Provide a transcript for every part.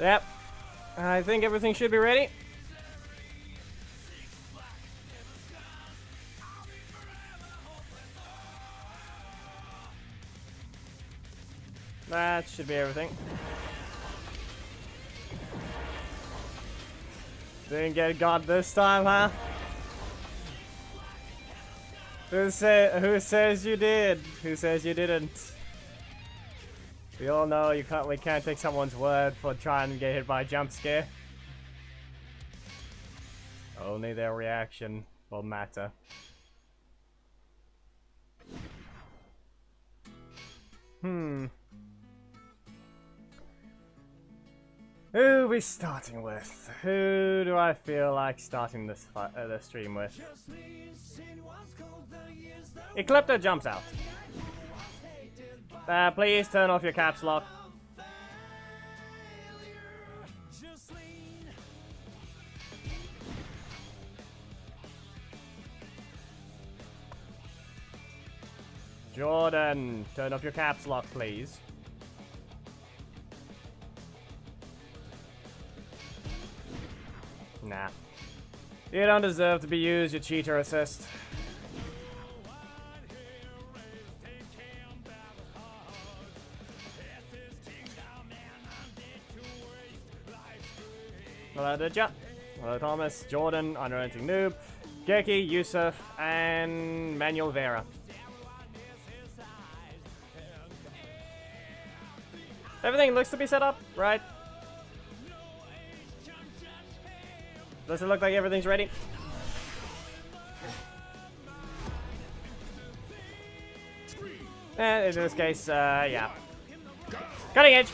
Yep. I think everything should be ready. That should be everything. Didn't get got this time, huh? Who says you did? Who says you didn't? We all know we can't take someone's word for trying to get hit by a jump scare. Only their reaction will matter. Who are we starting with? Who do I feel like starting this stream with? Eclipto jumps out. Please turn off your caps lock. Jordan, turn off your caps lock, please. Nah. You don't deserve to be used, you cheater assist. Hello, Didja. Hello, Thomas, Jordan, Unrelenting Noob, Geki, Yusuf, and Manuel Vera. Everything looks to be set up, right? Does it look like everything's ready? And in this case, yeah. Cutting edge!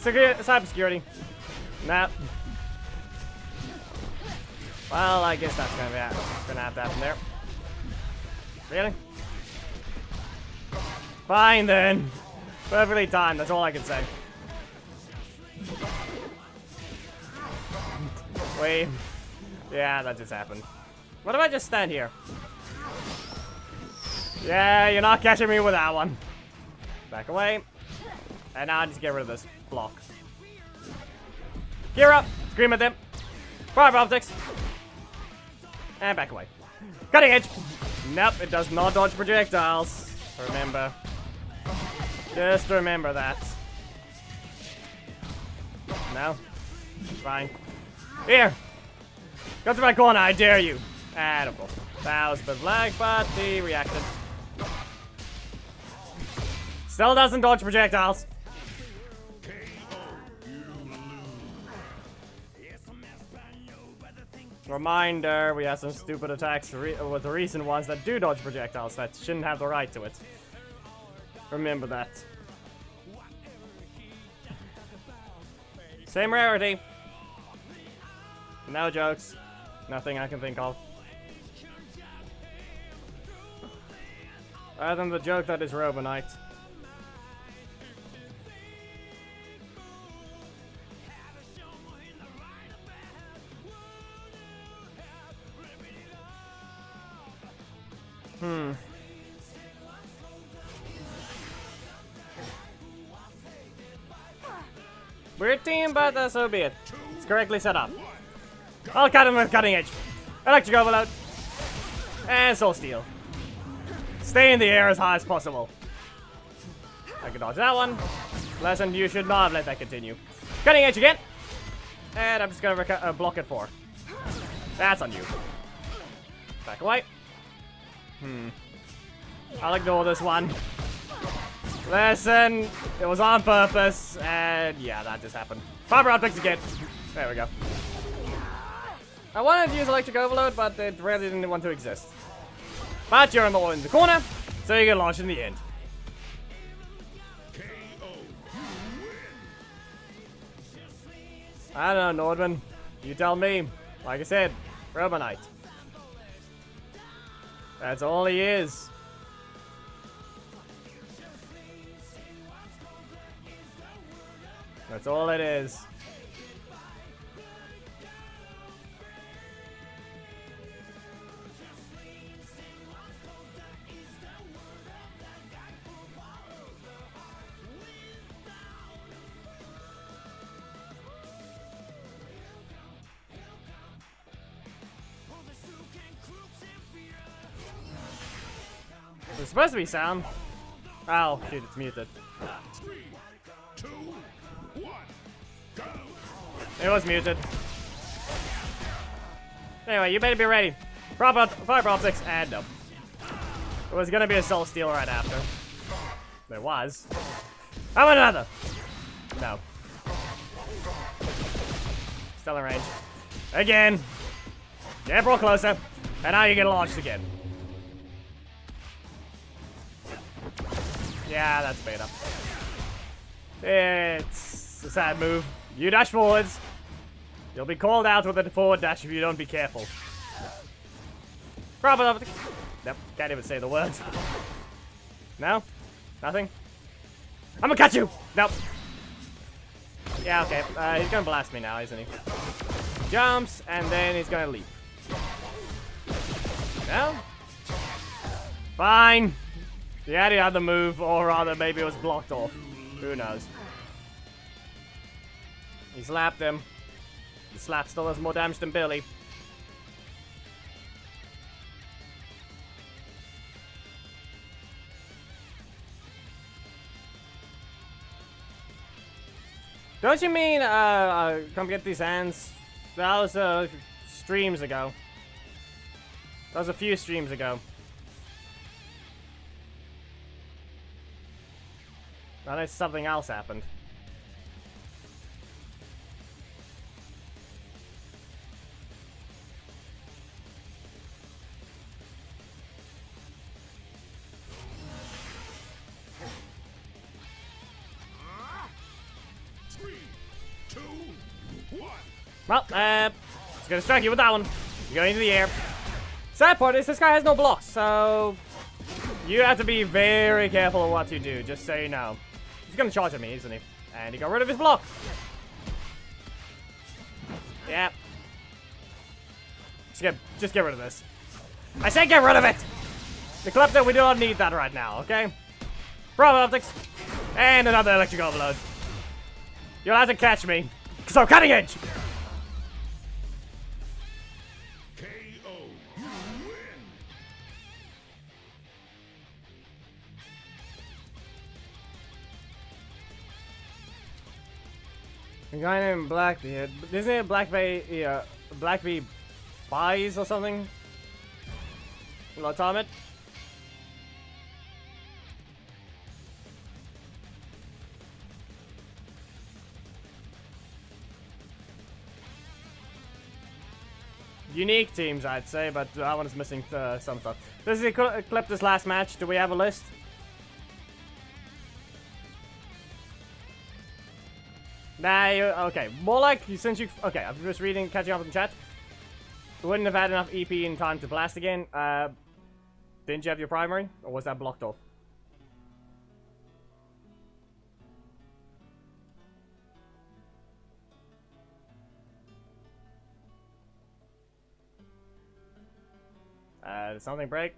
Cybersecurity. Nah. Well, I guess that's gonna have to happen there. Really? Fine then. Perfectly timed, that's all I can say. Wait. Yeah, that just happened. What if I just stand here? Yeah, you're not catching me with that one. Back away. And now I just get rid of this block. Gear up! Scream at them. Fire optics. And back away. Cutting edge! Nope, it does not dodge projectiles. Remember. Just remember that. No? Fine. Here! Go to my corner, I dare you! And of course. That was a bit of lag, but he reacted. Still doesn't dodge projectiles. Reminder, we have some stupid attacks with the recent ones that do dodge projectiles that shouldn't have the right to it. Remember that. Same rarity. No jokes. Nothing I can think of. Other than the joke that is Robonite. Weird team, but so be it. It's correctly set up. I'll cut him with cutting edge. Electric overload. And soul steal. Stay in the air as high as possible. I can dodge that one. Lesson, you should not have let that continue. Cutting edge again. And I'm just gonna block it for. That's on you. Back away. I'll ignore this one. Listen, it was on purpose, and yeah, that just happened. Fiber optics again. There we go. I wanted to use electric overload, but it really didn't want to exist. But you're in the corner, so you get launched in the end. I don't know, Nordman. You tell me. Like I said, Robonite. That's all he is. That's all it is. It's supposed to be sound. Oh, dude, it's muted. 3, 2, 1, go. It was muted. Anyway, you better be ready. Fiber optics, and no. It was gonna be a soul steal right after. There was. How about another? No. Still in range. Again. Get brought closer. And now you get launched again. Yeah, that's beta. It's a sad move. You dash forwards. You'll be called out with a forward dash if you don't be careful. Probably. Nope, can't even say the words. No? Nothing? I'm gonna catch you! Nope. Yeah, okay. He's gonna blast me now, isn't he? Jumps, and then he's gonna leap. No? Fine. He had the other move, or rather, maybe it was blocked off. Who knows? He slapped him. The slap still does more damage than Billy. Don't you mean, come get these hands? That was, streams ago. That was a few streams ago. Unless something else happened. Well, it's gonna strike you with that one. You're going into the air. Sad part is this guy has no blocks, so you have to be very careful of what you do, just so you know. He's gonna charge at me, isn't he? And he got rid of his block. Yeah. Just get rid of this. I said get rid of it! The Klepto, we do not need that right now, okay? Bravo optics. And another electric overload. You'll have to catch me, because I'm cutting edge! A guy named Blackby. Isn't it Blackby? Blackby buys or something? Lotomit? Unique teams, I'd say, but that one is missing some stuff. This is a clip this last match. Do we have a list? Nah, okay. More like, since you... Okay, I'm just reading, catching up in chat. You wouldn't have had enough EP in time to blast again. Didn't you have your primary? Or was that blocked off? Did something break?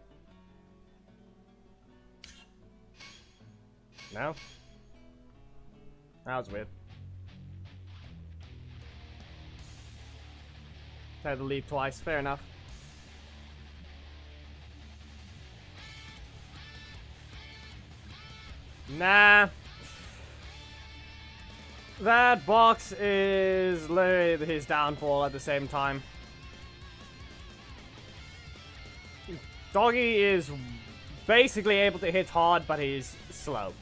No? That was weird. Had to leap twice, fair enough. Nah. That box is literally his downfall at the same time. Doggy is basically able to hit hard, but he's slow.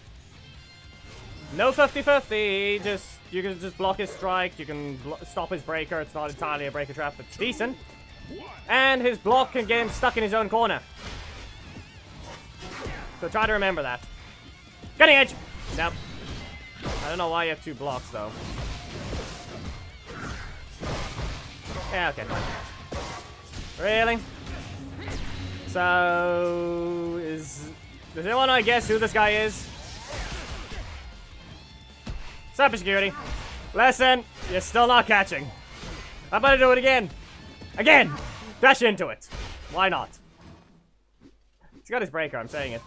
No 50-50, you can just block his strike, you can stop his breaker. It's not entirely a breaker trap, but it's decent. And his block can get him stuck in his own corner. So try to remember that. Cutting edge! Nope. I don't know why you have two blocks, though. Yeah, okay, fine. Really? So... Does anyone want to guess who this guy is? Cybersecurity. Listen, you're still not catching. How about I do it again? Again! Dash into it. Why not? He's got his breaker, I'm saying it.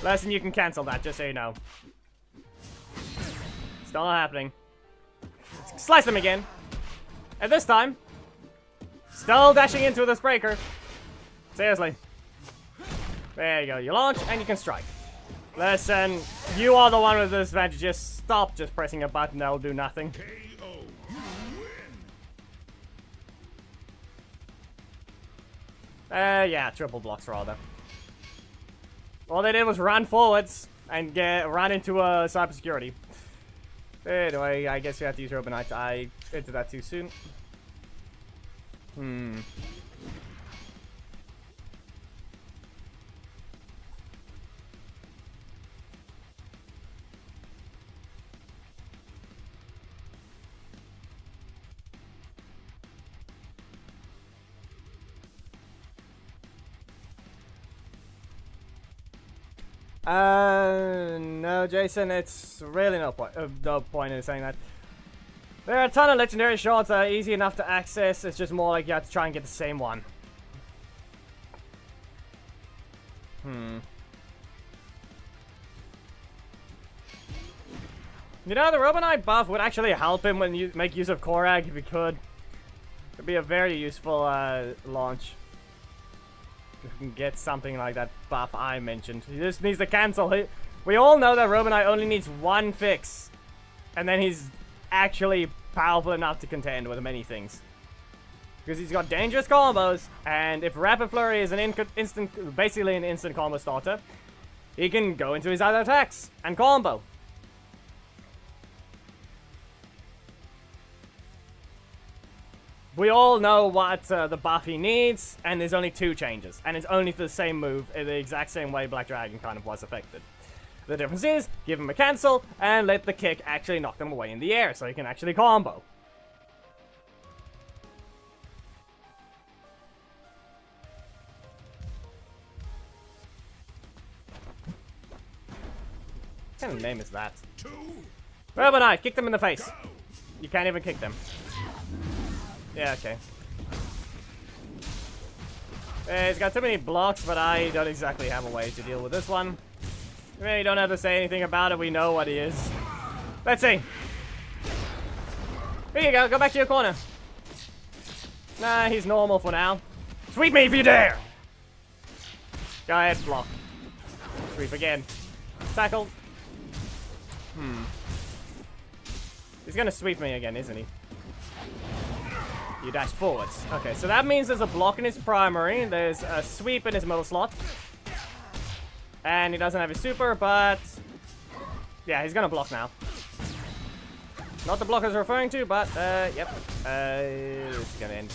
Listen, you can cancel that, just so you know. Still not happening. Slice him again. And this time, still dashing into this breaker. Seriously. There you go. You launch and you can strike. Listen, you are the one with the disadvantage. Just stop just pressing a button. That'll do nothing. KO. You win. Yeah, triple blocks rather. All they did was run forwards and run into cybersecurity. Anyway, I guess we have to use Robonite. I did that too soon. No, Jason, it's really no point in saying that. There are a ton of legendary shards that are easy enough to access. It's just more like you have to try and get the same one. You know, the Robonite buff would actually help him when you make use of Korag if you could. It'd be a very useful launch. You can get something like that buff I mentioned. He just needs to cancel. We all know that Robonite only needs one fix. And then he's actually powerful enough to contend with many things. Because he's got dangerous combos, and if Rapid Flurry is basically an instant combo starter, he can go into his other attacks and combo. We all know what the buff he needs, and there's only 2 changes, and it's only the same move in the exact same way Black Dragon kind of was affected. The difference is, give him a cancel, and let the kick actually knock them away in the air, so he can actually combo. What kind of name is that? Robonite, kick them in the face. You can't even kick them. Yeah, okay. He's got too many blocks, but I don't exactly have a way to deal with this one. We really don't have to say anything about it. We know what he is. Let's see. Here you go. Go back to your corner. Nah, he's normal for now. Sweep me if you dare! Go ahead, block. Sweep again. Tackle. He's gonna sweep me again, isn't he? You dash forwards. Okay, so that means there's a block in his primary, there's a sweep in his middle slot. And he doesn't have his super, but... yeah, he's gonna block now. Not the block I was referring to, but, yep. This is gonna end.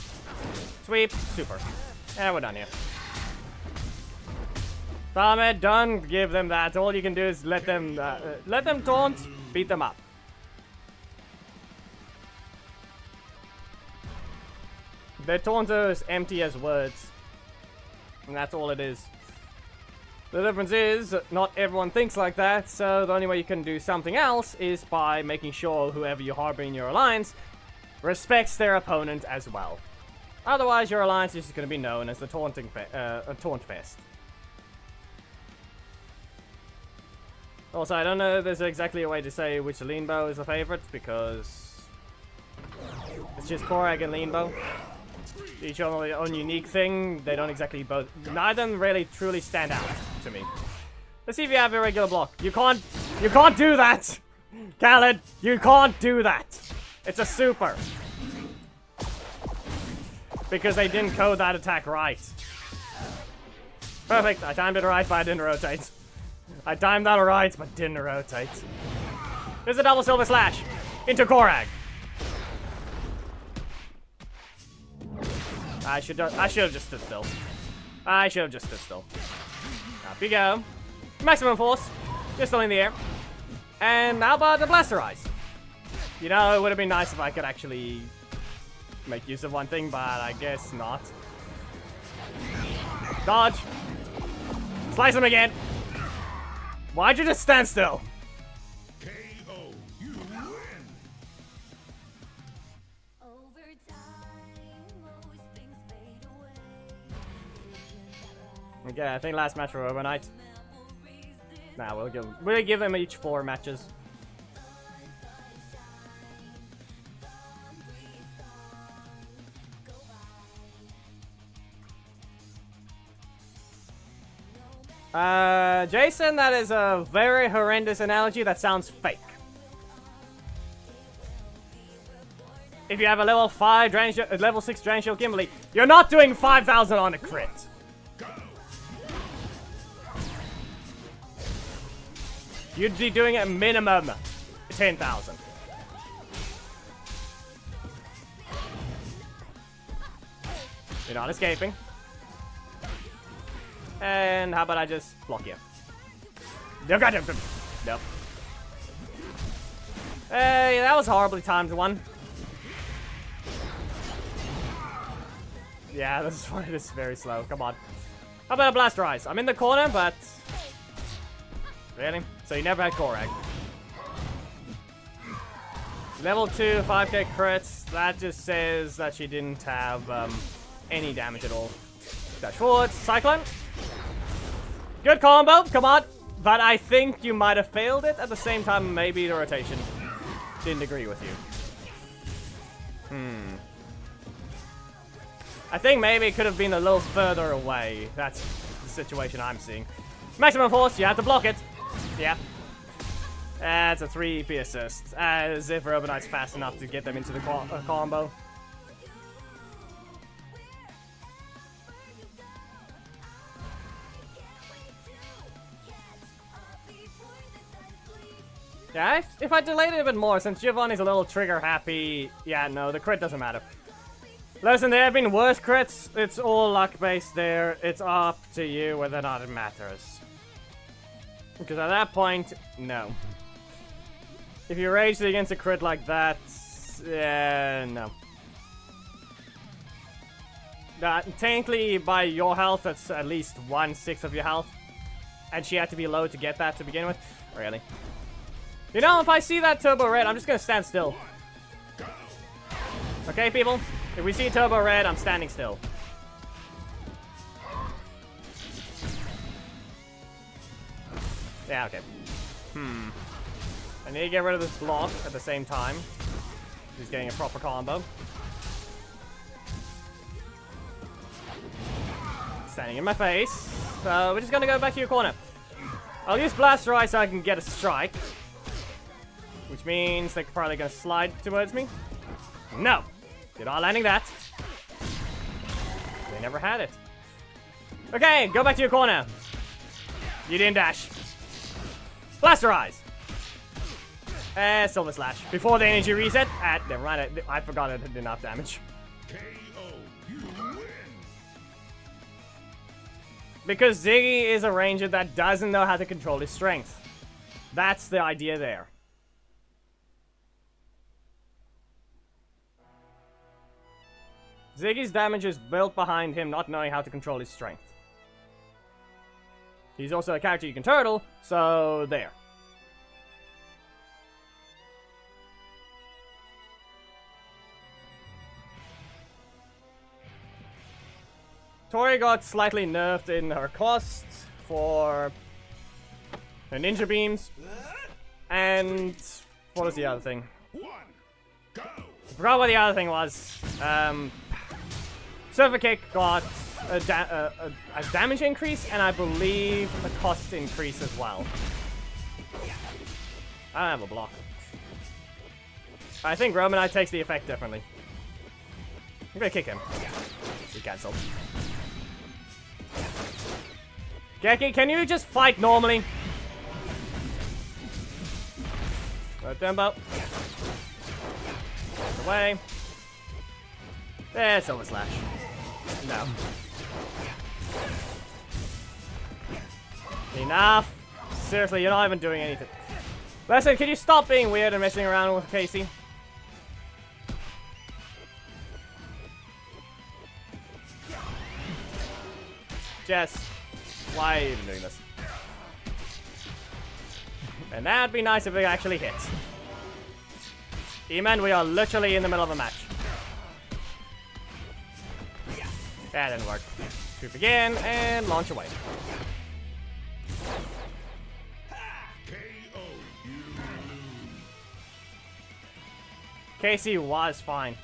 Sweep, super. And we're done here. Farmed, done. Give them that. All you can do is let them taunt, beat them up. Their taunts are as empty as words. And that's all it is. The difference is, not everyone thinks like that, so the only way you can do something else is by making sure whoever you harbor in your alliance respects their opponent as well. Otherwise, your alliance is just going to be known as the taunt fest. Also, I don't know if there's exactly a way to say which lean bow is a favorite, because it's just Korag and lean bow. Each on their own unique thing. They don't exactly both. Neither of them really truly stand out to me. Let's see if you have a regular block. You can't do that! Khaled, you can't do that! It's a super. Because they didn't code that attack right. Perfect, I timed it right, but I didn't rotate. I timed that right, but didn't rotate. There's a double silver slash into Korag. I should have just stood still. Up you go. Maximum force. You're still in the air. And how about the Blaster Eyes? You know, it would have been nice if I could actually make use of one thing, but I guess not. Dodge. Slice him again. Why'd you just stand still? KO. You win. Okay, I think last match for Robonite. Nah, we'll give them each 4 matches. Jason, that is a very horrendous analogy that sounds fake. If you have a level 5 drain level 6 drain shield Kimberly, you're not doing 5,000 on a crit. You'd be doing a minimum 10,000. You're not escaping. And how about I just block you? No, got him. Nope. Hey, that was horribly timed one. Yeah, this one is very slow. Come on. How about a Blaster Eyes? I'm in the corner, but... Really? So you never had Korag. Level 2, 5k crits. That just says that she didn't have any damage at all. Dash forward. Cyclone. Good combo. Come on. But I think you might have failed it. At the same time, maybe the rotation didn't agree with you. I think maybe it could have been a little further away. That's the situation I'm seeing. Maximum force, you have to block it. Yeah. That's a 3 EP assist. As if Robonite's fast enough to get them into the combo. Yeah, if I delayed it a bit more, since Giovanni's a little trigger happy, yeah, no, the crit doesn't matter. Listen, there have been worse crits. It's all luck-based there. It's up to you whether or not it matters. Because at that point, no. If you rage against a crit like that, no. Technically, by your health, that's at least 1/6 of your health. And she had to be low to get that to begin with. Really? You know, if I see that turbo red, I'm just gonna stand still. Okay, people? If we see turbo red, I'm standing still. Yeah, okay. I need to get rid of this block at the same time. He's getting a proper combo. Standing in my face. So we're just gonna go back to your corner. I'll use Blaster Eye so I can get a strike. Which means they're probably gonna slide towards me. No! You're not landing that. They never had it. Okay, go back to your corner. You didn't dash. Blaster Eyes. Silver Slash. Before the energy reset. Never mind. I forgot it did enough damage. KO. You win. Because Ziggy is a ranger that doesn't know how to control his strength. That's the idea there. Ziggy's damage is built behind him not knowing how to control his strength. He's also a character you can turtle, so there. Tori got slightly nerfed in her cost for her ninja beams. And what was the other thing? I forgot what the other thing was. Surfer Kick got a damage increase, and I believe a cost increase as well. I don't have a block. I think Robonite takes the effect differently. I'm gonna kick him. He cancelled. Geki, can you just fight normally? Dumbo. Away. There's Silver Slash. No. Enough. Seriously, you're not even doing anything. Listen, can you stop being weird and messing around with Casey? Jess, why are you even doing this? And that'd be nice if it actually hits. E-Man, we are literally in the middle of a match. That didn't work. Swoop again, and launch away. Casey was fine.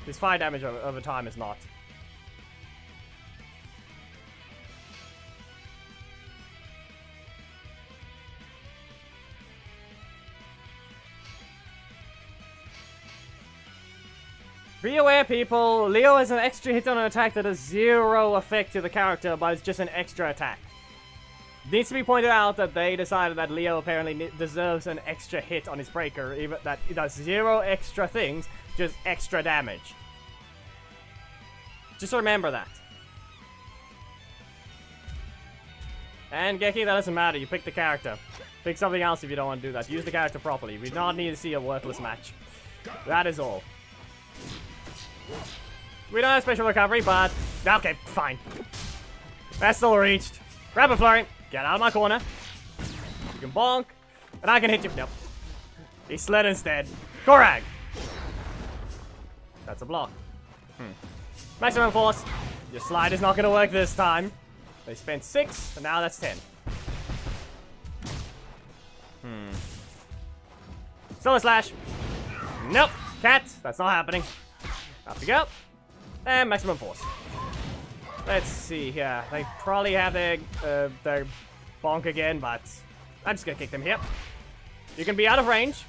His fire damage over time is not. Be aware, people, Leo has an extra hit on an attack that has 0 effect to the character, but it's just an extra attack. It needs to be pointed out that they decided that Leo apparently deserves an extra hit on his breaker, even that it does 0 extra things, just extra damage. Just remember that. And Gecky, that doesn't matter, you pick the character. Pick something else if you don't want to do that. Use the character properly. We do not need to see a worthless match. That is all. We don't have special recovery, but... Okay, fine. That's still reached. Grab a flurry. Get out of my corner. You can bonk. And I can hit you. Nope. He slid instead. Korag! That's a block. Maximum force. Your slide is not going to work this time. They spent 6, and now that's 10. Solar Slash. Nope. Cat. That's not happening. Up we go. And maximum force. Let's see here. They probably have their bonk again, but I'm just gonna kick them here. You can be out of range.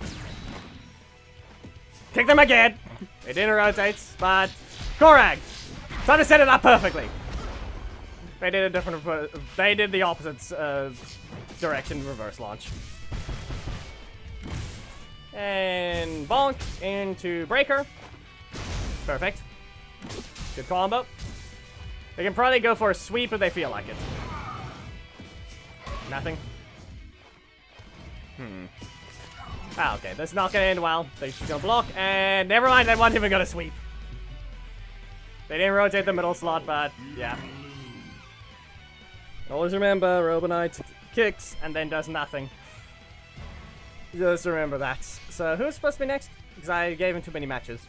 Kick them again. It didn't rotate, but Korag. Trying to set it up perfectly. They did a different. They did the opposite direction reverse launch. And bonk into breaker. Perfect. Good combo. They can probably go for a sweep if they feel like it. Nothing. Ah, okay. That's not gonna end well. They're just gonna block, and never mind. They weren't even gonna sweep. They didn't rotate the middle slot, but yeah. Always remember, Robonite kicks and then does nothing. Just remember that. So who's supposed to be next? Because I gave him too many matches.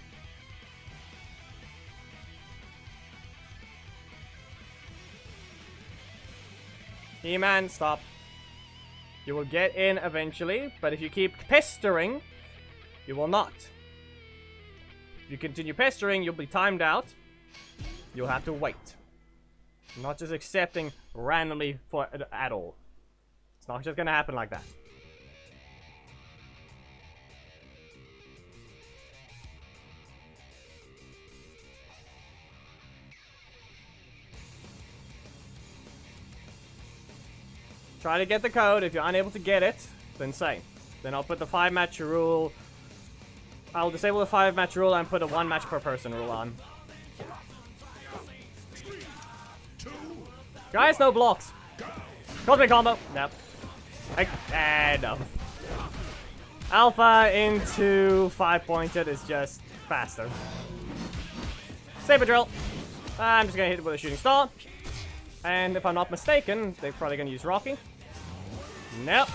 He-Man, stop. You will get in eventually, but if you keep pestering, you will not. If you continue pestering, you'll be timed out. You'll have to wait. Not just accepting randomly for at all. It's not just gonna happen like that. Try to get the code. If you're unable to get it, then say. Then I'll put the 5-match rule. I'll disable the 5-match rule and put a 1-match per person rule on. Guys, no blocks. Cosmic combo. Nope. No. Alpha into 5-pointed is just faster. Saber drill. I'm just gonna hit it with a shooting star. And if I'm not mistaken, they're probably gonna use Rocky. Nope.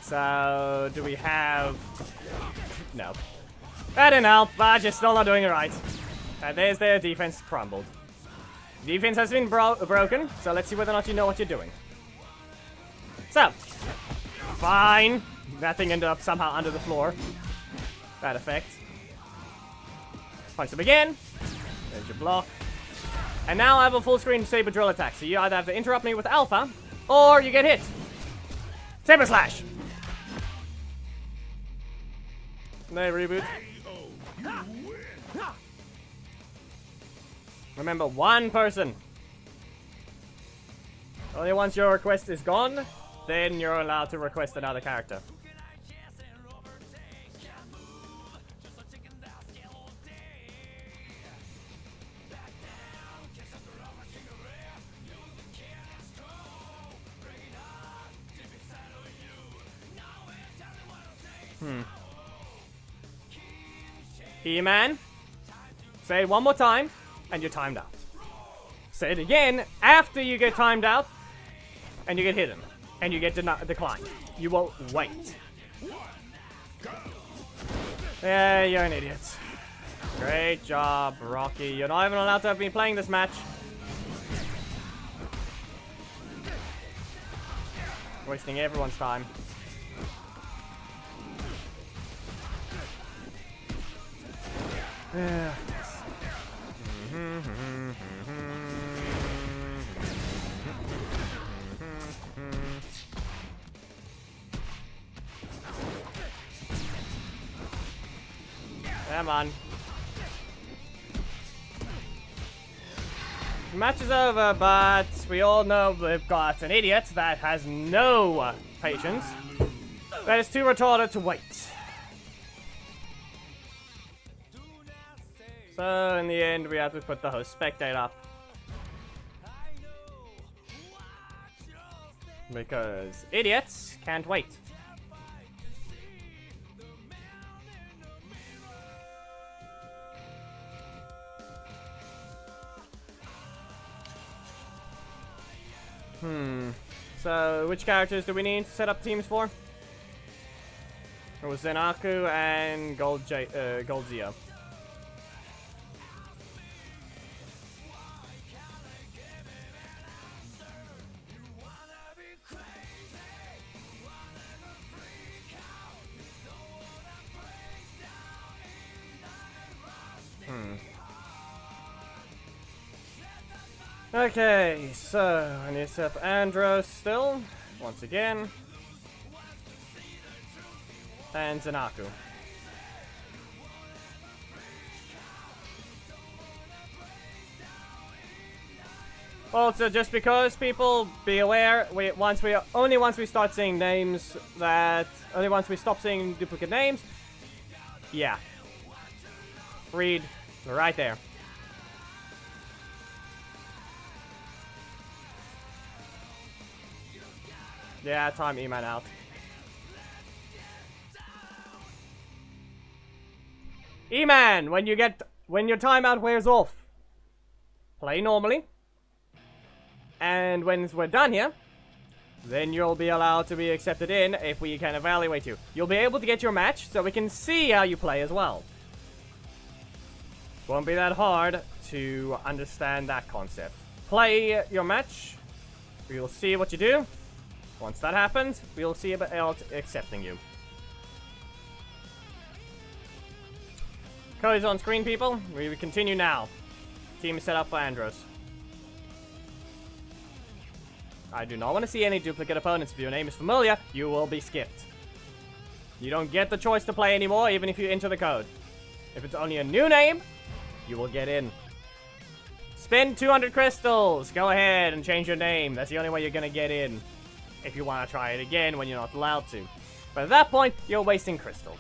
So, do we have... No. That didn't help, but you're still not doing it right. And there's their defense crumbled. Defense has been broken, so let's see whether or not you know what you're doing. So. Fine. That thing ended up somehow under the floor. That effect. Punch them again. There's your block. And now I have a full screen Saber Drill attack, so you either have to interrupt me with Alpha, or you get hit. Saber Slash! They reboot. Remember, one person. Only once your request is gone, then you're allowed to request another character. He-Man, say it one more time, and you're timed out. Say it again after you get timed out, and you get hidden, and you get declined. You will wait. Yeah, you're an idiot. Great job, Rocky. You're not even allowed to have been playing this match. Wasting everyone's time. Yeah. Come on. The match is over, but we all know we've got an idiot that has no patience. That is too retarded to wait. So, in the end, we have to put the host spectate up. Because idiots can't wait. So, which characters do we need to set up teams for? It was Zanaku and Gold Zio. Okay, so I need to set up Andros still, once again. And Zanaku. Also, just because people be aware, only once we start seeing names only once we stop seeing duplicate names, yeah. Read right there. Yeah, time E-Man out. E-Man, when your timeout wears off, play normally. And when we're done here, then you'll be allowed to be accepted in if we can evaluate you. You'll be able to get your match so we can see how you play as well. Won't be that hard to understand that concept. Play your match. We'll see what you do. Once that happens, we'll see about accepting you. Code is on screen, people. We continue now. Team is set up for Andros. I do not want to see any duplicate opponents. If your name is familiar, you will be skipped. You don't get the choice to play anymore, even if you enter the code. If it's only a new name, you will get in. Spend 200 crystals. Go ahead and change your name. That's the only way you're going to get in. If you want to try it again when you're not allowed to. But at that point, you're wasting crystals.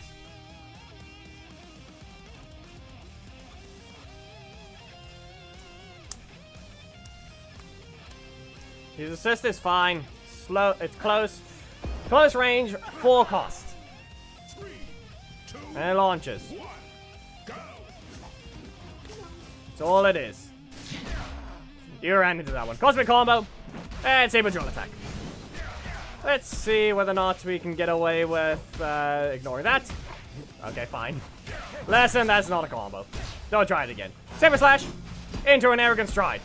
His assist is fine. Slow, it's close. Close range, 4 cost. And it launches. That's all it is. You ran into that one. Cosmic combo. And Saber Drill attack. Let's see whether or not we can get away with ignoring that. Okay, fine. Lesson, that's not a combo. Don't try it again. Saber Slash into an Arrogant Stride.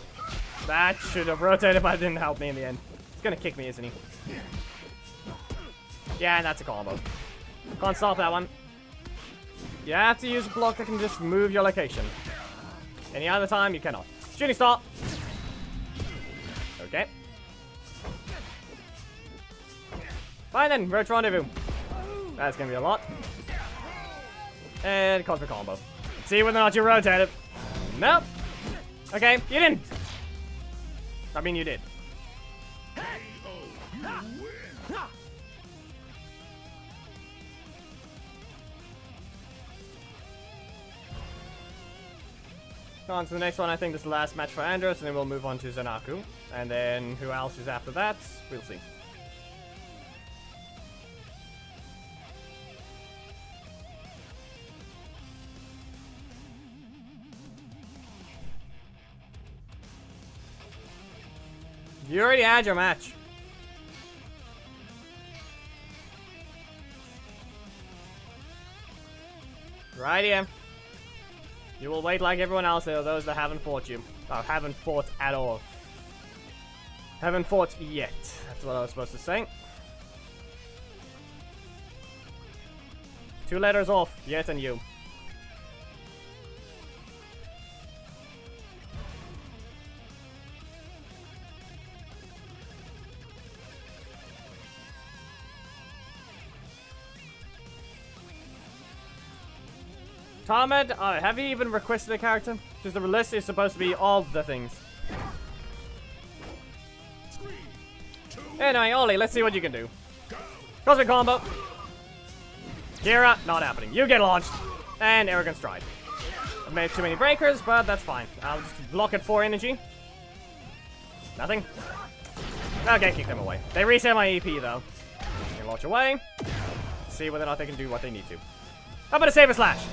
That should have rotated, but it didn't help me in the end. He's gonna kick me, isn't he? Yeah, and that's a combo. Can't stop that one. You have to use a block that can just move your location. Any other time, you cannot. Shooting Star. Okay. Fine then, Roach Rendezvous. That's gonna be a lot. And Cosmic Combo. See whether or not you rotate it. Nope. Okay, you didn't. I mean, you did. On to the next one. I think this is the last match for Andros, and then we'll move on to Zanaku. And then who else is after that, we'll see. You already had your match. Right here. You will wait like everyone else, though, those that haven't fought you. Oh, haven't fought at all. Haven't fought yet. That's what I was supposed to say. 2 letters off, yet and you. Tahmed, have you even requested a character? Because the list is supposed to be all the things. Anyway, Ollie, let's see what you can do. Cosmic combo. Kira, not happening. You get launched. And Arrogant Stride. I've made too many breakers, but that's fine. I'll just block at 4 energy. Nothing. Okay, kick them away. They reset my EP though. They launch away. See whether or not they can do what they need to. How about a Saber Slash?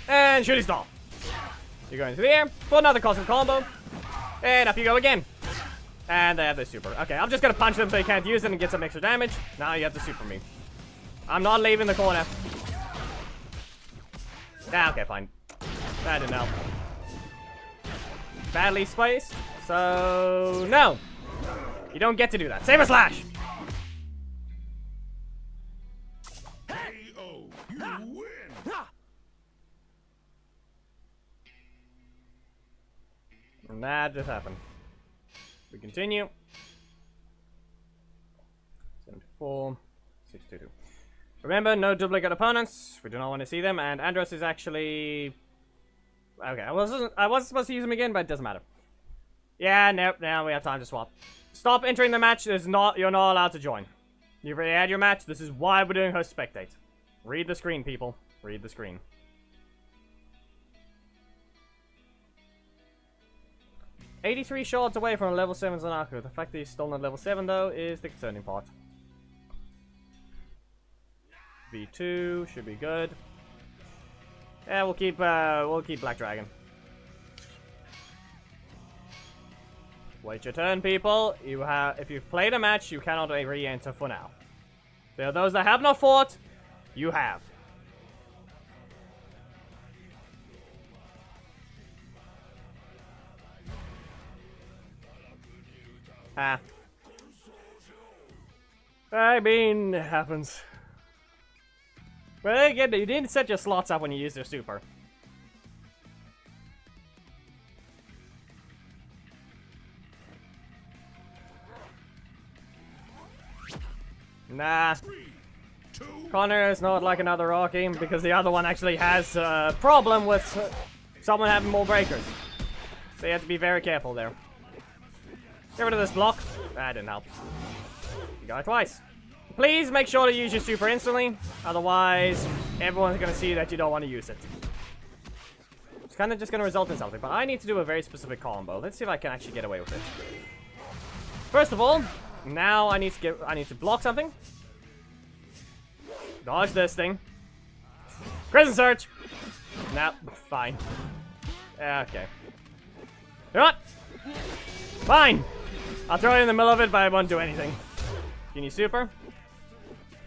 And Shooting Star. You go into the air for another cosmic combo. And up you go again. And they have the super. Okay, I'm just gonna punch them so you can't use it and get some extra damage. Now you have to super me. I'm not leaving the corner. Ah, okay, fine. That didn't help. Badly spaced. So, no. You don't get to do that. Saber Slash! KO. You win. And that just happened. We continue. 74, 622. Remember, no duplicate opponents. We do not want to see them. And Andros is actually... Okay, I wasn't supposed to use him again, but it doesn't matter. Yeah, nope, now we have time to swap. Stop entering the match. You're not allowed to join. You've already had your match. This is why we're doing host spectate. Read the screen, people. Read the screen. $83 shards away from a level 7 Zanaku. The fact that he's still not level 7 though is the concerning part. V2 should be good. Yeah, we'll keep Black Dragon. Wait your turn, people. If you've played a match, you cannot re-enter for now. There are those that have not fought. You have. Ah. I mean, it happens. But again, you didn't set your slots up when you used your super. Nah. Connor is not like another Rocky because the other one actually has a problem with someone having more breakers. So you have to be very careful there. Get rid of this block. That didn't help. You got it twice. Please make sure to use your super instantly. Otherwise, everyone's going to see that you don't want to use it. It's kind of just going to result in something. But I need to do a very specific combo. Let's see if I can actually get away with it. First of all, now I need to block something. Dodge this thing. Crimson Search. No, fine. Okay. You know what? Fine. I'll throw it in the middle of it, but I won't do anything. Can you super?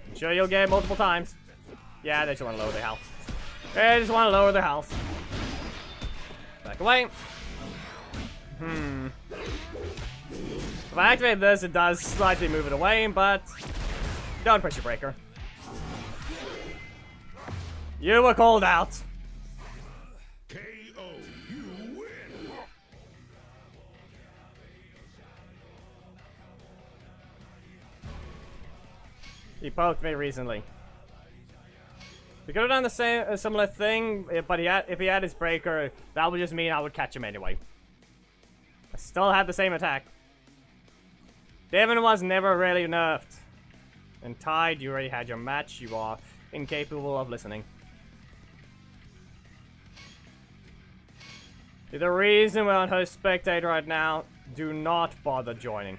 I'm sure you'll get it multiple times. Yeah, they just want to lower their health. They just want to lower their health. Back away. If I activate this, it does slightly move it away, but don't pressure breaker. You were called out. KO. You win. He poked me recently. We could have done the same, a similar thing, but if he had his breaker, that would just mean I would catch him anyway. I still had the same attack. Devin was never really nerfed. And Tide, you already had your match. You are incapable of listening. The reason we're on host spectate right now, do not bother joining.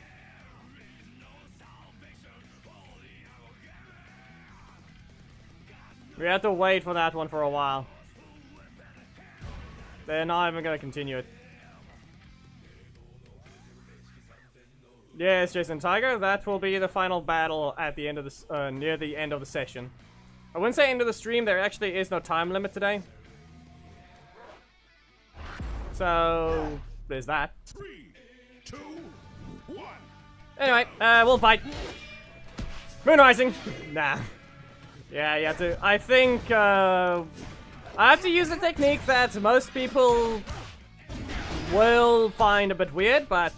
We have to wait for that one for a while. They're not even going to continue it. Yes, Jason Tiger, that will be the final battle at the end of this, near the end of the session. I wouldn't say end of the stream, there actually is no time limit today. So, there's that. 3, 2, 1. Anyway, we'll fight. Moonrising. Nah. Yeah, you have to. I think, I have to use a technique that most people will find a bit weird, but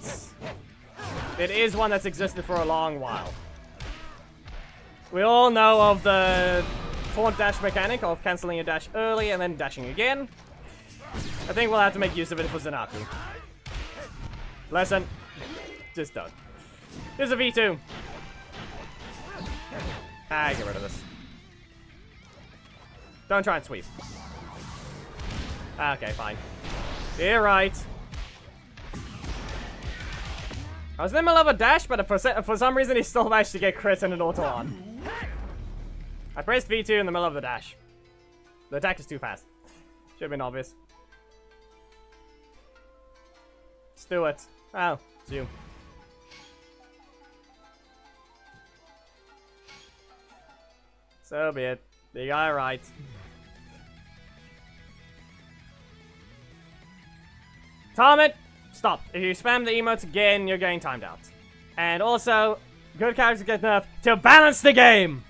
it is one that's existed for a long while. We all know of the taunt dash mechanic of cancelling your dash early and then dashing again. I think we'll have to make use of it for Zanaku. Lesson. Just don't. Here's a V2. Get rid of this. Don't try and sweep. Okay, fine. You're right. I was in the middle of a dash, but for some reason he still managed to get crit and an auto on. I pressed V2 in the middle of the dash. The attack is too fast. Should have been obvious. Let's do it. Oh, it's you. So be it. You got it right. Time it! Stop. If you spam the emotes again, you're getting timed out. And also, good characters get nerfed to balance the game!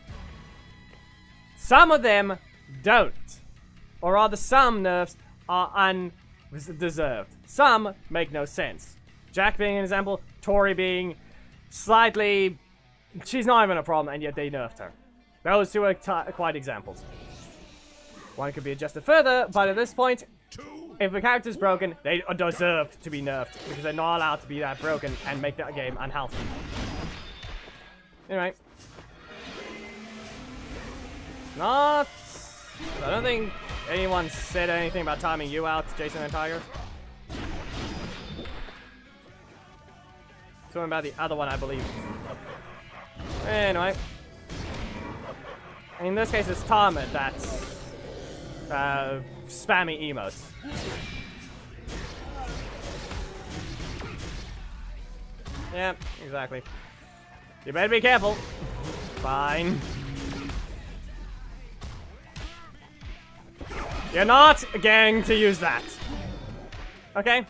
Some of them don't. Or rather, some nerfs are undeserved. Some make no sense. Jack being an example, Tori being slightly... She's not even a problem, and yet they nerfed her. Those two are quite examples. One could be adjusted further, but at this point, if a character's broken, they are deserved to be nerfed, because they're not allowed to be that broken and make that game unhealthy. Anyway. Not... I don't think anyone said anything about timing you out, Jason and Tiger. Something about the other one, I believe. Anyway. In this case, it's Tarmet that's spamming emotes. Yeah, exactly. You better be careful. Fine. You're not going to use that. Okay.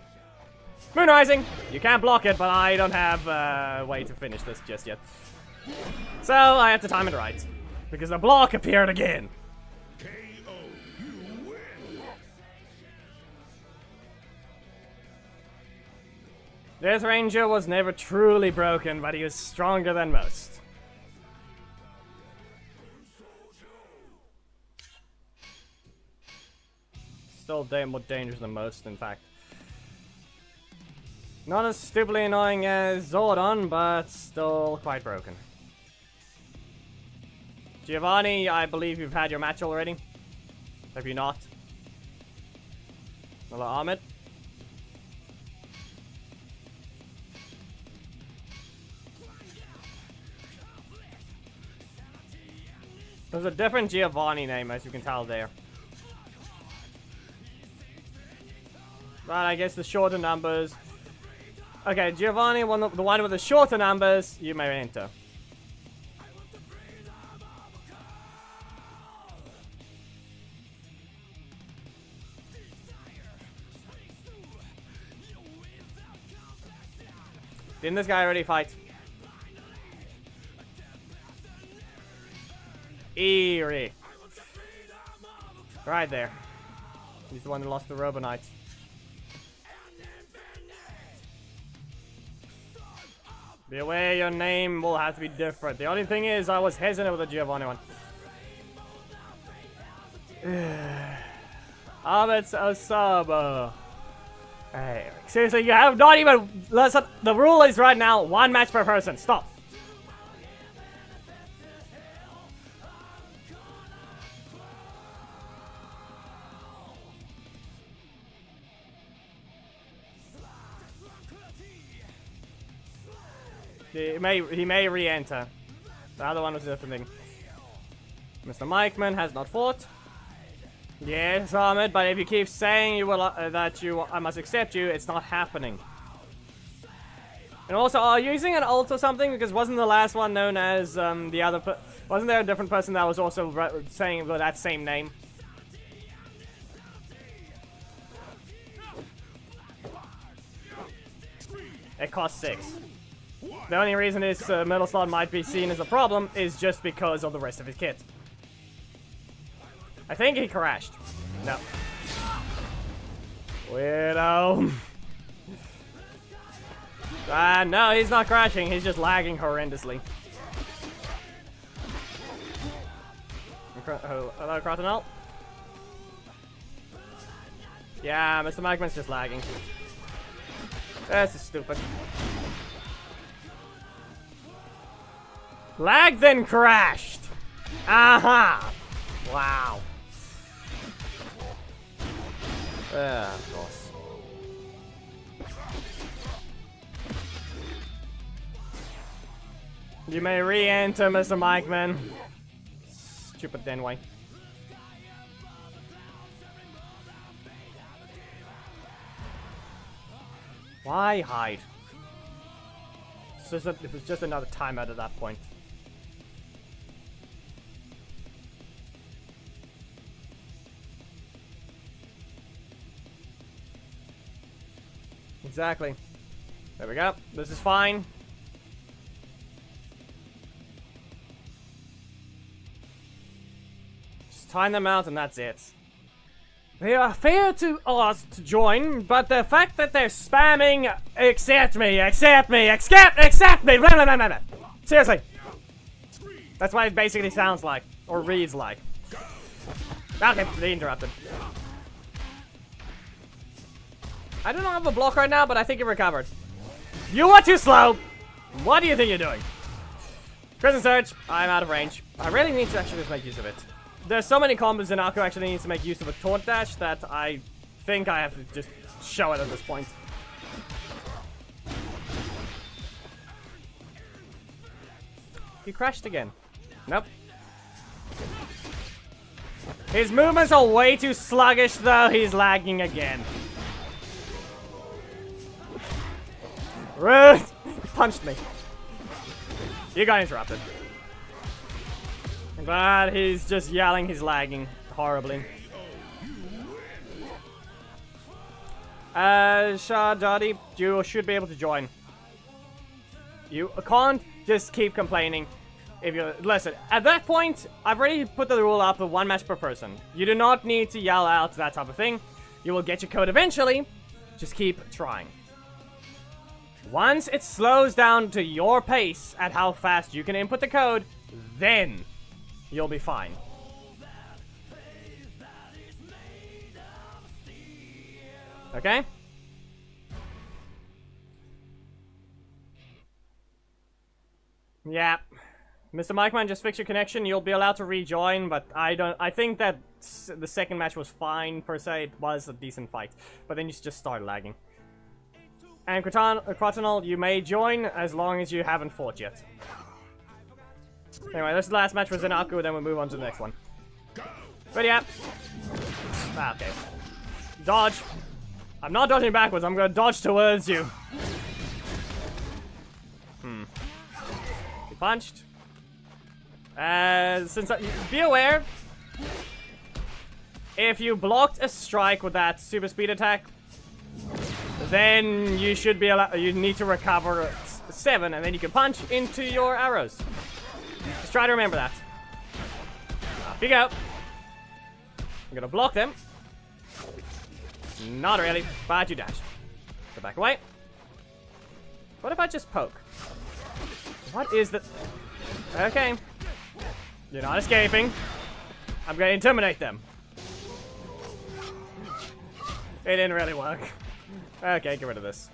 Moonrising. You can't block it, but I don't have a way to finish this just yet. So I have to time it right. Because the block appeared again. KO, you win. This ranger was never truly broken, but he was stronger than most. Still more dangerous than most, in fact. Not as stupidly annoying as Zordon, but still quite broken. Giovanni, I believe you've had your match already. Have you not? Hello, Ahmed. There's a different Giovanni name, as you can tell there. But I guess the shorter numbers... Okay, Giovanni, the one with the shorter numbers, you may enter. Didn't this guy already fight? Eerie. Right there. He's the one who lost the Robonite. Be aware your name will have to be different. The only thing is, I was hesitant with the Giovanni one. Ahmed Osaba. Hey, seriously, you have not even... Listen, the rule is right now, 1 match per person. Stop. He may re-enter. The other one was a different thing. Mr. Mikeman has not fought. Yes, Ahmed, but if you keep saying you will I must accept you, it's not happening. And also, are you using an ult or something? Because wasn't the last one known as the other? Wasn't there a different person that was also saying that same name? It costs 6. The only reason his middle slot might be seen as a problem is just because of the rest of his kit. I think he crashed. No. Weirdo. No, he's not crashing. He's just lagging horrendously. Hello, Crotonal. Yeah, Mr. Magman's just lagging. This is stupid. Lag then crashed. Aha! Wow. Of course. You may re-enter, Mr. Mikeman. Stupid Denway. Why hide? It was just another timeout at that point. Exactly. There we go. This is fine. Just time them out and that's it. They are fair to us to join, but the fact that they're spamming accept me, accept me, accept me, blah, blah, blah, blah. Seriously. That's what it basically sounds like, or reads like. Okay, they interrupted. I don't have a block right now, but I think it recovered. You are too slow! What do you think you're doing? Prison Surge, I'm out of range. I really need to actually just make use of it. There's so many combos Zanaku actually needs to make use of a taunt dash that I think I have to just show it at this point. He crashed again. Nope. His movements are way too sluggish though, he's lagging again. Rude! He punched me. You got interrupted. But he's just yelling, he's lagging horribly. Shah Dadi, you should be able to join. You can't just keep complaining. If you listen, at that point, I've already put the rule up of 1 match per person. You do not need to yell out that type of thing. You will get your code eventually. Just keep trying. Once it slows down to your pace at how fast you can input the code, then you'll be fine. Okay? Yeah. Mr. Mikeman, just fix your connection. You'll be allowed to rejoin, but I think that the second match was fine, per se. It was a decent fight. But then you just start lagging. And Crotonal, you may join as long as you haven't fought yet. Anyway, this is the last match with Zanaku, then we'll move on to the next one. Ready up. Ah, okay. Dodge. I'm not dodging backwards, I'm gonna dodge towards you. He punched. Be aware, if you blocked a strike with that super speed attack, then you should be allowed. You need to recover 7, and then you can punch into your arrows. Just try to remember that. Off you go. I'm gonna block them. Not really, but you dashed. So back away. What if I just poke? What is the? Okay. You're not escaping. I'm gonna intimidate them. It didn't really work. Okay, get rid of this.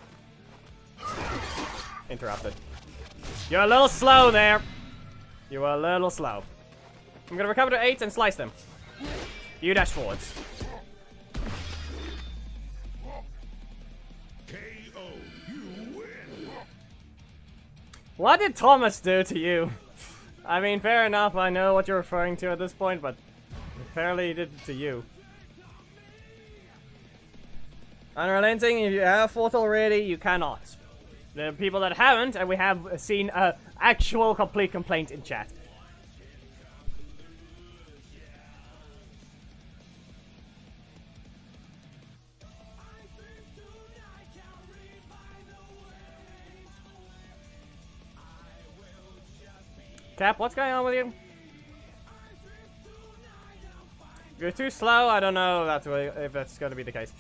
Interrupted. You're a little slow there. You were a little slow. I'm gonna recover to 8 and slice them. You dash forwards. KO, you win. What did Thomas do to you? I mean, fair enough, I know what you're referring to at this point, but apparently he did it to you. Unrelenting, if you have fought already, you cannot. There are people that haven't, and we have seen an actual complete complaint in chat. Cap, what's going on with you? You're too slow. I don't know if that's going to be the case.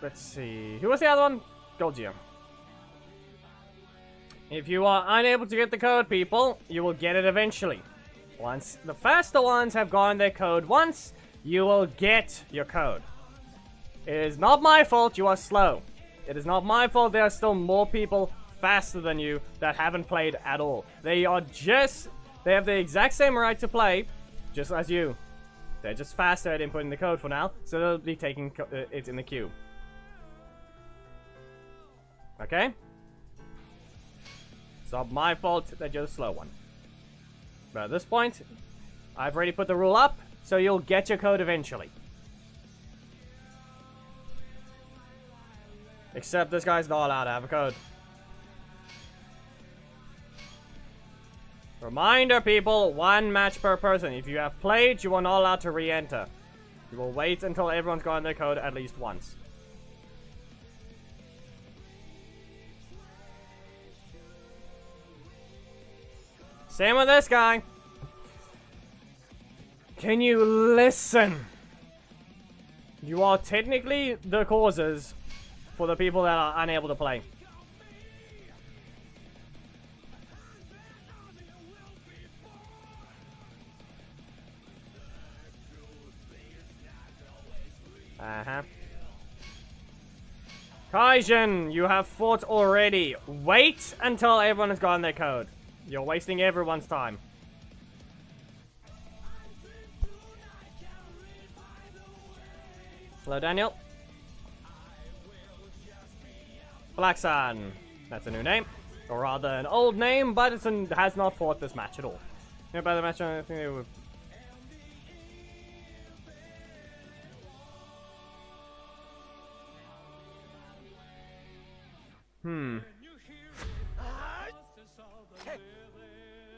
Let's see. Who was the other one? Golgio. If you are unable to get the code, people, you will get it eventually. Once the faster ones have gotten their code once, you will get your code. It is not my fault you are slow. It is not my fault there are still more people faster than you that haven't played at all. They have the exact same right to play, just as you. They're just faster at inputting the code for now, so they'll be taking it in the queue. Okay? It's not my fault that you're the slow one. But at this point, I've already put the rule up, so you'll get your code eventually. Except this guy's not allowed to have a code. Reminder, people, 1 match per person. If you have played, you are not allowed to re-enter. You will wait until everyone's gotten their code at least once. Same with this guy. Can you listen? You are technically the causes for the people that are unable to play. Kaijin, you have fought already. Wait until everyone has gotten their code. You're wasting everyone's time. Hello, Daniel. Black Sun. That's a new name. Or rather, an old name, but it has not fought this match at all. You know, by the match, I think they were...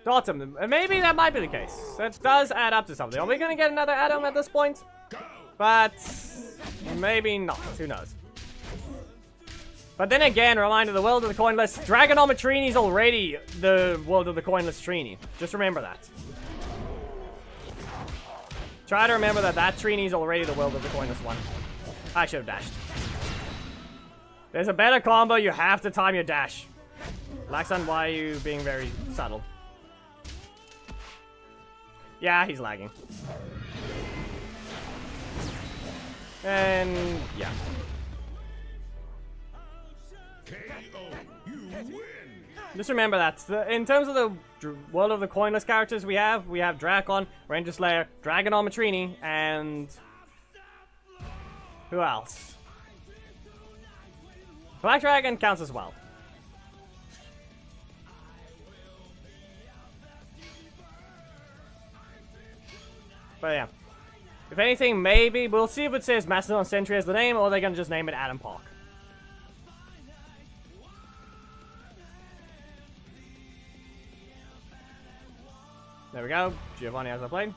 Autumn. Maybe that might be the case. That does add up to something. Are we going to get another Adam at this point? But maybe not. Who knows? But then again, reminder, the world of the coinless. Dragonometrini is already the world of the coinless Trini. Just remember that. Try to remember that Trini is already the world of the coinless one. I should have dashed. There's a better combo. You have to time your dash. Laxan, why are you being very subtle? Yeah, he's lagging. And yeah. Just remember that. In terms of the world of the coinless characters we have Drakon, Ranger Slayer, Dragonometrini, and who else? Black Dragon counts as well. But yeah. If anything, maybe we'll see if it says Mastodon Sentry as the name, or they're gonna just name it Adam Park. There we go. Giovanni has a plane.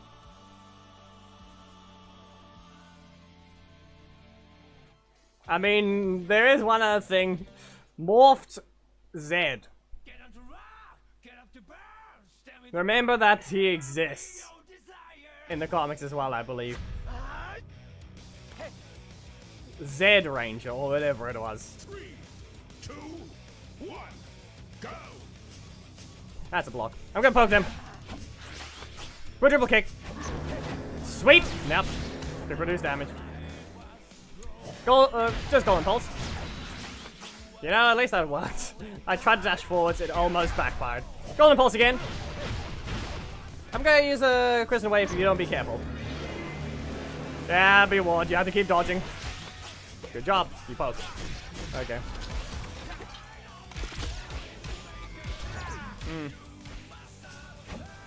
I mean, there is one other thing. Morphed Zed. Remember that he exists in the comics as well, I believe. Zed Ranger, or whatever it was. 3, 2, 1, go! That's a block. I'm gonna poke them. Quadruple kick. Sweep. Nope. They produce damage. Just Golden Pulse. You know, at least that worked. I tried to dash forwards, it almost backfired. Golden Pulse again. I'm gonna use a Crescent Wave if you don't be careful. Yeah, be warned, you have to keep dodging. Good job, you poked. Okay.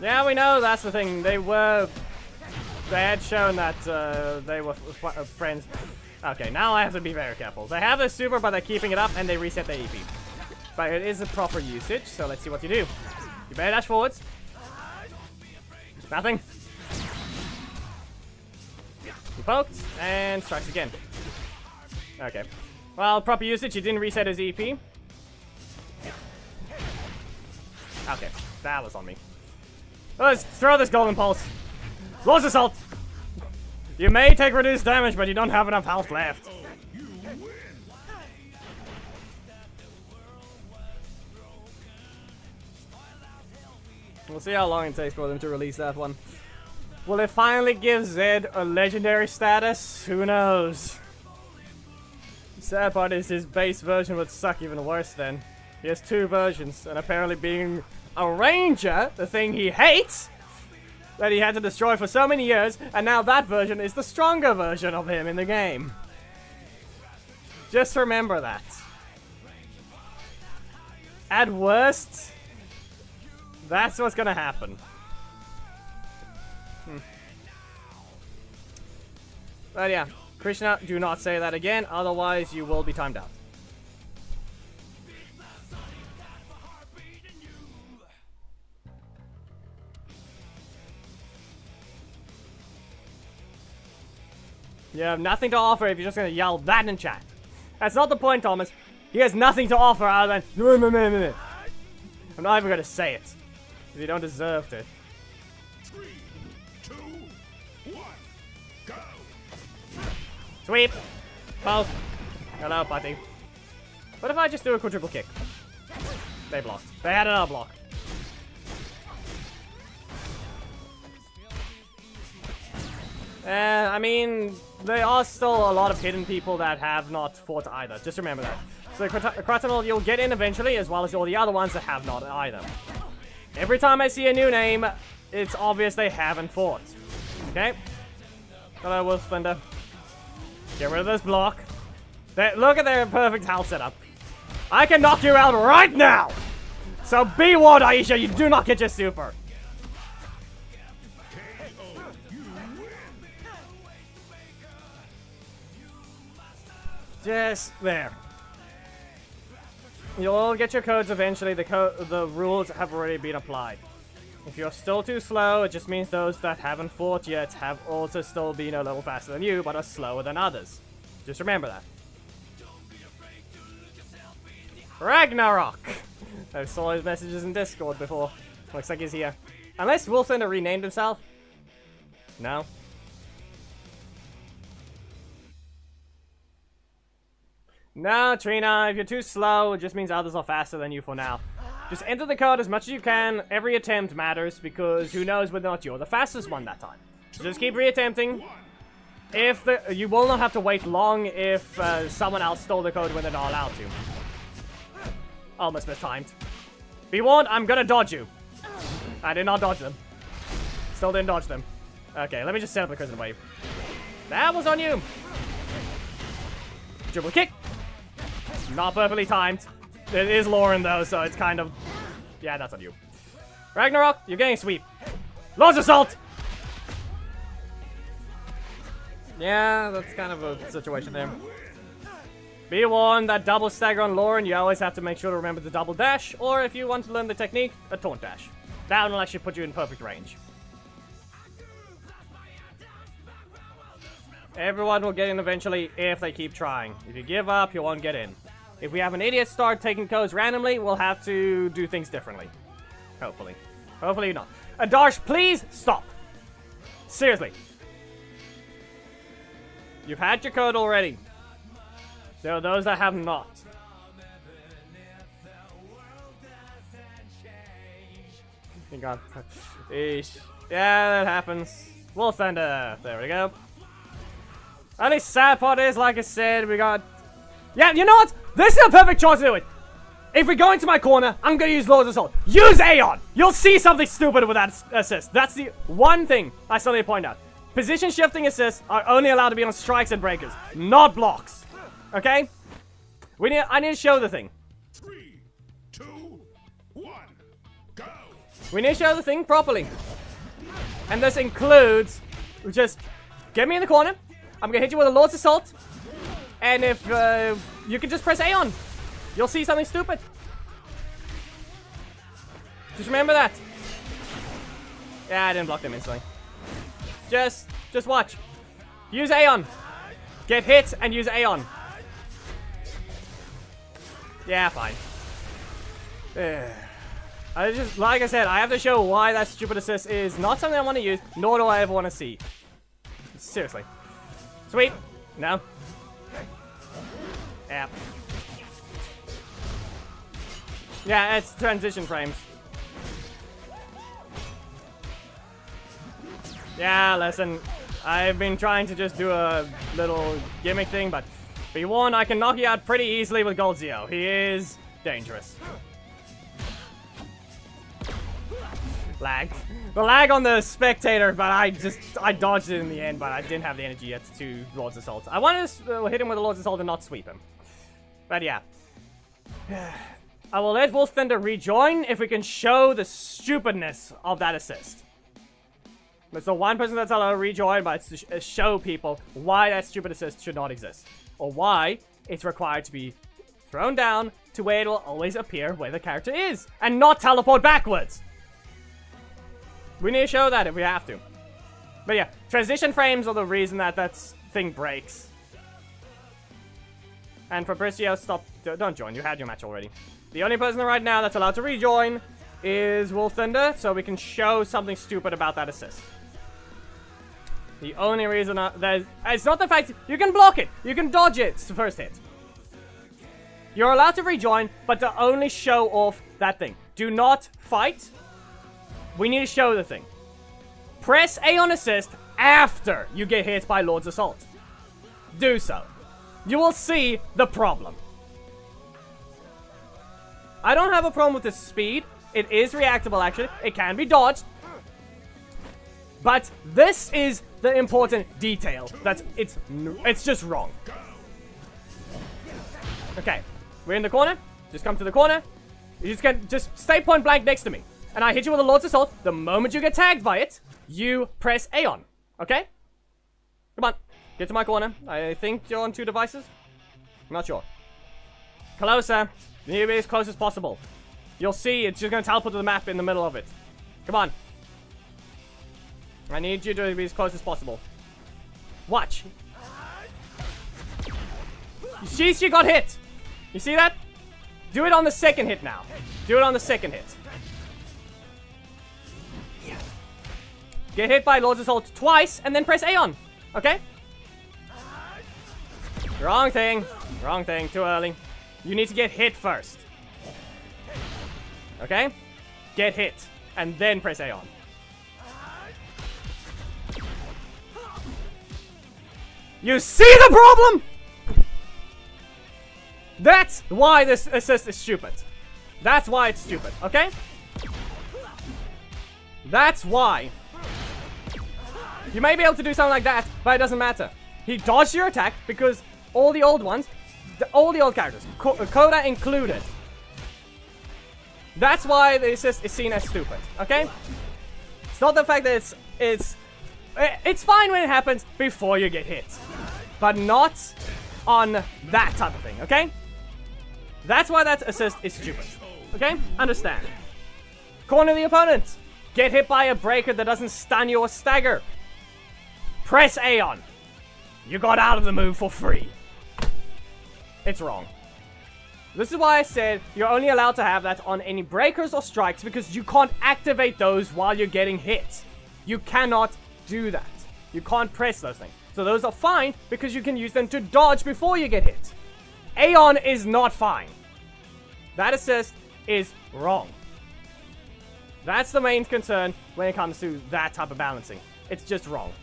Yeah, we know that's the thing. They had shown that they were friends. Okay, now I have to be very careful. They have their super, but they're keeping it up, and they reset their EP. But it is a proper usage, so let's see what you do. You better dash forwards. Nothing. He poked, and strikes again. Okay. Well, proper usage, he didn't reset his EP. Okay, that was on me. Let's throw this Golden Pulse. Lost Assault! You may take reduced damage, but you don't have enough health left. We'll see how long it takes for them to release that one. Will it finally give Zed a legendary status? Who knows? The sad part is his base version would suck even worse then. He has 2 versions, and apparently being a ranger, the thing he hates, that he had to destroy for so many years, and now that version is the stronger version of him in the game. Just remember that. At worst, that's what's gonna happen. But yeah, Krishna, do not say that again, otherwise you will be timed out. You have nothing to offer if you're just gonna yell that in chat. That's not the point, Thomas. He has nothing to offer other than I'm not even gonna say it. If you don't deserve to. 3, 2, 1, go! Sweep! Both. Hello, buddy. What if I just do a quadruple kick? They blocked. They had another block. I mean, there are still a lot of hidden people that have not fought either. Just remember that. So Kratanol, you'll get in eventually, as well as all the other ones that have not either. Every time I see a new name, it's obvious they haven't fought. Okay? Hello, Wolf Thunder. Get rid of this block. Look at their perfect health setup. I can knock you out right now! So be warned, Aisha, you do not get your super. Just there. You'll all get your codes eventually. The rules have already been applied. If you're still too slow, it just means those that haven't fought yet have also still been a little faster than you, but are slower than others. Just remember that. Ragnarok! I saw his messages in Discord before. Looks like he's here. Unless Wolfender renamed himself. No. No, Trina, if you're too slow, it just means others are faster than you for now. Just enter the code as much as you can. Every attempt matters, because who knows whether or not you're the fastest one that time. So just keep reattempting. You will not have to wait long if someone else stole the code when they're not allowed to. Almost mistimed. Be warned, I'm gonna dodge you. I did not dodge them. Still didn't dodge them. Okay, let me just set up the Crimson Wave. That was on you. Dribble kick. Not perfectly timed. It is Lauren though, so it's kind of... Yeah, that's on you. Ragnarok, you're getting sweep. Launch Assault! Yeah, that's kind of a situation there. Be warned that double stagger on Lauren, you always have to make sure to remember the double dash, or if you want to learn the technique, a taunt dash. That will actually put you in perfect range. Everyone will get in eventually if they keep trying. If you give up, you won't get in. If we have an idiot start taking codes randomly, we'll have to do things differently. Hopefully. Hopefully not. Darsh, please stop. Seriously. You've had your code already. There are those that have not. Thank God. Eesh. Yeah, that happens. Wolf Thunder. There we go. Only sad part is, like I said, we got... Yeah, you know what? This is a perfect choice to do it. If we go into my corner, I'm gonna use Lord's Assault. Use Aeon! You'll see something stupid with that assist. That's the one thing I still need to point out. Position shifting assists are only allowed to be on strikes and breakers, not blocks. Okay? I need to show the thing. 3, 2, 1, go! We need to show the thing properly. And this includes just get me in the corner. I'm gonna hit you with a Lord's Assault. And if you can just press Aeon, you'll see something stupid. Just remember that. Yeah, I didn't block them instantly. Just watch. Use Aeon. Get hit and use Aeon. Yeah, fine. Like I said, I have to show why that stupid assist is not something I want to use, nor do I ever want to see. Seriously. Sweet. No. Yeah. Yeah, it's transition frames. Yeah, listen, I've been trying to just do a little gimmick thing, but be warned, I can knock you out pretty easily with Gold Zeo. He is dangerous. Lag. The lag on the spectator, but I dodged it in the end, but I didn't have the energy yet to Lord's Assault. I wanted to hit him with a Lord's Assault and not sweep him. But yeah. I will let Wolf Thunder rejoin if we can show the stupidness of that assist. It's the one person that's allowed to rejoin, but it's to show people why that stupid assist should not exist. Or why it's required to be thrown down to where it'll always appear where the character is, and not teleport backwards. We need to show that if we have to. But yeah, transition frames are the reason that thing breaks. And Fabricio, stop. Don't join. You had your match already. The only person right now that's allowed to rejoin is Wolf Thunder, so we can show something stupid about that assist. The only reason it's not the fact you can block it, you can dodge it. It's the first hit. You're allowed to rejoin, but to only show off that thing. Do not fight. We need to show the thing. Press A on assist after you get hit by Lord's Assault. Do so. You will see the problem. I don't have a problem with the speed. It is reactable, actually. It can be dodged. But this is the important detail. It's just wrong. Okay. We're in the corner. Just come to the corner. You just stay point blank next to me. And I hit you with a Lord's Assault. The moment you get tagged by it, you press A on. Okay? Come on. Get to my corner. I think you're on 2 devices. I'm not sure. Closer. You need to be as close as possible. You'll see it's just going to teleport to the map in the middle of it. Come on. I need you to be as close as possible. Watch. She got hit. You see that? Do it on the second hit now. Do it on the second hit. Get hit by Lord's Assault twice, and then press A on. Okay? Wrong thing. Wrong thing. Too early. You need to get hit first. Okay? Get hit, and then press A on. You see the problem? That's why this assist is stupid. That's why it's stupid, okay? That's why. You may be able to do something like that, but it doesn't matter. He dodged your attack because all the old ones, all the old characters, Coda included. That's why the assist is seen as stupid, okay? It's not the fact that it's fine when it happens before you get hit, but not on that type of thing, okay? That's why that assist is stupid, okay? Understand. Corner the opponent. Get hit by a breaker that doesn't stun you or stagger. Press A on. You got out of the move for free. It's wrong. This is why I said you're only allowed to have that on any breakers or strikes, because you can't activate those while you're getting hit. You cannot do that. You can't press those things. So those are fine because you can use them to dodge before you get hit. Aeon is not fine. That assist is wrong. That's the main concern when it comes to that type of balancing. It's just wrong.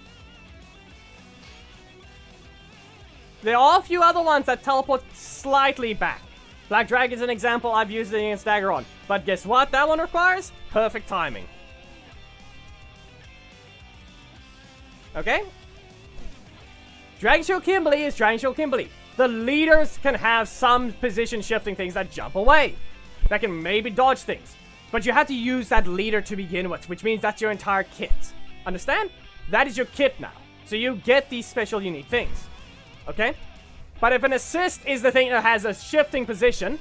There are a few other ones that teleport slightly back. Black Dragon is an example I've used it against Daggeron. But guess what? That one requires perfect timing. Okay? Dragon Shield Kimberly is Dragon Shield Kimberly. The leaders can have some position shifting things that jump away. That can maybe dodge things. But you have to use that leader to begin with, which means that's your entire kit. Understand? That is your kit now. So you get these special unique things. Okay? But if an assist is the thing that has a shifting position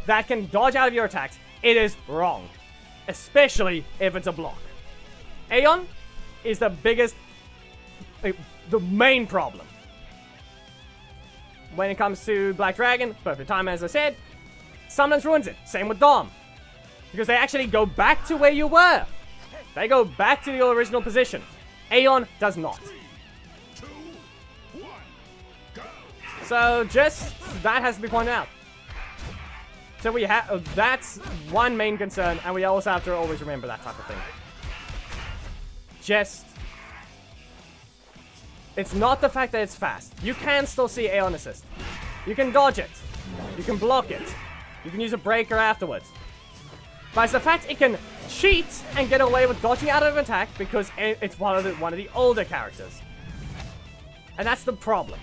that can dodge out of your attacks, it is wrong. Especially if it's a block. Aeon is the biggest, the main problem. When it comes to Black Dragon, perfect time as I said, sometimes ruins it. Same with Dom. Because they actually go back to where you were. They go back to your original position. Aeon does not. So just that has to be pointed out. So we have that's one main concern, and we also have to always remember that type of thing. Just It's not the fact that it's fast. You can still see Aeon assist. You can dodge it. You can block it. You can use a breaker afterwards. But it's the fact it can cheat and get away with dodging out of an attack because it's one of the older characters. And that's the problem.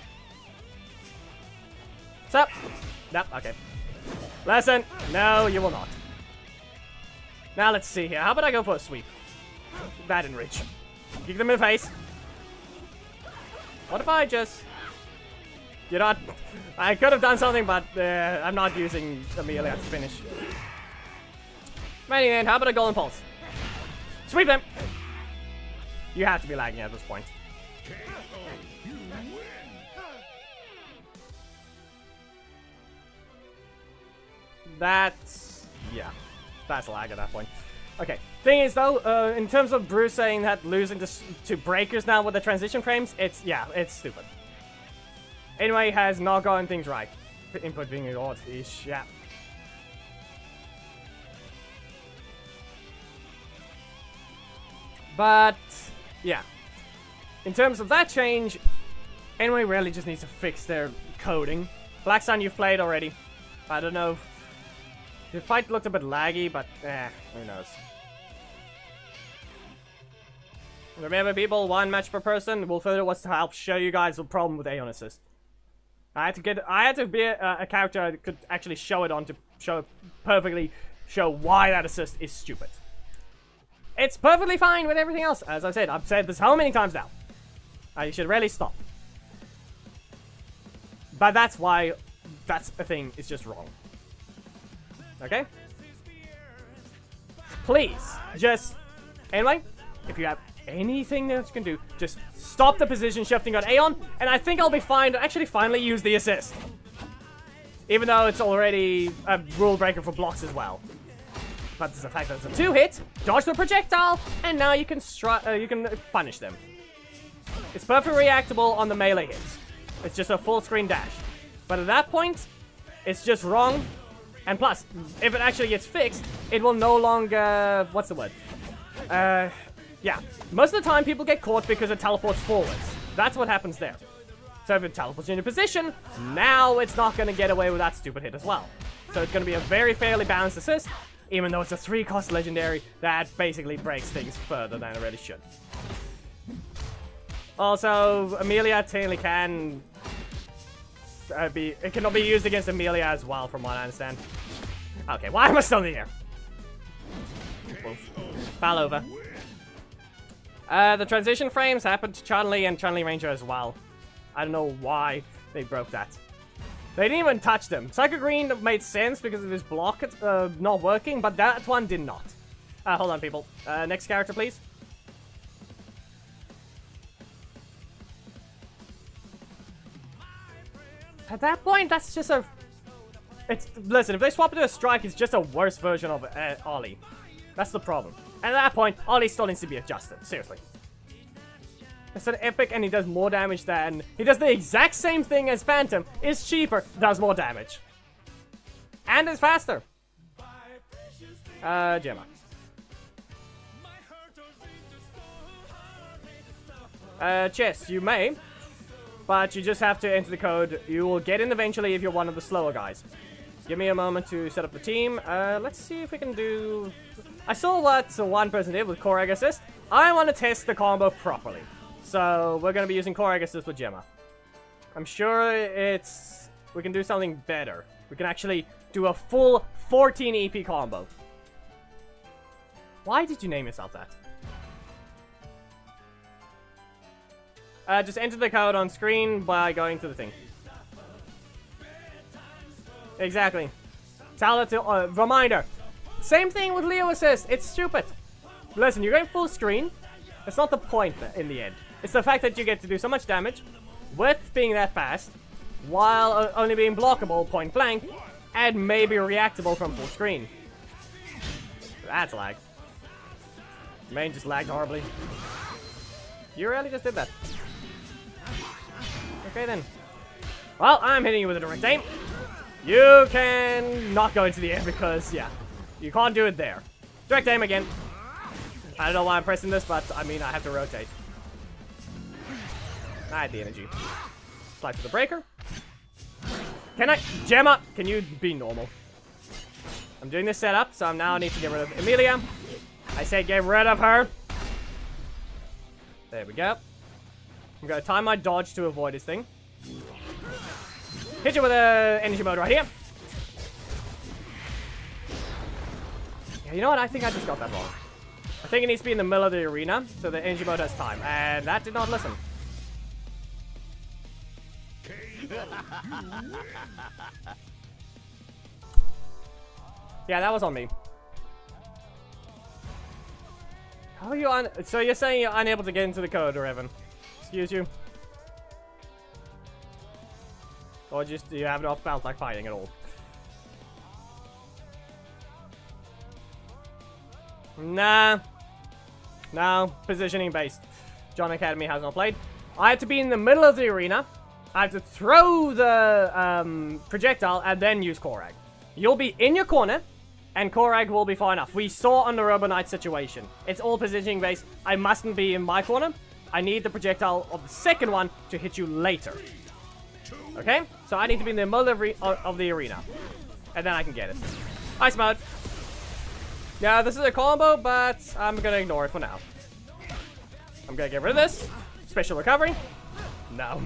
So, nope, okay. Listen, no, you will not. Now let's see here. How about I go for a sweep? That didn't reach. Kick them in the face. What if I just... You're not... I could have done something, but I'm not using Amelia to finish. Anyway, how about a golden pulse? Sweep them! You have to be lagging at this point. That's... yeah. That's lag at that point. Okay. Thing is, though, in terms of Bruce saying that losing to breakers now with the transition frames, it's stupid. Anyway, has not gotten things right. Input being odd ish, yeah. But, yeah. In terms of that change, anyway really just needs to fix their coding. Black Sun you've played already. I don't know. The fight looked a bit laggy, but who knows. Remember, people, 1 match per person. Will further was to help show you guys the problem with Aeon Assist. I had to be a character that could actually show it on to perfectly show why that assist is stupid. It's perfectly fine with everything else. As I said, I've said this how many times now. I should really stop. But that's why that's a thing is just wrong. Okay? Please, just... Anyway, if you have anything that you can do, just stop the position shifting on Aeon, and I think I'll be fine to actually finally use the assist. Even though it's already a rule breaker for blocks as well. But there's the fact that it's a 2-hit, dodge the projectile, and now you can punish them. It's perfectly reactable on the melee hits. It's just a full screen dash. But at that point, it's just wrong. And plus, if it actually gets fixed, it will no longer... what's the word? Yeah. Most of the time, people get caught because it teleports forwards. That's what happens there. So if it teleports into position, now it's not going to get away with that stupid hit as well. So it's going to be a very fairly balanced assist, even though it's a 3-cost legendary that basically breaks things further than it really should. Also, Amelia technically can... it cannot be used against Amelia as well, from what I understand. Okay, why am I still in the air? Oof. Fell over. The transition frames happened to Chun-Li and Chun-Li Ranger as well. I don't know why they broke that. They didn't even touch them. Psycho Green made sense because of his block not working, but that one did not. Hold on, people. Next character, please. At that point, that's just a... Listen, if they swap it to a strike, it's just a worse version of Ollie. That's the problem. And at that point, Ollie still needs to be adjusted. Seriously. It's an epic and he does more damage than... He does the exact same thing as Phantom. Is cheaper, does more damage. And is faster. Gemma. Chess, you may. But you just have to enter the code. You will get in eventually if you're one of the slower guys. Give me a moment to set up the team. Let's see if we can do... I saw what one person did with Core Egg Assist. I want to test the combo properly. So we're going to be using Core Egg Assist with Gemma. I'm sure we can do something better. We can actually do a full 14 EP combo. Why did you name yourself that? Just enter the code on screen by going to the thing. Exactly. Tell it to... reminder. Same thing with Leo Assist. It's stupid. Listen, you're going full screen. It's not the point in the end. It's the fact that you get to do so much damage with being that fast, while only being blockable point blank, and maybe reactable from full screen. That's lag. Main just lagged horribly. You really just did that. Okay then. Well, I'm hitting you with a direct aim. You can not go into the air because, yeah, you can't do it there. Direct aim again. I don't know why I'm pressing this, but I mean, I have to rotate. I had the energy. Slide to the breaker. Can I? Gemma, can you be normal? I'm doing this setup, so I now need to get rid of Emilia. I say get rid of her. There we go. I'm gonna time my dodge to avoid this thing. Hit you with a energy mode right here. Yeah, you know what? I think I just got that wrong. I think it needs to be in the middle of the arena, so the energy mode has time. And that did not listen. Yeah, that was on me. How are you on? So you're saying you're unable to get into the code, or Evan? Excuse you? Or just you have not felt like fighting at all? Nah. No, positioning based. John Academy has not played. I had to be in the middle of the arena. I have to throw the projectile and then use Korag. You'll be in your corner, and Korag will be far enough. We saw on the Robonite situation. It's all positioning based. I mustn't be in my corner. I need the projectile of the second one to hit you later. Okay? So I need to be in the middle of the arena. And then I can get it. Ice mode. Yeah, this is a combo, but I'm gonna ignore it for now. I'm gonna get rid of this. Special recovery. No.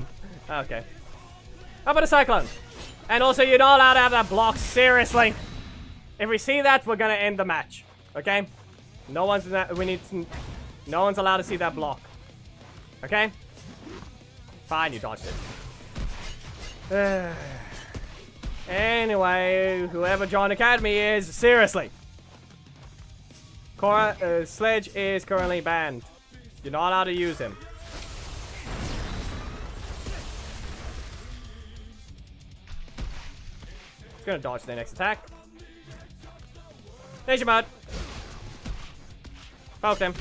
Okay. How about a cyclone? And also, you're not allowed to have that block. Seriously. If we see that, we're gonna end the match. Okay? No one's in that. No one's allowed to see that block. Okay? Fine, you dodged it. Anyway, whoever John Academy is, seriously. Sledge is currently banned. You're not allowed to use him. He's gonna dodge the next attack. There's your mud. Poke him.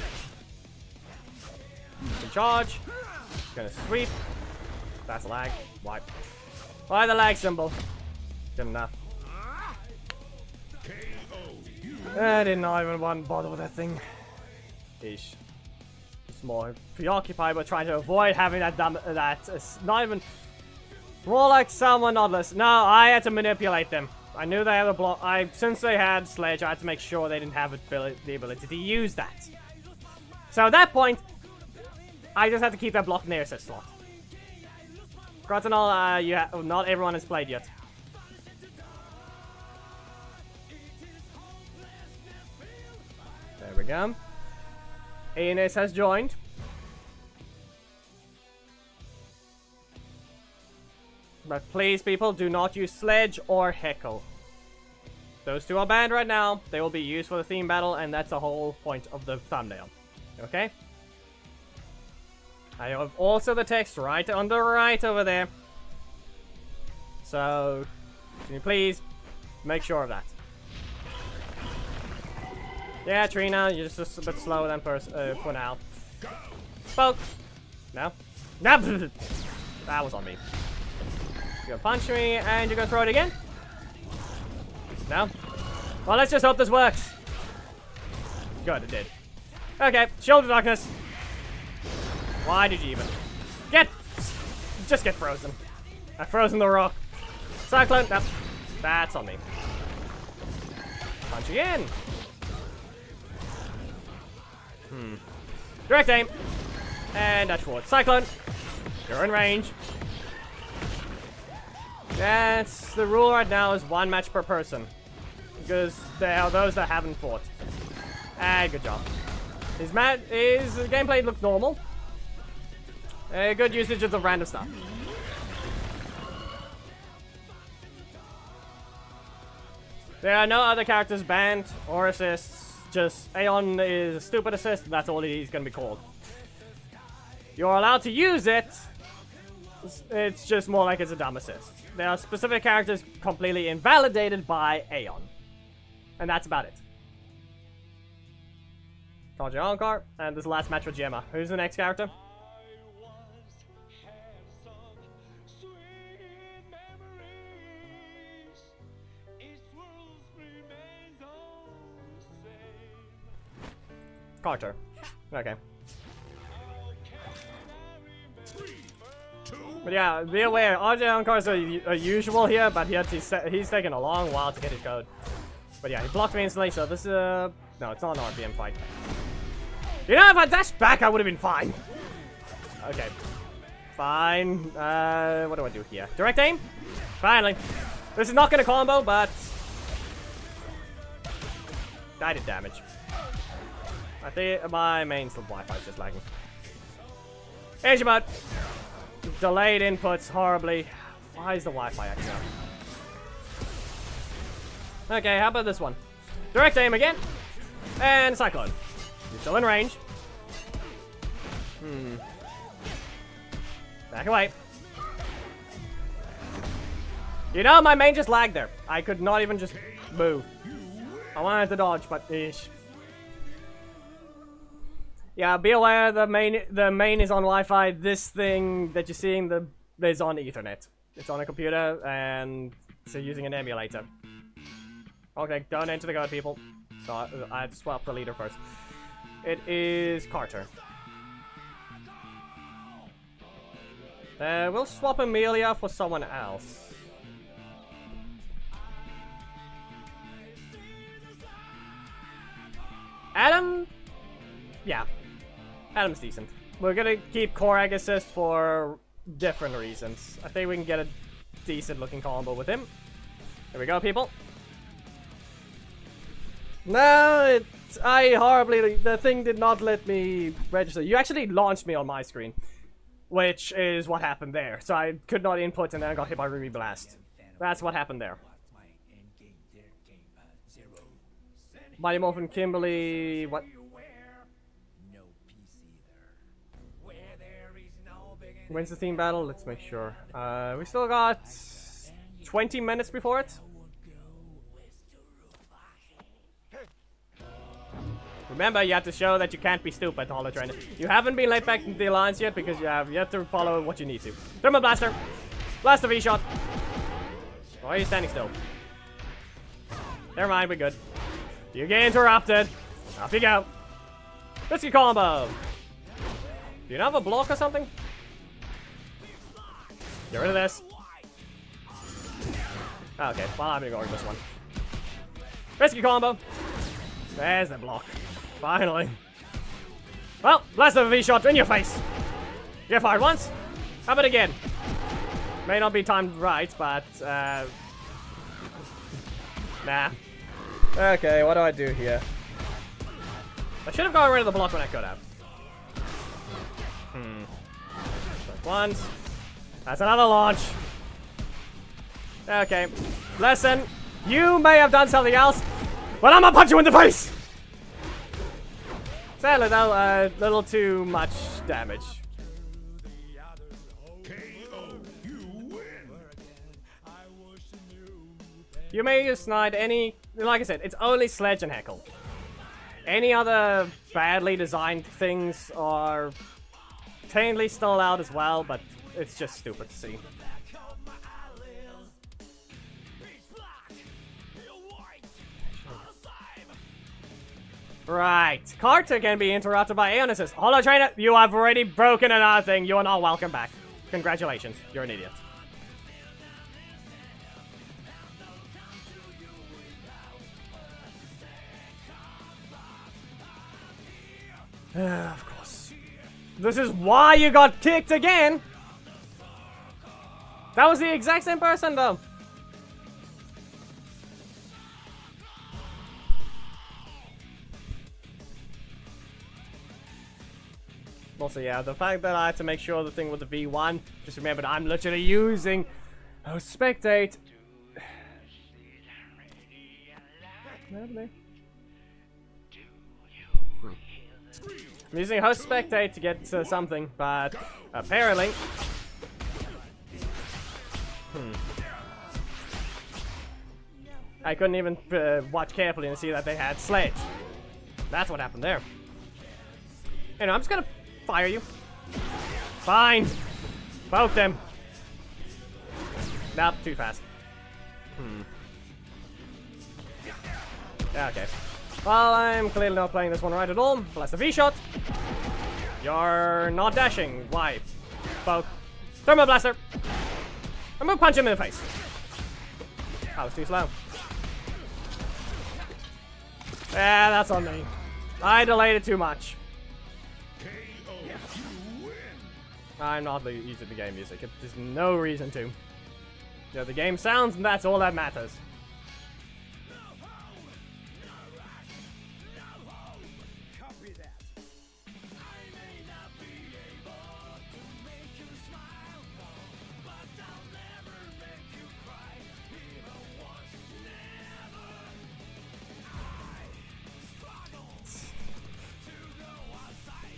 Dino Charge. Gonna sweep. That's a lag. Wipe. Why the lag symbol? Good enough. I did not even want to bother with that thing. Ish. It's more preoccupied with trying to avoid having that dumb. It's not even. More like someone not listening. No, I had to manipulate them. I knew they had a block. Since they had Sledge, I had to make sure they didn't have the ability to use that. So at that point, I just had to keep that block in their assist slot. Granted, not everyone has played yet. There we go. Aenis has joined. But please, people, do not use Sledge or Heckle. Those two are banned right now. They will be used for the theme battle, and that's the whole point of the thumbnail. Okay? I have also the text right on the right over there. So, can you please make sure of that? Yeah, Trina, you're just a bit slower than for now. Poke. No. No. That was on me. You're gonna punch me, and you're gonna throw it again? No? Well, let's just hope this works. Good, it did. Okay, Shield of Darkness. Why did you even? Just get frozen. I frozen the rock. Cyclone. Nope. That's on me. Punch again. Direct aim. And dash forward. Cyclone. You're in range. That's the rule right now, is one match per person. Because there are those that haven't fought. Good job. His gameplay looks normal. Good usage of the random stuff. There are no other characters banned or assists. Just Aeon is a stupid assist, and that's all he's going to be called. You're allowed to use it. It's just more like it's a dumb assist. There are specific characters completely invalidated by Aeon. And that's about it. Charge your Ankar, and this is the last match with Gemma. Who's the next character? Carter. Okay. But yeah, be aware, RJ Encore's a usual here, but he's taken a long while to get his code. But yeah, he blocked me instantly, so this is no, it's not an RPM fight. You know, if I dashed back, I would have been fine. Okay. Fine. What do I do here? Direct aim? Finally. This is not gonna combo, but I did damage. I think my main Wi-Fi is just lagging. Here's your butt. Delayed inputs horribly. Why is the Wi-Fi acting up? Okay, how about this one? Direct aim again. And Cyclone. You're still in range. Back away. You know, my main just lagged there. I could not even just move. I wanted to dodge, but ish. Yeah, be aware the main is on Wi-Fi. This thing that you're seeing is on Ethernet. It's on a computer and so using an emulator. Okay, don't enter the code, people. So I had to swap the leader first. It is Carter. We'll swap Amelia for someone else. Adam? Yeah. Adam's decent. We're gonna keep Korag assist for different reasons. I think we can get a decent looking combo with him. Here we go, people. No, the thing did not let me register. You actually launched me on my screen, which is what happened there. So I could not input and then I got hit by Ruby Blast. That's what happened there. Mighty Morphin Kimberly, what? When's the team battle? Let's make sure. We still got 20 minutes before it. Remember, you have to show that you can't be stupid, Holo Trainer. You haven't been let back into the alliance yet because you have to follow what you need to. Thermal Blaster! Blast the V-Shot! Why are you standing still? Never mind, we're good. You get interrupted. Off you go. Risky combo! Do you have a block or something? Get rid of this. Okay, well, I'm ignoring this one. Risky combo. There's the block. Finally. Well, blast of a V-Shot in your face. Get fired once. How about again? May not be timed right, but nah. Okay, what do I do here? I should have gotten rid of the block when I could have. Once. That's another launch. Okay. Listen, you may have done something else, but I'm gonna punch you in the face! Sadly though, a little too much damage. You may use Snide any, like I said, it's only Sledge and Heckle. Any other badly designed things are technically still allowed as well, but it's just stupid to see. Right, Carter can be interrupted by Aeon Assist. Holo Trainer, you have already broken another thing. You are not welcome back. Congratulations, you're an idiot. Of course. This is why you got kicked again! That was the exact same person though. Also, yeah, the fact that I had to make sure the thing with the V1, just remember that I'm literally using Host Spectate. I'm using Host Spectate to get something, but apparently... I couldn't even watch carefully and see that they had Sledge. That's what happened there. Anyway, I'm just gonna fire you. Fine. Poke them. Nope, too fast. Okay. Well, I'm clearly not playing this one right at all. Blast the V-Shot. You're not dashing. Why? Poke. Thermal Blaster. I'm gonna punch him in the face. That was too slow. Yeah, that's on me. I delayed it too much. KO, you win. I'm not using the game music. There's no reason to. Yeah, the game sounds, and that's all that matters.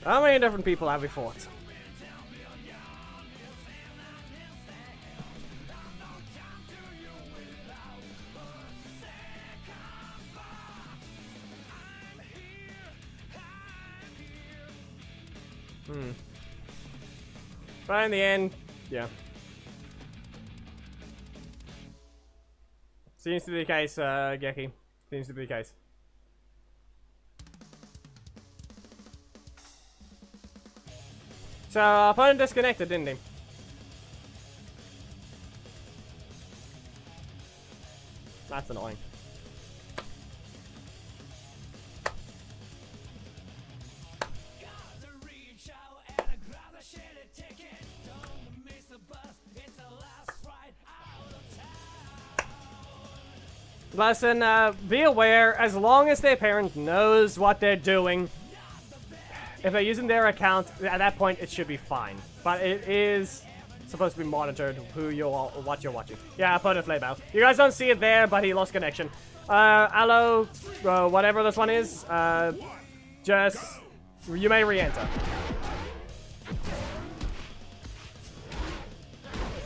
How many different people have we fought? But in the end, yeah. Seems to be the case, Geki. Seems to be the case. So, our opponent disconnected, didn't he? That's annoying. Listen, be aware, as long as their parent knows what they're doing, if they're using their account, at that point it should be fine. But it is supposed to be monitored what you're watching. Yeah, I put a flame out. You guys don't see it there, but he lost connection. Allo, whatever this one is, you may re-enter.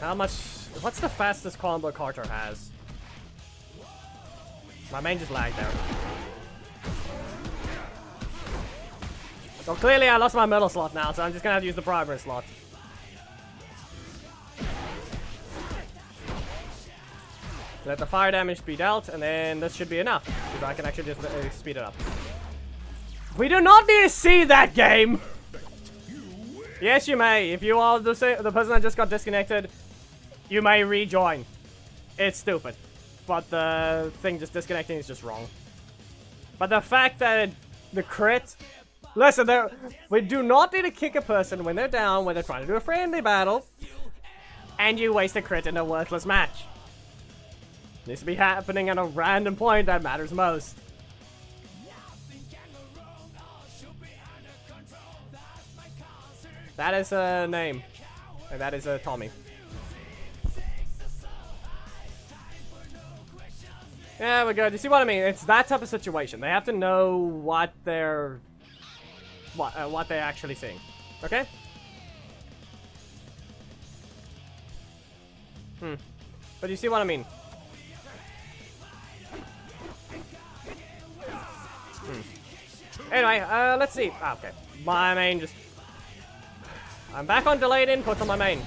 What's the fastest combo Carter has? My main just lagged there. So clearly I lost my middle slot now, so I'm just gonna have to use the primary slot. Let the fire damage be dealt, and then this should be enough, because I can actually just speed it up. We do not need to see that game! Yes, you may. If you are the person that just got disconnected, you may rejoin. It's stupid. But the thing just disconnecting is just wrong. But the fact that the crit... Listen, we do not need to kick a person when they're down, when they're trying to do a friendly battle, and you waste a crit in a worthless match. It needs to be happening at a random point that matters most. That is a name. And that is a Tommy. Yeah, we're good. You see what I mean? It's that type of situation. They have to know what they're... what they're actually seeing. Okay? But you see what I mean? Anyway, let's see. Okay. My main just... I'm back on delayed inputs on my main.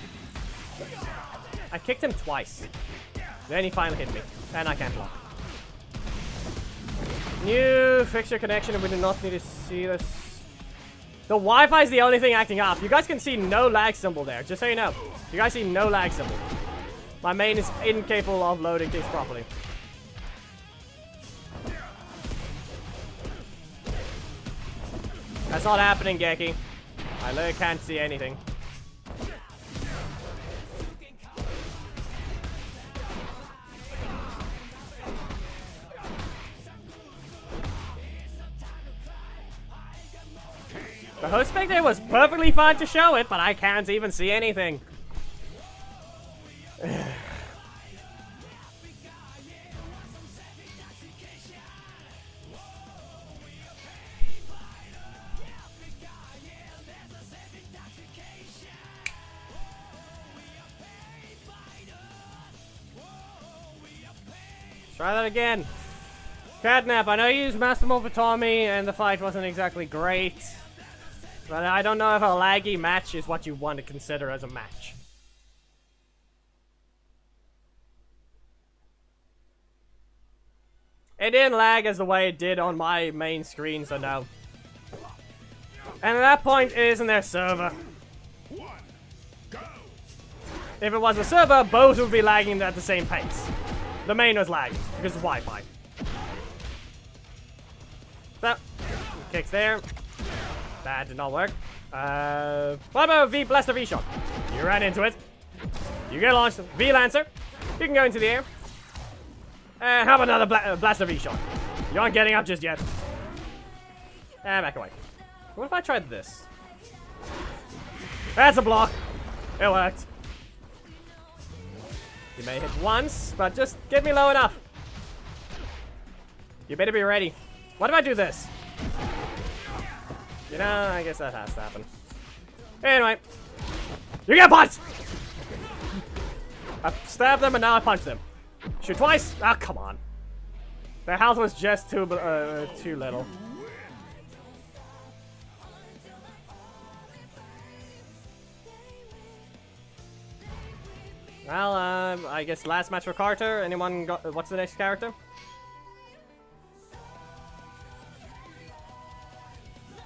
I kicked him twice. Then he finally hit me. And I can't block. New fixture connection, and we do not need to see this. The Wi-Fi is the only thing acting up. You guys can see no lag symbol there, just so you know. You guys see no lag symbol. My main is incapable of loading things properly. That's not happening, Geki. I literally can't see anything. The host spectator was perfectly fine to show it, but I can't even see anything. Try that again. Catnap, I know you used Master Mode for Tommy, and the fight wasn't exactly great. But I don't know if a laggy match is what you want to consider as a match. It didn't lag as the way it did on my main screen, so no. And at that point, it isn't their server. One, go. if it was a server, both would be lagging at the same pace. The main was lagging because of Wi-Fi. So, kicks there. That did not work. What about V Blaster V shot? You ran into it. You get launched. V Lancer. You can go into the air. How about another Blaster V shot? You aren't getting up just yet. And back away. What if I tried this? That's a block. It worked. You may hit once, but just get me low enough. You better be ready. What if I do this? You know, I guess that has to happen. Anyway. You get punched! I stabbed them and now I punch them. Shoot twice? Ah, come on. Their health was just too little. Well, I guess last match for Carter. Anyone got... What's the next character?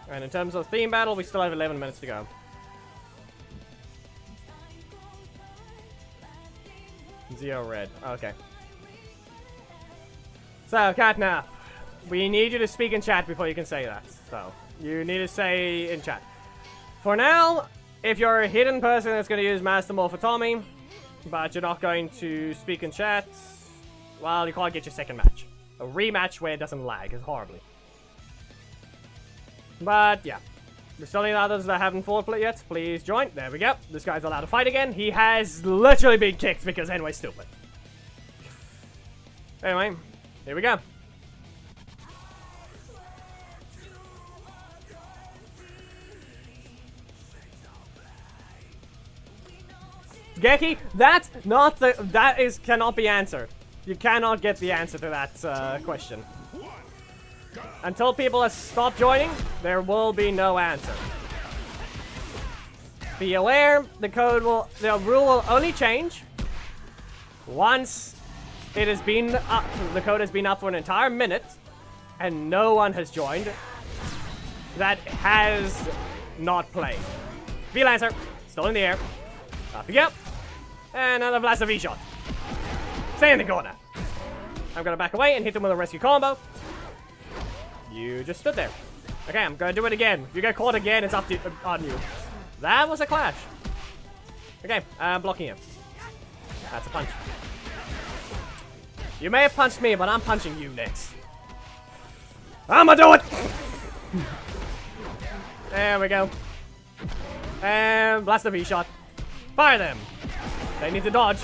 And in terms of theme battle, we still have 11 minutes to go. Zero red. Okay. So, Catnap, we need you to speak in chat before you can say that. So, you need to say in chat. For now, if you're a hidden person that's going to use Master Morph for Tommy, but you're not going to speak in chat, well, you can't get your second match. A rematch where it doesn't lag is horribly. But, yeah. There's still any others that haven't fought yet. Please join. There we go. This guy's allowed to fight again. He has literally been kicked because anyway, stupid. Anyway, here we go. Geki, cannot be answered. You cannot get the answer to that question. Until people have stopped joining, there will be no answer. Be aware, the rule will only change once it has been up. The code has been up for an entire minute, and no one has joined that has not played. V-Lancer, still in the air. Up you go. And another Blaster V-shot. Stay in the corner. I'm gonna back away and hit them with a rescue combo. You just stood there. Okay, I'm gonna do it again. If you get caught again, it's up to on you. That was a clash. Okay, I'm blocking you. That's a punch. You may have punched me, but I'm punching you next. I'ma do it! There we go. And Blaster V-shot. Fire them! They need to dodge.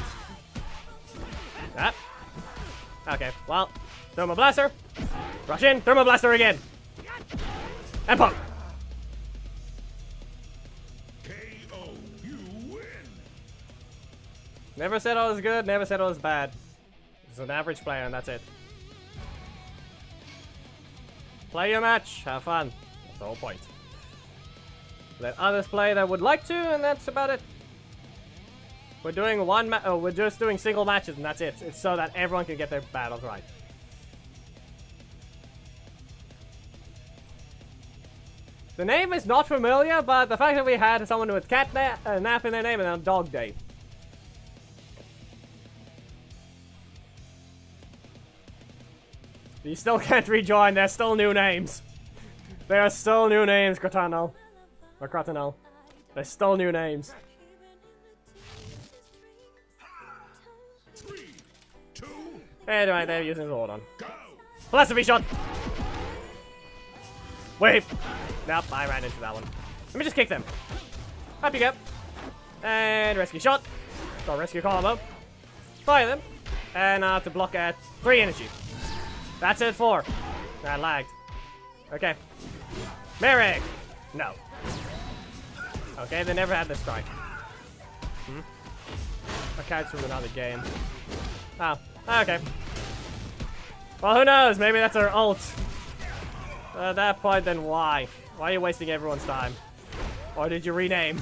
Ah. Okay, well, Thermal Blaster. Rush in, Thermal Blaster again. And pump. KO, you win. Never said I was good, never said I was bad. Just an average player and that's it. Play your match, have fun. That's the whole point. Let others play that would like to, and that's about it. We're doing we're just doing single matches and that's it. It's so that everyone can get their battles right. The name is not familiar, but the fact that we had someone with cat nap in their name and a dog day. You still can't rejoin, there's still new names. There are still new names, Crotano. Or Crotano. There's still new names. 3, 2, Anyway, they're using his hold on. Blaster V-shot! Wait! Nope, I ran into that one. Let me just kick them. Up you go. And rescue shot. Got rescue combo. Fire them. And I have to block at 3 energy. That's it, 4. That lagged. Okay. Merrick! No. Okay, they never had this strike. I catch from another game. Oh, okay. Well, who knows? Maybe that's our ult. At that point, then why? Why are you wasting everyone's time? Or did you rename?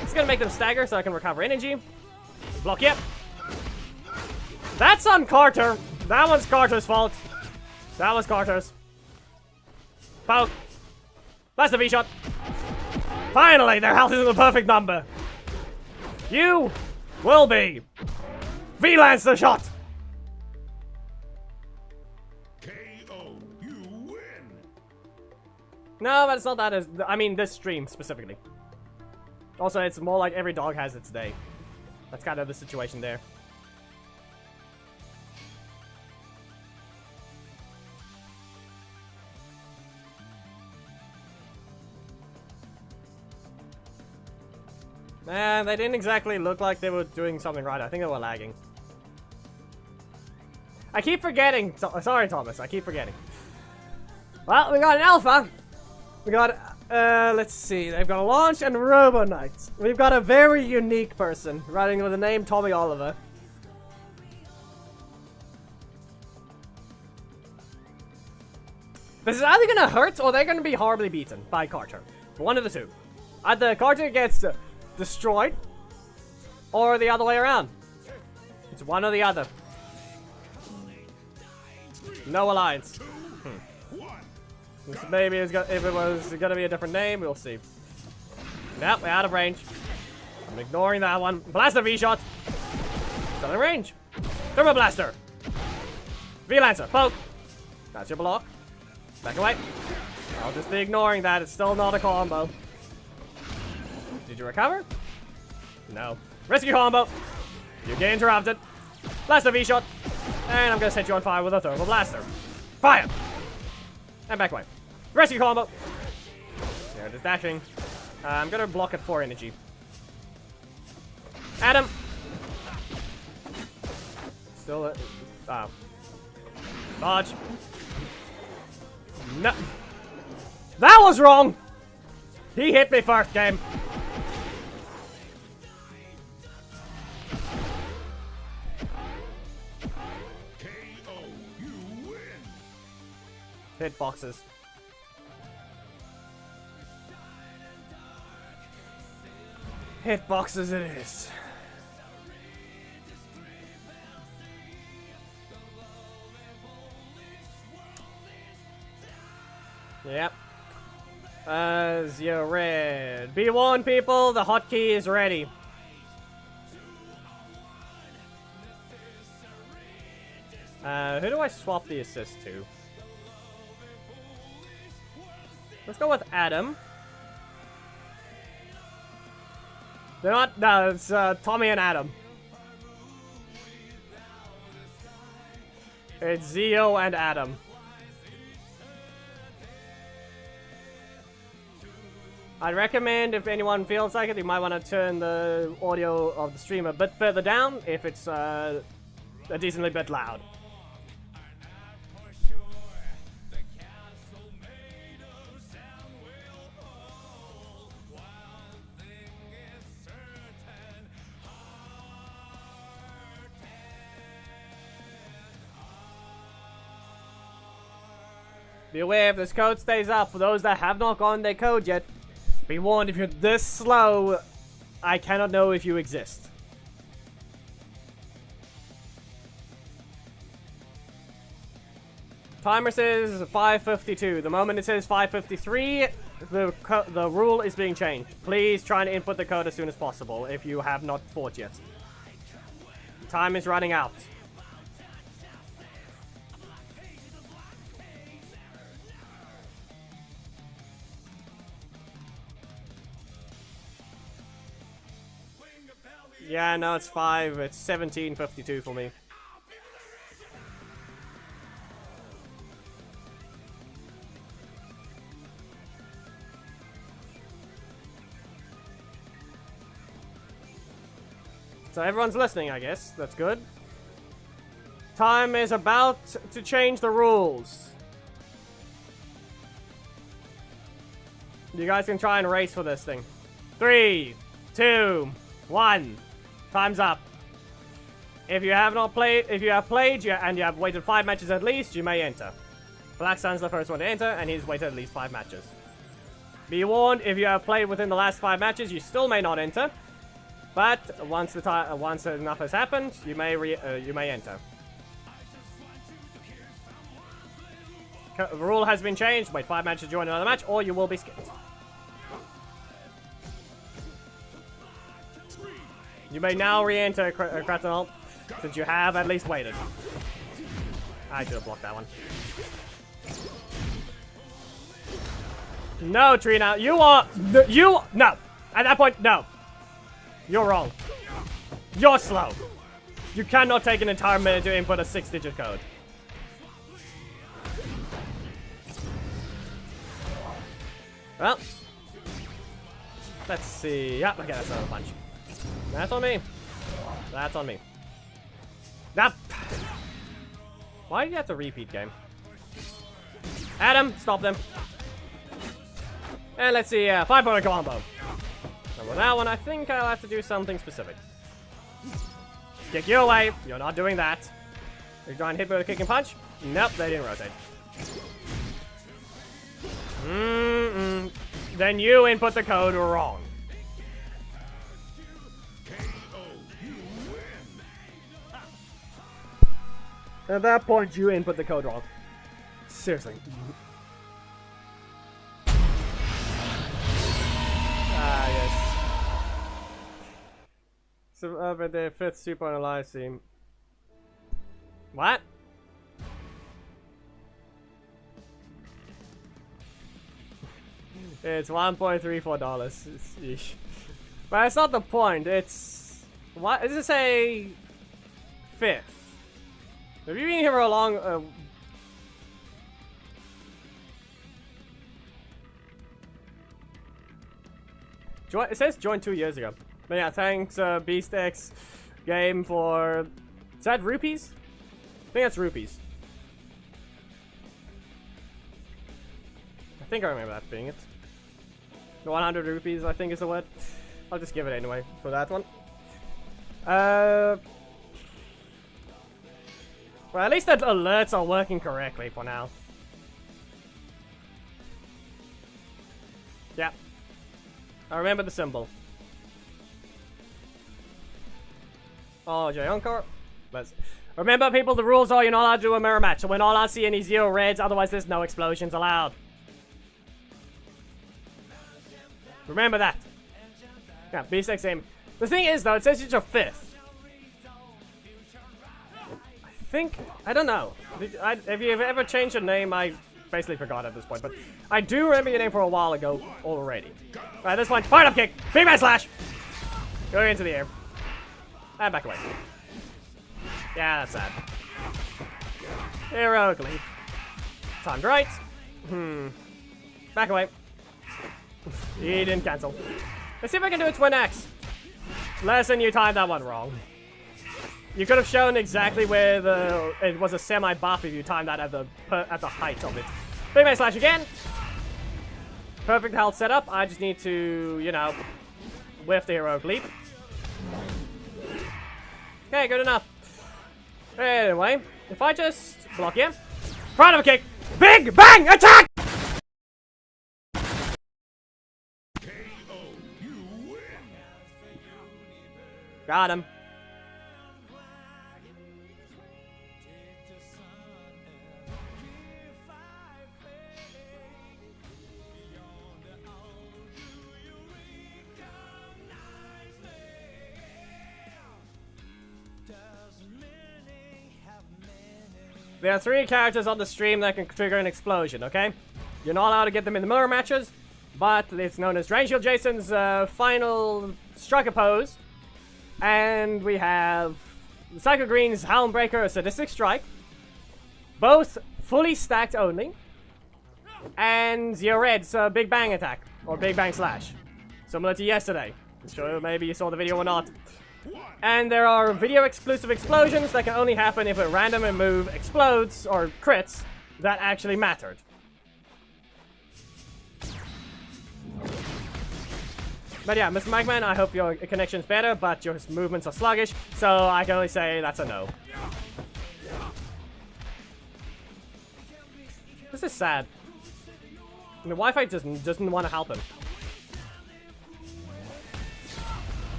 It's gonna make them stagger so I can recover energy. Block, yep. That's on Carter. That one's Carter's fault. That was Carter's. Poke. That's the V-shot. Finally, their health is in the perfect number. You will be V-Lance the shot! KO. You win. No, but it's not that. I mean, this stream specifically. Also, it's more like every dog has its day. That's kind of the situation there. Man, they didn't exactly look like they were doing something right. I think they were lagging. I keep forgetting. Sorry, Thomas. I keep forgetting. Well, we got an alpha. We got, let's see. They've got a launch and Robonite. We've got a very unique person riding with the name Tommy Oliver. This is either gonna hurt or they're gonna be horribly beaten by Carter. One of the two. Either Carter gets destroyed or the other way around. It's one or the other. No alliance. This maybe is if it was gonna be a different name, we'll see. Nope, we're out of range. I'm ignoring that one. Blaster V-shot. Still in range. Turbo Blaster. V-Lancer. Poke. That's your block. Back away. I'll just be ignoring that. It's still not a combo. Did you recover? No. Rescue combo. You get interrupted. Blaster V-shot. And I'm gonna set you on fire with a Turbo Blaster. Fire! And back away. Rescue combo. There it is, dashing. I'm gonna block at 4 energy. Adam. Still oh. Dodge. No. That was wrong! He hit me first game. KO. You win. Hit boxes. Hit boxes it is. Yep. As you're red. Be warned, people, the hotkey is ready. Who do I swap the assist to? Let's go with Adam. They're not. No, it's Tommy and Adam. It's Zio and Adam. I'd recommend, if anyone feels like it, you might want to turn the audio of the stream a bit further down if it's a decently bit loud. Be aware if this code stays up. For those that have not gotten their code yet, be warned, if you're this slow, I cannot know if you exist. Timer says 5:52. The moment it says 5:53, the rule is being changed. Please try and input the code as soon as possible if you have not fought yet. Time is running out. Yeah, no, it's 5. It's 17:52 for me. So everyone's listening, I guess. That's good. Time is about to change the rules. You guys can try and race for this thing. 3, 2, 1. Time's up. If you have not played, if you have played and you have waited 5 matches at least, you may enter. Black Sun's the first one to enter, and he's waited at least 5 matches. Be warned, if you have played within the last 5 matches, you still may not enter. But once enough has happened, you may enter. The rule has been changed. Wait 5 matches to join another match, or you will be skipped. You may now re-enter Kratanol, since you have at least waited. I should have blocked that one. No, Trina, you are... No! At that point, no. You're wrong. You're slow. You cannot take an entire minute to input a 6-digit code. Well. Let's see. Yep, okay, that's another punch. That's on me. That's on me. Yep. Why do you have to repeat game? Adam, stop them. And let's see, 5-point combo. And with that one, I think I'll have to do something specific. Kick you away. You're not doing that. You're trying to hit with a kick and punch? Nope, they didn't rotate. Then you input the code wrong. At that point, you input the code wrong. Seriously. Ah, yes. So, over the 5th super on a live stream. What? It's $1.34. But that's not the point. It's... What? Does it say... 5th? Have you been here for a long... It says joined 2 years ago. But yeah, thanks Beast X game for... Is that rupees? I think that's rupees. I think I remember that being it. 100 rupees, I think is the word. I'll just give it anyway for that one. Well, at least the alerts are working correctly for now. Yeah. I remember the symbol. Oh, J Encore. Remember, people, the rules are you're not allowed to do a mirror match, so we're not allowed to see any 0 reds, otherwise there's no explosions allowed. Remember that. Yeah, B6 aim. The thing is, though, it says it's your 5th. I don't know. Have you ever changed your name? I basically forgot at this point, but I do remember your name for a while ago already. At this point, fire up kick, big man slash, going into the air, and back away. Yeah, that's sad. Heroically. Timed right. Back away. He didn't cancel. Let's see if I can do a twin X. Lesson, you timed that one wrong. You could have shown exactly where it was a semi-buff if you timed that at the height of it. Big man slash again. Perfect health setup. I just need to, you know, whiff the heroic leap. Okay, good enough. Anyway, if I just block him, front of a kick, big bang attack. Got him. There are 3 characters on the stream that can trigger an explosion, okay? You're not allowed to get them in the mirror matches, but it's known as Drain Shield Jason's final striker pose. And we have Psycho Green's Helmbreaker Sadistic Strike. Both fully stacked only. And your Red's Big Bang Attack, or Big Bang Slash. Similar to yesterday. I'm sure maybe you saw the video or not. And there are video exclusive explosions that can only happen if a random move explodes, or crits, that actually mattered. But yeah, Mr. Mikeman, I hope your connection's better, but your movements are sluggish, so I can only say that's a no. This is sad. The Wi-Fi doesn't want to help him.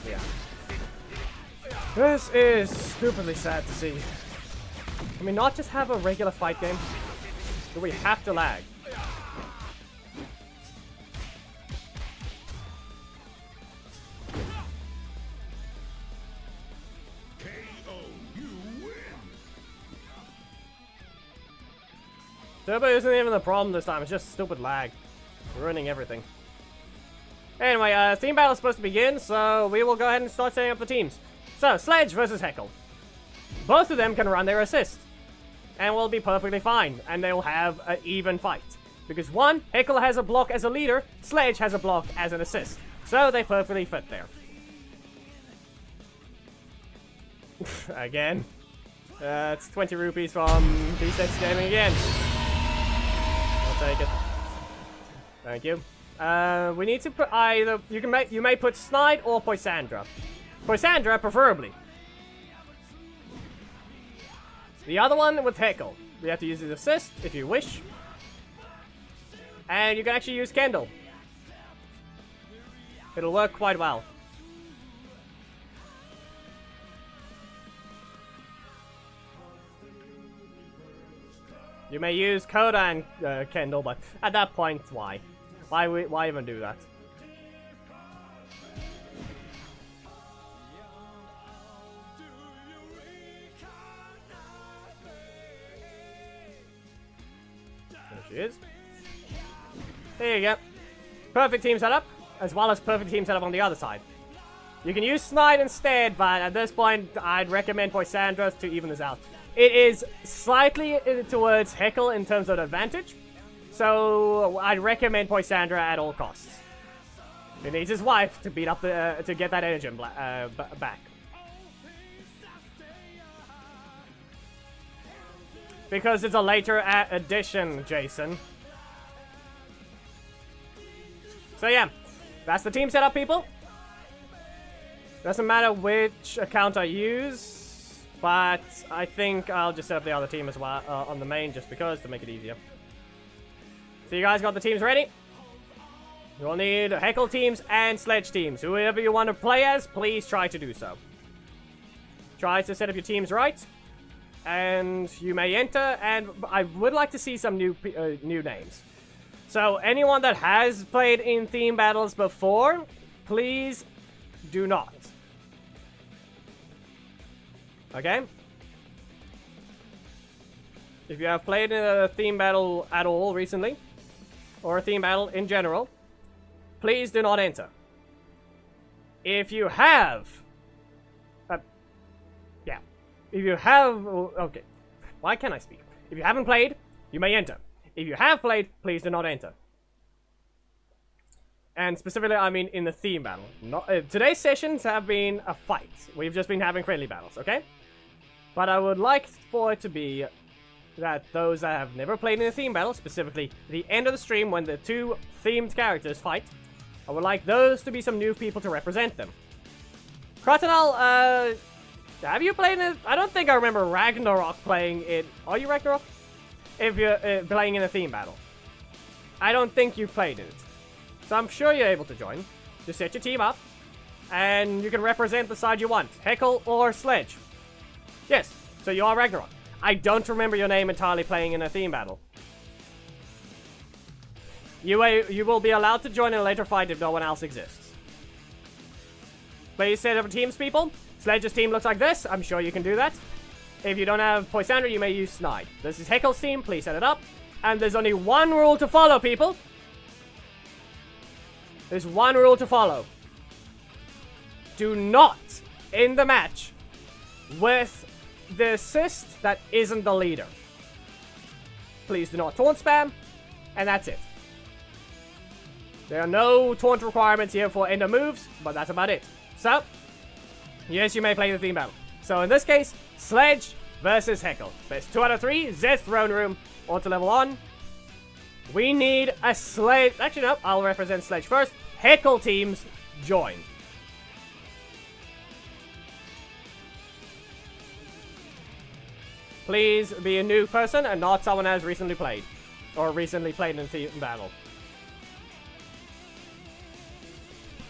Yeah. This is stupidly sad to see. Can we not just have a regular fight game? Do we have to lag? Turbo isn't even the problem this time, it's just stupid lag. Ruining everything. Anyway, team battle is supposed to begin, so we will go ahead and start setting up the teams. So, Sledge versus Heckle. Both of them can run their assist. And will be perfectly fine, and they will have an even fight. Because one, Heckle has a block as a leader, Sledge has a block as an assist. So they perfectly fit there. Again. It's 20 rupees from B6 Gaming again. I'll take it. Thank you. We need to put either you may put Snide or Poisandra. Poisandra preferably. The other one with Heckle. We have to use his assist if you wish. And you can actually use Kendall. It'll work quite well. You may use Coda and Kendall, but at that point, why? Why even do that? There she is. There you go. Perfect team setup, as well as perfect team setup on the other side. You can use Snide instead, but at this point, I'd recommend Poisandra to even this out. It is slightly towards Heckle in terms of advantage, so I'd recommend Poisandra at all costs. He needs his wife to beat up to get that Energem back. Because it's a later addition, Jason. So yeah, that's the team setup, people. Doesn't matter which account I use. But I think I'll just set up the other team as well on the main just because to make it easier. So you guys got the teams ready? You'll need Heckle teams and Sledge teams. Whoever you want to play as, please try to do so. Try to set up your teams right. And you may enter, and I would like to see some new names. So anyone that has played in theme battles before, please do not. Okay? If you have played in a theme battle at all recently, or a theme battle in general, please do not enter. If you have... yeah. If you have... okay. Why can't I speak? If you haven't played, you may enter. If you have played, please do not enter. And specifically, I mean in the theme battle. Today's sessions have been a fight. We've just been having friendly battles, okay? But I would like for it to be that those that have never played in a theme battle, specifically the end of the stream when the two themed characters fight, I would like those to be some new people to represent them. Crotonal, have you played in it? I don't think I remember Ragnarok playing it. Are you Ragnarok? If you're playing in a theme battle. I don't think you've played in it. So I'm sure you're able to join. Just set your team up, and you can represent the side you want. Heckle or Sledge. Yes, so you are Ragnarok. I don't remember your name entirely playing in a theme battle. You will be allowed to join in a later fight if no one else exists. Please set up teams, people. Sledge's team looks like this. I'm sure you can do that. If you don't have Poisandra, you may use Snide. This is Heckle's team. Please set it up. And there's only one rule to follow, people. There's one rule to follow. Do not end the match with the assist that isn't the leader. Please do not taunt spam, and that's it. There are no taunt requirements here for ender moves, but that's about it. So, yes, you may play the theme battle. So in this case, Sledge versus Heckle. Best 2 out of 3, Zest Throne Room, auto level on. We need a Sledge. Actually, no, I'll represent Sledge first. Heckle teams, join. Please be a new person and not someone who has recently played. Or recently played in the battle.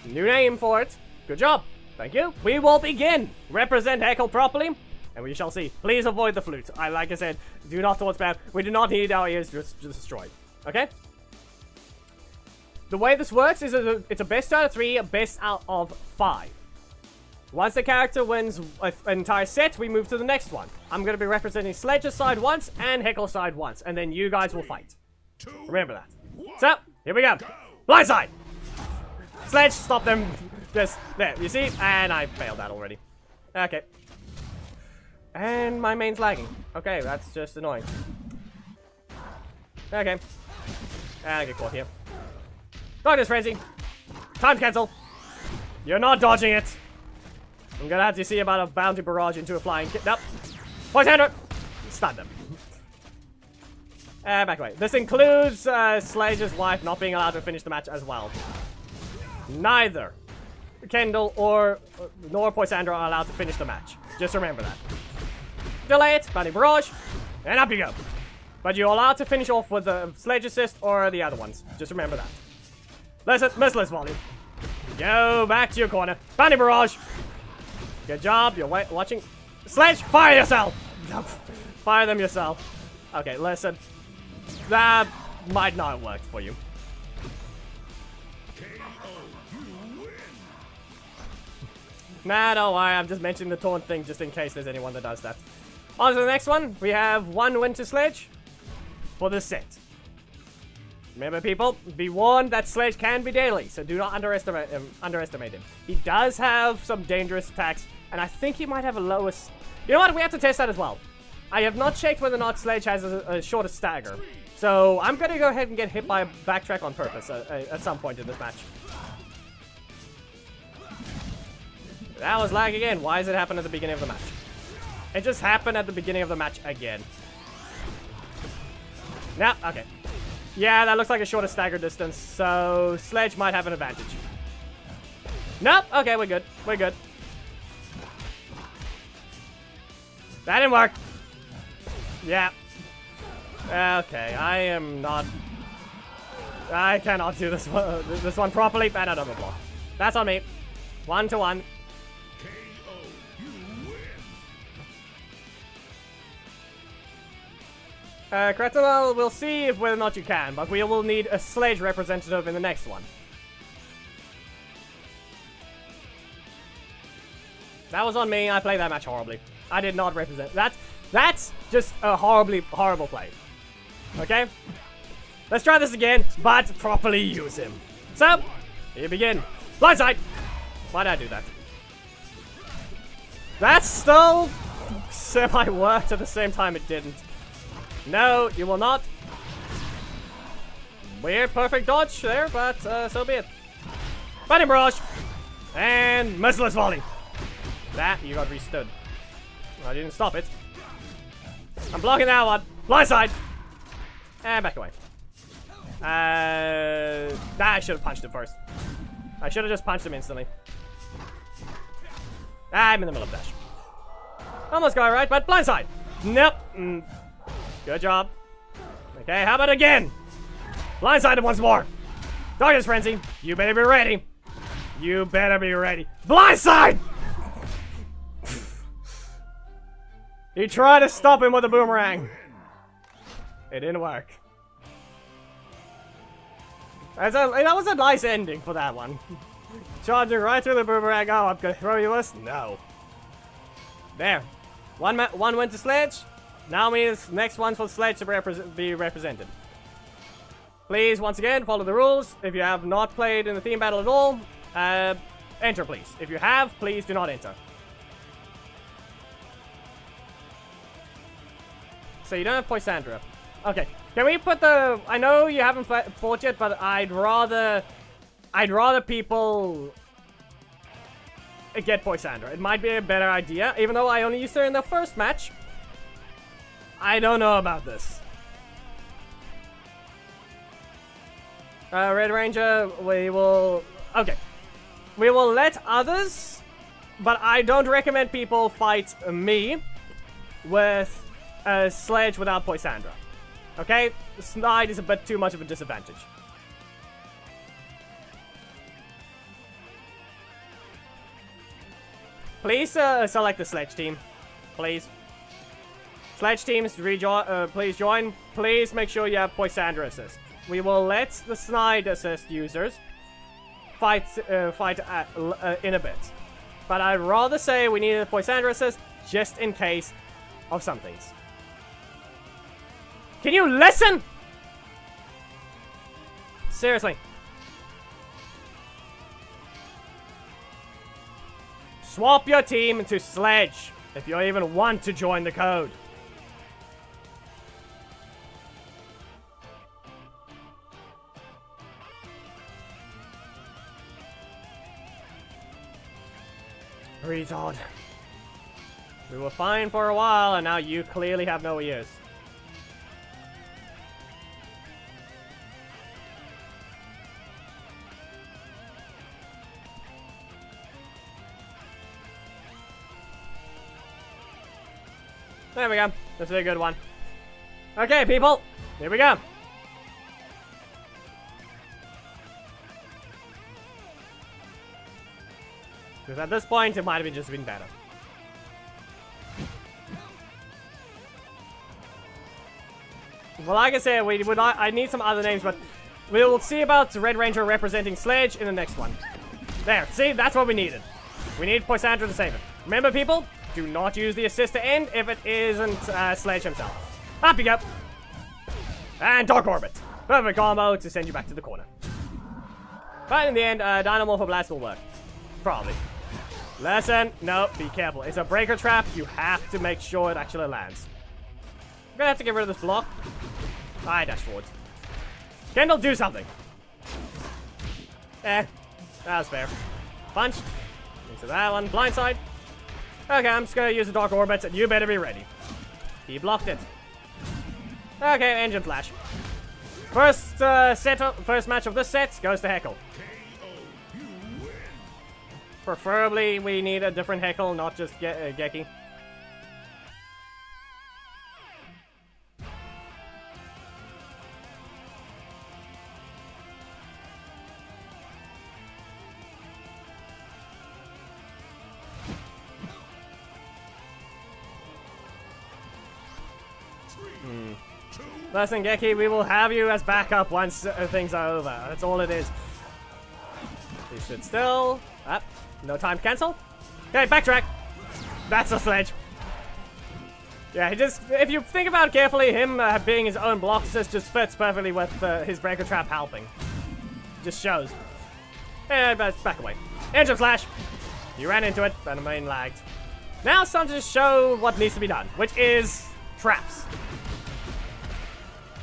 New name for it. Good job. Thank you. We will begin. Represent Heckle properly. And we shall see. Please avoid the flute. Like I said, do not taunt spam. We do not need our ears destroyed. Okay? The way this works is it's a best out of 3, a best out of 5. Once the character wins an entire set, we move to the next one. I'm going to be representing Sledge's side once and Heckle's side once, and then you guys will fight. Remember that. So, here we go. Blindside! Sledge, stop them. Just, there, you see? And I failed that already. Okay. And my main's lagging. Okay, that's just annoying. Okay. And I get caught here. Darkness Frenzy. Time cancel. You're not dodging it. I'm gonna have to see about a bounty barrage into a flying kit. Nope. Poison stun them. Back away. This includes Sledge's wife not being allowed to finish the match as well. Neither Kendall nor Poisandra are allowed to finish the match. Just remember that. Delay it, bounty barrage, and up you go. But you're allowed to finish off with the Sledge assist or the other ones. Just remember that. Listen, merciless volume. Go back to your corner. Bounty barrage. Good job. You're watching. Sledge, fire yourself. Fire them yourself. Okay, listen. That might not work for you. Nah, don't worry. I'm just mentioning the taunt thing just in case there's anyone that does that. On to the next one. We have one win to Sledge for this set. Remember, people, be warned that Sledge can be daily, so do not underestimate him. He does have some dangerous attacks, and I think he might have a lowest... You know what? We have to test that as well. I have not checked whether or not Sledge has a shorter stagger, so I'm going to go ahead and get hit by a backtrack on purpose at some point in this match. That was lag again. Why does it happen at the beginning of the match? It just happened at the beginning of the match again. Nah, okay. Yeah, that looks like a shorter stagger distance, so Sledge might have an advantage. Nope, okay, we're good. We're good. That didn't work. Yeah. Okay, I cannot do this one properly. Bad out of a block. That's on me. 1-1. Cretinal, we'll see if whether or not you can, but we will need a Sledge representative in the next one. That was on me. I played that match horribly. I did not represent. That's just a horrible play. Okay? Let's try this again, but properly use him. So, here begin. Blindside! Why did I do that? That still semi-worked at the same time it didn't. No, you will not. Weird perfect dodge there, but so be it. Bounty barrage! And merciless volley. That, you got restood. I didn't stop it. I'm blocking that one. Blindside! And back away. I should have punched him first. I should have just punched him instantly. I'm in the middle of dash. Almost got it right, but blindside! Nope. Good job. Okay, how about again? Blindside him once more. Darkness Frenzy, you better be ready. You better be ready. Blindside! He tried to stop him with a boomerang. It didn't work. That was a nice ending for that one. Charging right through the boomerang. Oh, I'm gonna throw you this? No. There. One went to Sledge. Now means next one for Sledge to be represented. Please, once again, follow the rules. If you have not played in the theme battle at all, enter please. If you have, please do not enter. So you don't have Poisandra. Okay, can we put the... I know you haven't fought yet, but I'd rather people get Poisandra. It might be a better idea, even though I only used her in the first match. I don't know about this. Red Ranger, we will... Okay. We will let others, but I don't recommend people fight me with a Sledge without Poisandra. Okay? Snide is a bit too much of a disadvantage. Please select the Sledge team. Please. Sledge teams, please join. Please make sure you have Poisandra assist. We will let the Snide assist users fight in a bit. But I'd rather say we needed a Poisandra assist just in case of some things. Can you listen? Seriously. Swap your team into Sledge if you even want to join the code. Retard. We were fine for a while, and now you clearly have no ears. There we go. That's a good one. Okay, people. Here we go. Because at this point, it might have just been better. Well, like I said, I need some other names, but we'll see about Red Ranger representing Sledge in the next one. There, see? That's what we needed. We need Poisandra to save it. Remember, people? Do not use the assist to end if it isn't Sledge himself. Up you go. And Dark Orbit. Perfect combo to send you back to the corner. But in the end, Dynamo for Blast will work. Probably. Listen. No, be careful. It's a breaker trap. You have to make sure it actually lands. I'm gonna have to get rid of this block. I dash forwards. Kendall, do something. That was fair. Punch. Into that one. Blindside. Okay, I'm just gonna use the Dark Orbits, and you better be ready. He blocked it. Okay, Engine Flash. First first match of this set goes to Heckle. Preferably, we need a different Heckle, not just Gecky. Listen, Gecky, we will have you as backup once things are over. That's all it is. Please sit still. Up. No time to cancel. Okay, backtrack. That's a Sledge. Yeah, he just, if you think about it carefully, him being his own block assist just fits perfectly with his breaker trap helping. Just shows. And back away. Engine Flash. You ran into it, but the main lagged. Now it's time to just show what needs to be done, which is traps.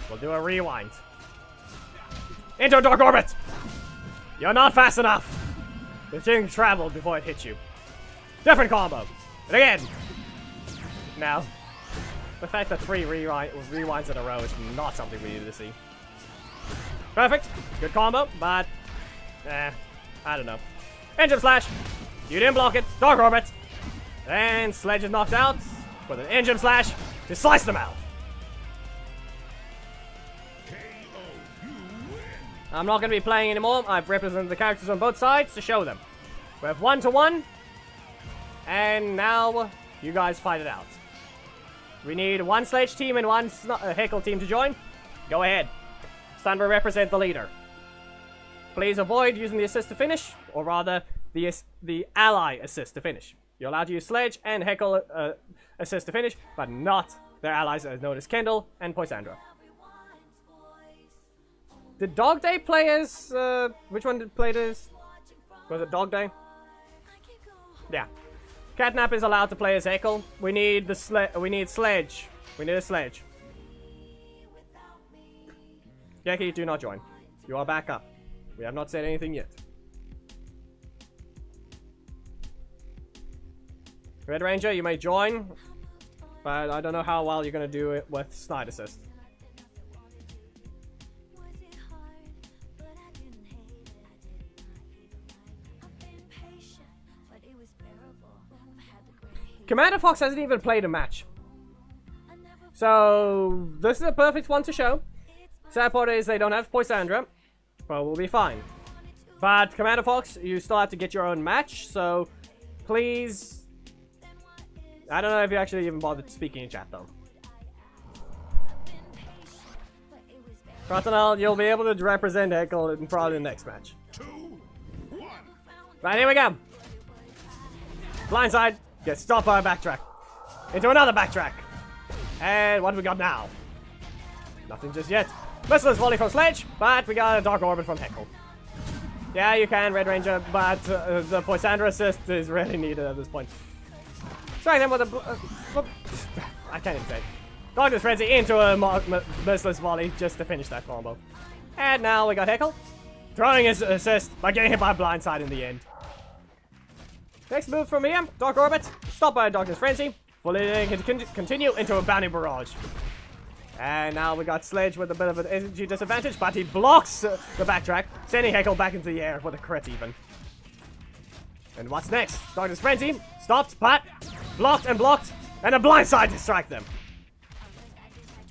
We'll do a rewind. Into a Dark Orbit! You're not fast enough! The thing traveled before it hit you. Different combo. And again. Now, the fact that 3 rewinds in a row is not something we needed to see. Perfect. Good combo, but I don't know. Engine Flash. You didn't block it. Dark Orbit. And Sledge is knocked out with an Engine Flash to slice them out. I'm not going to be playing anymore. I've represented the characters on both sides to show them. We have 1-to-1. And now you guys fight it out. We need one Sledge team and one Heckle team to join. Go ahead. It's time to represent the leader. Please avoid using the assist to finish, or rather, the ally assist to finish. You're allowed to use Sledge and Heckle assist to finish, but not their allies as known as Kendall and Poisandra. Did Dog Day play as, which one did play this? Was it Dog Day? Yeah. Catnap is allowed to play as Heckle. We need we need Sledge. We need a Sledge. Gecky, do not join. You are back up. We have not said anything yet. Red Ranger, you may join, but I don't know how well you're gonna do it with Snide Assist. Commander Fox hasn't even played a match. So, this is a perfect one to show. Sad part is they don't have Poisandra, but we'll be fine. But Commander Fox, you still have to get your own match, so please... I don't know if you actually even bothered speaking in chat though. Cottonelle, you'll be able to represent Heckle in probably the next match. Right, here we go. Blindside, gets stopped by a backtrack. Into another backtrack. And what do we got now? Nothing just yet. Merciless volley from Sledge, but we got a Dark Orbit from Heckle. Yeah, you can, Red Ranger, but the Poisander assist is really needed at this point. Strike them with a... I can't even say. Darkness Frenzy into a Merciless volley just to finish that combo. And now we got Heckle throwing his assist by getting hit by a Blindside in the end. Next move from here, Dark Orbit, stopped by a Darkness Frenzy, fully continue into a Bounty Barrage. And now we got Sledge with a bit of an energy disadvantage, but he blocks the backtrack, sending Heckle back into the air with a crit even. And what's next? Darkness Frenzy, stopped, but blocked, and a Blindside to strike them.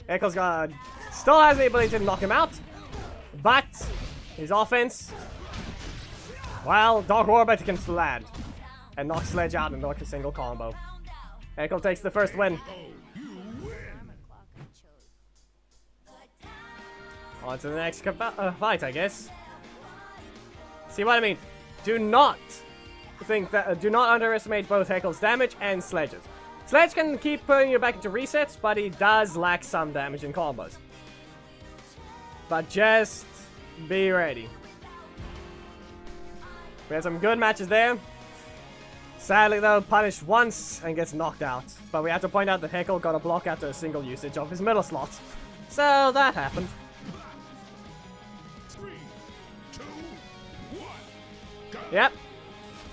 Heckle's still has the ability to knock him out, but his offense, well, Dark Orbit can land and knock Sledge out and knock a single combo. Heckle takes the first win. On to the next fight, I guess. See what I mean? Do not underestimate both Heckle's damage and Sledge's. Sledge can keep putting you back into resets, but he does lack some damage in combos. But just be ready. We had some good matches there. Sadly though, punished once and gets knocked out. But we have to point out that Heckle got a block after a single usage of his middle slot. So that happened. 3, 2, 1. Yep.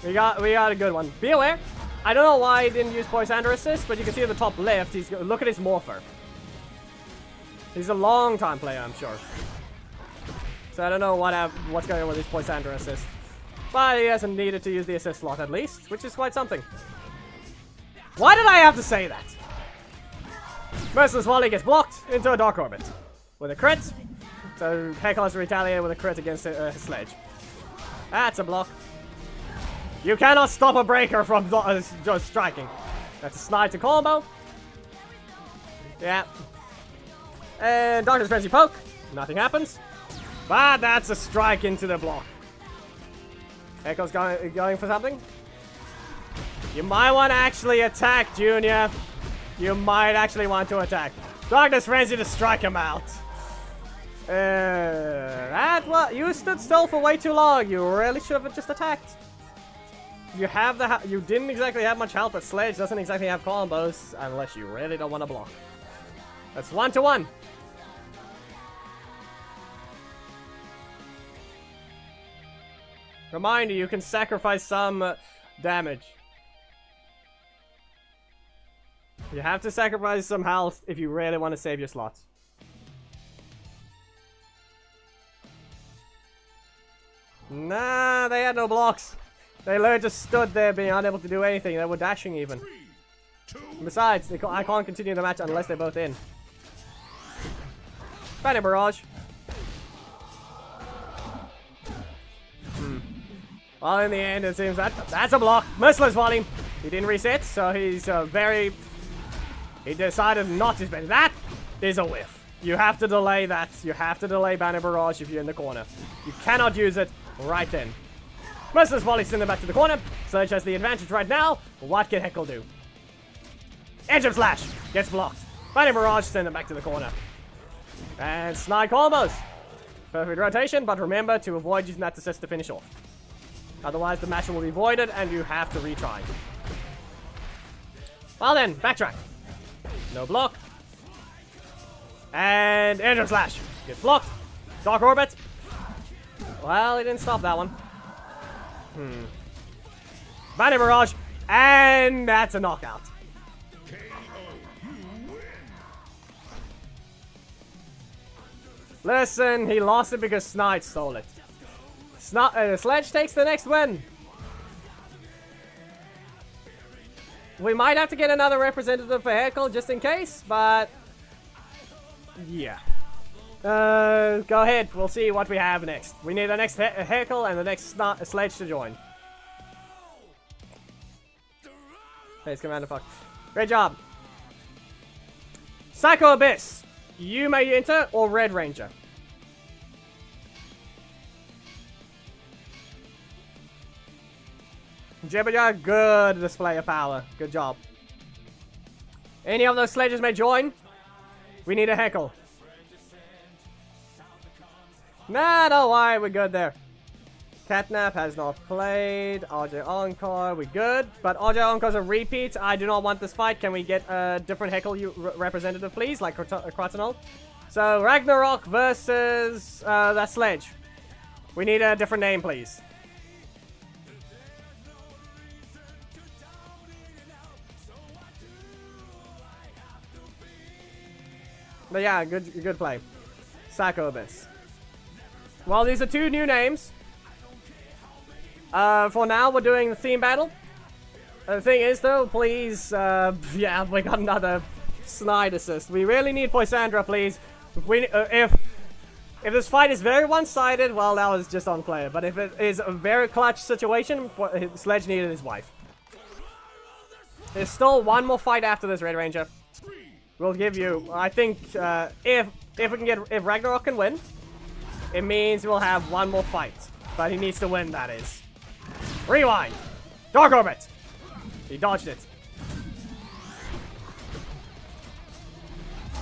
We got a good one. Be aware, I don't know why he didn't use Poisander assist, but you can see at the top left, look at his morpher. He's a long time player, I'm sure. So I don't know what's going on with his Poisander assist. But he hasn't needed to use the assist slot at least, which is quite something. Why did I have to say that? Merciless Volley gets blocked into a Dark Orbit with a crit. So Heckle has to retaliate with a crit against Sledge. That's a block. You cannot stop a breaker from just striking. That's a snide to combo. Yeah. And Darkness Frenzy poke. Nothing happens. But that's a strike into the block. Heckle's going for something. You might want to actually attack, Junior. You might actually want to attack. Darkness Frenzy to strike him out. You stood still for way too long. You really should have just attacked. You didn't exactly have much help, but Sledge doesn't exactly have combos unless you really don't want to block. That's 1-1. Reminder, you can sacrifice some damage. You have to sacrifice some health if you really want to save your slots. Nah, they had no blocks. They literally just stood there being unable to do anything. They were dashing even. 3, 2, Besides, I can't continue the match unless they're both in. Bounty Barrage. Well, in the end, it seems that's a block. Merciless Volley. He didn't reset, so he's he decided not to spend. That is a whiff. You have to delay that. You have to delay Bounty Barrage if you're in the corner. You cannot use it right then. Merciless Volley send them back to the corner. Sledge has the advantage right now. What can Heckle do? Edge of Slash gets blocked. Bounty Barrage send them back to the corner. And snide combos. Perfect rotation, but remember to avoid using that assist to finish off. Otherwise, the match will be voided and you have to retry. Well then, backtrack. No block. And Edge of Slash gets blocked. Dark Orbit. Well, he didn't stop that one. Bounty Barrage. And that's a knockout. KO. You win. Listen, he lost it because Snide stole it. Sledge takes the next win. We might have to get another representative for Heckle just in case, but yeah. Go ahead. We'll see what we have next. We need the next Heckle and the next Sledge to join. Thanks, Commander Fuck. Great job. Psycho Abyss. You may enter or Red Ranger. Jibberjaw, good display of power. Good job. Any of those sledges may join. We need a Heckle. Nah, don't worry, we're good there. Catnap has not played. RJ Encore, we good. But RJ Encore's a repeat. I do not want this fight. Can we get a different Heckle representative, please? Like Kratanol. So, Ragnarok versus that Sledge. We need a different name, please. But yeah, good play. Sacobus. Well, these are two new names. For now, we're doing the theme battle. The thing is, though, please, yeah, we got another snide assist. We really need Poisandra, please. If this fight is very one-sided, well, that was just unplayer. But if it is a very clutch situation, Sledge needed his wife. There's still one more fight after this, Red Ranger. We'll give you, I think, if Ragnarok can win, it means we'll have one more fight. But he needs to win, that is. Rewind! Dark Orbit! He dodged it.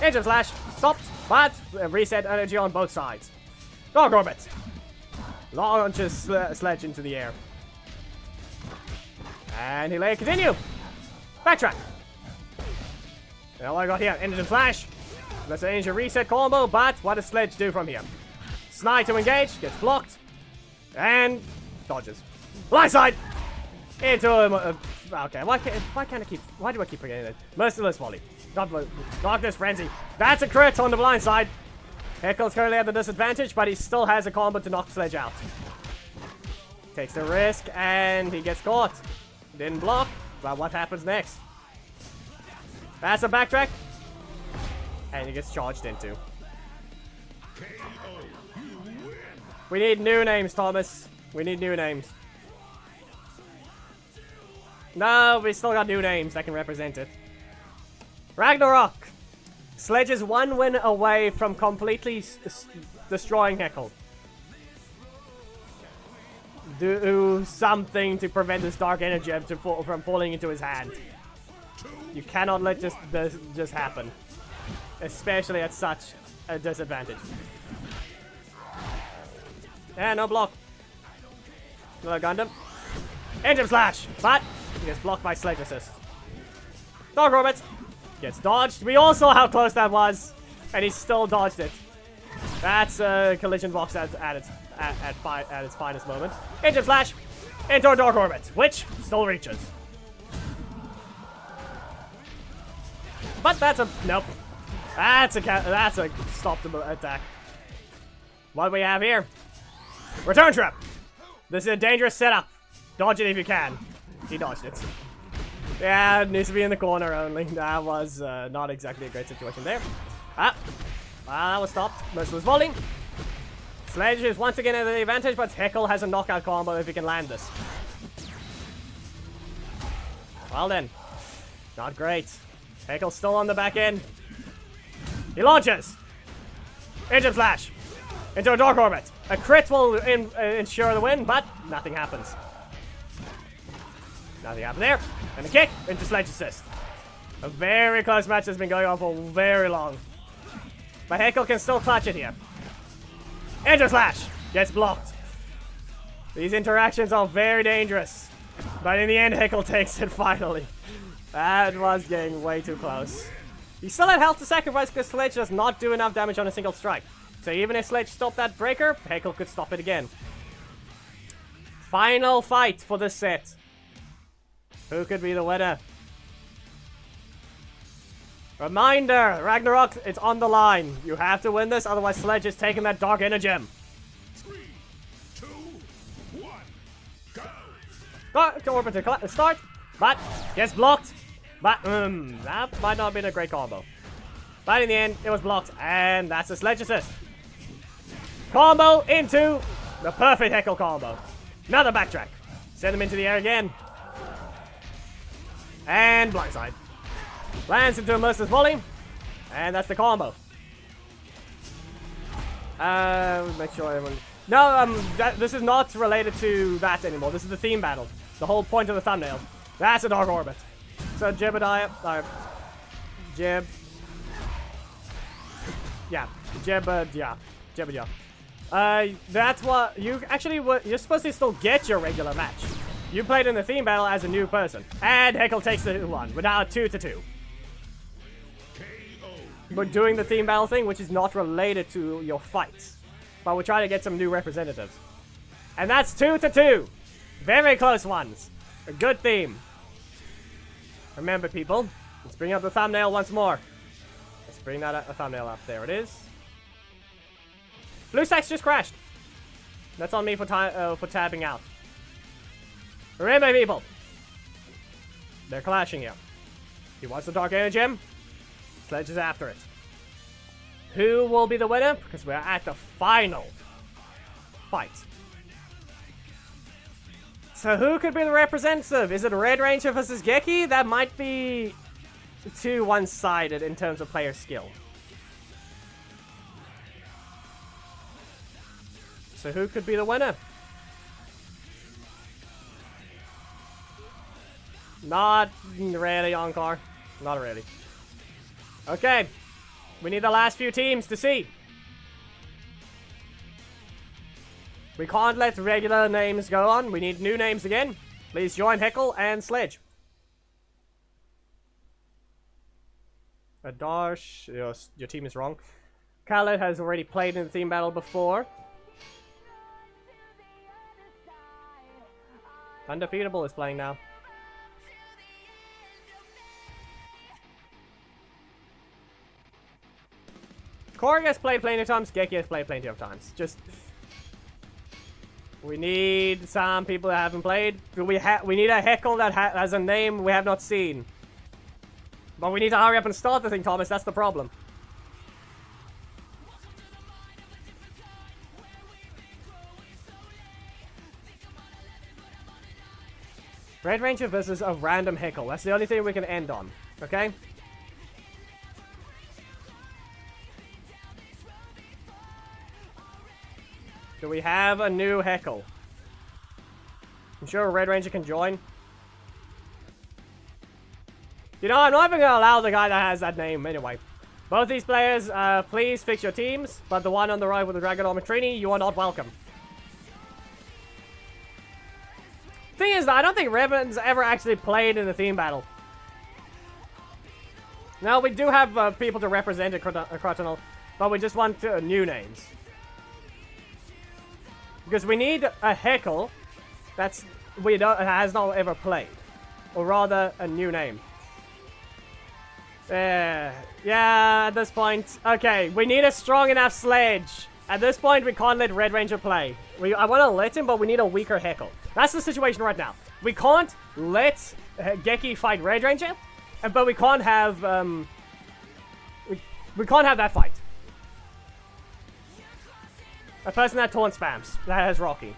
Engine Flash! Stopped, but reset energy on both sides. Dark Orbit! Launches Sledge into the air. And he let it continue! Backtrack! All I got here, Engine Flash. Let's change a reset combo, but what does Sledge do from here? Snide to engage, gets blocked, and dodges. Blindside! Into okay, why do I keep forgetting it? Merciless Volley. Darkness Frenzy. That's a crit on the blindside. Heckle's currently at the disadvantage, but he still has a combo to knock Sledge out. Takes the risk, and he gets caught. Didn't block, but what happens next? That's a backtrack. And he gets charged into. We need new names, Thomas. We need new names. No, we still got new names that can represent it. Ragnarok. Sledge is one win away from completely destroying Heckle. Do something to prevent this Dark Energem from falling into his hand. You cannot let this just happen. Especially at such a disadvantage. Yeah, no block. Another Gundam. Engine Slash! But he gets blocked by Sledge Assist. Dark Orbit! Gets dodged. We all saw how close that was. And he still dodged it. That's a collision box at its finest moment. Engine Flash! Into a Dark Orbit, which still reaches. But that's a... Nope. That's a stoppable attack. What do we have here? Return Trap! This is a dangerous setup. Dodge it if you can. He dodged it. Yeah, it needs to be in the corner only. That was not exactly a great situation there. That was stopped. Merciless Volley. Sledge is once again at the advantage, but Heckle has a knockout combo if he can land this. Well then. Not great. Heckle's still on the back end. He launches. Engine Flash. Into a Dark Orbit. A crit will ensure the win, but nothing happens. Nothing happened there. And a kick into Sledge Assist. A very close match has been going on for very long. But Heckle can still clutch it here. Engine Flash. Gets blocked. These interactions are very dangerous. But in the end, Heckle takes it finally. That was getting way too close. He still had health to sacrifice because Sledge does not do enough damage on a single strike. So even if Sledge stopped that breaker, Heckle could stop it again. Final fight for this set. Who could be the winner? Reminder, Ragnarok, it's on the line. You have to win this, otherwise Sledge is taking that Dark Energem. 3, 2, 1, go! Go orbit to start, but gets blocked. But that might not have been a great combo. But in the end, it was blocked, and that's a Sledge Assist. Combo into the perfect Heckle combo. Another backtrack. Send him into the air again. And blindside. Lands into a Merciless Volley. And that's the combo. Make sure everyone... No, this is not related to that anymore. This is the theme battle. The whole point of the thumbnail. That's a Dark Orbit. So Jebediah, Jeb. Yeah, Jebediah. That's what you actually you're supposed to still get your regular match. You played in the theme battle as a new person, and Heckle takes the one. We're now 2-2. We're doing the theme battle thing, which is not related to your fights, but we're trying to get some new representatives. And that's 2-2. Very close ones. A good theme. Remember, people, let's bring up the thumbnail once more. Let's bring that thumbnail up. There it is. Blue stacks just crashed. That's on me for tabbing out. Remember, people, they're clashing here. He wants the Dark Energem. Sledge is after it. Who will be the winner? Because we're at the final fight. So who could be the representative? Is it Red Ranger versus Ziggy? That might be too one-sided in terms of player skill. So who could be the winner? Not really, Encore. Not really. Okay. We need the last few teams to see. We can't let regular names go on. We need new names again. Please join Heckle and Sledge. Adarsh, your team is wrong. Khaled has already played in the theme battle before. Undefeatable is playing now. Korg has played plenty of times. Geki has played plenty of times. Just... we need some people that haven't played. We need a Heckle that has a name we have not seen. But we need to hurry up and start the thing, Thomas. That's the problem. Red Ranger versus a random Heckle. That's the only thing we can end on. Okay? Do we have a new Heckle? I'm sure a Red Ranger can join. You know, I'm not even going to allow the guy that has that name anyway. Both these players, please fix your teams, but the one on the right with the Dragonomic Trini, you are not welcome. Thing is, I don't think Ribbit's ever actually played in the theme battle. Now, we do have people to represent a Crotonal, but we just want new names. Because we need a Heckle that's has not ever played, or rather a new name. Yeah, at this point, okay, we need a strong enough Sledge. At this point, we can't let Red Ranger play. I want to let him, but we need a weaker Heckle. That's the situation right now. We can't let Geki fight Red Ranger, but we can't have we can't have that fight. A person that taunt spams, that has Rocky.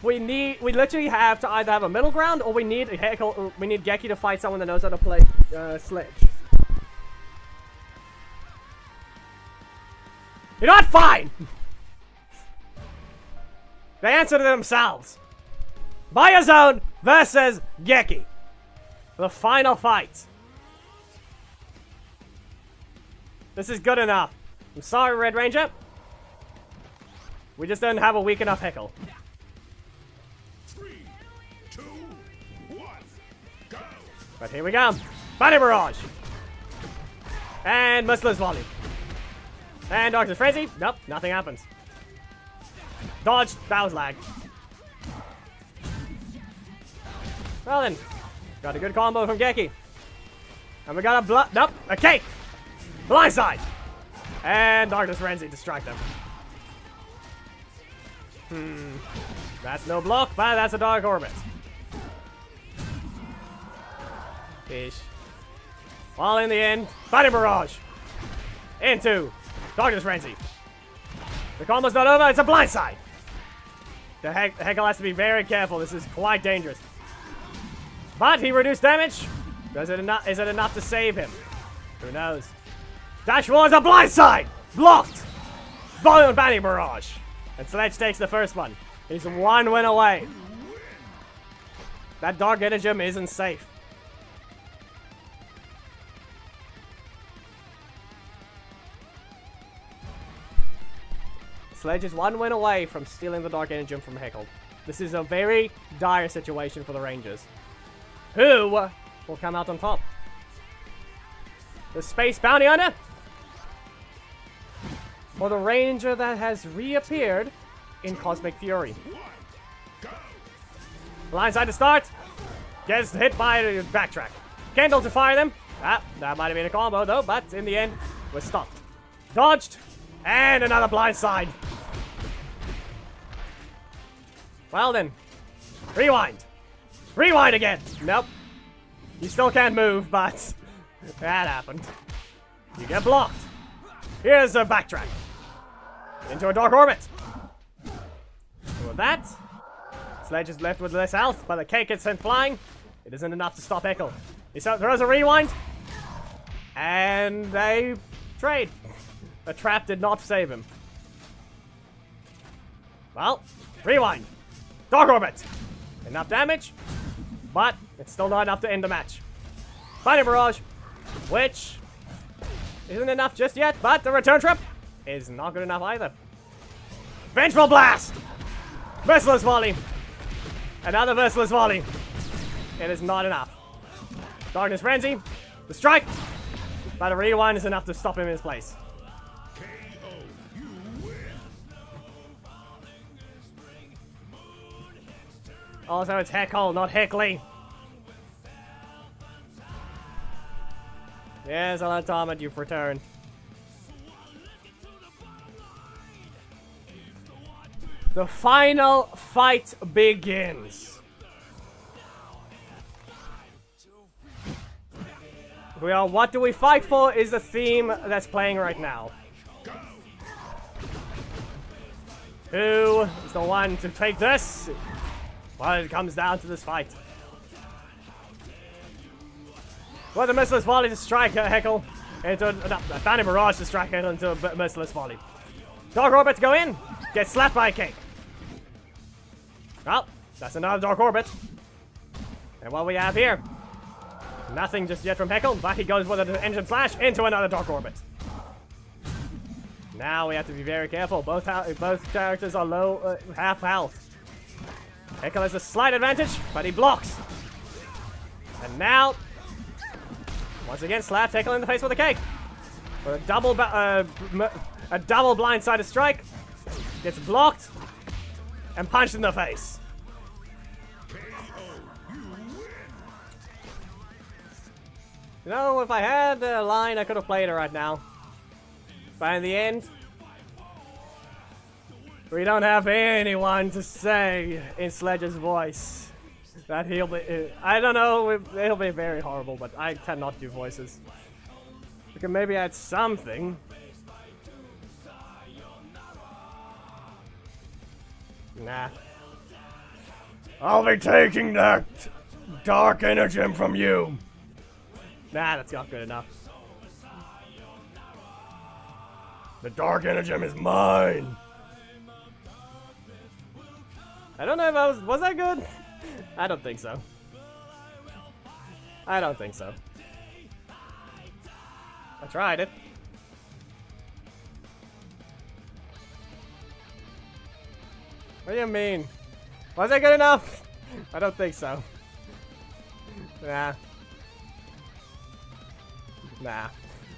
We literally have to either have a middle ground, or we need a Heckle, we need Geki to fight someone that knows how to play Sledge. You're not fine! They answer to themselves. Biozone versus Geki. The final fight. This is good enough. I'm sorry, Red Ranger. We just don't have a weak enough Heckle. 3, 2, 1, go! But here we go. Body Barrage. And Merciless Volley. And Darkness Frenzy. Nope, nothing happens. Dodge. That was lag. Well then. Got a good combo from Geki. And we got a cake. Blindside. And Darkness Frenzy. Distract them. That's no block, but that's a Dark Orbit. Ish. Well, in the end, Body Barrage. Into Darkness Frenzy. The combo's not over, it's a blindside. The Heckle has to be very careful, this is quite dangerous. But he reduced damage. Is it enough to save him? Who knows? Dash was a blindside! Blocked! Body Barrage. And Sledge takes the first one. He's one win away. That Dark Energem isn't safe. Sledge is one win away from stealing the Dark Energem from Heckle. This is a very dire situation for the Rangers. Who will come out on top? The Space Bounty Hunter? Or the Ranger that has reappeared in Cosmic Fury? Blindside to start. Gets hit by a backtrack. Kendall to fire them. Ah, that might have been a combo though, but in the end, was stopped. Dodged. And another blindside. Well then. Rewind. Rewind again. Nope. You still can't move, but that happened. You get blocked. Here's a backtrack. Into a Dark Orbit. With that, Sledge is left with less health, but the cake gets sent flying. It isn't enough to stop Heckle. He throws a rewind. And they trade. The trap did not save him. Well, rewind. Dark Orbit. Enough damage, but it's still not enough to end the match. Final Barrage, which isn't enough just yet, but the return trip is not good enough either. Vengeful Blast! Merciless Volley! Another Merciless Volley! It is not enough. Darkness Frenzy, the strike! But a rewind is enough to stop him in his place. Also, it's Heckle, not Heckley. Yes, Alan, you've returned. The final fight begins. What do we fight for is the theme that's playing right now. Who is the one to take this? Well, it comes down to this fight. Well, the Merciless Volley to strike Heckle into a Bounty Barrage to strike Heckle into a Merciless Volley. Dark Orbit to go in, get slapped by a cake. Well, that's another Dark Orbit. And what we have here, nothing just yet from Heckle, but he goes with an Engine Slash into another Dark Orbit. Now we have to be very careful. Both characters are low, half health. Heckle has a slight advantage, but he blocks. And now, once again, slaps Heckle in the face with a cake. With a double blindsided strike. Gets blocked and punched in the face. You know, if I had a line, I could have played it right now. But in the end, we don't have anyone to say in Sledge's voice that he'll be. I don't know, it'll be very horrible, but I cannot do voices. We can maybe add something. Nah. I'll be taking that Dark Energem from you. Nah, that's not good enough. The Dark Energem is mine. I don't know if was that good? I don't think so. I don't think so. I tried it. What do you mean? Was that good enough? I don't think so. Nah. Nah.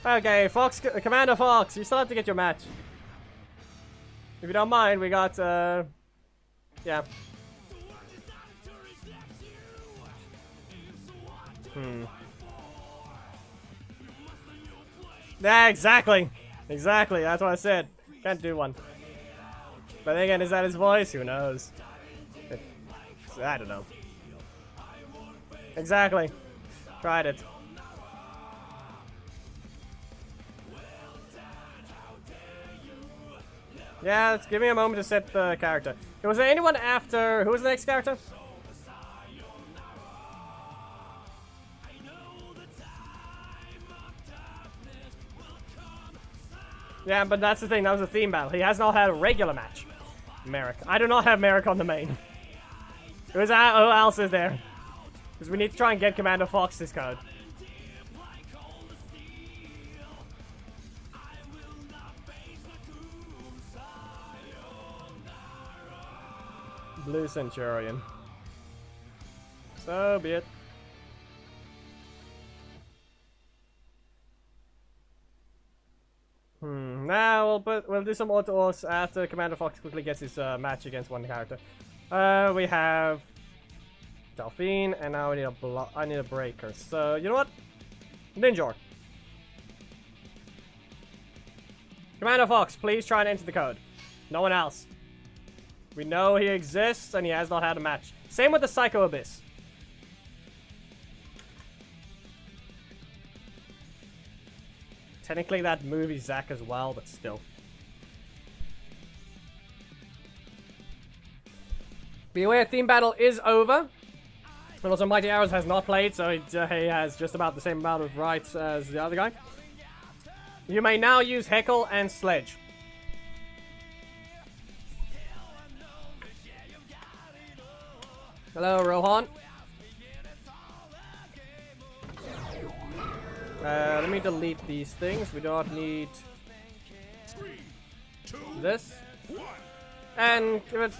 Okay, Fox, Commander Fox, you still have to get your match. If you don't mind, we got, yeah. Yeah, exactly. Exactly, that's what I said. Can't do one. But then again, is that his voice? Who knows? I don't know. Exactly. Tried it. Yeah, let's give me a moment to set the character. Was there anyone after... Who was the next character? Yeah, but that's the thing. That was a theme battle. He has not had a regular match. Merrick. I do not have Merrick on the main. Who else is there? Because we need to try and get Commander Fox this code. Blue Centurion. So be it. Now we'll do some autos after Commander Fox quickly gets his match against one character. We have Delphine, and now I need a breaker. So you know what? Ninja. Commander Fox, please try and enter the code. No one else. We know he exists, and he has not had a match. Same with the Psycho Abyss. Technically that movie Zack as well, but still. Beware, Theme Battle is over. And also Mighty Arrows has not played, so he has just about the same amount of rights as the other guy. You may now use Heckle and Sledge. Hello, Rohan. Let me delete these things. We don't need this. And give it.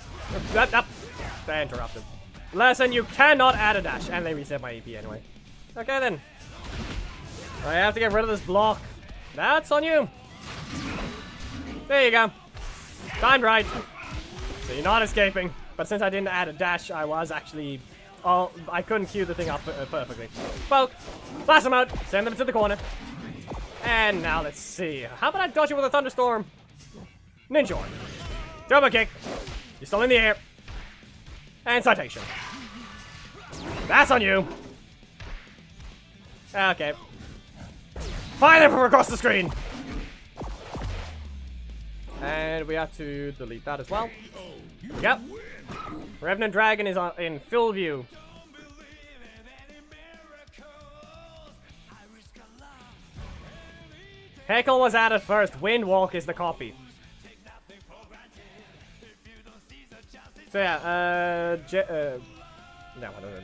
They interrupted. Listen, you cannot add a dash, and they reset my EP anyway. Okay then. I have to get rid of this block. That's on you. There you go. Timed right. So you're not escaping. But since I didn't add a dash, I was actually... Oh, I couldn't cue the thing up perfectly. Poke. Blast them out. Send them to the corner. And now let's see. How about I dodge it with a thunderstorm? Ninja. Double kick. You're still in the air. And citation. That's on you. Okay. Fire them from across the screen. And we have to delete that as well. Yep. Revenant Dragon is in full view. Heckle was added first. Windwalk is the copy. So yeah, no, what is it?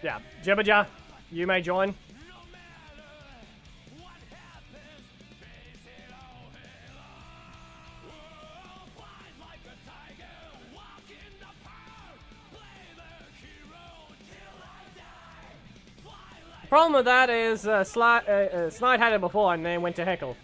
Yeah, Jibbaja, you may join. The problem with that is Snide had it before and then went to Heckle.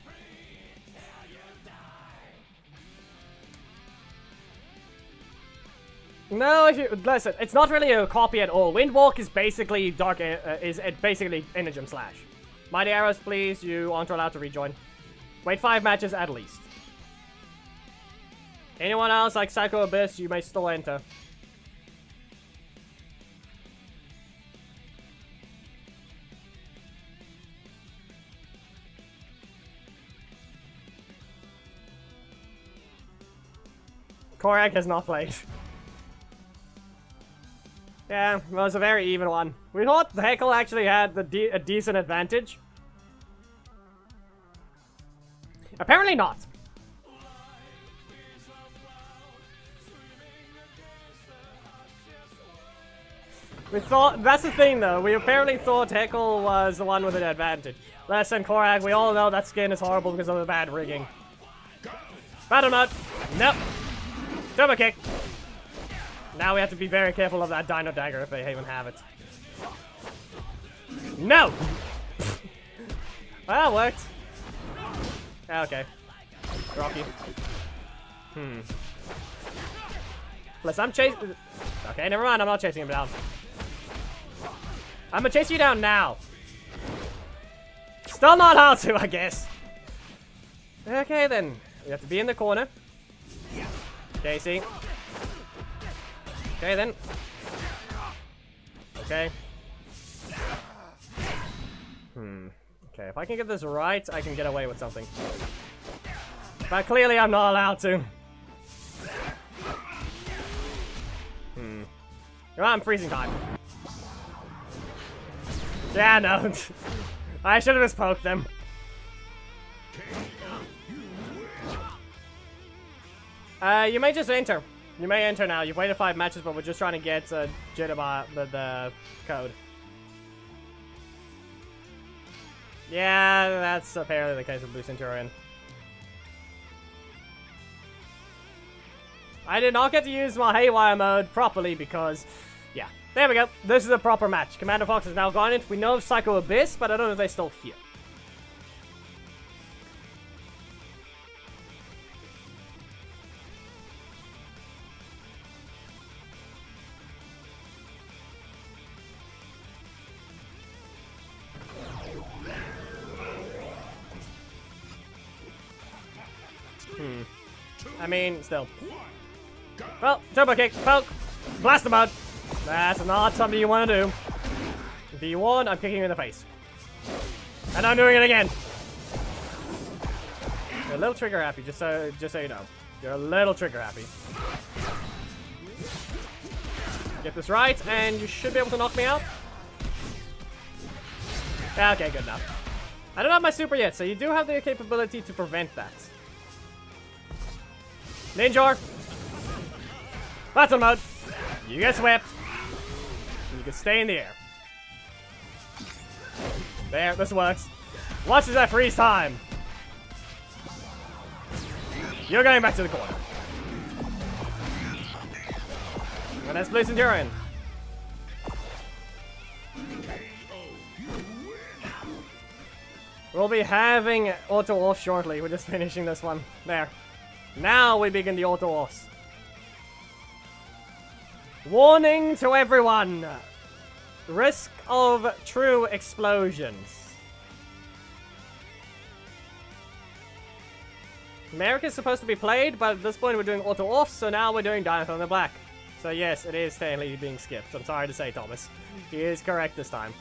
No, if you listen, it's not really a copy at all. Windwalk is basically basically Energem Slash. Mighty Arrows, please, you aren't allowed to rejoin. Wait 5 matches at least. Anyone else like Psycho Abyss, you may still enter. Korak has not played. Yeah, well, it was a very even one. We thought the Heckle actually had a decent advantage. Apparently not. We thought, that's the thing though, we apparently thought Heckle was the one with an advantage. Listen, Korak, we all know that skin is horrible because of the bad rigging. Battle mode. Nope. Double kick. Now we have to be very careful of that Dino Dagger if they even have it. No! Well, that worked. Okay. Rocky. Plus, I'm chasing... Okay, never mind. I'm not chasing him down. I'm gonna chase you down now. Still not how to, I guess. Okay, then. We have to be in the corner. Casey. Okay, then. Okay. Okay, if I can get this right, I can get away with something. But clearly I'm not allowed to. Come on, freezing time. Yeah, no. I should have just poked them. You may just enter. You may enter now. You've waited 5 matches, but we're just trying to get Jitterbot the code. Yeah, that's apparently the case with Blue Centurion. I did not get to use my Haywire mode properly because, yeah. There we go. This is a proper match. Commander Fox has now gone in. We know of Psycho Abyss, but I don't know if they're still here. I mean, still. Well, turbo kick, poke, blast him out. That's not something you want to do. V1, I'm kicking you in the face. And I'm doing it again. You're a little trigger happy, just so you know. You're a little trigger happy. Get this right, and you should be able to knock me out. Yeah, okay, good enough. I don't have my super yet, so you do have the capability to prevent that. Ninja! Battle mode! You get swept. You can stay in the air. There, this works. Watch as I freeze time. You're going back to the corner. And that's Blue Centurion. We'll be having auto off shortly. We're just finishing this one. There. Now we begin the auto offs. Warning to everyone. Risk of true explosions. America's supposed to be played, but at this point we're doing auto offs, so now we're doing Dino on the Black. So yes, it is technically being skipped. I'm sorry to say, Thomas. He is correct this time.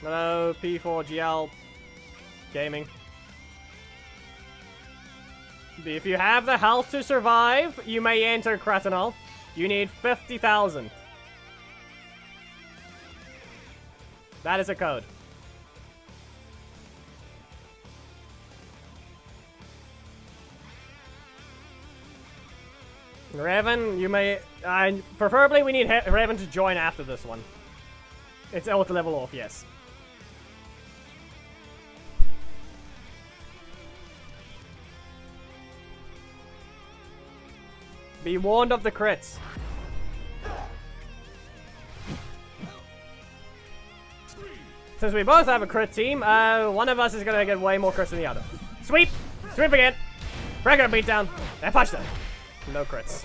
Hello, P4GL Gaming. If you have the health to survive, you may enter Kratanol. You need 50,000. That is a code. Revan, you may... preferably we need Revan to join after this one. It's auto level off, yes. Be warned of the crits. Since we both have a crit team, one of us is gonna get way more crits than the other. Sweep! Sweep again! Regular beatdown! And punch them! No crits.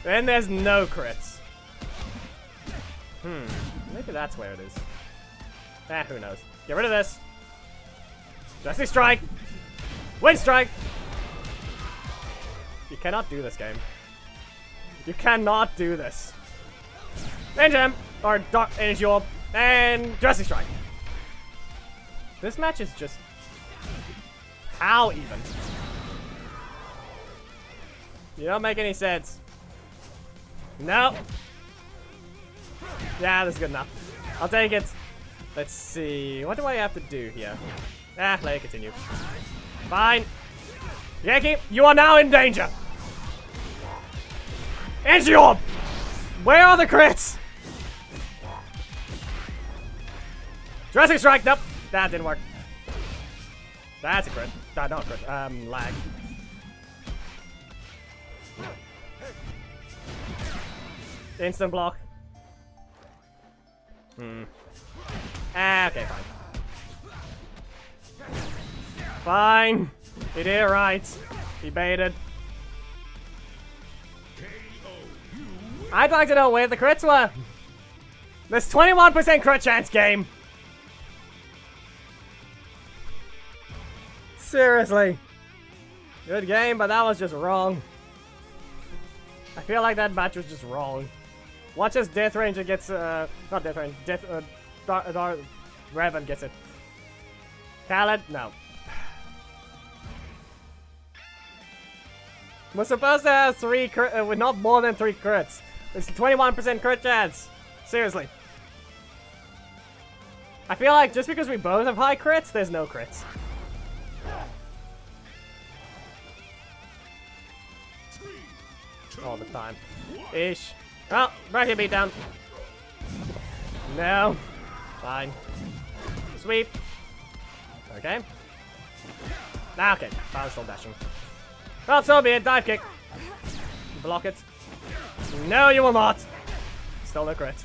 Then there's no crits. Maybe that's where it is. Who knows. Get rid of this. Drastic strike! Wind strike! You cannot do this game. You cannot do this. Engem! Or Dark Energy Orb. And Drastic Strike. This match is just... how even? You don't make any sense. No. Yeah, that's good enough. I'll take it. Let's see. What do I have to do here? Let it continue. Fine. Yankee, you are now in danger. Energy Orb! Where are the crits? Drastic Strike! Nope. That didn't work. That's a crit. Not a crit. Lag. Instant block. Okay, fine. Fine. He did it right. He baited. I'd like to know where the crits were. There's 21% crit chance, game. Seriously. Good game, but that was just wrong. I feel like that match was just wrong. Watch as Death Ranger gets, not Death Ranger, Revan gets it. Khaled? No. We're supposed to have 3 with not more than 3 crits. It's 21% crit chance. Seriously. I feel like just because we both have high crits, there's no crits. all the time. Ish. Oh, bracket beat down. No. Fine. Sweep. Okay. Okay, I was still dashing. Well, so be it. Dive kick. Block it. No, you will not. Still no crit.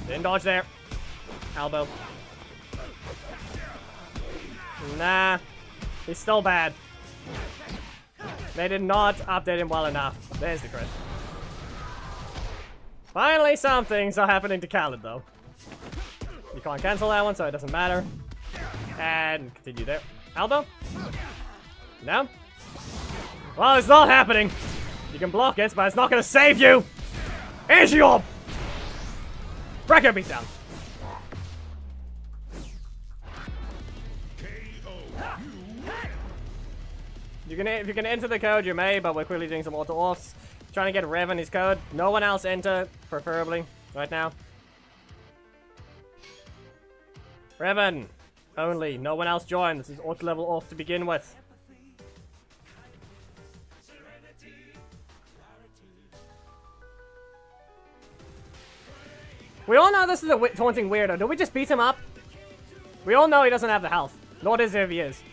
Didn't dodge there. Elbow. Nah. He's still bad. They did not update him well enough. There's the crit. Finally, some things are happening to Khaled, though. You can't cancel that one, so it doesn't matter. And continue there. Elbow? No? Well, it's not happening. You can block it, but it's not going to save you. Here's your bracket beatdown. If you can enter the code, you may, but we're quickly doing some auto-offs. Trying to get Rev in his code. No one else enter, preferably, right now. Revan, only. No one else join. This is auto-level off to begin with. We all know this is a taunting weirdo. Do we just beat him up? We all know he doesn't have the health. Nor does if he is.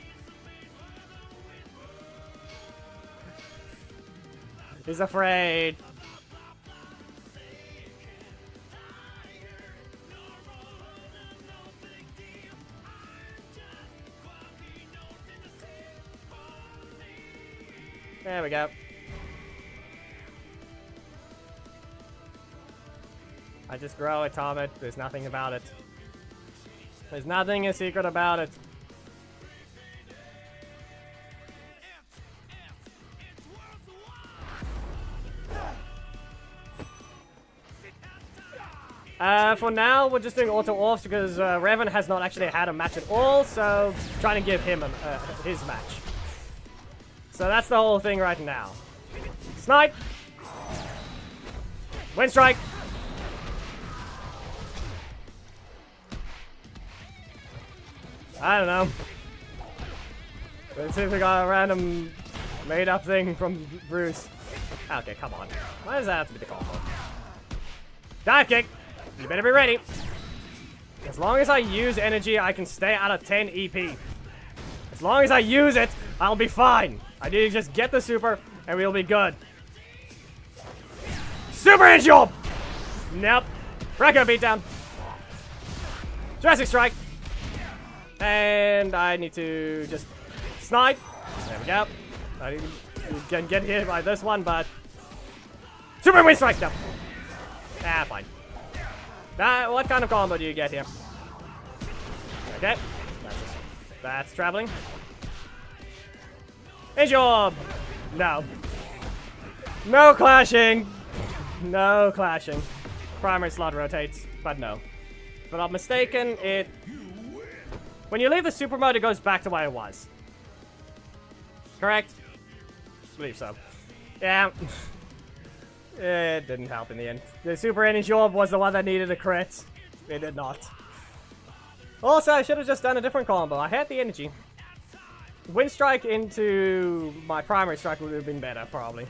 He's afraid. There we go. I just grow it, Tom. There's nothing about it. There's nothing a secret about it. For now, we're just doing auto-offs because Revan has not actually had a match at all, so trying to give him his match. So that's the whole thing right now. Snipe! Wind strike! I don't know. It seems we got a random made-up thing from Bruce. Okay, come on. Why does that have to be the combo? Dive kick! You better be ready. As long as I use energy, I can stay out of 10 EP. As long as I use it, I'll be fine. I need to just get the super, and we'll be good. Super Edge Job! Nope. Record beatdown. Jurassic Strike. And I need to just snipe. There we go. I can get hit by this one, but... Super Wind Strike! No. Ah, fine. What kind of combo do you get here? Okay. That's traveling. Is your... No. No clashing! No clashing. Primary slot rotates, but no. If I'm not mistaken, it... When you leave the super mode, it goes back to where it was. Correct? I believe so. Yeah. It didn't help in the end. The super energy orb was the one that needed a crit. It did not. Also, I should have just done a different combo. I had the energy. Wind strike into my primary strike would have been better, probably.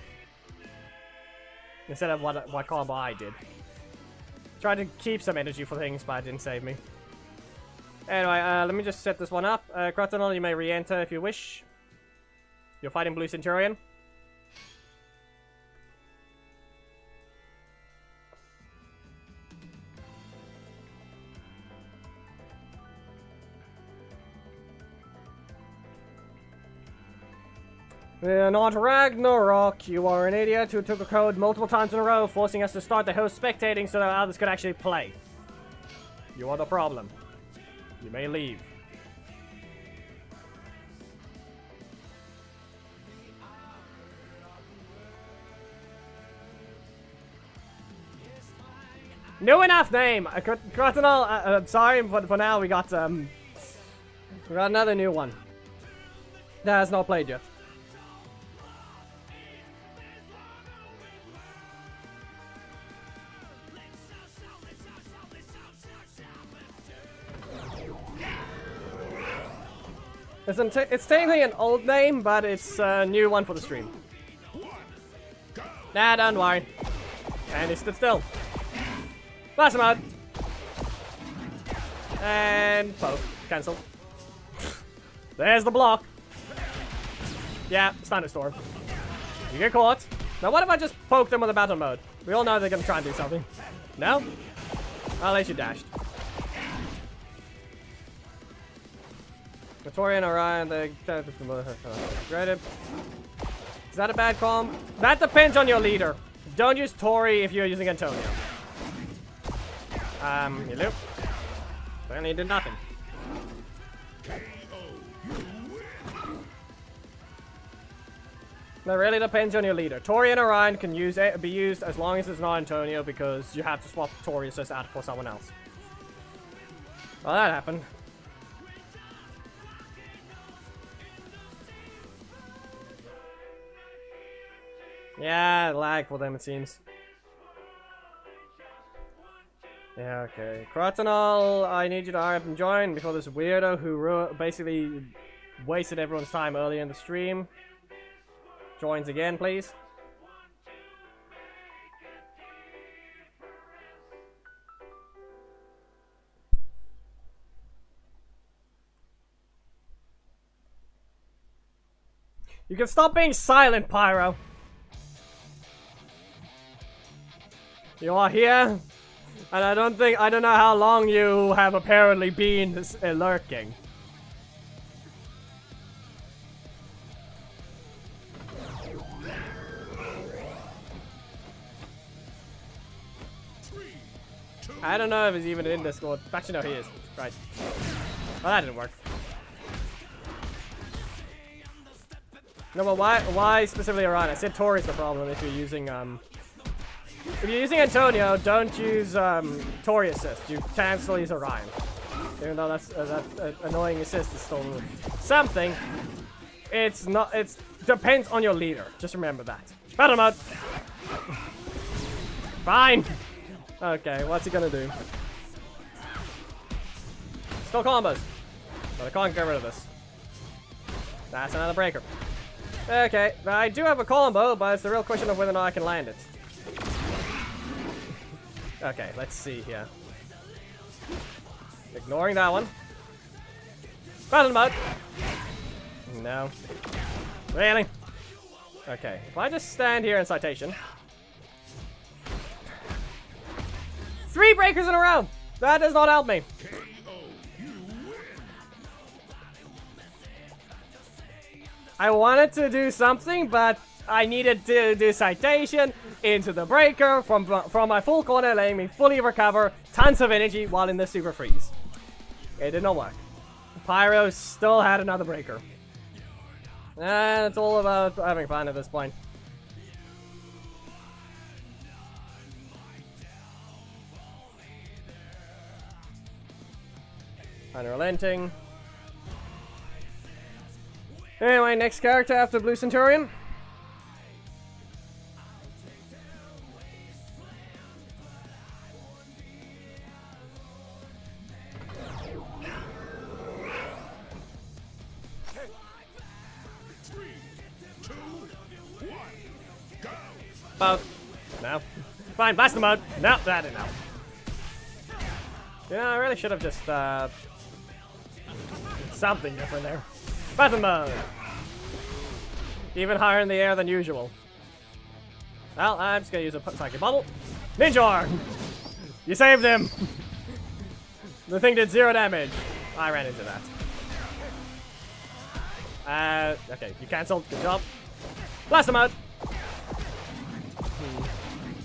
Instead of what combo I did. Tried to keep some energy for things, but it didn't save me. Anyway, let me just set this one up. Crotonal, you may re-enter if you wish. You're fighting Blue Centurion. Not Ragnarok, you are an idiot who took a code multiple times in a row, forcing us to start the host spectating so that others could actually play. You are the problem. You may leave. New enough name! Crotonal, I'm sorry, but for now we got another new one. That has not played yet. It's technically an old name, but it's a new one for the stream. Nah, don't worry. And he stood still. Blast him out. And poke. Cancel. There's the block. Yeah, thunderstorm. You get caught. Now what if I just poke them with a battle mode? We all know they're gonna try and do something. No? I'll let you dashed. Victorian Orion, the graded. Is that a bad comp? That depends on your leader. Don't use Tori if you're using Antonio. You loop. Apparently did nothing. That really depends on your leader. Tori and Orion can be used as long as it's not Antonio because you have to swap Tori assist out for someone else. Well, that happened. Yeah, lag for them it seems. Yeah, okay. Crotonal, I need you to hurry up and join before this weirdo who basically wasted everyone's time earlier in the stream joins again, please. You can stop being silent, Pyro. You are here, and I don't know how long you have apparently been lurking. I don't know if he's even in Discord. Actually, no, he is. Right. Well, that didn't work. No, but why specifically Orion? I said Tori's the problem if you're using if you're using Antonio, don't use Tori assist. You cancel his Orion. Even though that annoying assist is still something. It's not. It depends on your leader. Just remember that. Battle mode. Fine. Okay, what's he gonna do? Still combos. But I can't get rid of this. That's another breaker. Okay, I do have a combo, but it's the real question of whether or not I can land it. Okay, let's see here. Ignoring that one. Battle mode. No. Really? Okay, if I just stand here in citation. 3 breakers in a row! That does not help me. I wanted to do something, but I needed to do citation into the breaker from my full corner, letting me fully recover tons of energy while in the super freeze. It did not work. Pyro still had another breaker. And it's all about having fun at this point. Unrelenting. Anyway, next character after Blue Centurion. About no. Fine, blast them out. No, that didn't help. Yeah, I really should have just something different there. Battle mode. Even higher in the air than usual. Well, I'm just gonna use a psychic bubble. Ninja arm. You saved him. The thing did 0 damage. I ran into that. Okay, you cancelled. Good job. Blast him out.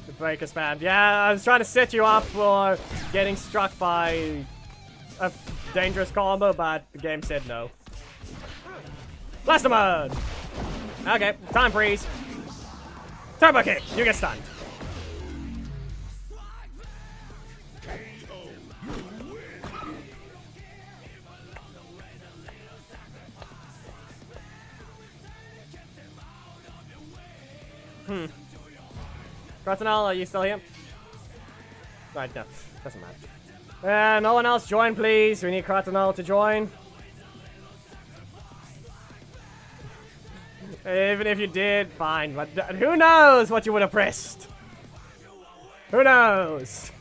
The breaker spam. Yeah, I was trying to set you up for getting struck by a dangerous combo, but the game said no. Blast him out. Okay, time freeze. Turbo kick. You get stunned. Crotonal, are you still here? Right, no. Doesn't matter. No one else join, please. We need Crotonal to join. Even if you did, fine. But who knows what you would have pressed? Who knows?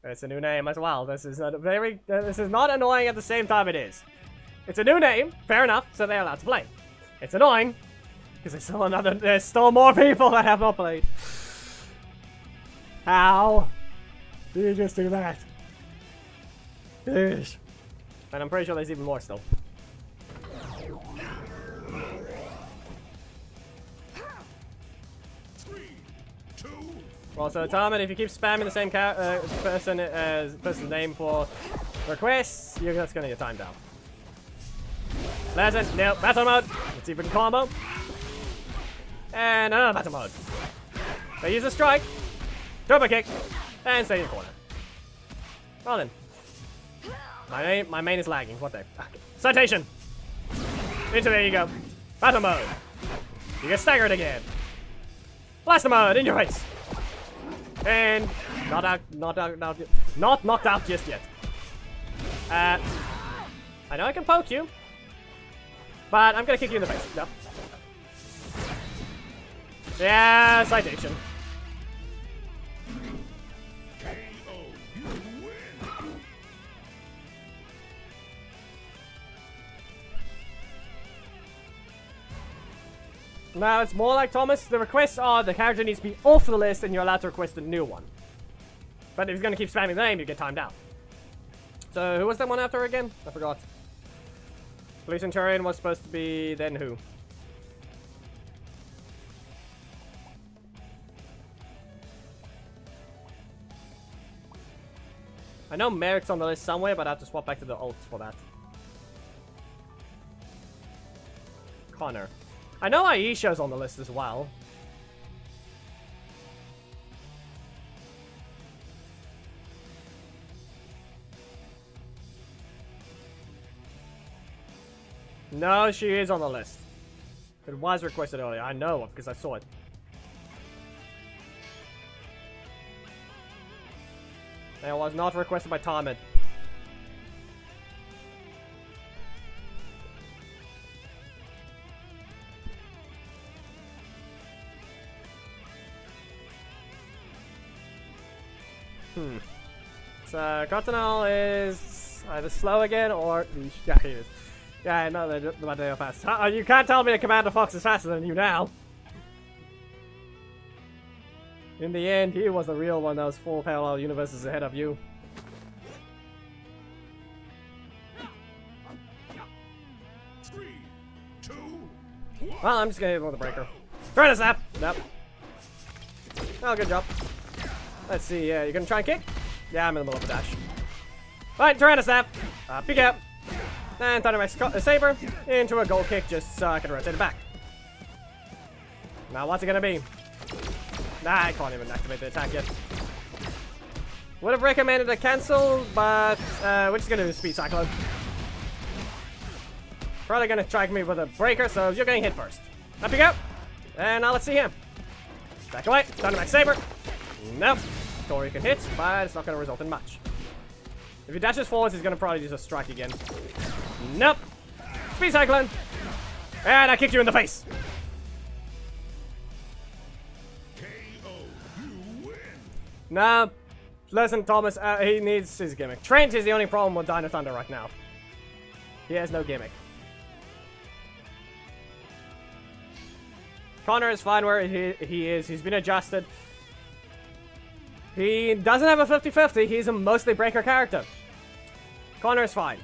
It's a new name as well. This is not very. This is not annoying at the same time. It is. It's a new name. Fair enough. So they're allowed to play. It's annoying because there's still more people that have not played. How do you just do that? Yeesh. And I'm pretty sure there's even more still. Also, Tarman, if you keep spamming the same person's name for requests, you're just gonna get timed out. Pleasant, no, battle mode. Let's see if we can combo. And another battle mode. They use a strike, turbo kick, and stay in the corner. Well then. My main is lagging. What the? Okay. Citation! Into there you go. Battle mode. You get staggered again. Blaster mode, in your face. And not knocked out just yet. I know I can poke you, but I'm gonna kick you in the face. No. Yeah, citation. Now it's more like Thomas. The requests are the character needs to be off the list and you're allowed to request a new one. But if he's gonna keep spamming the name, you get timed out. So who was that one after again? I forgot. Police Centurion was supposed to be then who? I know Merrick's on the list somewhere, but I have to swap back to the ults for that. Connor. I know Aisha's on the list as well. No, she is on the list. It was requested earlier. I know because I saw it. And it was not requested by Tahmed. So, Cottonelle is either slow again or... Yeah, he is. Yeah, no, they're fast. You can't tell me that Commander Fox is faster than you now. In the end, he was the real one that was 4 parallel universes ahead of you. Three, two, Well, I'm just gonna hit him with a breaker. Try to snap! Nope. Oh, good job. Let's see, you gonna try and kick? Yeah, I'm in the middle of a dash. Alright, trying to snap. Peek out. And thunder my saber into a gold kick just so I can rotate it back. Now, what's it gonna be? Nah, I can't even activate the attack yet. Would have recommended a cancel, but we're just gonna do Speed Cyclone. Probably gonna strike me with a breaker, so you're getting hit first. Up you go. And now let's see him. Back away. Thunder my saber. Nope. Tori can hit, but it's not gonna result in much. If he dashes forwards, he's gonna probably just strike again. Nope. Speed Cyclone. And I kicked you in the face. No, listen, Thomas, he needs his gimmick. Trent is the only problem with Dino Thunder right now. He has no gimmick. Connor is fine where he is. He's been adjusted. He doesn't have a 50-50. He's a mostly breaker character. Connor is fine.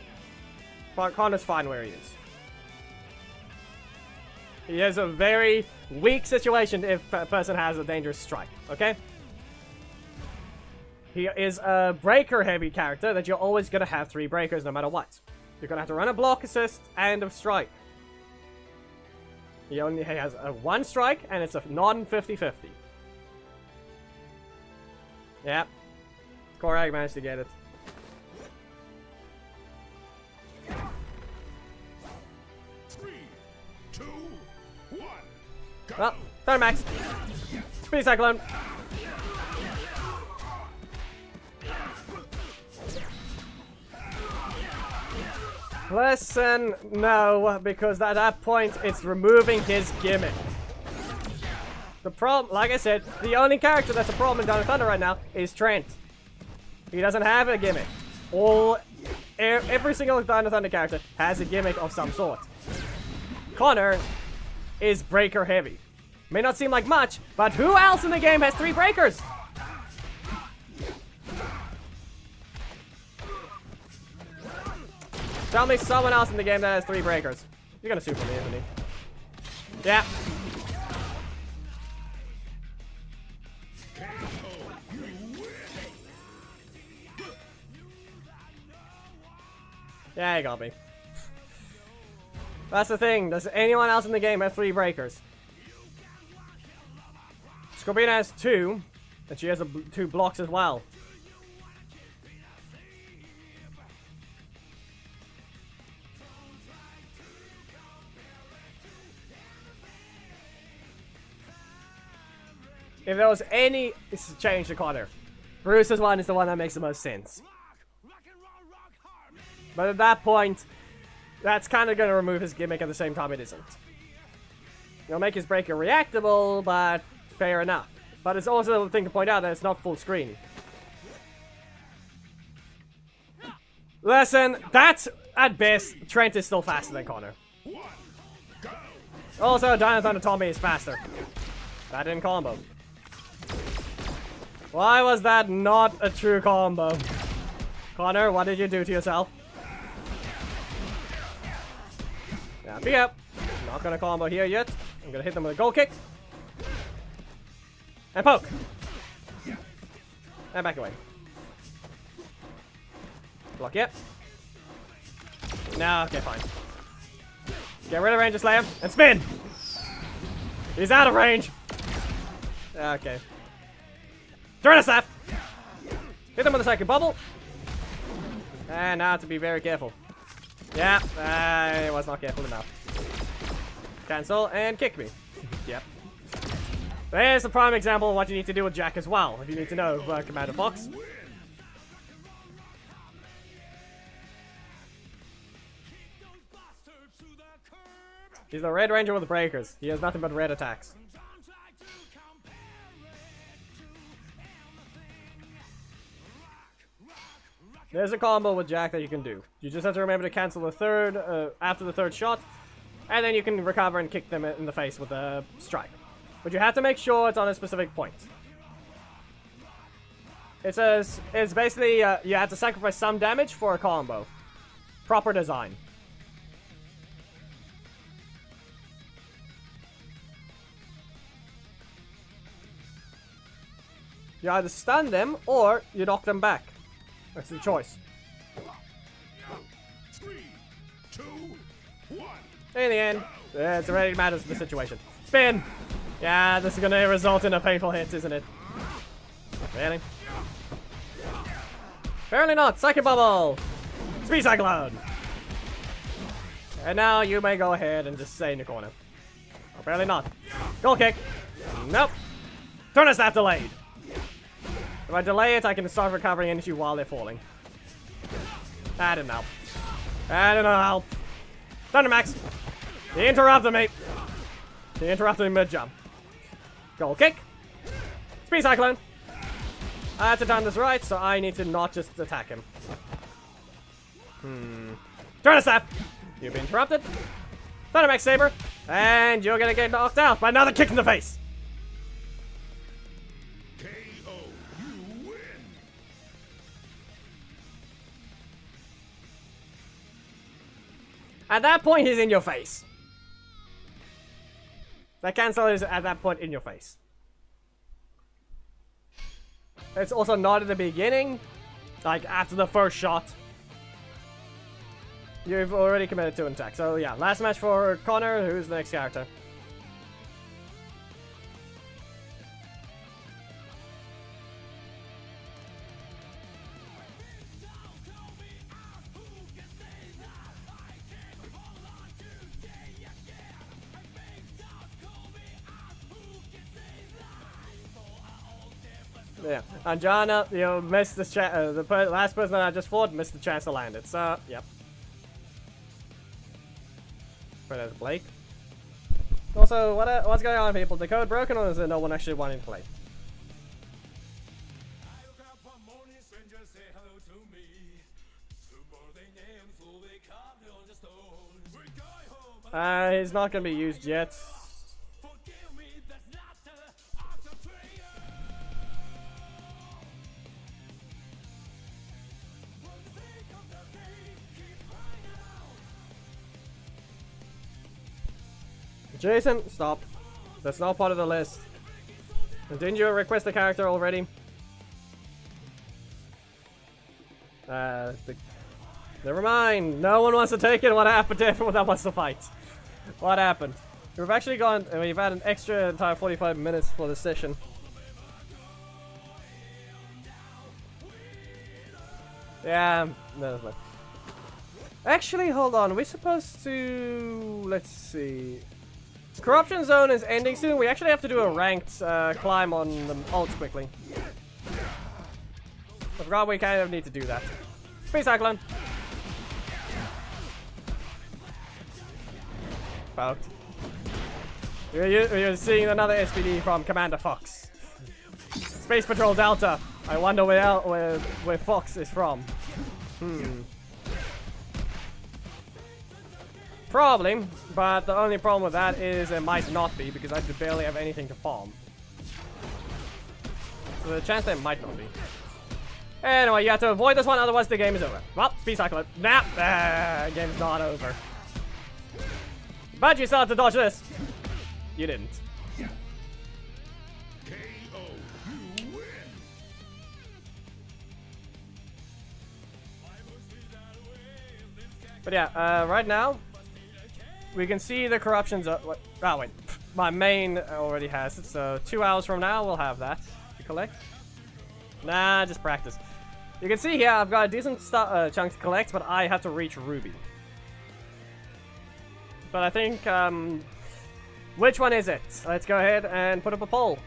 Connor's fine where he is. He has a very weak situation if a person has a dangerous strike, okay? He is a breaker-heavy character that you're always going to have 3 breakers no matter what. You're going to have to run a block assist and a strike. He only has a 1 strike, and it's a non-50-50. Yep. Korag managed to get it. three, two, one. Go. Well, Thunder Max. Speed Cyclone. Listen, no, because at that point, it's removing his gimmick. The problem, like I said, the only character that's a problem in Dawn of Thunder right now is Trent. He doesn't have a gimmick. Every single Dawn of Thunder character has a gimmick of some sort. Connor is breaker heavy. May not seem like much, but who else in the game has 3 breakers? Tell me someone else in the game that has 3 breakers. You're gonna super me, isn't he? Yeah. Yeah, you got me. That's the thing. Does anyone else in the game have 3 breakers? Scorpina has 2, and she has 2 blocks as well. If there was any change to Connor, Bruce's one is the one that makes the most sense. But at that point, that's kind of going to remove his gimmick at the same time it isn't. It'll make his breaker reactable, but fair enough. But it's also a thing to point out that it's not full screen. Listen, that's, at best, Trent is still faster than Connor. Also, Dino Thunder Tommy is faster. That didn't combo. Why was that not a true combo? Connor, what did you do to yourself? Yeah, pick up. Not gonna combo here yet. I'm gonna hit them with a goal kick. And poke. And back away. Block yet. No, okay, fine. Get rid of Ranger Slam and spin! He's out of range! Okay. Turn a staff! Hit them with a second bubble. And now to be very careful. Yeah, I was not careful enough. Cancel and kick me. Yep. There's a prime example of what you need to do with Jack as well, if you need to know Commander Fox. He's the Red Ranger with the breakers. He has nothing but red attacks. There's a combo with Jack that you can do. You just have to remember to cancel the third, after the third shot, and then you can recover and kick them in the face with a strike. But you have to make sure it's on a specific point. It says, it's basically, you have to sacrifice some damage for a combo. Proper design. You either stun them, or you knock them back. That's the choice. 3, 2, 1. In the end, it already matters the situation. Spin! Yeah, this is gonna result in a painful hit, isn't it? Really? Apparently not. Psychic Bubble! Speed Cyclone! And now you may go ahead and just stay in your corner. Apparently not. Goal kick! Nope! Turn a staff delayed! If I delay it, I can start recovering energy while they're falling. That didn't help. That didn't help. Thundermax! He interrupted me! He interrupted me mid-jump. Goal kick! Speed Cyclone! I have to time this right, so I need to not just attack him. Turn a staff! You've been interrupted. Thundermax Saber! And you're gonna get knocked out by another kick in the face! At that point, he's in your face. That cancel is at that point in your face. It's also not at the beginning. Like, after the first shot. You've already committed to an attack. So, yeah. Last match for Connor. Who's the next character? Yeah, Anjana, you missed the last person that I just fought missed the chance to land it, so, yep. for that Blake. Also, what's going on, people? The code broken, or is there no one actually wanting to play? He's not gonna be used yet. Jason, stop. That's not part of the list. And didn't you request a character already? Never mind. No one wants to take it. What happened to everyone that wants to fight? What happened? We've actually gone. We've had an extra entire 45 minutes for the session. Yeah. No. Actually, hold on. We're supposed to. Let's see. Corruption Zone is ending soon. We actually have to do a ranked climb on the ults quickly. I forgot we kind of need to do that. Space Cyclone. About. You're seeing another SPD from Commander Fox. Space Patrol Delta. I wonder where Fox is from. Probably, but the only problem with that is it might not be, because I barely have anything to farm. So the chance that it might not be. Anyway, you have to avoid this one, otherwise the game is over. Well, Speed Cyclone. Nah, game's not over. But you still have to dodge this. You didn't. But yeah, right now, we can see the corruptions. Oh wait, my main already has it. So 2 hours from now, we'll have that to collect. Nah, just practice. You can see here, I've got a decent chunk to collect, but I have to reach Ruby. But I think, which one is it? Let's go ahead and put up a poll.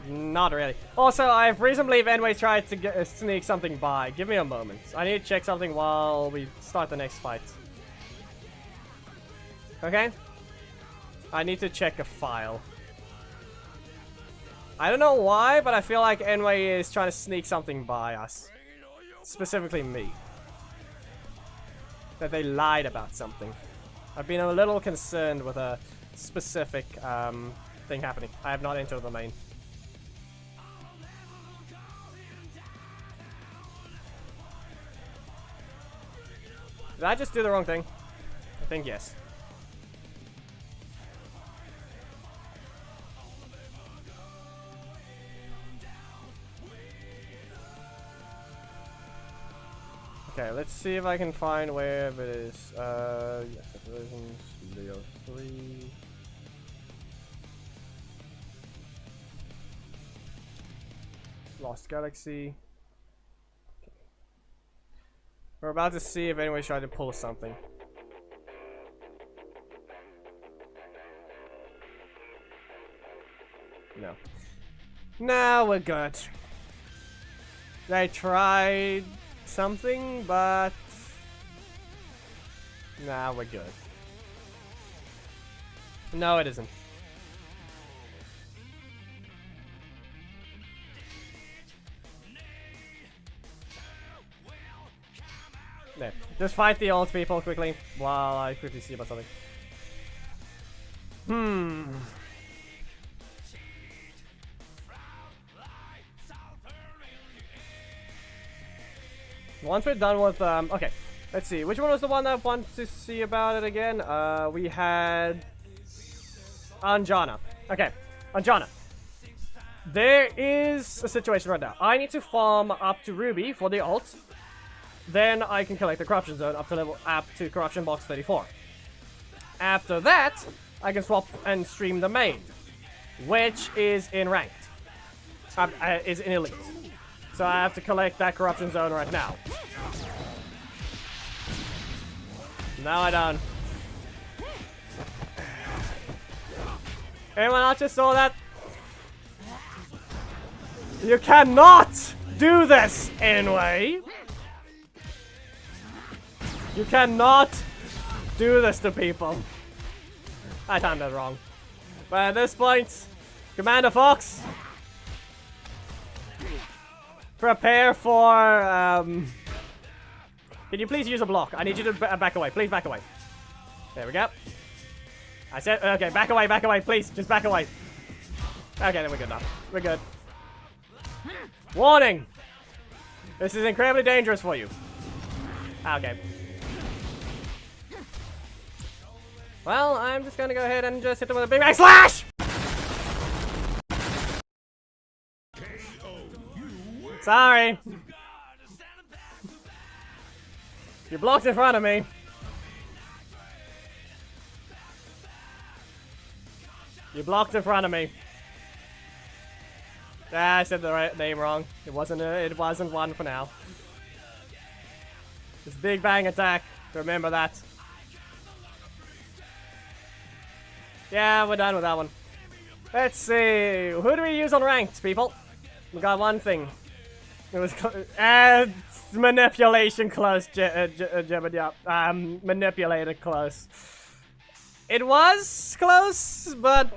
Not really. Also, I've reasonably anyway tried to sneak something by. Give me a moment. I need to check something while we start the next fight. Okay? I need to check a file. I don't know why, but I feel like Enway is trying to sneak something by us. Specifically me. That they lied about something. I've been a little concerned with a specific thing happening. I have not entered the main. Did I just do the wrong thing? I think yes. Okay, let's see if I can find where it is. Yes, versions, Leo 3. Lost Galaxy. We're about to see if anyone's trying to pull something. No. No, we're good. They tried something, but... Nah, we're good. No, it isn't. No. Just fight the old people quickly while I quickly see about something. Once we're done with okay, let's see. Which one was the one that I wanted to see about it again? We had Anjana. Okay, Anjana. There is a situation right now. I need to farm up to Ruby for the ult. Then I can collect the Corruption Zone up to Corruption Box 34. After that, I can swap and stream the main, which is in ranked. Is in elite. So I have to collect that corruption zone right now. No, I don't. Anyone else just saw that? You cannot do this anyway. You cannot do this to people. I timed that wrong. But at this point, Commander Fox, prepare for, can you please use a block? I need you to back away. Please back away. There we go. I said, okay, back away, please. Just back away. Okay, then we're good now. We're good. Warning! This is incredibly dangerous for you. Okay. Well, I'm just gonna go ahead and just hit them with a big bang slash! Sorry. You blocked in front of me. You blocked in front of me. Ah, I said the right name wrong. It wasn't one for now. This big bang attack. Remember that. Yeah, we're done with that one. Let's see. Who do we use on ranked, people? We got one thing. It was manipulation close, manipulated close. It was close, but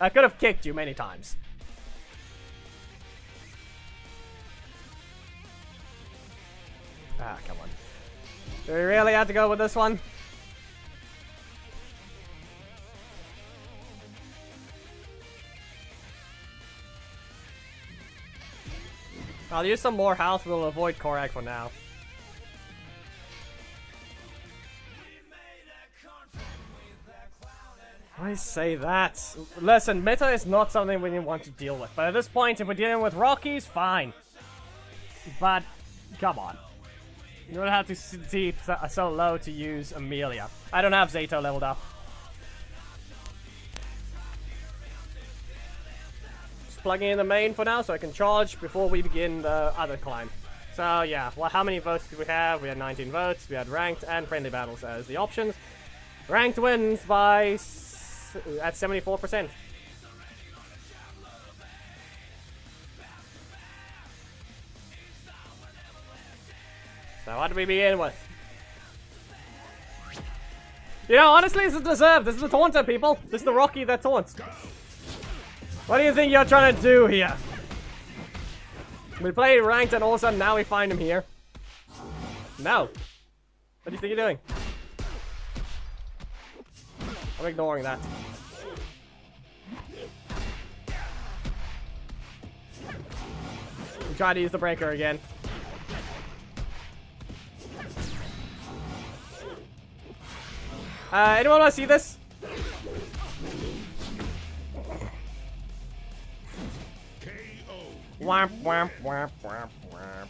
I could have kicked you many times. Ah, come on. Do we really have to go with this one? I'll use some more health, we'll avoid Korak for now. Why say that? Listen, meta is not something we want to deal with, but at this point, if we're dealing with Rockies, fine. But, come on. You don't have to steep so low to use Amelia. I don't have Zato leveled up. Plugging in the main for now so I can charge before we begin the other climb. So yeah, well, how many votes did we have? We had 19 votes. We had ranked and friendly battles as the options. Ranked wins by at 74%. So what do we begin with? You know, honestly, this is deserved. This is the taunter, people. This is the Rocky that taunts. What do you think you're trying to do here? We played ranked and all of a sudden now we find him here. No. What do you think you're doing? I'm ignoring that. We try to use the breaker again. Anyone want to see this? Wamp, wamp, wamp, wamp, wamp.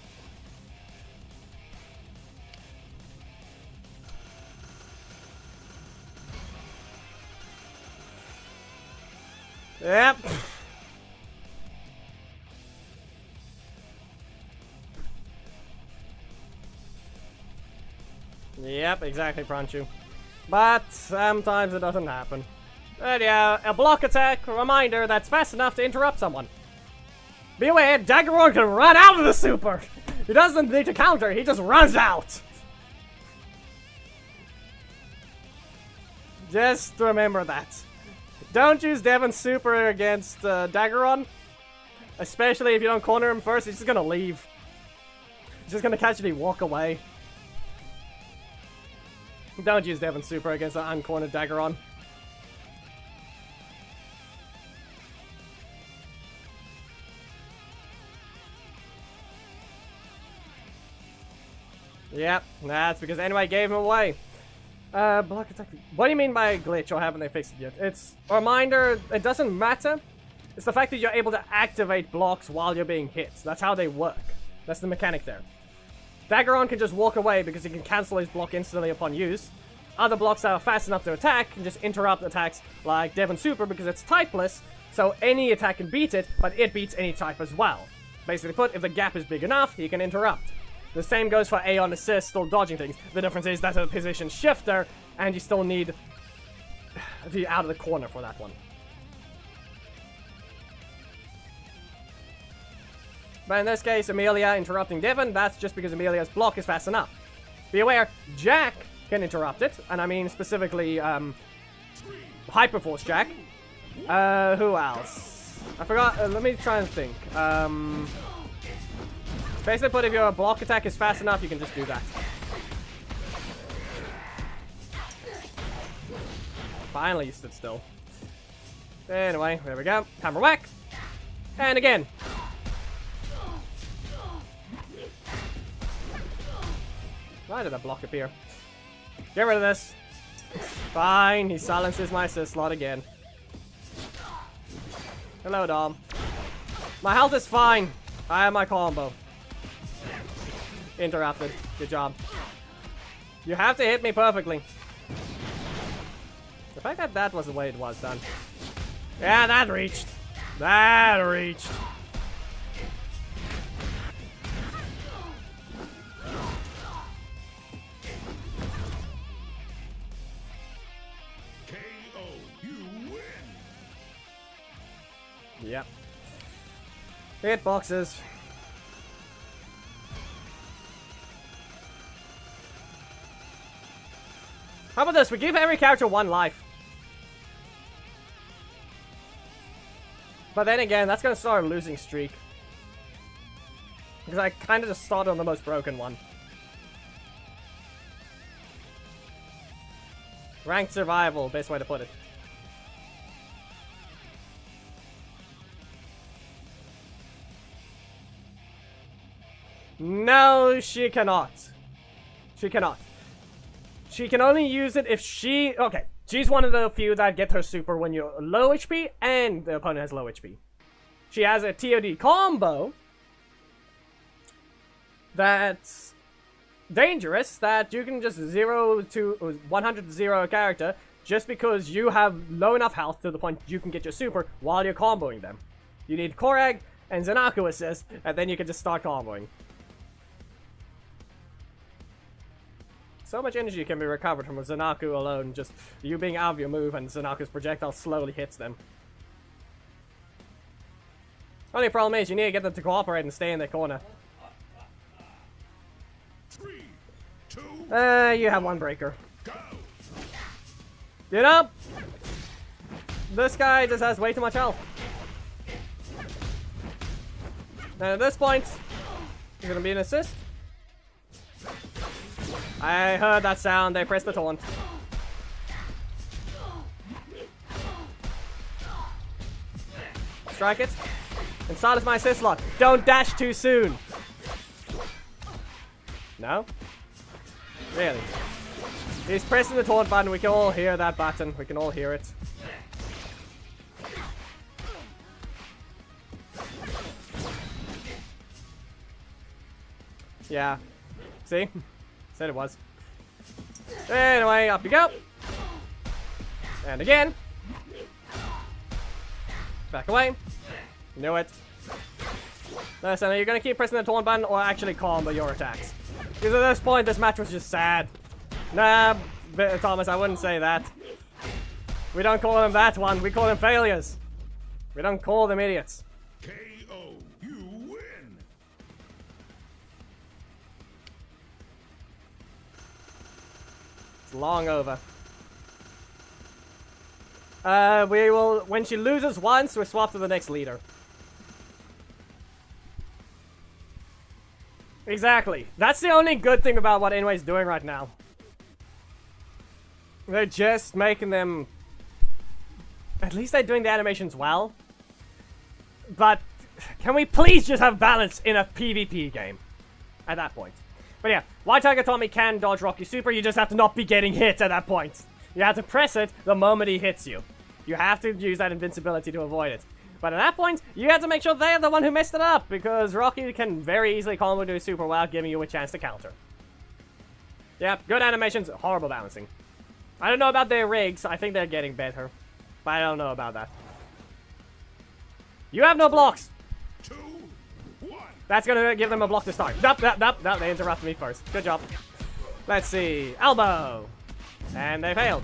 Yep. Yep, exactly, Pranchu. But sometimes it doesn't happen. But yeah, a block attack, reminder that's fast enough to interrupt someone. Be aware, Daggeron can run out of the super! He doesn't need to counter, he just runs out! Just remember that. Don't use Devon's super against Daggeron. Especially if you don't corner him first, he's just gonna leave. He's just gonna casually walk away. Don't use Devon's super against an uncornered Daggeron. Yep, that's because anyway gave him away. Block attack. What do you mean by glitch, or haven't they fixed it yet? It's a reminder, it doesn't matter. It's the fact that you're able to activate blocks while you're being hit. That's how they work. That's the mechanic there. Daggeron can just walk away because he can cancel his block instantly upon use. other blocks that are fast enough to attack can just interrupt attacks like Devon Super because it's typeless, so any attack can beat it, but it beats any type as well. Basically put, if the gap is big enough, he can interrupt. The same goes for Aeon Assist, still dodging things. The difference is that's a position shifter, and you still need to be out of the corner for that one. But in this case, Amelia interrupting Devon, that's just because Amelia's block is fast enough. Be aware, Jack can interrupt it, and I mean specifically, Hyperforce Jack. Who else? I forgot, let me try and think. Basically put, if your block attack is fast enough, you can just do that. Finally, you stood still. Anyway, there we go. Hammer whack. And again. Why did that block appear? Get rid of this. Fine, he silences my assist slot again. Hello, Dom. My health is fine. I have my combo. Interrupted. Good job. You have to hit me perfectly. The fact that that was the way it was done. Yeah, that reached. That reached. Yep. Hitboxes. How about this? We give every character 1 life. But then again, that's gonna start a losing streak. Because I kind of just started on the most broken one. Ranked survival, best way to put it. No, she cannot. She cannot. She can only use it if she... Okay, she's one of the few that get her super when you're low HP and the opponent has low HP. She has a TOD combo that's dangerous, that you can just 0 to 100 to 0 a character just because you have low enough health to the point you can get your super while you're comboing them. You need Korag and Zanaku assist, and then you can just start comboing. So much energy can be recovered from a Zanaku alone, just you being out of your move and Zanaku's projectile slowly hits them. Only problem is you need to get them to cooperate and stay in their corner. 3, 2, you have 1 breaker. go. You know? This guy just has way too much health. And at this point, it's gonna be an assist. I heard that sound, they pressed the taunt. Strike it. And silence my assist slot. Don't dash too soon. No? Really? He's pressing the taunt button, we can all hear that button. We can all hear it. Yeah. See? Said it was. Anyway, up you go. And again. Back away. Knew it. Listen, are you gonna keep pressing the taunt button or actually combo your attacks? Because at this point, this match was just sad. Nah, Thomas, I wouldn't say that. We don't call them that one, we call them failures. We don't call them idiots. KO. You win. It's long over. We will, when she loses once, we swap to the next leader. Exactly. That's the only good thing about what Inway's doing right now. They're just making them... At least they're doing the animations well. But can we please just have balance in a PvP game? At that point. But yeah, White Tiger Tommy can dodge Rocky Super, you just have to not be getting hit at that point. You have to press it the moment he hits you. You have to use that invincibility to avoid it. But at that point, you have to make sure they're the one who messed it up, because Rocky can very easily combo to his super without giving you a chance to counter. Yep, good animations, horrible balancing. I don't know about their rigs. I think they're getting better. But I don't know about that. You have no blocks. 2, 1. That's gonna give them a block to start. Nope, they interrupted me first. Good job. Let's see. Elbow. And they failed.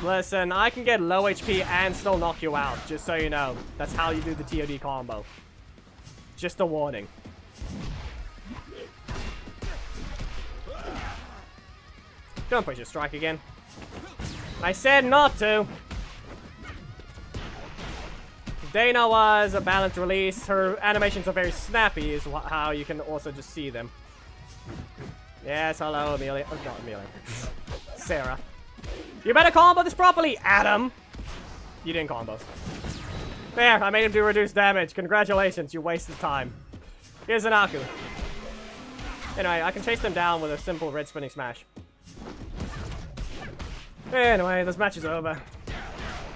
Listen, I can get low HP and still knock you out, just so you know. That's how you do the TOD combo. Just a warning. Don't push your strike again. I said not to. Dana was a balanced release. Her animations are very snappy, is how you can also just see them. Yes, hello, Amelia. Oh, not Amelia. Sarah. You better combo this properly, Adam! You didn't combo. There, I made him do reduced damage. Congratulations, you wasted time. Here's Zanaku. Anyway, I can chase them down with a simple red spinning smash. Anyway, this match is over.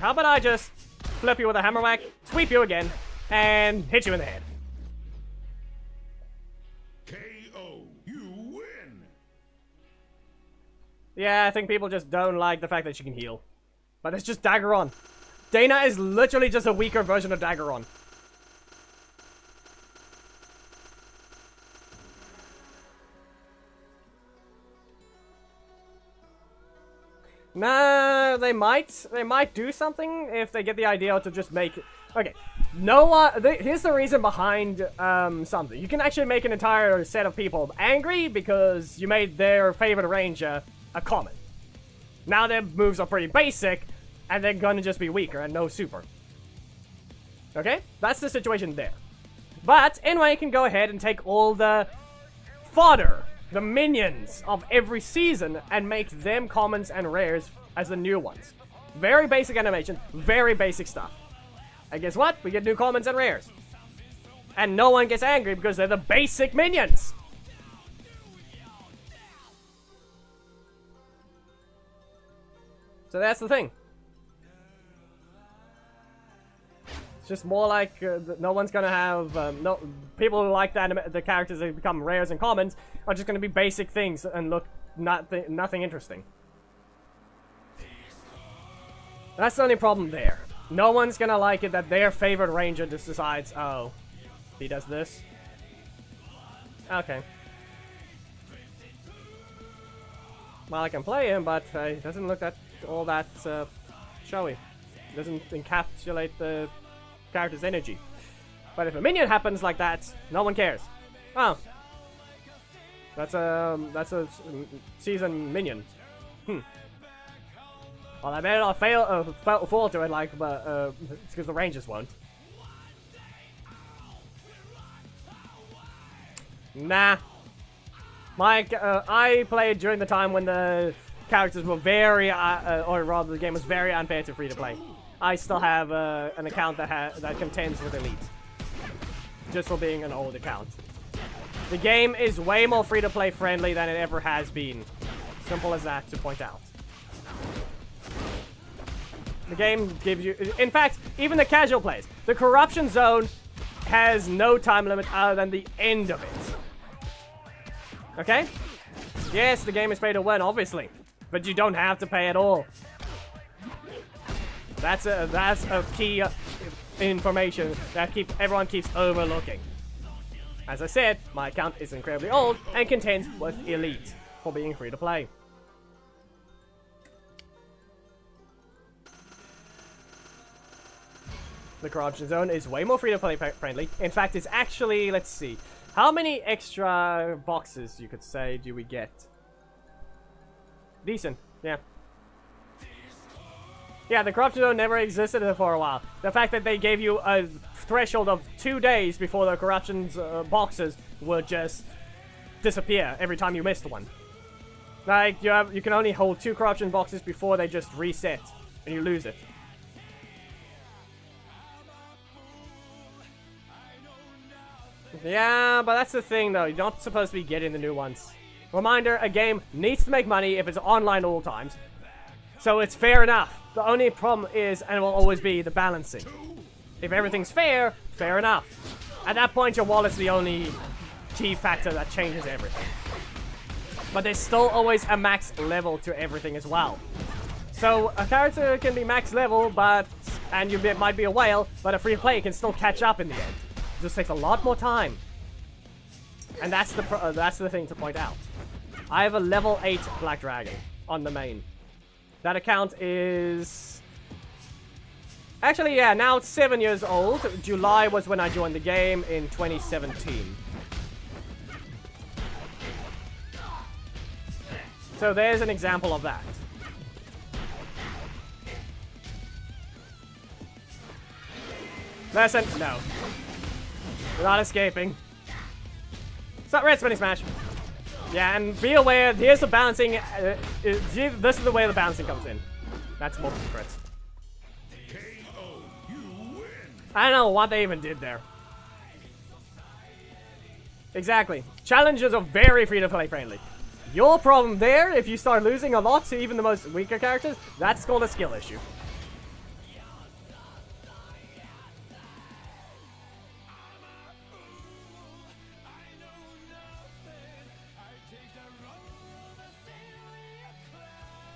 How about I just flip you with a hammer whack, sweep you again, and hit you in the head. KO. You win. Yeah, I think people just don't like the fact that she can heal. But it's just Daggeron. Dana is literally just a weaker version of Daggeron. No, they might do something if they get the idea to just make it. Okay, here's the reason behind something. You can actually make an entire set of people angry because you made their favorite ranger a common. Now their moves are pretty basic, and they're gonna just be weaker and no super. Okay, that's the situation there. But anyway, you can go ahead and take all the fodder, the minions of every season, and make them commons and rares as the new ones. Very basic animation, very basic stuff. And guess what? We get new commons and rares. And no one gets angry because they're the basic minions. So that's the thing. It's just more like no one's gonna have people who like the characters that become rares and commons are just gonna be basic things and look nothing interesting. That's the only problem there. No one's gonna like it that their favorite ranger just decides, oh, he does this. Okay. Well, I can play him, but it doesn't look all that showy. It doesn't encapsulate the character's energy. But if a minion happens like that, no one cares. Oh. That's a season minion. Well, I bet I'll fall to it, like, but it's because the rangers won't. Nah. I played during the time when the characters were very, or rather, the game was very unfair to free-to-play. I still have an account that contends with Elite, just for being an old account. The game is way more free-to-play friendly than it ever has been. Simple as that to point out. The game gives you... In fact, even the casual players. The corruption zone has no time limit other than the end of it. Okay? Yes, the game is pay to win, obviously. But you don't have to pay at all. That's a key information that everyone keeps overlooking. As I said, my account is incredibly old and contends with Elite for being free to play. The corruption zone is way more free to play friendly. In fact, it's actually, let's see, how many extra boxes, you could say, do we get? Decent, yeah. Yeah, the corruption zone never existed for a while. The fact that they gave you a threshold of 2 days before the corruption's boxes would just disappear every time you missed one. Like, you can only hold 2 corruption boxes before they just reset, and you lose it. Yeah, but that's the thing though, you're not supposed to be getting the new ones. Reminder, a game needs to make money if it's online all times. So it's fair enough. The only problem is, and will always be, the balancing. If everything's fair, fair enough. At that point, your wallet's the only key factor that changes everything. but there's still always a max level to everything as well. So a character can be max level, and might be a whale, but a free play can still catch up in the end. It just takes a lot more time. And that's the thing to point out. I have a level 8 Black Dragon on the main. That account is... Actually, yeah, now it's 7 years old. July was when I joined the game in 2017. So there's an example of that. Listen, no. We're not escaping. Stop red spinning smash. Yeah, and be aware, here's the balancing. This is the way the balancing comes in. That's multiple crits. I don't know what they even did there. Exactly. Challenges are very free-to-play friendly. Your problem there, if you start losing a lot to even the most weaker characters, that's called a skill issue.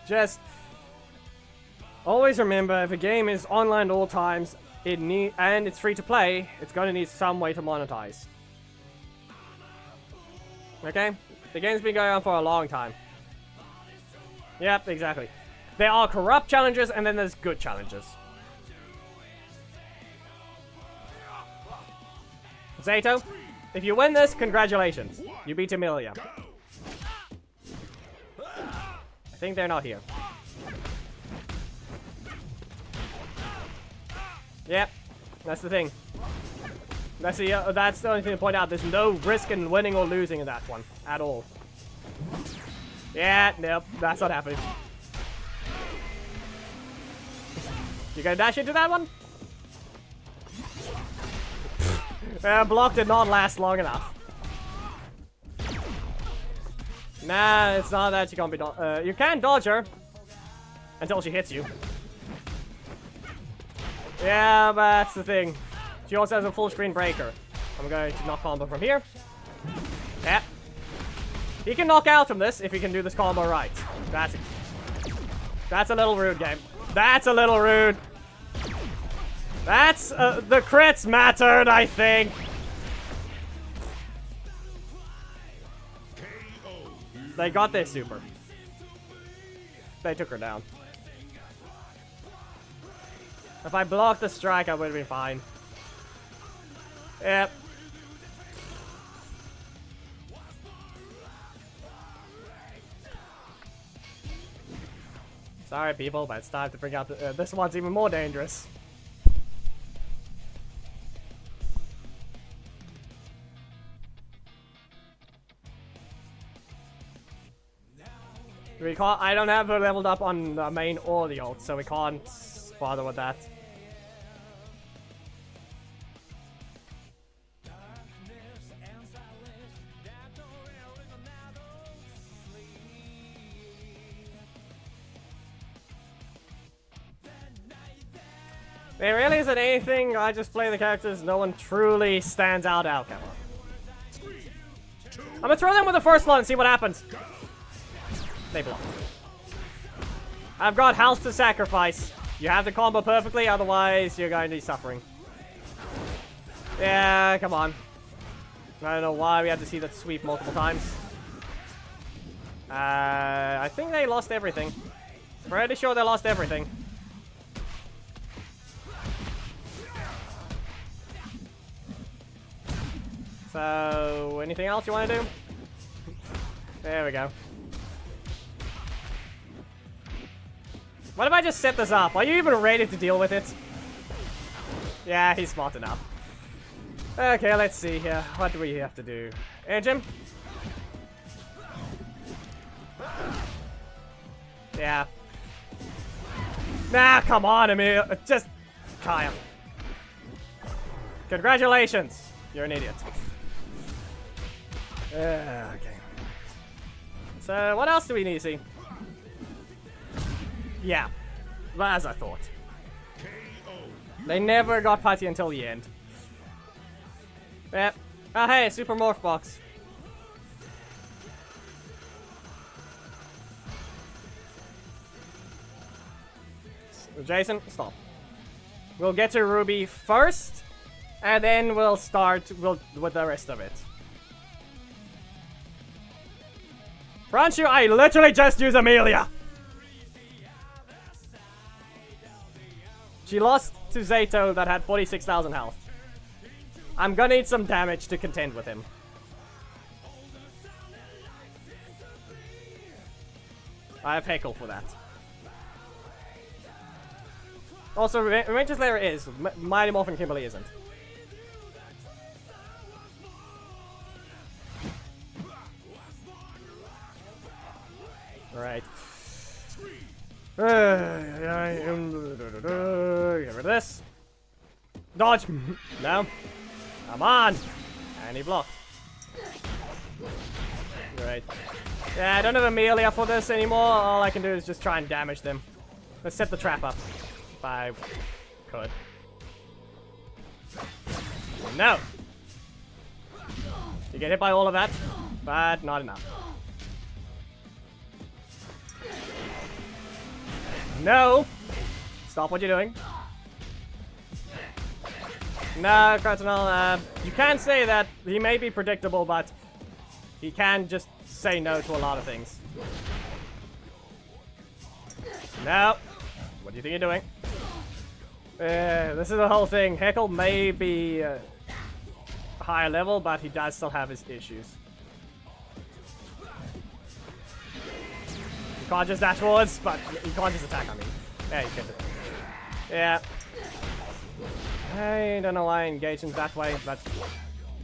Just always remember, if a game is online at all times, and it's free to play, it's going to need some way to monetize. Okay? The game's been going on for a long time. Yep, exactly. There are corrupt challenges, and then there's good challenges. Zato, if you win this, congratulations. You beat Emilia. I think they're not here. Yep, that's the thing. That's the only thing to point out. There's no risk in winning or losing in that one at all. Yeah, nope, that's not happening. You gonna dash into that one? Block did not last long enough. Nah, it's not that you can't be you can dodge her until she hits you. Yeah, but that's the thing. She also has a full screen breaker. I'm going to knock combo from here. Yeah. He can knock out from this if he can do this combo right. That's a little rude, game. That's a little rude. That's the crits mattered, I think. They got their super. They took her down. If I blocked the strike, I would have been fine. Yep. Sorry, people, but it's time to bring out this one's even more dangerous. I don't have her leveled up on the main or the ult, so we can't bother with that. There really isn't anything. I just play the characters. No one truly stands out. Come on. I'm gonna throw them with the first one and see what happens. They block. I've got health to sacrifice. You have the combo perfectly, otherwise you're going to be suffering. Yeah, come on. I don't know why we had to see that sweep multiple times. I think they lost everything. Pretty sure they lost everything. So, anything else you want to do? There we go. What if I just set this up? Are you even ready to deal with it? Yeah, he's smart enough. Okay, let's see here. What do we have to do? Energem? Yeah. Nah, come on, Emil. Just... Kyle. Congratulations. You're an idiot. Okay. So, what else do we need to see? Yeah, as I thought. They never got Putty until the end. Yep. Oh hey, Super Morph Box. Jason, stop. We'll get to Ruby first, and then we'll start with the rest of it. Ranchu, I literally just used Amelia! She lost to Zato that had 46,000 health. I'm gonna need some damage to contend with him. I have Heckle for that. Also, Ranger Slayer is. Mighty Morphin Kimberly isn't. Right. Get rid of this. Dodge! No. Come on! And he blocked. Right. Yeah, I don't have Amelia for this anymore. All I can do is just try and damage them. Let's set the trap up. If I could. No! You get hit by all of that, but not enough. No! Stop what you're doing. No, Cardinal, you can say that he may be predictable, but he can just say no to a lot of things. No! What do you think you're doing? This is the whole thing. Heckle may be higher level, but he does still have his issues. You can't just dash forwards, but you can't just attack on me. Yeah, you can do it. Yeah. I don't know why I engage in that way, but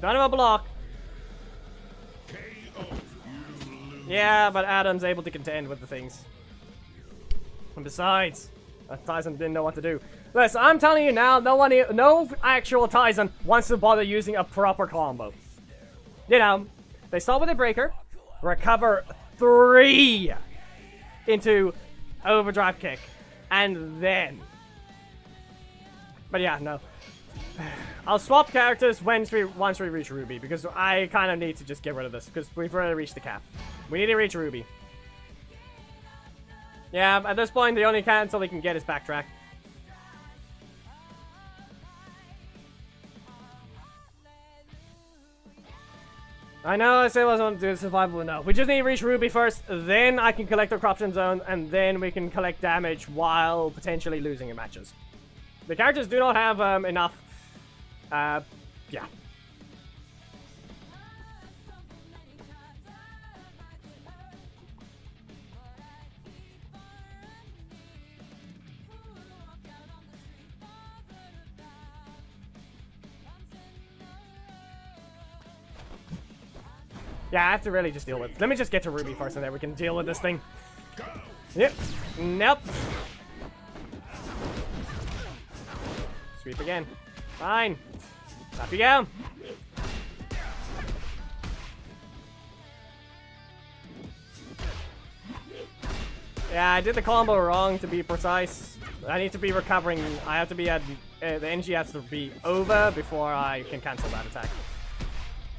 don't have a block. Yeah, but Adam's able to contend with the things. And besides, Tyson didn't know what to do. Listen, I'm telling you now, no actual Tyson wants to bother using a proper combo. You know, they start with a breaker, recover 3 into overdrive kick, and then. But yeah, no. I'll swap characters once we reach Ruby, because I kind of need to just get rid of this, because we've already reached the cap. We need to reach Ruby. Yeah, at this point, the only cancel we can get is backtrack. I know I said I was going to do survival, but no. We just need to reach Ruby first, then I can collect the corruption zone, and then we can collect damage while potentially losing in matches. The characters do not have enough. Yeah. Yeah, I have to really just deal with. Let me just get to Ruby first, and then we can deal with this thing. Yep. Nope. Sweep again. Fine. Up you go. Yeah, I did the combo wrong, to be precise. I need to be recovering. I have to be at the NG has to be over before I can cancel that attack.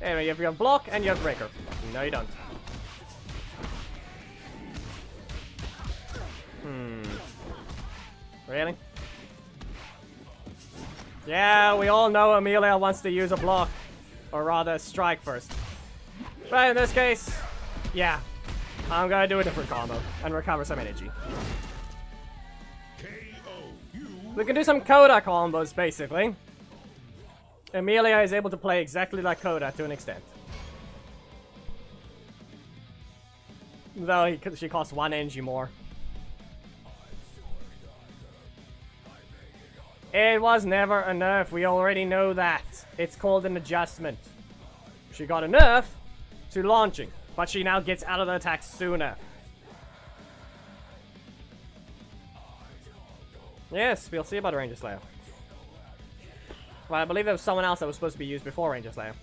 Anyway, you have block and you have breaker. No, you don't. Really? Yeah, we all know Amelia wants to use a block. Or rather, strike first. But in this case, yeah. I'm gonna do a different combo and recover some energy. We can do some Coda combos, basically. Amelia is able to play exactly like Coda to an extent. Though she costs 1 energy more. It was never a nerf, we already know that. It's called an adjustment. She got a nerf to launching, but she now gets out of the attack sooner. Yes, we'll see about Ranger Slayer. Well, I believe there was someone else that was supposed to be used before Ranger Slayer.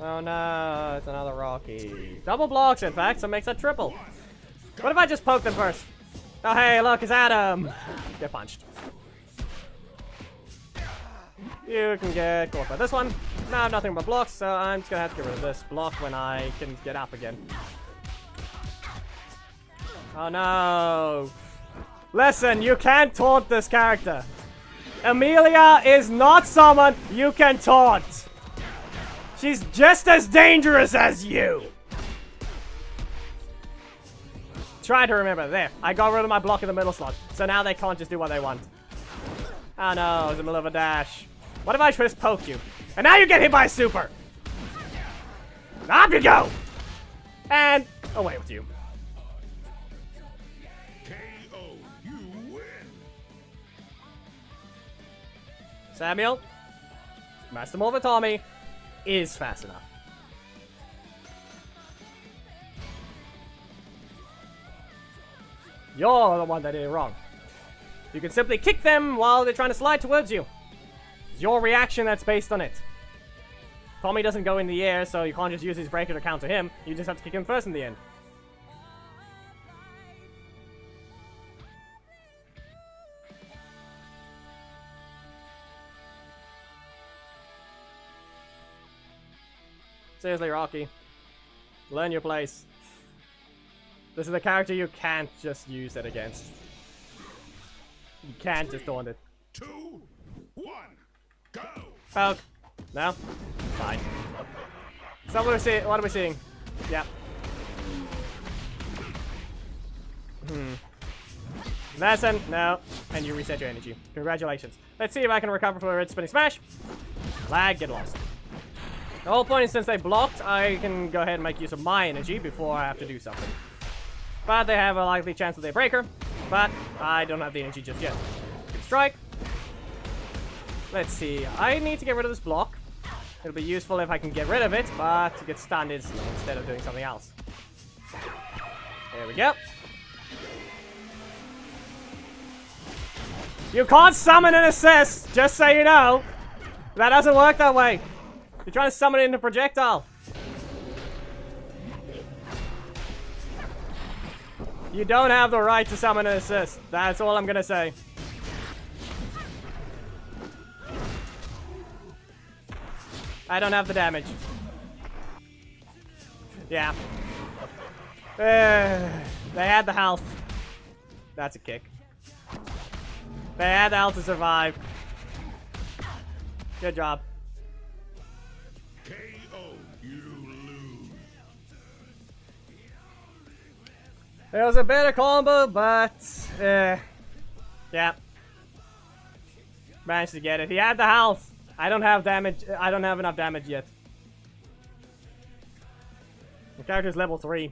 Oh no, it's another Rocky. Double blocks, in fact, so it makes that triple. What if I just poke them first? Oh hey, look, it's Adam! Get punched. You can get caught by this one. Now I have nothing but blocks, so I'm just gonna have to get rid of this block when I can get up again. Oh no! Listen, you can't taunt this character. Amelia is not someone you can taunt. She's just as dangerous as you. Try to remember. There, I got rid of my block in the middle slot, so now they can't just do what they want. Oh no, it was in the middle of a dash. What if I just poked you? And now you get hit by a super! Up you go! And away with you. KO. You win. Samuel, Master Move of Tommy is fast enough. You're the one that did it wrong. You can simply kick them while they're trying to slide towards you. It's your reaction that's based on it. Tommy doesn't go in the air, so you can't just use his breaker to counter him. You just have to kick him first in the end. Seriously, Rocky. Learn your place. This is a character you can't just use it against. You can't just taunt it. 2, 1, go! Poke. No? Fine. So what are we seeing? Yep. Lesson? No. And you reset your energy. Congratulations. Let's see if I can recover from a red spinning smash. Lag, get lost. The whole point is, since they blocked, I can go ahead and make use of my energy before I have to do something. But they have a likely chance of their breaker. But I don't have the energy just yet. Good strike. Let's see. I need to get rid of this block. It'll be useful if I can get rid of it, but to get stunned instantly instead of doing something else. There we go. You can't summon an assist, just so you know. That doesn't work that way. You're trying to summon it into projectile. You don't have the right to summon an assist. That's all I'm gonna say. I don't have the damage. Yeah. They had the health. That's a kick. They had the health to survive. Good job. KO. You lose. It was a better combo, but yeah. Managed to get it. He had the health. I don't have damage. I don't have enough damage yet. The character's level 3.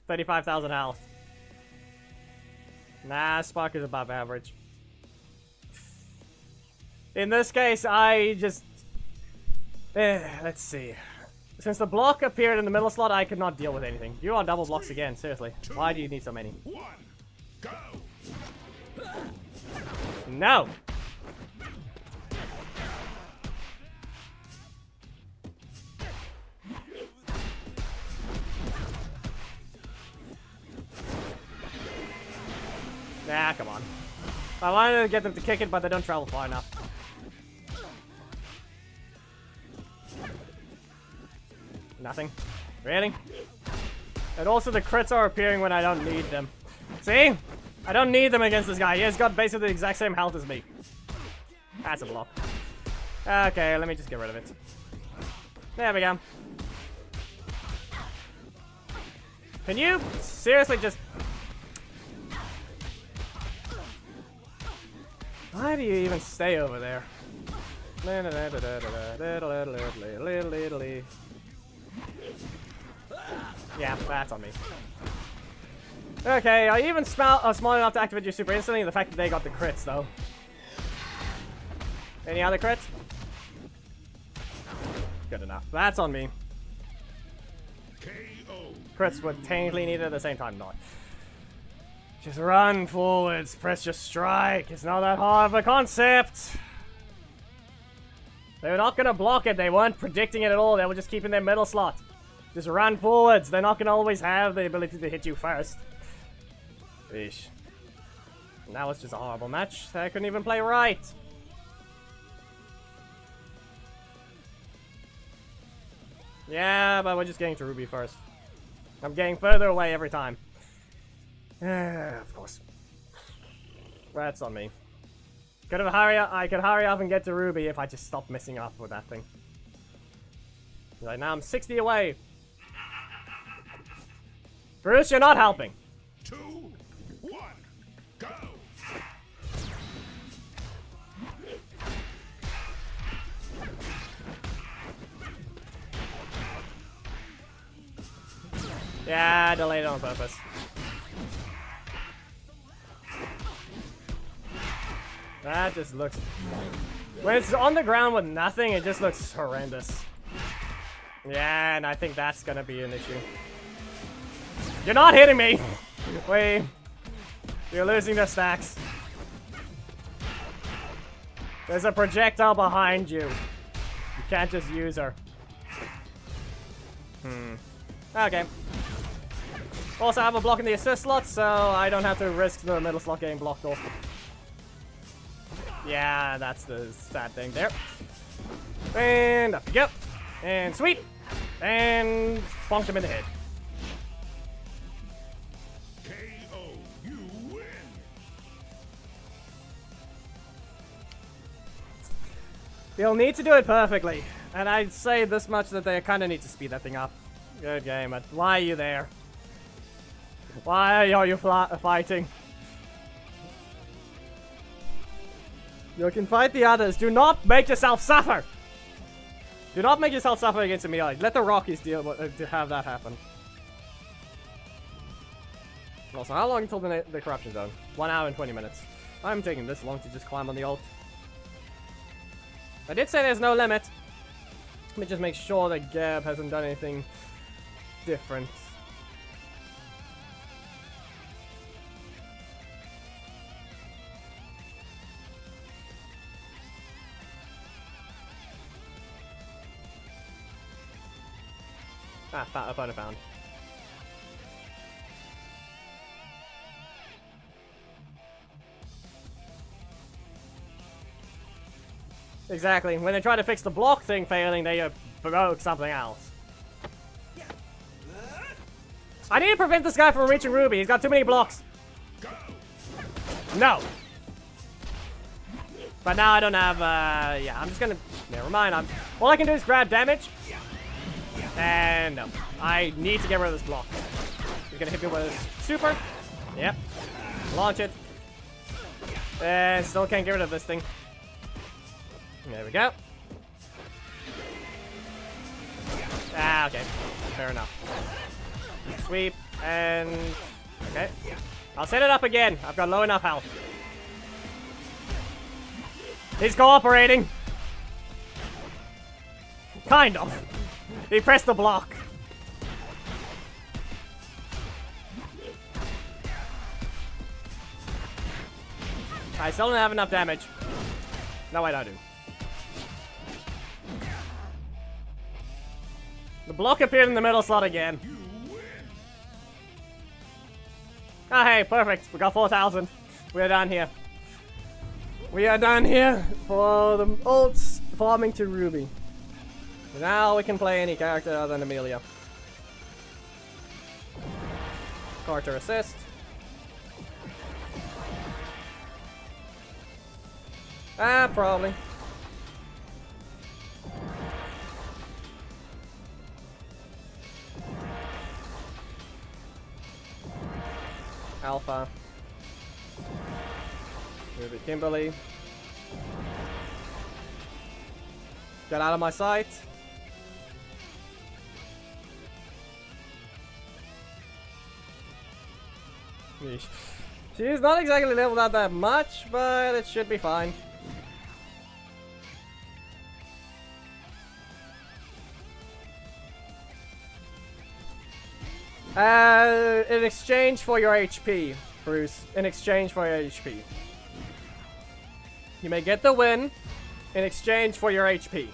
35,000 health. Nah, Spark is above average. In this case, I just... let's see. Since the block appeared in the middle slot, I could not deal with anything. You are double blocks again, seriously. Why do you need so many? 1, go! No! Nah, come on. I wanted to get them to kick it, but they don't travel far enough. Nothing. Really? And also the crits are appearing when I don't need them. See? I don't need them against this guy. He has got basically the exact same health as me. That's a block. Okay, let me just get rid of it. There we go. Can you seriously just... Why do you even stay over there? Yeah, that's on me. Okay, I even small enough to activate your super instantly. The fact that they got the crits, though. Any other crits? Good enough. That's on me. KO. Crits were technically needed at the same time, not. Just run forwards, press your strike. It's not that hard of a concept. They were not gonna block it. They weren't predicting it at all. They were just keeping their middle slot. Just run forwards. They're not gonna always have the ability to hit you first. Eesh. And that was just a horrible match. I couldn't even play right. Yeah, but we're just getting to Ruby first. I'm getting further away every time. Of course. That's on me. I could hurry up and get to Ruby if I just stopped messing up with that thing. Right now I'm 60 away. Bruce, you're not helping. 2, 1, go! Yeah, I delayed it on purpose. That just looks... When it's on the ground with nothing, it just looks horrendous. Yeah, and I think that's gonna be an issue. You're not hitting me! Wait. You're losing the stacks. There's a projectile behind you. You can't just use her. Okay. Also, I have a block in the assist slot, so I don't have to risk the middle slot getting blocked off. Yeah, that's the sad thing there. And up you go. And sweep. And bonked him in the head. KO, you win! They'll need to do it perfectly. And I'd say this much that they kind of need to speed that thing up. Good game, but why are you there? Why are you fighting? You can fight the others. Do not make yourself suffer! Do not make yourself suffer against a melee. Let the Rockies deal with, to have that happen. Also, how long until the corruption zone? 1 hour and 20 minutes. I'm taking this long to just climb on the ult. I did say there's no limit. Let me just make sure that Gab hasn't done anything different. Ah, opponent found. Exactly. When they try to fix the block thing failing, they broke something else. I need to prevent this guy from reaching Ruby. He's got too many blocks. No. But now I don't have, yeah, I'm just gonna, never mind. All I can do is grab damage. And no. I need to get rid of this block. He's gonna hit me with his super. Yep. Launch it. And still can't get rid of this thing. There we go. Ah, okay. Fair enough. Sweep, and... Okay. I'll set it up again. I've got low enough health. He's cooperating. Kind of. He pressed the block. I still don't have enough damage. No, I don't. The block appeared in the middle slot again. Ah, hey, perfect. We got 4,000. We're done here. We are done here for the ults farming to Ruby. Now we can play any character other than Amelia. Carter assist. Ah, probably. Alpha. Ribbit Kimberly. Get out of my sight. Yeesh. She's not exactly leveled out that much, but it should be fine. In exchange for your HP, Bruce. In exchange for your HP. You may get the win in exchange for your HP.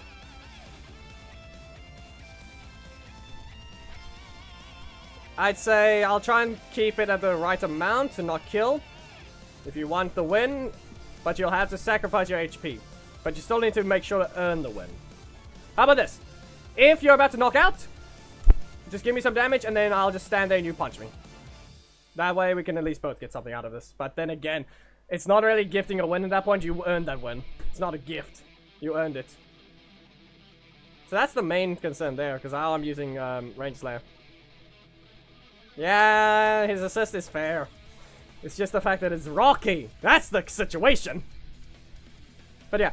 I'd say I'll try and keep it at the right amount and not kill if you want the win, but you'll have to sacrifice your HP. But you still need to make sure to earn the win. How about this? If you're about to knock out, just give me some damage and then I'll just stand there and you punch me. That way we can at least both get something out of this. But then again, it's not really gifting a win at that point. You earned that win. It's not a gift. You earned it. So that's the main concern there, because now I'm using Range Slayer. Yeah, his assist is fair. It's just the fact that it's rocky. That's the situation. But yeah.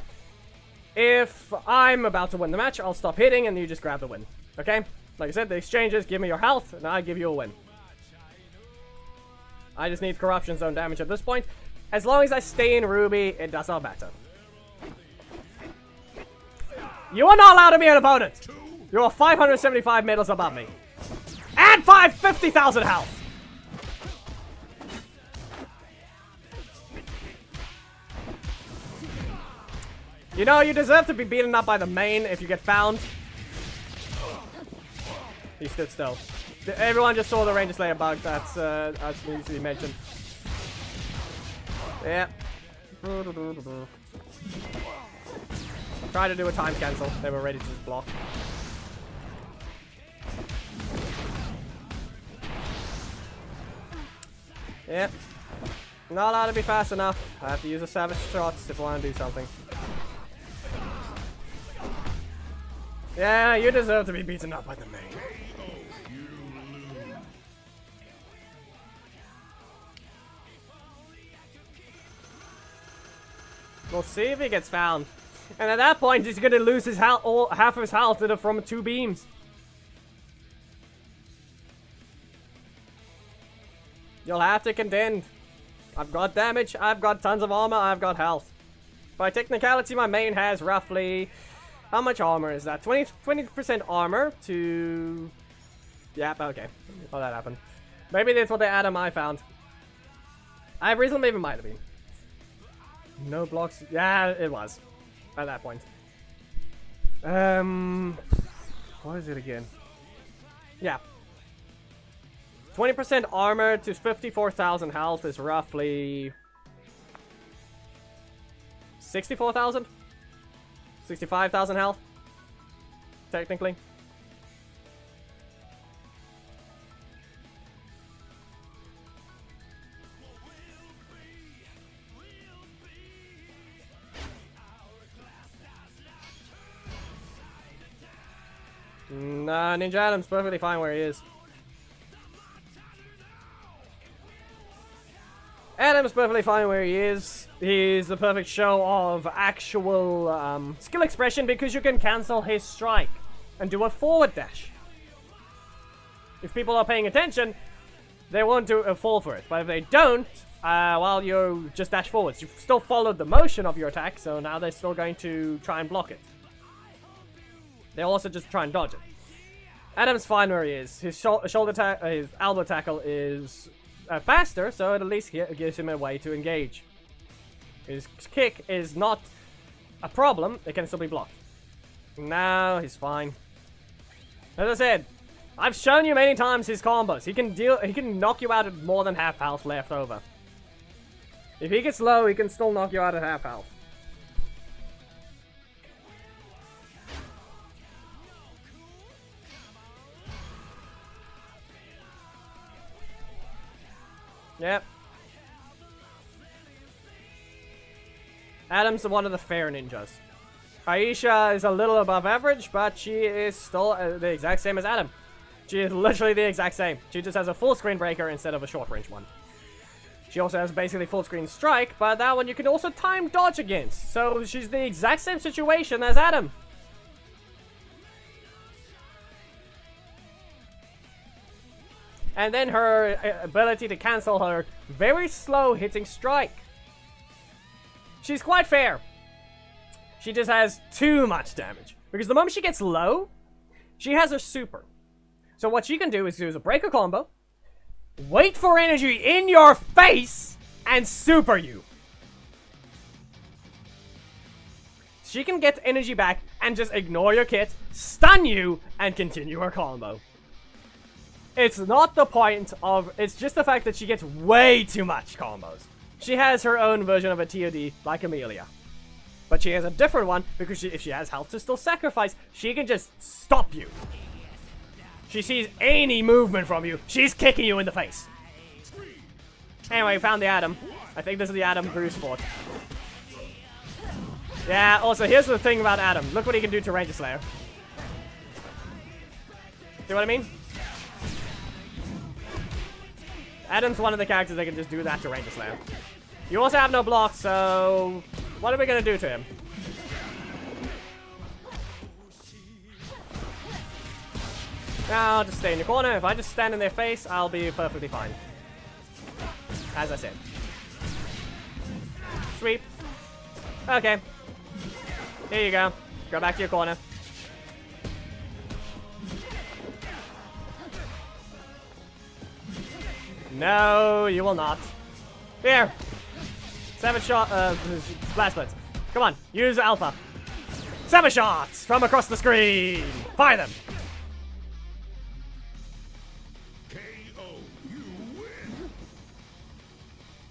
If I'm about to win the match, I'll stop hitting and you just grab the win. Okay? Like I said, the exchanges give me your health and I give you a win. I just need Corruption Zone damage at this point. As long as I stay in Ruby, it does not matter. You are not allowed to be an opponent! You are 575 medals above me. And 550,000 health! You know, you deserve to be beaten up by the main if you get found. He stood still. Everyone just saw the Ranger Slayer bug. That's needs to be mentioned. Yeah. Try to do a time cancel. They were ready to just block. Yep. Not allowed to be fast enough. I have to use a savage shots if I want to do something. Yeah, you deserve to be beaten up by the main. We'll see if he gets found. And at that point, he's gonna lose his half of his health from 2 beams. You'll have to contend. I've got damage, I've got tons of armor, I've got health. By technicality, my main has roughly... How much armor is that? 20% armor to... Yep, okay. Oh, that happened. Maybe that's what the Adam I found. I reasonably even might have been. No blocks. Yeah, it was. At that point. What is it again? Yeah. 20% armor to 54,000 health is roughly... 64,000? 65,000 health? Technically. Nah, Ninja Adam's perfectly fine where he is. Adam's perfectly fine where he is. He's the perfect show of actual skill expression because you can cancel his strike and do a forward dash. If people are paying attention, they won't do a fall for it. But if they don't, well, you just dash forwards. You've still followed the motion of your attack, so now they're still going to try and block it. They'll also just try and dodge it. Adam's fine where he is. His his elbow tackle is faster, so it at least gives him a way to engage. His kick is not a problem, it can still be blocked. No, he's fine. As I said, I've shown you many times his combos. He can knock you out at more than half health left over. If he gets low, he can still knock you out at half health. Yep. Adam's one of the fair ninjas. Aisha is a little above average, but she is still the exact same as Adam. She is literally the exact same. She just has a full screen breaker instead of a short range one. She also has basically full screen strike, but that one you can also time dodge against. So she's the exact same situation as Adam. And then her ability to cancel her very slow hitting strike. She's quite fair. She just has too much damage. Because the moment she gets low, she has her super. So what she can do is use a breaker combo, wait for energy in your face, and super you. She can get energy back and just ignore your kit, stun you, and continue her combo. It's not the point of... It's just the fact that she gets way too much combos. She has her own version of a TOD, like Amelia. But she has a different one because if she has health to still sacrifice, she can just stop you. She sees any movement from you, she's kicking you in the face. Anyway, we found the Atom. I think this is the Atom Bruce fought. Yeah, also, here's the thing about Atom. Look what he can do to Ranger Slayer. See what I mean? Atom's one of the characters that can just do that to Ranger Slayer. You also have no block, so... what are we gonna do to him? Now, I'll just stay in the corner. If I just stand in their face, I'll be perfectly fine. As I said. Sweep. Okay. Here you go. Go back to your corner. No, you will not. Here. 7 shot, blast blitz. Come on, use Alpha. 7 shots from across the screen. Fire them. KO, you win.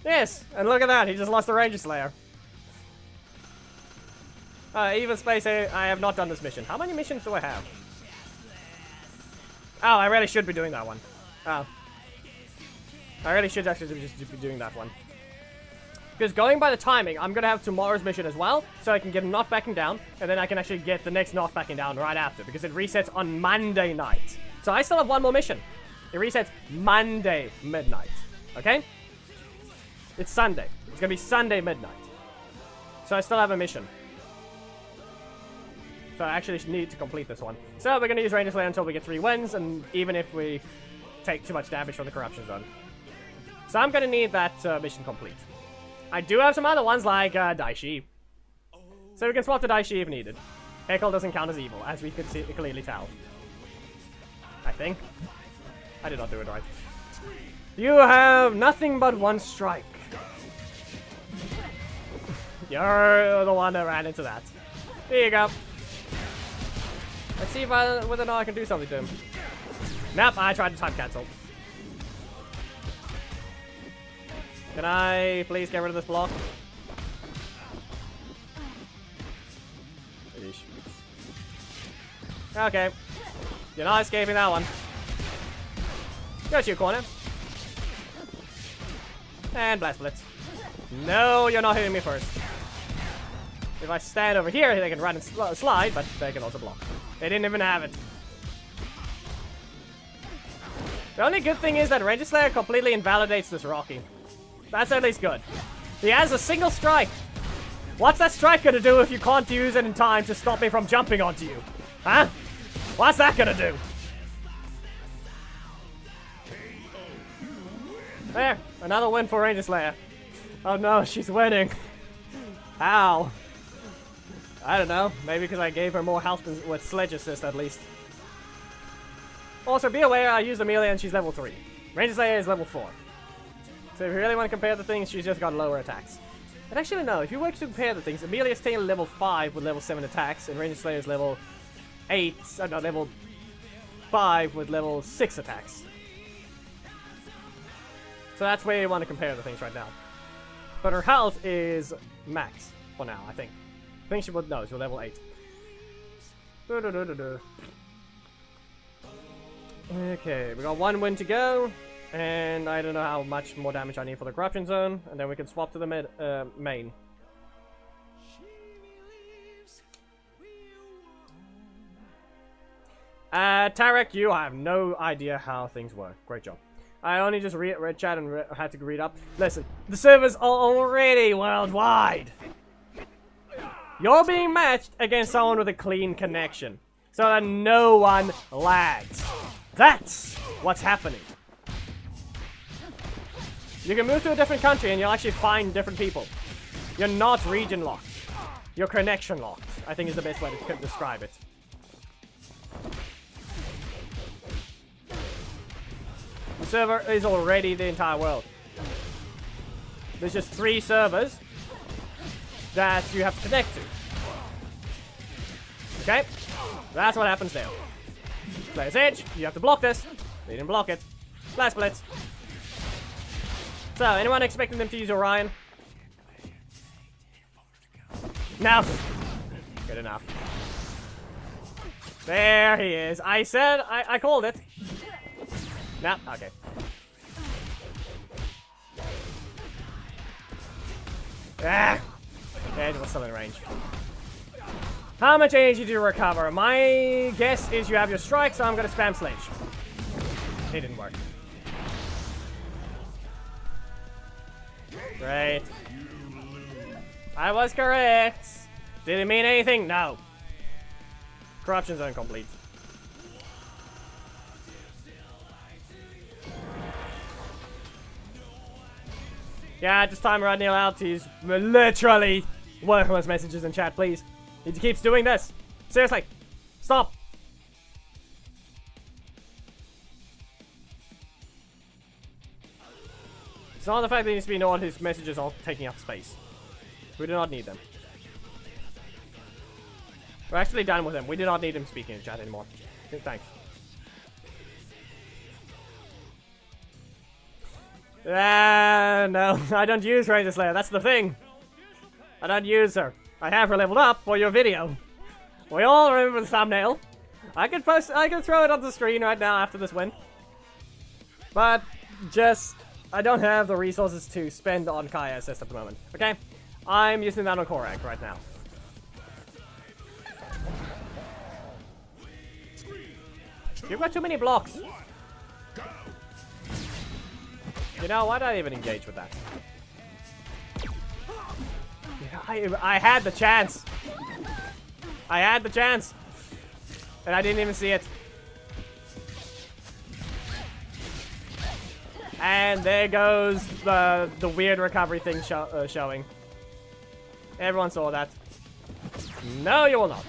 Yes, and look at that. He just lost the Ranger Slayer. Even Space, I have not done this mission. How many missions do I have? Oh, I really should be doing that one. Oh. I really should actually just be doing that one. Because going by the timing, I'm going to have tomorrow's mission as well, so I can get not backing down, and then I can actually get the next not backing down right after, because it resets on Monday night. So I still have one more mission. It resets Monday midnight. Okay? It's Sunday. It's going to be Sunday midnight. So I still have a mission. So I actually need to complete this one. So we're going to use Ranger Slayer until we get 3 wins, and even if we take too much damage from the Corruption Zone. So I'm going to need that mission complete. I do have some other ones like Daishi. So we can swap to Daishi if needed. Heckle doesn't count as evil, as we could clearly tell. I think. I did not do it right. You have nothing but 1 strike. You're the one that ran into that. There you go. Let's see if whether or not I can do something to him. Nope, I tried to time cancel. Can I please get rid of this block? Okay. You're not escaping that one. Go to your corner. And Blast Blitz. No, you're not hitting me first. If I stand over here, they can run and slide, but they can also block. They didn't even have it. The only good thing is that Ranger Slayer completely invalidates this Rocky. That's at least good. He has a single strike. What's that strike gonna do if you can't use it in time to stop me from jumping onto you? Huh? What's that gonna do? There, another win for Ranger Slayer. Oh no, she's winning. How? I don't know. Maybe because I gave her more health with Sledge assist at least. Also, be aware, I used Amelia and she's level 3. Ranger Slayer is level 4. So if you really want to compare the things, she's just got lower attacks. But actually no, if you were to compare the things, Amelia's taking level 5 with level 7 attacks, and Ranger Slayer's level 8, no, level 5 with level 6 attacks. So that's where you want to compare the things right now. But her health is max for now, I think. I think she would know, she's level 8. Okay, we got 1 win to go. And I don't know how much more damage I need for the Corruption Zone. And then we can swap to the main. Tarek, you have no idea how things work. Great job. I only just read chat and had to read up. Listen, the servers are already worldwide. You're being matched against someone with a clean connection. So that no one lags. That's what's happening. You can move to a different country and you'll actually find different people. You're not region locked. You're connection locked, I think is the best way to describe it. The server is already the entire world. There's just 3 servers that you have to connect to. Okay? That's what happens there. Player's Edge, you have to block this. They didn't block it. Blast Blitz. So, anyone expecting them to use Orion? No. Good enough. There he is. I said, I called it. No, okay. Ah! It was still in range. How much energy do you recover? My guess is you have your strike, so I'm gonna spam Sledge. It didn't work. Great. I was correct. Did it mean anything? No. Corruption zone complete. Yeah, just time right Neil out. He's literally worthless messages in chat, please. He keeps doing this. Seriously. Stop. It's not the fact that he needs to be ignored, his messages are taking up space. We do not need them. We're actually done with him. We do not need him speaking in chat anymore. Thanks. No, I don't use Razor Slayer, that's the thing. I don't use her. I have her leveled up for your video. We all remember the thumbnail. I could throw it on the screen right now after this win. But, I don't have the resources to spend on Kaya Assist at the moment, okay? I'm using that on Korak right now. You've got too many blocks. You know, why did I even engage with that? I had the chance. I had the chance. And I didn't even see it. And there goes the weird recovery thing showing. Everyone saw that. No, you will not.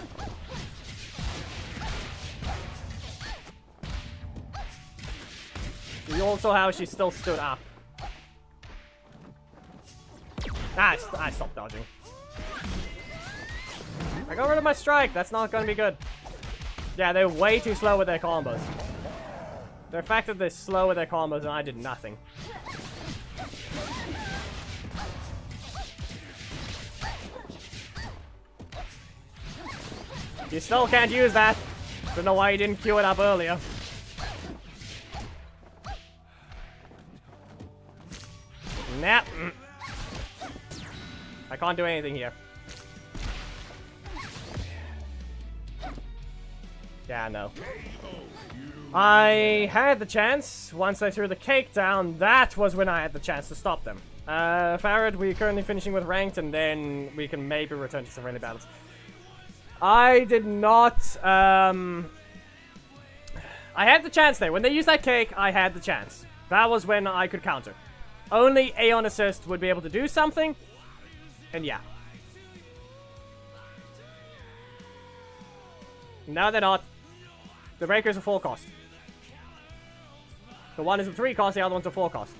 You all saw how she still stood up. I stopped dodging. I got rid of my strike. That's not going to be good. Yeah, they're way too slow with their combos. The fact that they're slow with their combos and I did nothing. You still can't use that. Don't know why you didn't queue it up earlier. Nah. I can't do anything here. Yeah, no. I had the chance. Once I threw the cake down, that was when I had the chance to stop them. Farad, we're currently finishing with ranked, and then we can maybe return to some friendly battles. I did not, I had the chance there. When they used that cake, I had the chance. That was when I could counter. Only Aeon Assist would be able to do something, and yeah. No, they're not. The breakers are full cost. The one is a 3 cost, the other one's a 4 cost.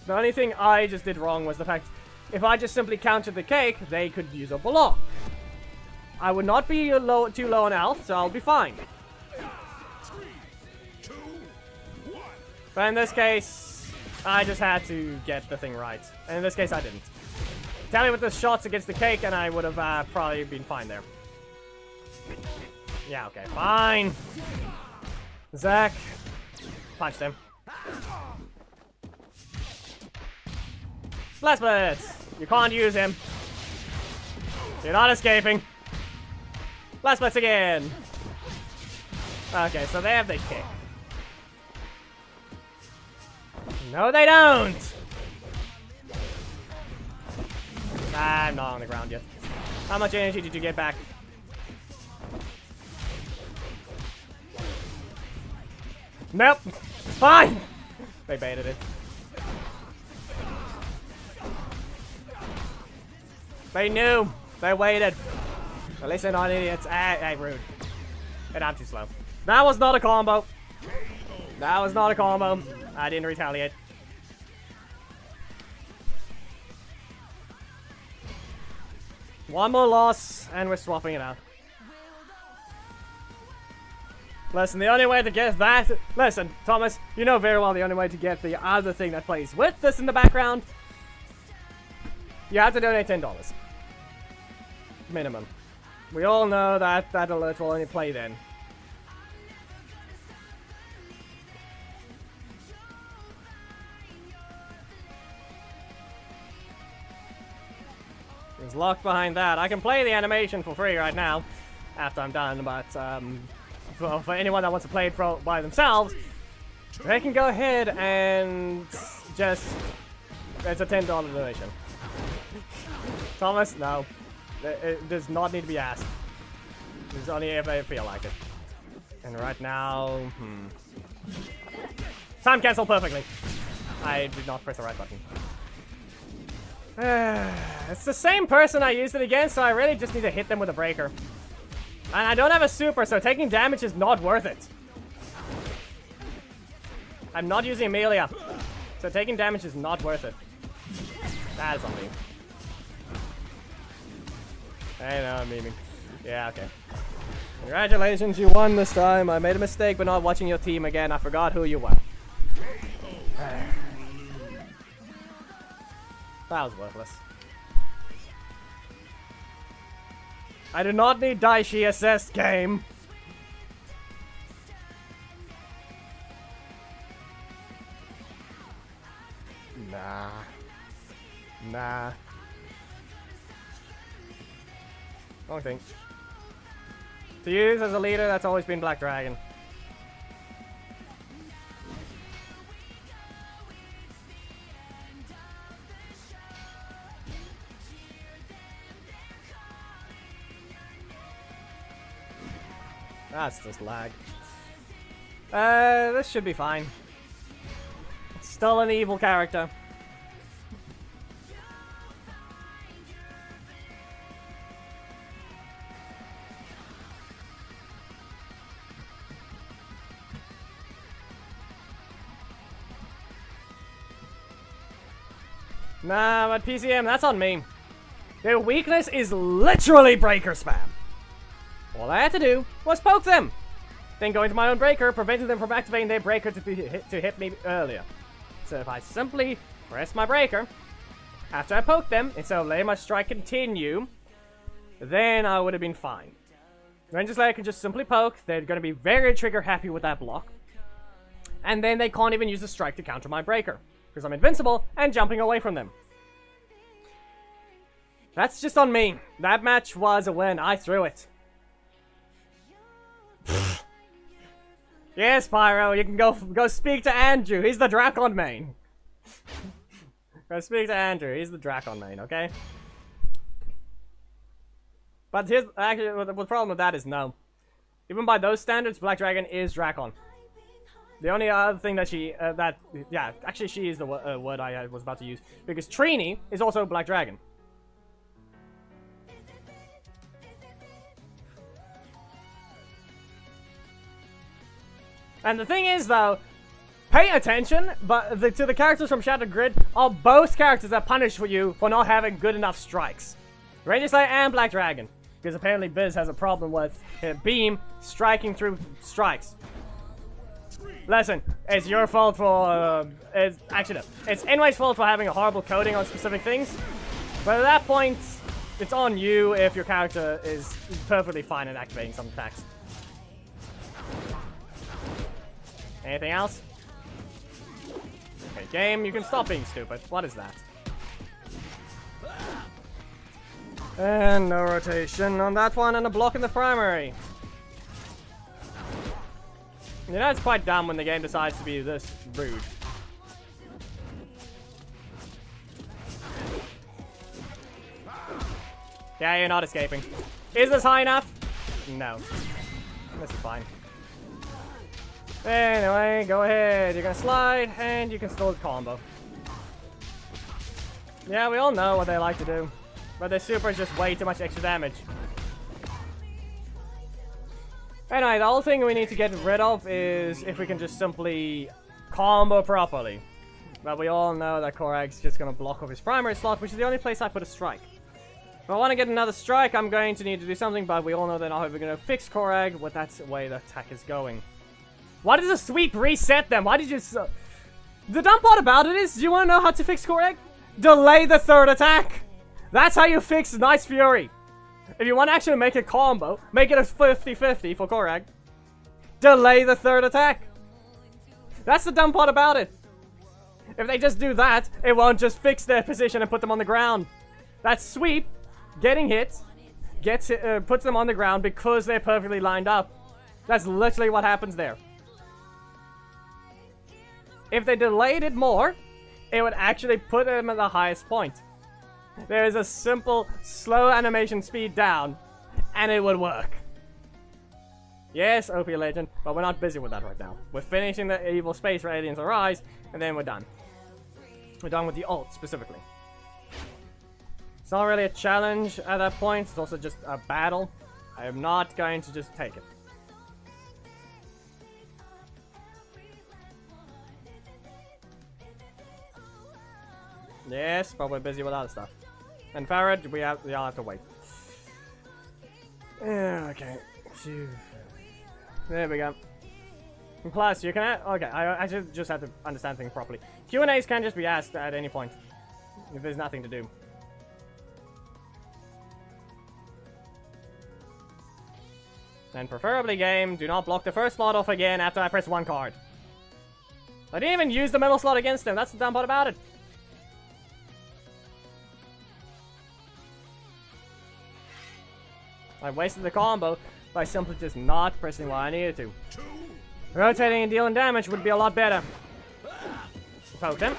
The only thing I just did wrong was the fact, if I just simply countered the cake, they could use a block. I would not be too low on health, so I'll be fine. 3, 2, 1. But in this case, I just had to get the thing right. And in this case, I didn't. Tell me with the shots against the cake, and I would have probably been fine there. Yeah, okay, fine. Zach, punched him. Blast Blitz! You can't use him. You're not escaping. Blast Blitz again! Okay, so they have the kick. No, they don't! I'm not on the ground yet. How much energy did you get back? Nope! Fine! They baited it. They knew. They waited. At least they're not idiots. Rude. And I'm too slow. That was not a combo. That was not a combo. I didn't retaliate. One more loss, and we're swapping it out. Listen, the only way to get that... Listen, Thomas, you know very well the only way to get the other thing that plays with this in the background. You have to donate $10. Minimum. We all know that that alert will only play then. It's locked behind that. I can play the animation for free right now, after I'm done, but for anyone that wants to play it by themselves, they can go ahead and just... It's a $10 donation. Thomas, no. It does not need to be asked. It's only if I feel like it. And right now... Time cancel perfectly. I did not press the right button. It's the same person I used it against, so I really just need to hit them with a breaker. And I don't have a super, so taking damage is not worth it. I'm not using Amelia, so taking damage is not worth it. That is on me. I know, I'm memeing. Yeah, okay. Congratulations, you won this time. I made a mistake by not watching your team again. I forgot who you were. That was worthless. I do not need Daishi assist, game. Nah. Nah. Wrong thing. To use as a leader, that's always been Black Dragon. That's just lag. This should be fine. Still an evil character. Nah, but PCM, that's on me. Their weakness is literally breaker spam. All I had to do was poke them. Then going to my own breaker prevented them from activating their breaker to hit me earlier. So if I simply press my breaker after I poke them, instead of letting my strike continue, then I would have been fine. Ranger Slayer can just simply poke. They're going to be very trigger happy with that block. And then they can't even use the strike to counter my breaker, because I'm invincible and jumping away from them. That's just on me. That match was a win. I threw it. Yes, Pyro, you can go speak to Andrew. He's the Drakon main. Go speak to Andrew. He's the Drakon main, okay? But here's actually the problem with that is no. Even by those standards, Black Dragon is Drakon. The only other thing that she yeah, actually she is the word I was about to use, because Trini is also Black Dragon. And the thing is, though, pay attention, but to the characters from Shattered Grid are both characters that punish you for not having good enough strikes. Ranger Slayer and Black Dragon, because apparently Biz has a problem with Beam striking through strikes. Listen, it's your fault for, it's Enway's fault for having a horrible coding on specific things, but at that point, it's on you if your character is perfectly fine at activating some attacks. Anything else? Okay, game, you can stop being stupid. What is that? And no rotation on that one, and a block in the primary. You know, it's quite dumb when the game decides to be this rude. Yeah, you're not escaping. Is this high enough? No. This is fine. Anyway, go ahead. You're gonna slide, and you can still combo. Yeah, we all know what they like to do. But their super is just way too much extra damage. Anyway, the whole thing we need to get rid of is if we can just simply combo properly. But we all know that Korag's just gonna block off his primary slot, which is the only place I put a strike. If I want to get another strike, I'm going to need to do something, but we all know they're not going to fix Korag. What that's the way the attack is going. Why does a sweep reset them? Why did you... The dumb part about it is, do you want to know how to fix Korag? Delay the third attack! That's how you fix Nice Fury. If you want to actually make a combo, make it a 50-50 for Korag. Delay the third attack. That's the dumb part about it. If they just do that, it won't just fix their position and put them on the ground. That sweep, getting hit, puts them on the ground because they're perfectly lined up. That's literally what happens there. If they delayed it more, it would actually put them at the highest point. There is a simple, slow animation speed down, and it would work. Yes, OP Legend, but we're not busy with that right now. We're finishing the Evil Space Radiance Arise, and then we're done. We're done with the ult, specifically. It's not really a challenge at that point, it's also just a battle. I am not going to just take it. Yes, but we're busy with other stuff. And Farad, we all have to wait. Okay. There we go. And plus, you can... Okay, I should just have to understand things properly. Q&As can just be asked at any point. If there's nothing to do. And preferably, game, do not block the first slot off again after I press one card. I didn't even use the middle slot against him. That's the dumb part about it. I wasted the combo by simply just not pressing what I needed to. Rotating and dealing damage would be a lot better. Poke him.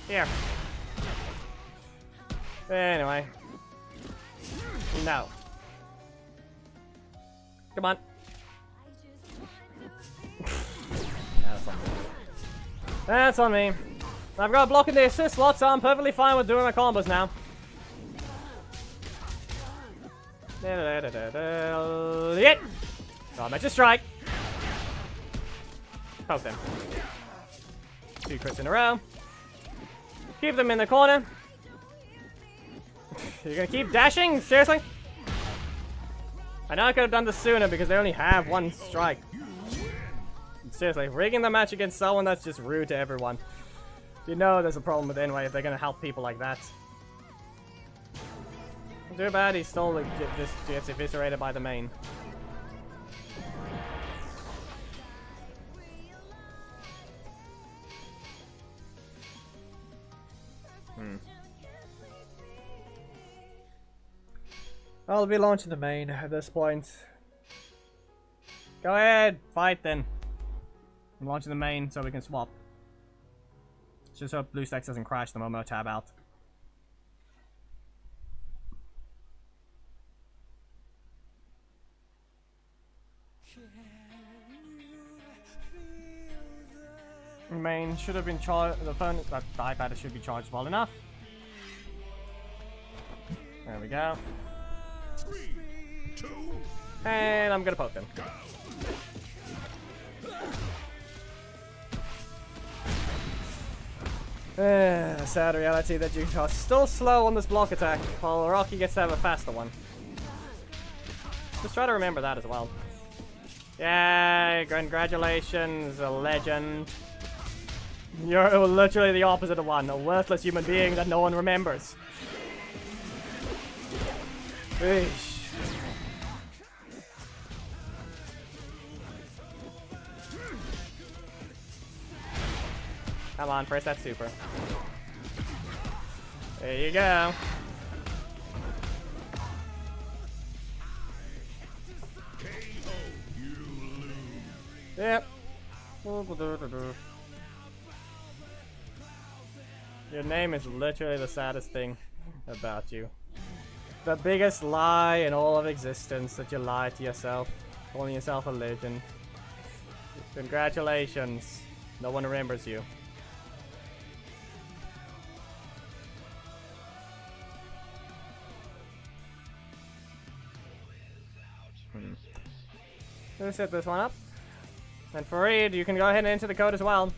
Here. Anyway. No. Come on. That's on me. I've got blocking the assist slot, so I'm perfectly fine with doing my combos now. Hit! Oh, match a strike. Poke them. 2 crits in a row. Keep them in the corner. You're gonna keep dashing? Seriously? I know I could have done this sooner because they only have 1 strike. Seriously, rigging the match against someone that's just rude to everyone. You know there's a problem with it anyway if they're gonna help people like that. Too bad he still just gets eviscerated by the main. I'll be launching the main at this point. Go ahead, fight then. I'm launching the main so we can swap. Just hope BlueStacks doesn't crash the moment I tab out. Main should have been charged. The phone, the iPad should be charged well enough. There we go. 3, 2, and I'm gonna poke them. Sad reality that you are still slow on this block attack, while Rocky gets to have a faster one. Just try to remember that as well. Yay, congratulations, a legend. You're literally the opposite of one, a worthless human being that no one remembers. Eesh. Come on, press that super. There you go. Yep. Your name is literally the saddest thing about you. The biggest lie in all of existence, that you lie to yourself, calling yourself a legend. Congratulations. No one remembers you. Let's set this one up. And Fareed, you can go ahead and enter the code as well.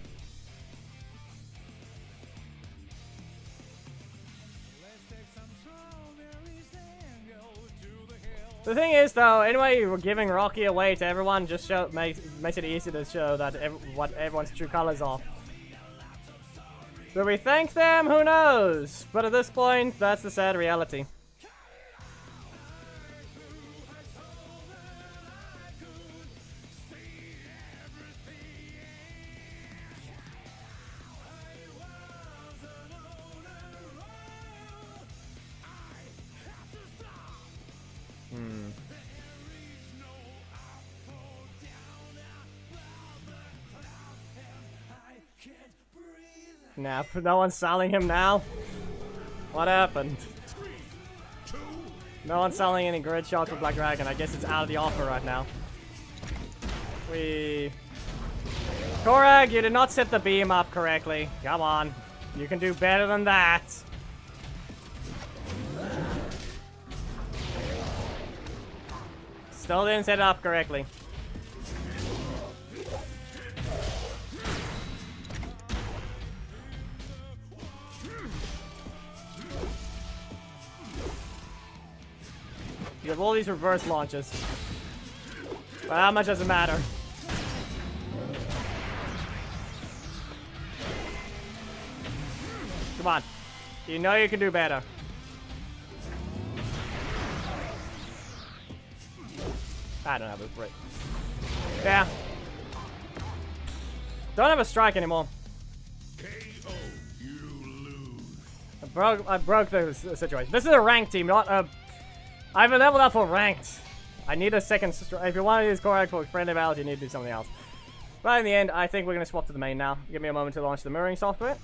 The thing is, though, anyway, we're giving Rocky away to everyone. Just makes it easy to show that what everyone's true colors are. Do we thank them? Who knows? But at this point, that's the sad reality. Nah, no one's selling him now. What happened? No one's selling any grid shots for Black Dragon. I guess it's out of the offer right now. Korag, you did not set the beam up correctly. Come on. You can do better than that. Still didn't set it up correctly. You have all these reverse launches. But how much does it matter? Come on. You know you can do better. I don't have a break. Yeah. Don't have a strike anymore. KO, you lose. I broke the situation. This is a ranked team, not a... I haven't leveled up for ranked. I need a second strike. If you want to use Korag for friendly battles, you need to do something else. But in the end, I think we're going to swap to the main now. Give me a moment to launch the mirroring software.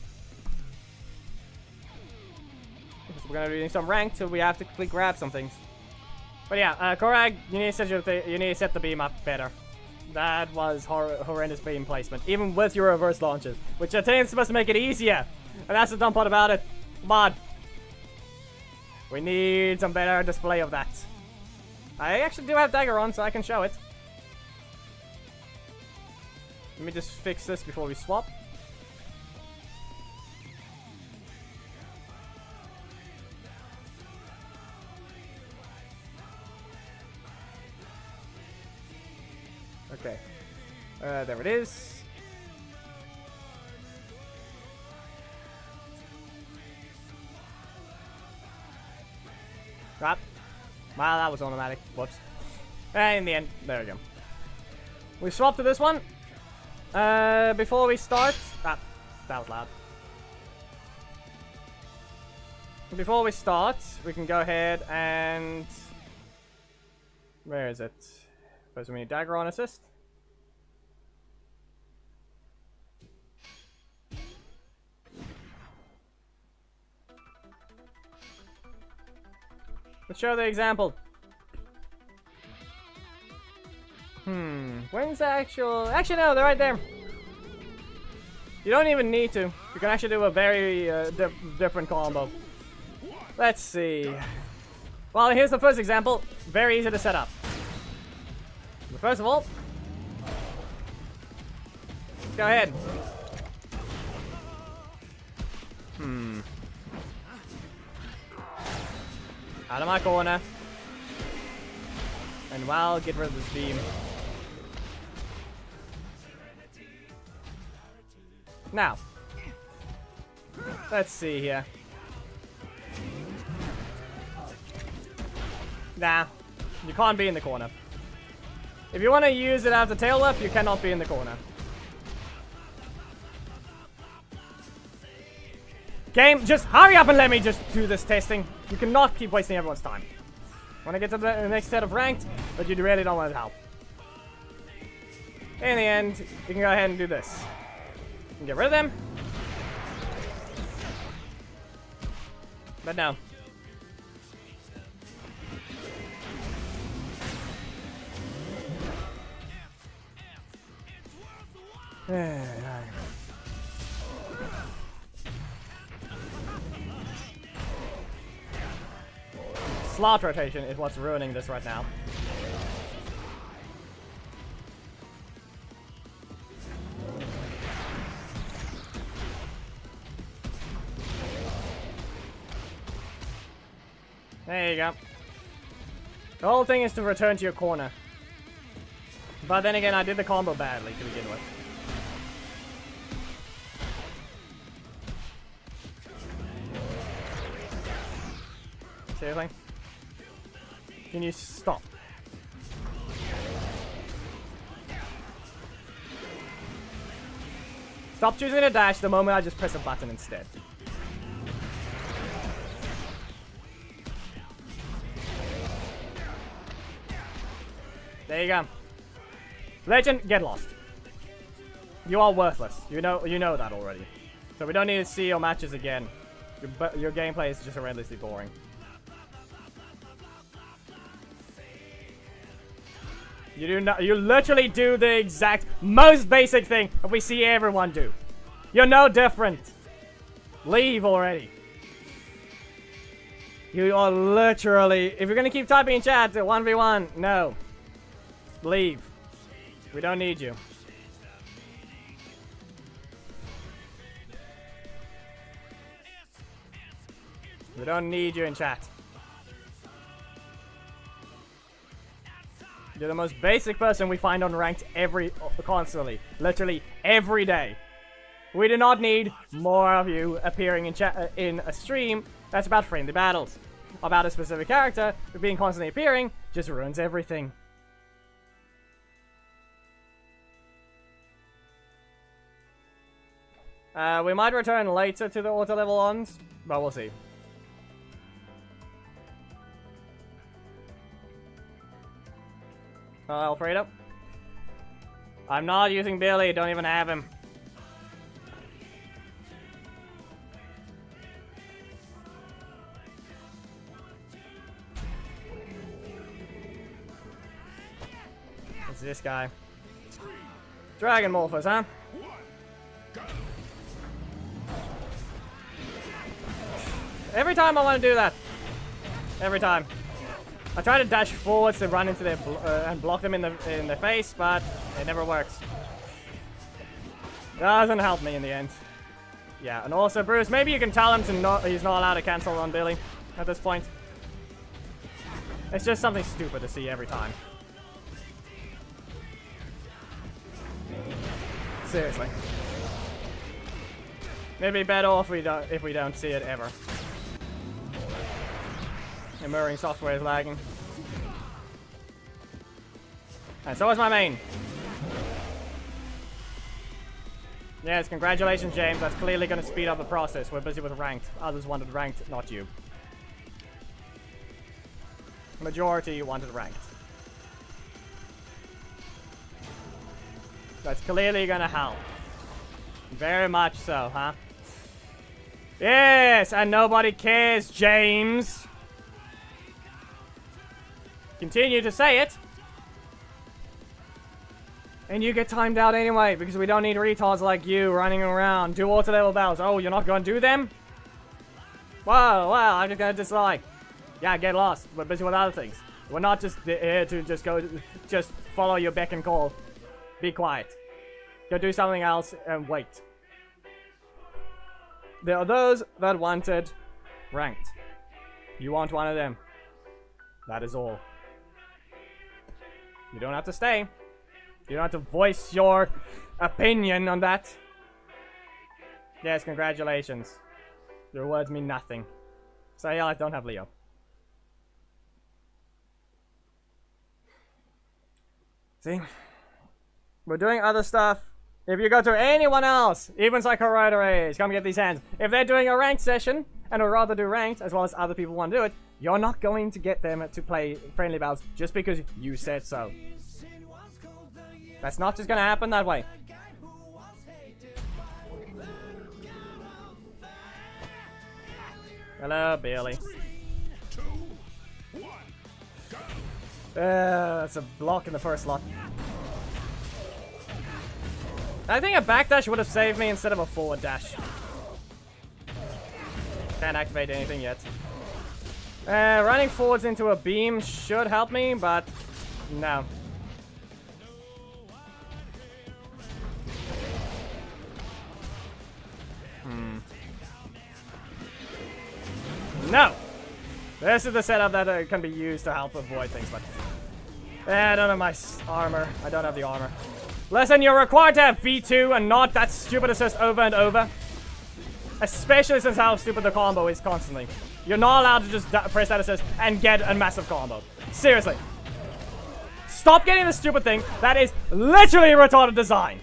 We're going to be doing some ranked, so we have to quickly grab some things. But yeah, Korag, you need to set the beam up better. That was horrendous beam placement, even with your reverse launches, which I think is supposed to make it easier. And that's the dumb part about it. Come on. We need some better display of that. I actually do have dagger on, so I can show it. Let me just fix this before we swap. Okay. There it is. Crap. Wow, that was automatic. Whoops. And in the end, there we go. We swapped to this one. Before we start... Ah, that was loud. Before we start, we can go ahead and... Where is it? First we need dagger on assist. Let's show the example. When's the actual... Actually, no, they're right there. You don't even need to. You can actually do a very different combo. Let's see. Well, here's the first example. Very easy to set up. But first of all, let's go ahead. Out of my corner. And well, get rid of this beam. Now, let's see here. Nah, you can't be in the corner. If you want to use it after tail whip, you cannot be in the corner. Game, just hurry up and let me just do this testing. You cannot keep wasting everyone's time. Want to get to the next set of ranked, but you really don't want to help. In the end, you can go ahead and do this. You can get rid of them. But no. Slot rotation is what's ruining this right now. There you go. The whole thing is to return to your corner. But then again, I did the combo badly to begin with. Seriously? Can you stop? Stop choosing a dash the moment I just press a button instead. There you go. Legend, get lost. You are worthless. You know that already. So we don't need to see your matches again. Your gameplay is just horrendously boring. You literally do the exact most basic thing that we see everyone do. You're no different. Leave already. You are literally, if you're gonna keep typing in chat at 1v1, no. Leave. We don't need you. We don't need you in chat. You're the most basic person we find on ranked constantly. Literally every day. We do not need more of you appearing in chat in a stream that's about friendly battles. About a specific character, but being constantly appearing just ruins everything. We might return later to the auto level ons, but we'll see. Alfredo. I'm not using Billy, don't even have him. It's this guy. Dragon Morphers, huh? Every time I want to do that. Every time. I try to dash forwards to run into their and block them in the face, but it never works. Doesn't help me in the end. Yeah, and also Bruce, maybe you can tell him he's not allowed to cancel on Billy at this point. It's just something stupid to see every time. Seriously. Maybe better off if we don't see it ever. The mirroring software is lagging. And so is my main. Yes, congratulations, James. That's clearly going to speed up the process. We're busy with ranked. Others wanted ranked, not you. Majority wanted ranked. That's clearly going to help. Very much so, huh? Yes, and nobody cares, James. Continue to say it. And you get timed out anyway, because we don't need retards like you running around. Do auto level battles. Oh, you're not going to do them? Wow, I'm just going to dislike. Yeah, get lost. We're busy with other things. We're not just here to just follow your beck and call. Be quiet. Go do something else and wait. There are those that wanted ranked. You want one of them. That is all. You don't have to stay. You don't have to voice your opinion on that. Yes, congratulations. Your words mean nothing. So yeah, I don't have Leo. See? We're doing other stuff. If you go to anyone else, even Psycho-Rider, come get these hands. If they're doing a ranked session, and would rather do ranked, as well as other people want to do it, you're not going to get them to play friendly battles just because you said so. That's not just going to happen that way. Hello, Billy. That's a block in the first slot. I think a backdash would have saved me instead of a forward dash. Can't activate anything yet. Running forwards into a beam should help me, but no. No! This is the setup that can be used to help avoid things, but... I don't have my armor. I don't have the armor. Listen, you're required to have V2 and not that stupid assist over and over. Especially since how stupid the combo is constantly. You're not allowed to just press that assist and get a massive combo. Seriously. Stop getting this stupid thing. That is literally a retarded design.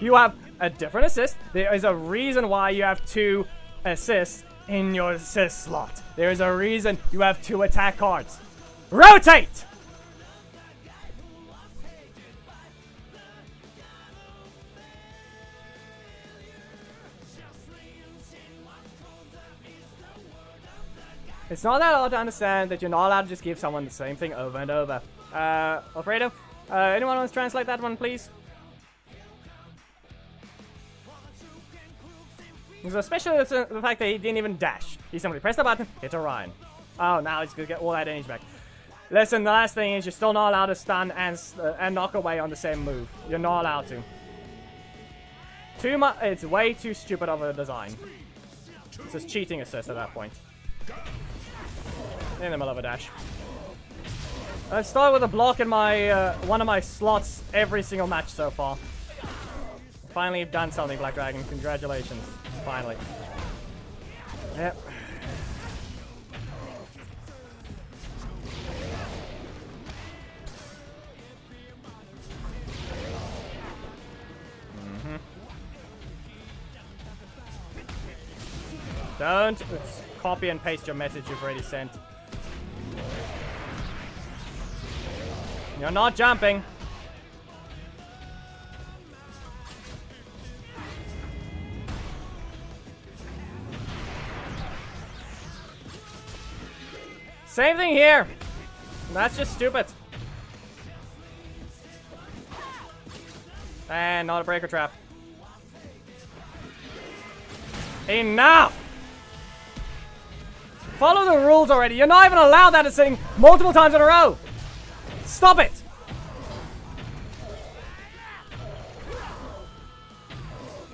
You have a different assist. There is a reason why you have 2 assists in your assist slot. There is a reason you have 2 attack cards. Rotate! It's not that hard to understand that you're not allowed to just give someone the same thing over and over. Alfredo, anyone wants to translate that one, please? So especially the fact that he didn't even dash. He simply pressed the button, hit Orion. Oh, now he's gonna get all that energy back. Listen, the last thing is you're still not allowed to stun and knock away on the same move. You're not allowed to. Too much. It's way too stupid of a design. It's just cheating assist at that point. In the middle of a dash. I start with a block in my one of my slots every single match so far. Finally, you've done something, Black Dragon. Congratulations. Finally. Yep. Don't copy and paste your message you've already sent. You're not jumping. Same thing here. That's just stupid. And not a breaker trap. Enough! Follow the rules already. You're not even allowed that thing multiple times in a row. Stop it!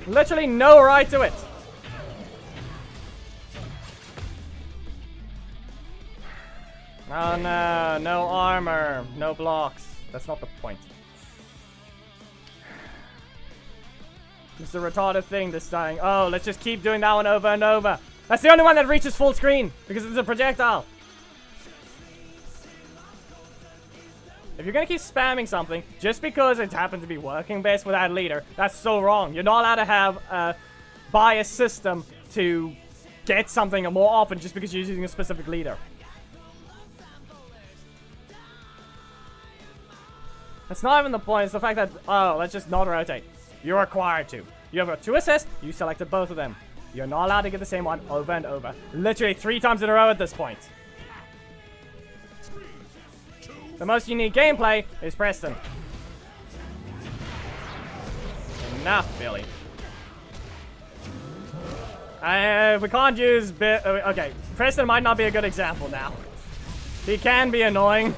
Literally no right to it. Oh no, no armor, no blocks. That's not the point. It's a retarded thing this time. Oh, let's just keep doing that one over and over. That's the only one that reaches full screen, because it's a projectile. If you're gonna keep spamming something, just because it happens to be working best with that leader, that's so wrong. You're not allowed to have a bias system to get something more often just because you're using a specific leader. That's not even the point, it's the fact that, oh, let's just not rotate. You're required to. You have 2 assists, you selected both of them. You're not allowed to get the same one over and over. Literally 3 times in a row at this point. The most unique gameplay is Preston. Enough, Billy. We can't use... okay, Preston might not be a good example now. He can be annoying,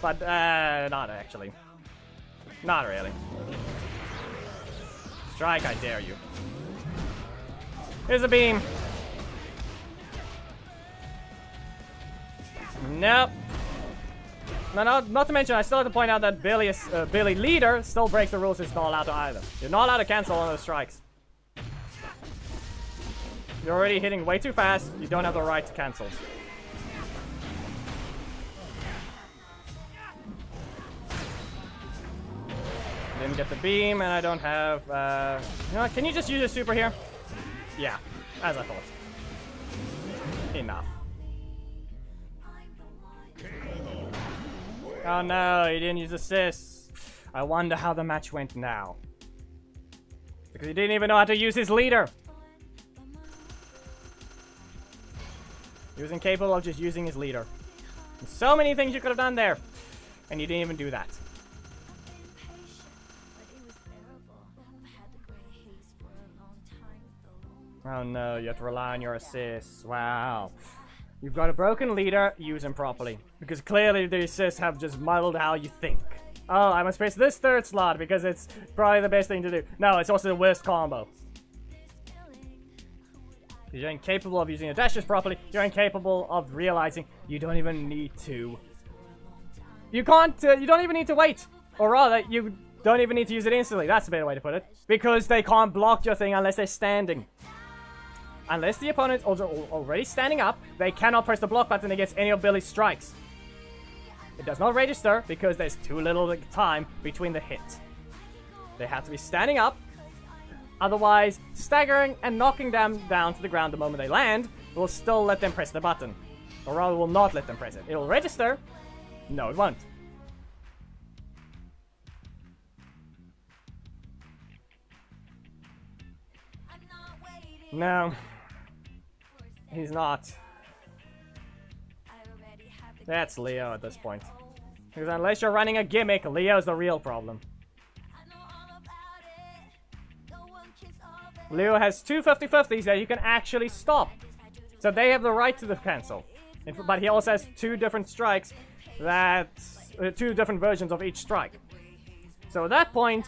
but not actually. Not really. Strike, I dare you. Here's a beam. Nope. No, not to mention, I still have to point out that Billy Leader still breaks the rules. It's not allowed to either. You're not allowed to cancel one of those strikes. You're already hitting way too fast. You don't have the right to cancel. Didn't get the beam, and I don't have, you know what, can you just use a super here? Yeah, as I thought. Enough. Oh no, he didn't use assists. I wonder how the match went now. Because he didn't even know how to use his leader. He was incapable of just using his leader. There's so many things you could have done there. And you didn't even do that. Oh no, you have to rely on your assists. Wow. You've got a broken leader, use him properly. Because clearly the assists have just muddled how you think. Oh, I must press this third slot because it's probably the best thing to do. No, it's also the worst combo. You're incapable of using your dashes properly. You're incapable of realizing you don't even need to. You can't, you don't even need to wait. Or rather, you don't even need to use it instantly. That's a better way to put it. Because they can't block your thing unless they're standing. Unless the opponent's already standing up, they cannot press the block button against any of Billy's strikes. It does not register because there's too little time between the hits. They have to be standing up. Otherwise, staggering and knocking them down to the ground the moment they land will still let them press the button. Or rather, will not let them press it. It will register. No, it won't. No. He's not. That's Leo at this point. Because unless you're running a gimmick, Leo's the real problem. Leo has two 50-50s that you can actually stop. So they have the right to the cancel. But he also has two different strikes that... two different versions of each strike. So at that point,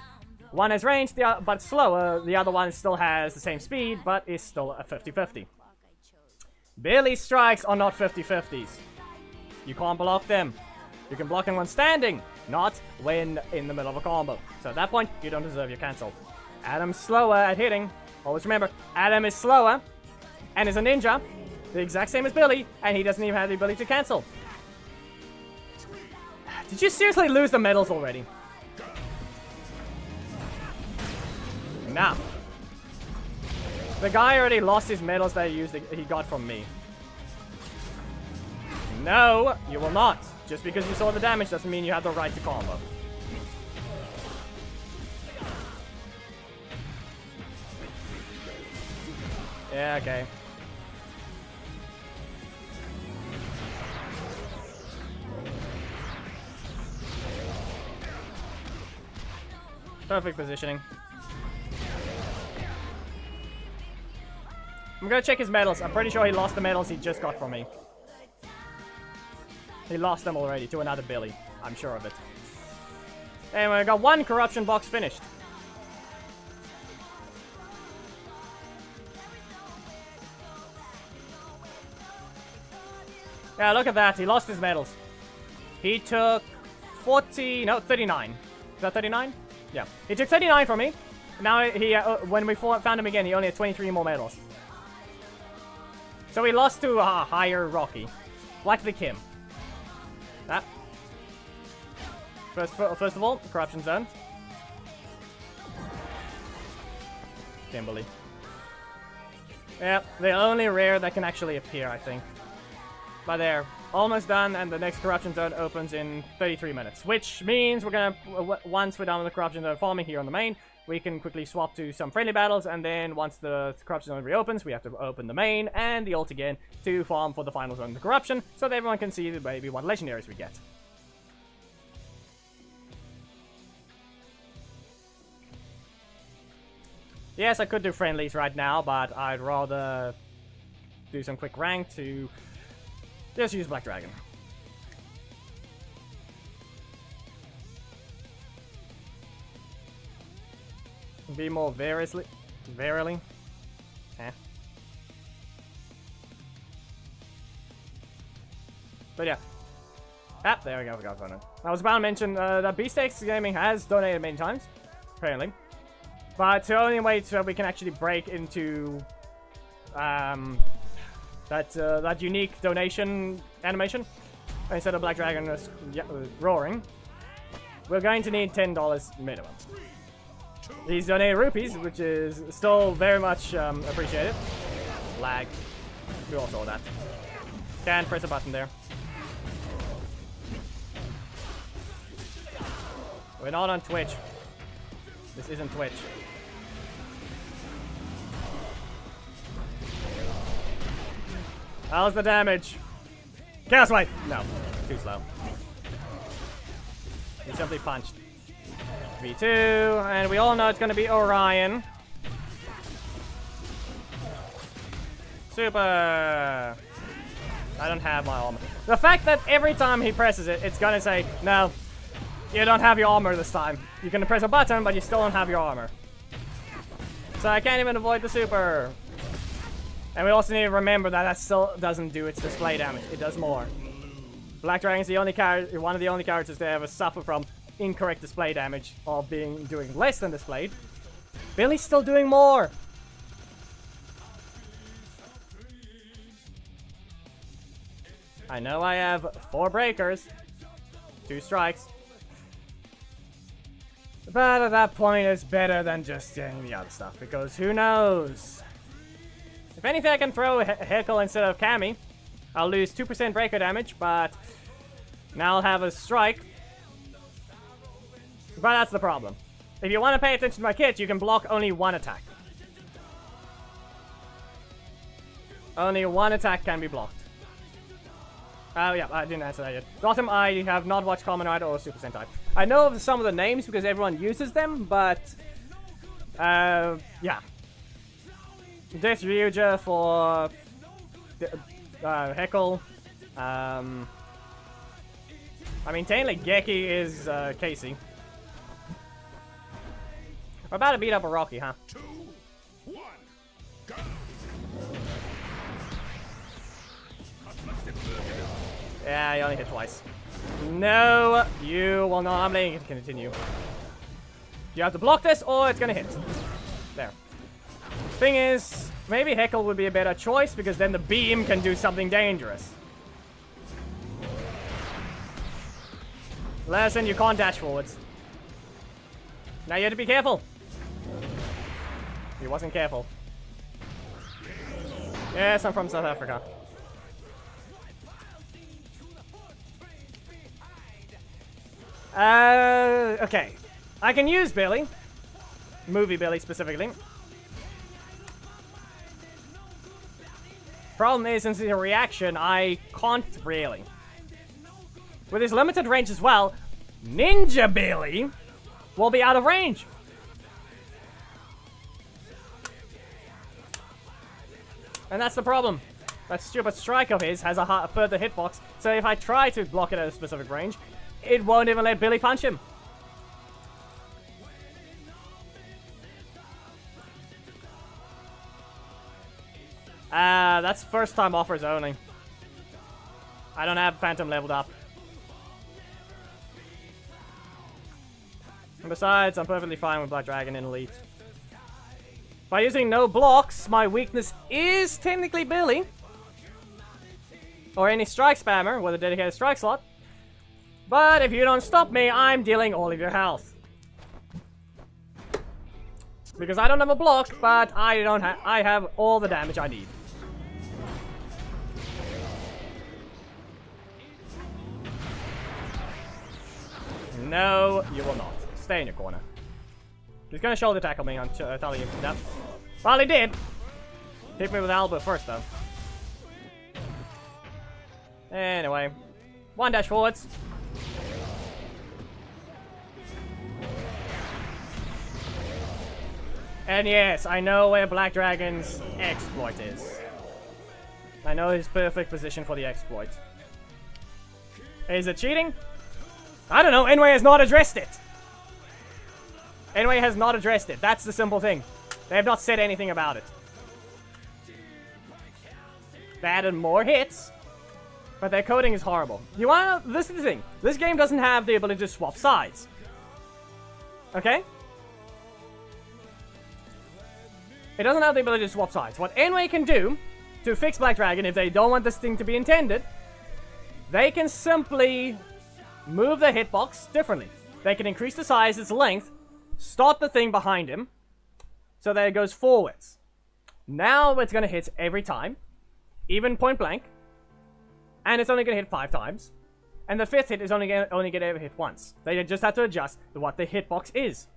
one has range, but slower. The other one still has the same speed, but is still a 50-50. Billy's strikes are not 50-50s. You can't block them. You can block them when standing, not when in the middle of a combo. So at that point, you don't deserve your cancel. Adam's slower at hitting. Always remember, Adam is slower and is a ninja, the exact same as Billy, and he doesn't even have the ability to cancel. Did you seriously lose the medals already? Nah. The guy already lost his medals that he got from me. No, you will not. Just because you saw the damage doesn't mean you have the right to combo. Yeah, okay. Perfect positioning. I'm gonna check his medals. I'm pretty sure he lost the medals he just got from me. He lost them already to another Billy. I'm sure of it. Anyway, I got one corruption box finished. Yeah, look at that. He lost his medals. He took 39. Is that 39? Yeah. He took 39 from me. Now, when we found him again, he only had 23 more medals. So he lost to a higher Rocky. Blackby Kim. That. First of all, the corruption zone. Kimberly. Yeah, the only rare that can actually appear, I think. But they're almost done, and the next corruption zone opens in 33 minutes. Which means we're gonna, once we're done with the corruption zone farming here on the main, we can quickly swap to some friendly battles, and then once the corruption zone reopens, we have to open the main and the ult again to farm for the final zone of the corruption, so that everyone can see maybe what legendaries we get. Yes, I could do friendlies right now, but I'd rather do some quick rank to just use Black Dragon. Be more verily. Eh. But yeah. Ah, there we go, we got it. I was about to mention that Beasteaks Gaming has donated many times, apparently. But the only way so we can actually break into that unique donation animation instead of Black Dragon roaring, we're going to need $10 minimum. He's donated rupees, which is still very much appreciated. Lag. We all saw that. Can't press a button there. We're not on Twitch. This isn't Twitch. How's the damage? Chaos Wave! No. Too slow. He simply punched. V2, and we all know it's gonna be Orion. Super! I don't have my armor. The fact that every time he presses it, it's gonna say, no, you don't have your armor this time. You can press a button, but you still don't have your armor. So I can't even avoid the super. And we also need to remember that that still doesn't do its display damage. It does more. Black Dragon's the only one of the only characters to ever suffer from incorrect display damage or doing less than displayed. Billy's still doing more. I know I have 4 breakers, 2 strikes. But at that point, it's better than just doing the other stuff, because who knows? If anything, I can throw Heckle instead of Cammy. I'll lose 2% breaker damage, but now I'll have a strike. But that's the problem. If you want to pay attention to my kit, you can block only 1 attack. Only 1 attack can be blocked. Oh yeah, I didn't answer that yet. Bottom, I have not watched Kamen Rider or Super Sentai. I know of some of the names because everyone uses them, but yeah. This Ryuja for Heckle. I mean, technically Geki is Casey. We're about to beat up a Rocky, huh? 2, 1, go! Yeah, you only hit twice. No, you will not. I'm letting it continue. You have to block this or it's gonna hit. There. Thing is, maybe Heckle would be a better choice because then the beam can do something dangerous. Listen, you can't dash forwards. Now you have to be careful. He wasn't careful. Yes, I'm from South Africa. Okay. I can use Billy. Movie Billy, specifically. Problem is, since it's a reaction, I can't really. With his limited range as well, Ninja Billy will be out of range. And that's the problem. That stupid strike of his has a further hitbox, so if I try to block it at a specific range, it won't even let Billy punch him. That's first time offers only. I don't have Phantom leveled up. And besides, I'm perfectly fine with Black Dragon in Elite. By using no blocks, my weakness is technically Billy. Or any strike spammer with a dedicated strike slot. But if you don't stop me, I'm dealing all of your health. Because I don't have a block, but I have all the damage I need. No, you will not. Stay in your corner. He's gonna shoulder tackle me, I'm telling you that. Well, he did. Hit me with elbow first, though. Anyway. 1 dash forwards. And yes, I know where Black Dragon's exploit is. I know his perfect position for the exploit. Is it cheating? I don't know, Enway has not addressed it. Enway has not addressed it. That's the simple thing. They have not said anything about it. They added more hits, but their coding is horrible. This is the thing. This game doesn't have the ability to swap sides. Okay? It doesn't have the ability to swap sides. What Enway can do to fix Black Dragon, if they don't want this thing to be intended, they can simply move the hitbox differently. They can increase the size, its length, start the thing behind him, so that it goes forwards. Now it's going to hit every time, even point blank, and it's only going to hit 5 times, and the 5th hit is only going to ever hit once. They just have to adjust what the hitbox is.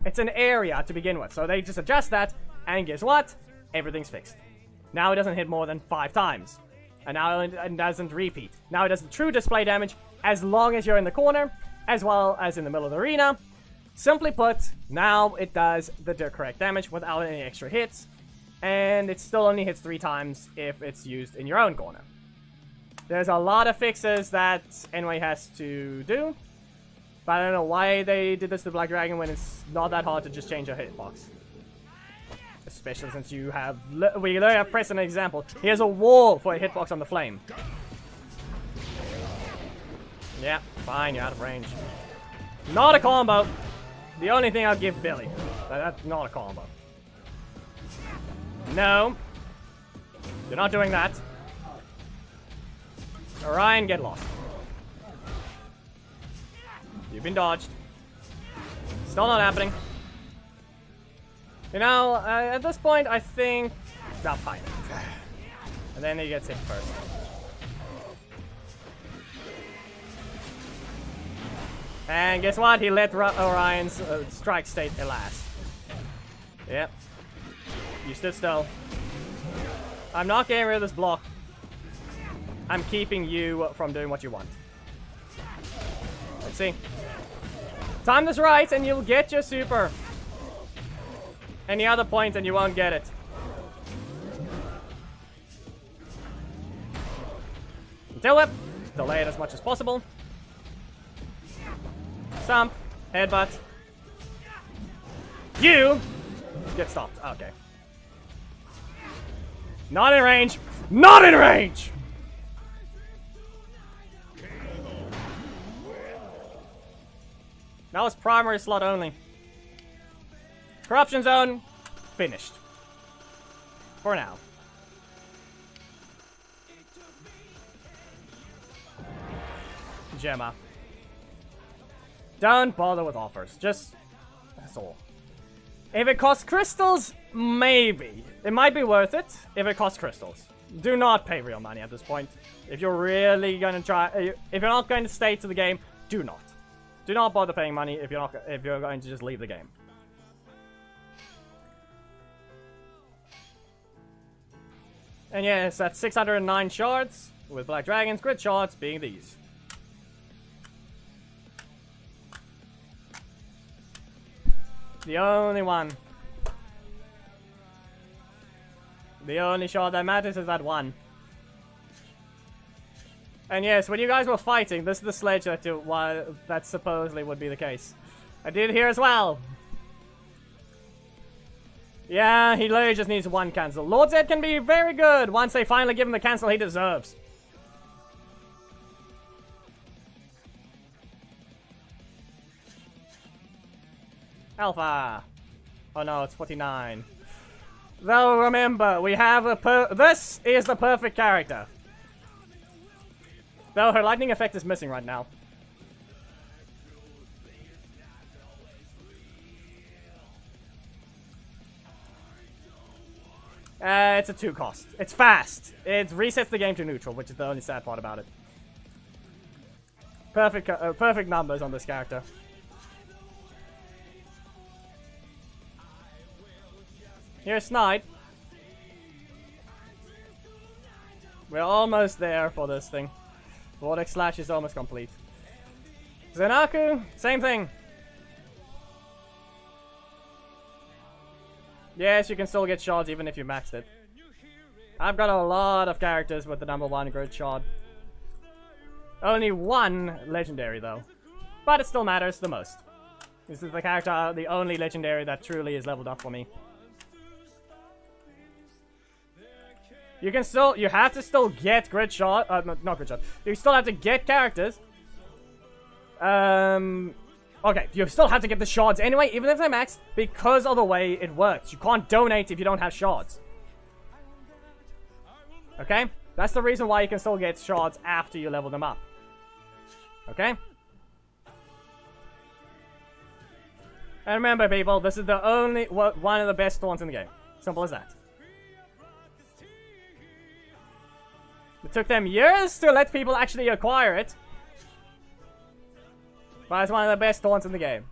It's an area to begin with, so they just adjust that, and guess what? Everything's fixed. Now it doesn't hit more than 5 times, and now it doesn't repeat. Now it does true display damage as long as you're in the corner, as well as in the middle of the arena. Simply put, now it does the correct damage without any extra hits, and it still only hits 3 times if it's used in your own corner. There's a lot of fixes that Enway has to do, but I don't know why they did this to Black Dragon when it's not that hard to just change a hitbox. Especially since you have... We literally have Preston an example. He has a wall for a hitbox on the flame. Yeah, fine, you're out of range. Not a combo. The only thing I'll give Billy. That's not a combo. No. You're not doing that. Orion, get lost. You've been dodged. Still not happening. You know, at this point, I think... No, fine. And then he gets hit first. And guess what? He let Orion's strike state elapse. Yep. You stood still. I'm not getting rid of this block. I'm keeping you from doing what you want. Let's see. Time this right and you'll get your super. Any other point and you won't get it. Tail whip. Delay it as much as possible. Stomp. Headbutt. You get stopped. Okay. Not in range. Not in range! That was primary slot only. Corruption zone. Finished. For now. Gemma. Don't bother with offers. Just... That's all. If it costs crystals, maybe. It might be worth it if it costs crystals. Do not pay real money at this point. If you're really going to try... If you're not going to stay to the game, do not. Do not bother paying money if you're going to just leave the game. And yes, that's 609 shards, with Black Dragon's grid shards being these. The only one. The only shard that matters is that one. And yes, when you guys were fighting, this is the Sledge that supposedly would be the case. I did hear as well. Yeah, he literally just needs one cancel. Lord Zed can be very good once they finally give him the cancel he deserves. Alpha. Oh no, it's 49. Though remember, we have this is the perfect character. Though her lightning effect is missing right now. It's a 2 cost. It's fast. It resets the game to neutral, which is the only sad part about it. Perfect numbers on this character. Here's Snipe. We're almost there for this thing. Vortex Slash is almost complete. Zanaku, same thing. Yes, you can still get shards even if you maxed it. I've got a lot of characters with the #1 grid shard. Only one legendary though. But it still matters the most. This is the character, the only legendary that truly is leveled up for me. You can still, you have to still get grid shard, not grid shard. You still have to get characters. Okay, you still have to get the shards anyway, even if they're maxed, because of the way it works. You can't donate if you don't have shards. Okay? That's the reason why you can still get shards after you level them up. Okay? And remember, people, this is the only, one of the best thorns in the game. Simple as that. It took them years to let people actually acquire it. But it's one of the best taunts in the game.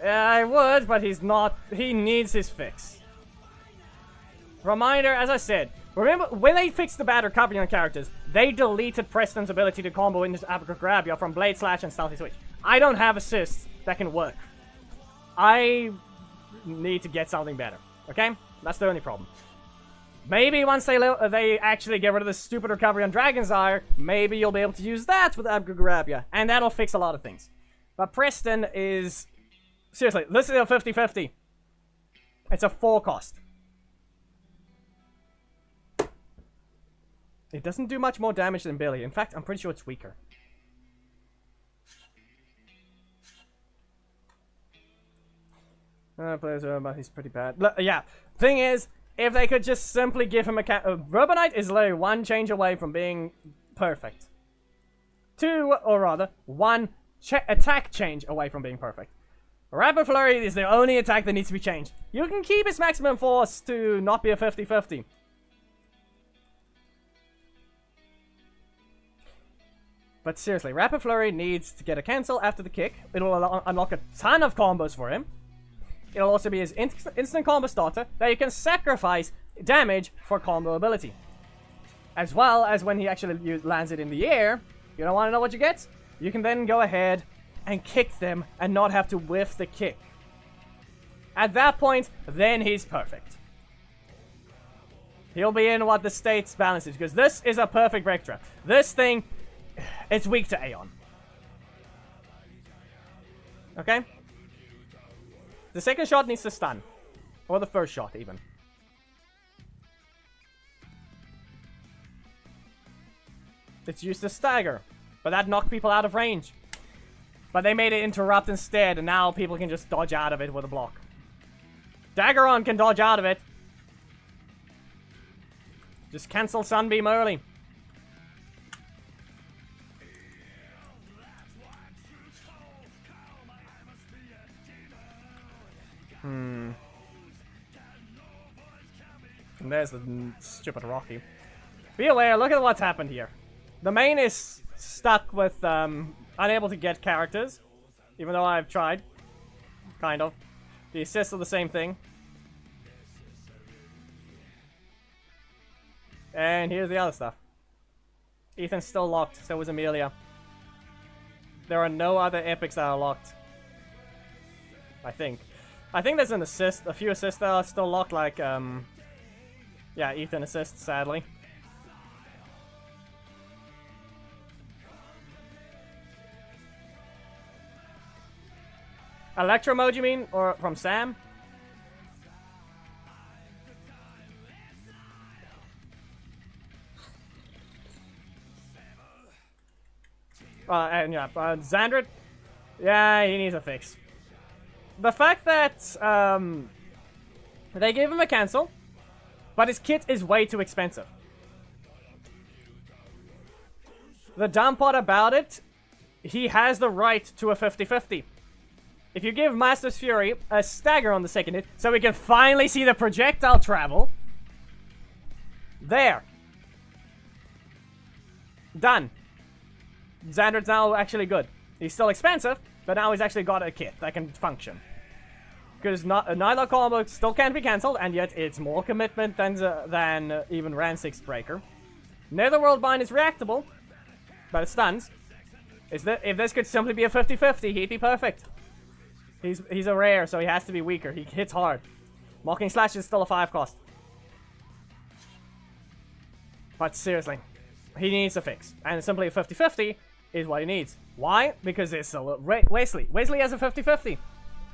I would, but he's not. He needs his fix. Reminder, as I said, remember when they fixed the bad recovery on characters, they deleted Preston's ability to combo into Abracadabra from Blade Slash and Stealthy Switch. I don't have assists that can work. I need to get something better. Okay? That's the only problem. Maybe once they actually get rid of the stupid recovery on Dragon's Ire, maybe you'll be able to use that with Abgrabia, and that'll fix a lot of things. But Preston is... Seriously, this is a 50-50. It's a 4 cost. It doesn't do much more damage than Billy. In fact, I'm pretty sure it's weaker. Players are, but he's pretty bad. Yeah, thing is, if they could just simply give him a Robonite is literally 1 change away from being perfect. 2, or rather, 1 attack change away from being perfect. Rapid Flurry is the only attack that needs to be changed. You can keep his maximum force to not be a 50-50. But seriously, Rapid Flurry needs to get a cancel after the kick. It'll unlock a ton of combos for him. It'll also be his instant combo starter that you can sacrifice damage for combo ability. As well as when he actually lands it in the air, you don't want to know what you get? You can then go ahead and kick them and not have to whiff the kick. At that point, then he's perfect. He'll be in what the state's balance is, because this is a perfect break trap. This thing, it's weak to Aeon. Okay? The second shot needs to stun. Or the first shot, even. It's used to stagger. But that knocked people out of range. But they made it interrupt instead, and now people can just dodge out of it with a block. Daggeron can dodge out of it. Just cancel Sunbeam early. And there's the stupid Rocky. Be aware, look at what's happened here. The main is stuck with, unable to get characters. Even though I've tried. Kind of. The assists are the same thing. And here's the other stuff. Ethan's still locked, so was Amelia. There are no other epics that are locked. I think. I think there's an assist, a few assists that are still locked, like, yeah, Ethan assists, sadly. Electro mode, you mean? Or from Sam? And yeah, Xandred, yeah, he needs a fix. The fact that they gave him a cancel, but his kit is way too expensive. The dumb part about it, he has the right to a 50-50. If you give Master's Fury a stagger on the second hit, so we can finally see the projectile travel. There. Done. Xandred's now actually good. He's still expensive, but now he's actually got a kit that can function. Because neither combo still can't be cancelled, and yet it's more commitment than even Ransix's Breaker. Netherworld Bind is reactable, but it stuns. If this could simply be a 50-50, he'd be perfect. He's a rare, so he has to be weaker. He hits hard. Mocking Slash is still a 5 cost. But seriously, he needs a fix. And simply a 50-50 is what he needs. Why? Because it's a Wesley. Wesley has a 50-50.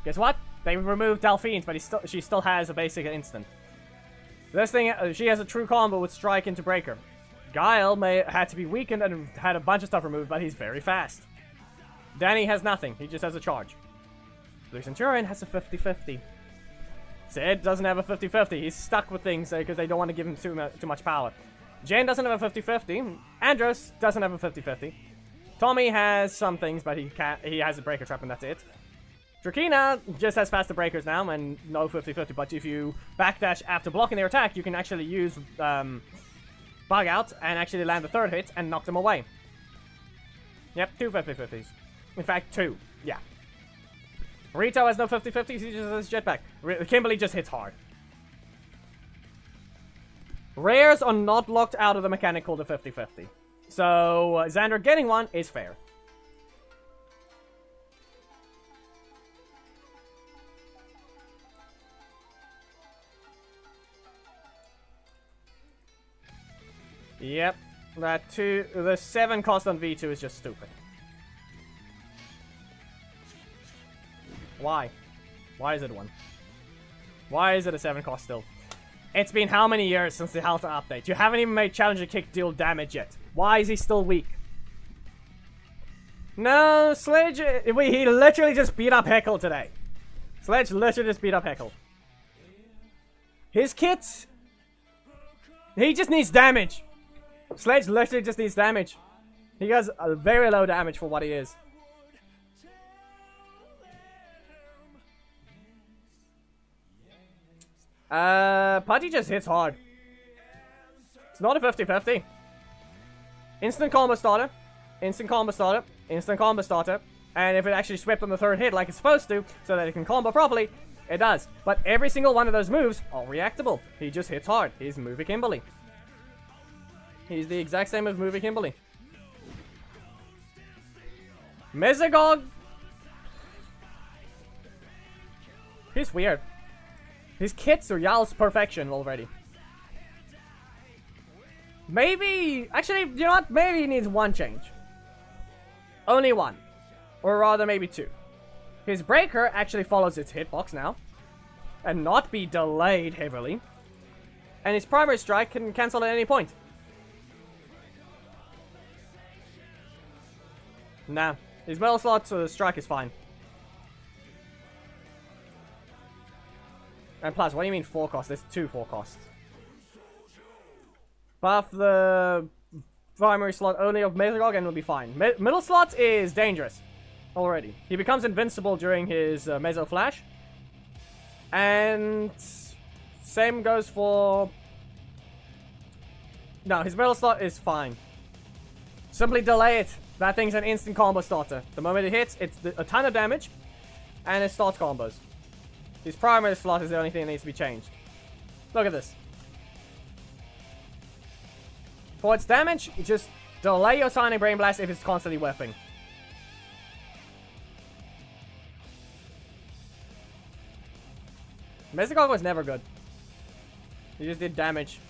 Guess what? They removed Delphine's, but she still has a basic instant. This thing, she has a true combo with Strike into Breaker. Guile had to be weakened and had a bunch of stuff removed, but he's very fast. Danny has nothing. He just has a charge. Blue Centurion has a 50-50. Sid doesn't have a 50-50. He's stuck with things because they don't want to give him too much power. Jane doesn't have a 50-50. Andros doesn't have a 50-50. Tommy has some things, but he has a Breaker Trap and that's it. Drakina just has faster breakers now and no 50-50, but if you backdash after blocking their attack, you can actually use Bug Out and actually land the third hit and knock them away. Yep, 2 50-50s. In fact, 2. Yeah. Rito has no 50-50s, he just has Jetpack. Kimberly just hits hard. Rares are not locked out of the mechanic called a 50-50. So, Xander getting one is fair. Yep. The 7 cost on V2 is just stupid. Why? Why is it 1? Why is it a 7 cost still? It's been how many years since the Halter update? You haven't even made Challenger Kick deal damage yet. Why is he still weak? No, Sledge, he literally just beat up Heckle today. Sledge literally just beat up Heckle. His kit, he just needs damage. Sledge literally just needs damage. He has a very low damage for what he is. Putty just hits hard. It's not a 50-50. Instant combo starter. Instant combo starter. Instant combo starter. And if it actually swept on the 3rd hit like it's supposed to, so that it can combo properly, it does. But every single one of those moves are reactable. He just hits hard. He's Movie Kimberly. He's the exact same as Movie Kimberly. Mesogog. He's weird. His kits are Yal's perfection already. Maybe... Actually, you know what? Maybe he needs 1 change. Only 1. Or rather, maybe 2. His breaker actually follows its hitbox now. And not be delayed heavily. And his primary strike can cancel at any point. Nah. His metal slot strike is fine. And plus, what do you mean 4 costs? There's 2 4 costs. Buff the primary slot only of Mesogog and it'll be fine. Middle slot is dangerous already. He becomes invincible during his Meso Flash. And same goes for... No, his middle slot is fine. Simply delay it. That thing's an instant combo starter. The moment it hits, it's a ton of damage. And it starts combos. His primary slot is the only thing that needs to be changed. Look at this. For its damage, just delay your Sonic Brain Blast if it's constantly whipping. Mesogog was never good. He just did damage.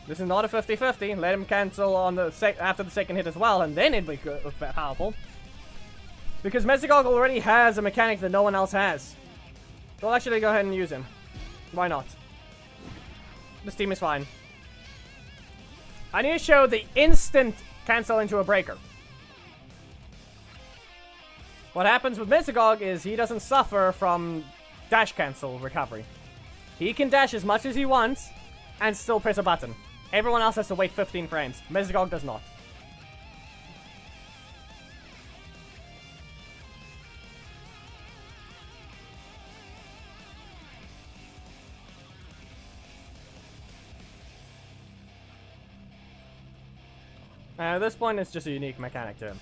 This is not a 50-50. Let him cancel on the after the 2nd hit as well, and then it'd be good, powerful. Because Mesogog already has a mechanic that no one else has. We'll actually go ahead and use him. Why not? This team is fine. I need to show the instant cancel into a breaker. What happens with Mesogog is he doesn't suffer from dash cancel recovery. He can dash as much as he wants and still press a button. Everyone else has to wait 15 frames. Mesogog does not. At this point, it's just a unique mechanic to him.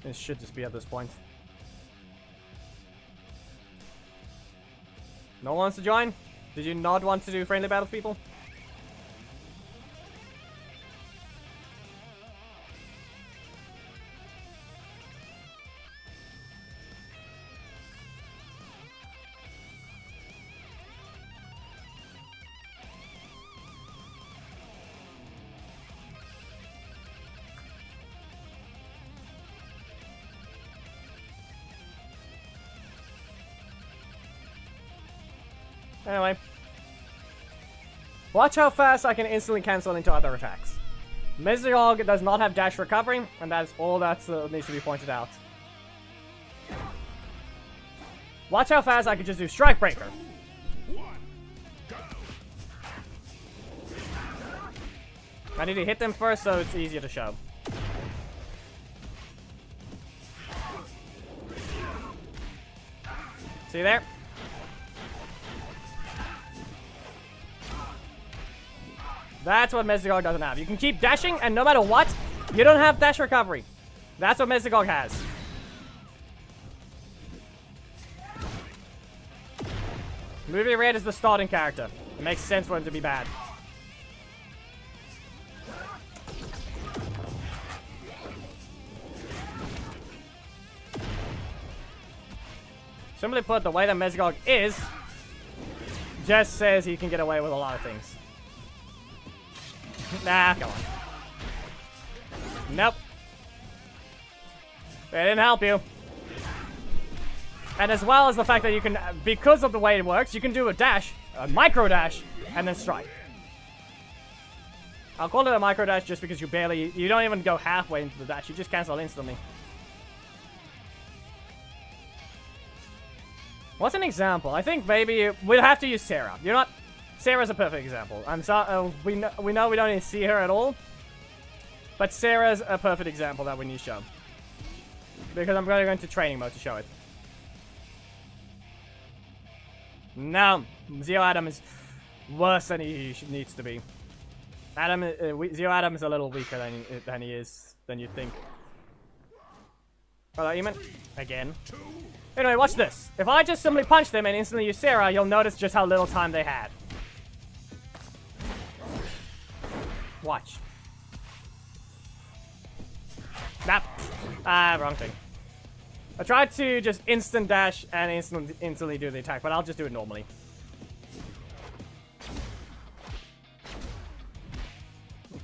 It should just be at this point. No one wants to join? Did you not want to do friendly battles, people? Anyway. Watch how fast I can instantly cancel into other attacks. Mesogog does not have dash recovery, and that's all that needs to be pointed out. Watch how fast I can just do Strike Breaker. I need to hit them first so it's easier to show. See there? That's what Mesogog doesn't have. You can keep dashing, and no matter what, you don't have dash recovery. That's what Mesogog has. Movie Red is the starting character. It makes sense for him to be bad. Simply put, the way that Mesogog is just says he can get away with a lot of things. Nah, come on. Nope. They didn't help you. And as well as the fact that you can, because of the way it works, you can do a dash, a micro dash, and then strike. I'll call it a micro dash just because you don't even go halfway into the dash, you just cancel instantly. What's an example? I think maybe we'll have to use Sarah. Sarah's a perfect example. I'm sorry, we know we don't need to see her at all. But Sarah's a perfect example that we need to show. Because I'm going to go into training mode to show it. No, Zero Adam is worse than he needs to be. Zero Adam is a little weaker than you think. Hello, Eamon. Again. Anyway, watch this. If I just simply punch them and instantly use Sarah, you'll notice just how little time they had. Watch. Nah. Wrong thing. I tried to just instant dash and instantly do the attack, but I'll just do it normally.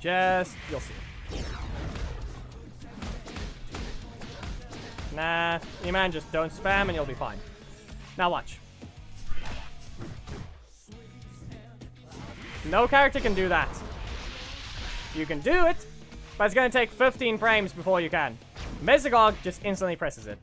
You'll see. Nah, E-Man, just don't spam and you'll be fine. Now watch. No character can do that. You can do it, but it's going to take 15 frames before you can. Mesogog just instantly presses it.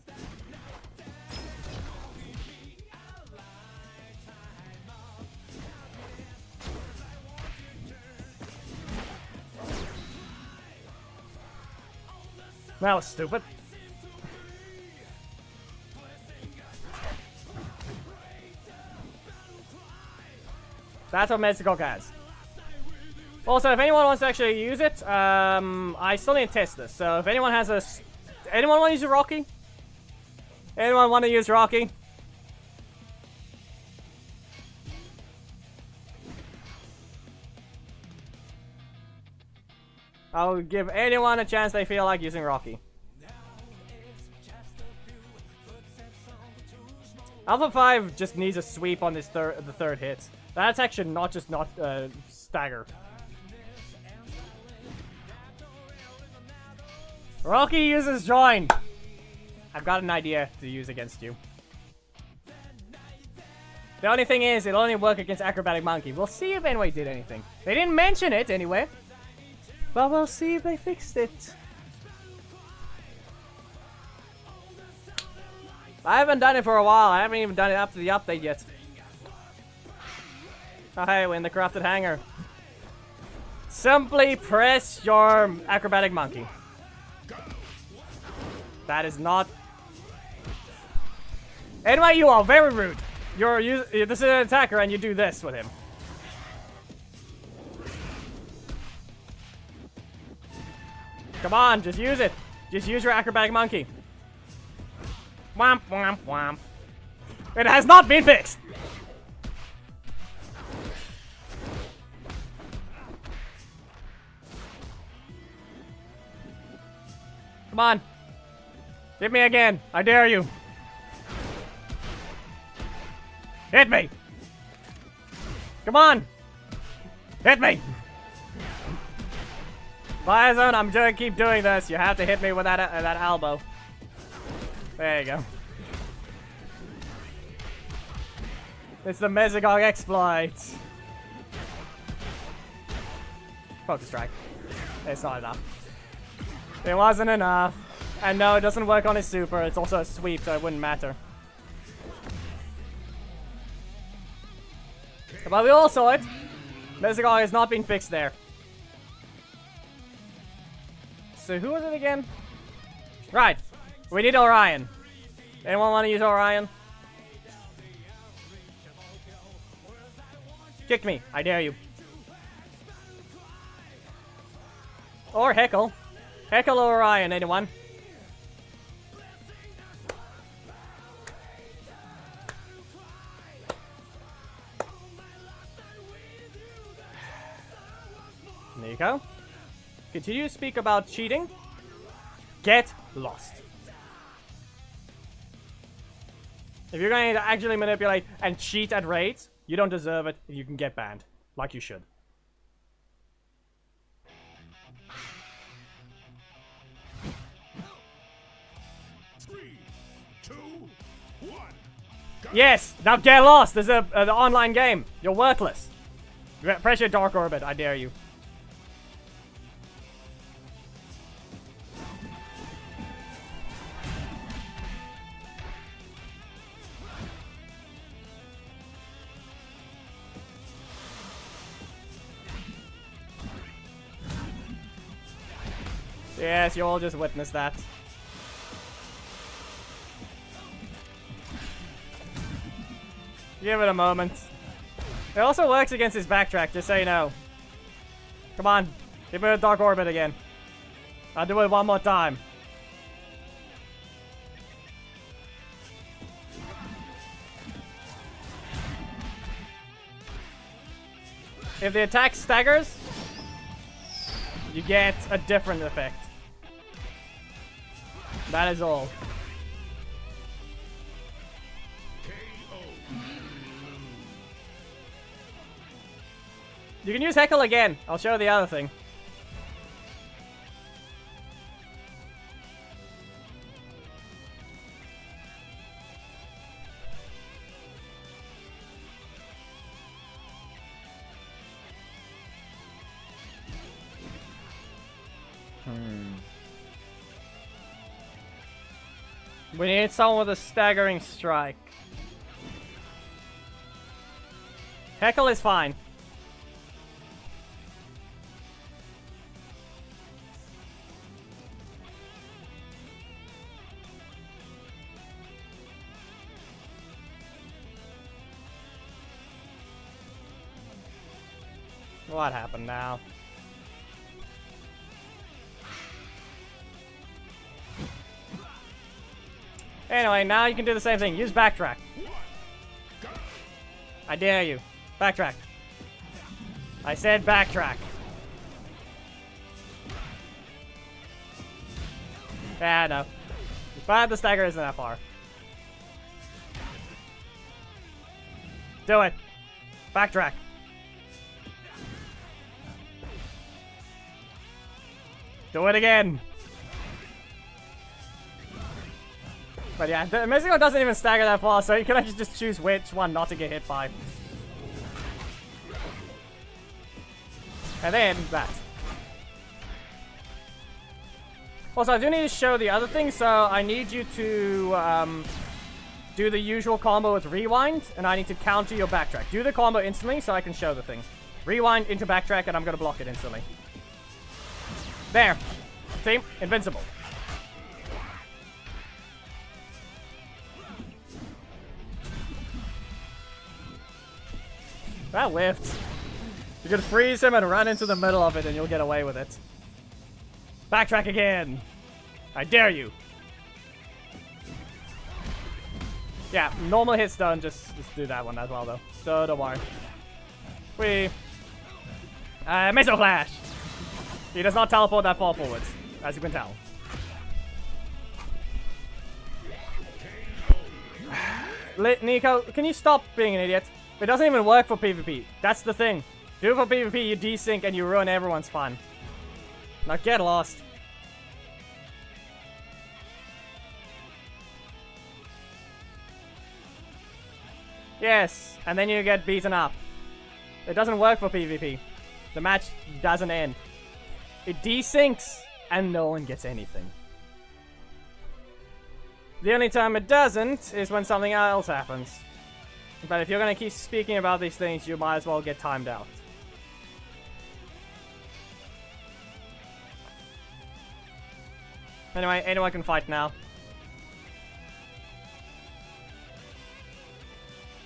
That was stupid. That's what Mesogog has. Also, if anyone wants to actually use it, I still need to test this. So if anyone has anyone want to use a Rocky? Anyone want to use Rocky? I'll give anyone a chance they feel like using Rocky. Alpha 5 just needs a sweep on this the third hit. That attack should not stagger. Rocky uses join. I've got an idea to use against you. The only thing is, it'll only work against Acrobatic Monkey. We'll see if anyway did anything. They didn't mention it anyway. But we'll see if they fixed it. I haven't done it for a while. I haven't even done it up to the update yet. Oh hey, we're in the crafted hangar. Simply press your Acrobatic Monkey. That is not... Anyway, you are very rude. This is an attacker and you do this with him. Come on, just use it. Just use your Acrobatic Monkey. Womp, womp, womp. It has not been fixed. Come on. Hit me again. I dare you. Hit me. Come on. Hit me. Biozone, I'm gonna keep doing this. You have to hit me with that elbow. There you go. It's the Mesogog exploit. Focus strike. It's not enough. It wasn't enough. And no, it doesn't work on his super. It's also a sweep, so it wouldn't matter. But we all saw it. Mesogog has not been fixed there. So who was it again? Right. We need Orion. Anyone want to use Orion? Kick me. I dare you. Or Heckle. Heckle or Orion, anyone? There you go. Continue to speak about cheating. Get lost. If you're going to actually manipulate and cheat at raids, you don't deserve it. You can get banned. Like you should. 2, 1. Yes! Now get lost! There's an online game. You're worthless. Press your Dark Orbit, I dare you. Yes, you all just witnessed that. Give it a moment. It also works against his backtrack, just so you know. Come on, give me a Dark Orbit again. I'll do it one more time. If the attack staggers, you get a different effect. That is all. You can use Heckle again. I'll show the other thing. We need someone with a staggering strike. Heckle is fine. What happened now? Anyway, now you can do the same thing. Use backtrack. I dare you. Backtrack. I said backtrack. Yeah, no. But the stagger isn't that far. Do it. Backtrack. Do it again. But yeah, the Mystical doesn't even stagger that far, so you can actually just choose which one not to get hit by. And then that. Also, I do need to show the other thing, so I need you to do the usual combo with rewind, and I need to counter your backtrack. Do the combo instantly so I can show the thing. Rewind into backtrack, and I'm going to block it instantly. There. See? Invincible. That whiffed. You can freeze him and run into the middle of it and you'll get away with it. Backtrack again. I dare you. Yeah, normal hits done. Just do that one as well though. So don't worry. Missile Flash. He does not teleport that far forwards, as you can tell. Nico, can you stop being an idiot? It doesn't even work for PvP. That's the thing. Do it for PvP, you desync and you ruin everyone's fun. Now get lost. Yes, and then you get beaten up. It doesn't work for PvP. The match doesn't end. It desyncs and no one gets anything. The only time it doesn't is when something else happens. But if you're gonna keep speaking about these things, you might as well get timed out. Anyway, anyone can fight now.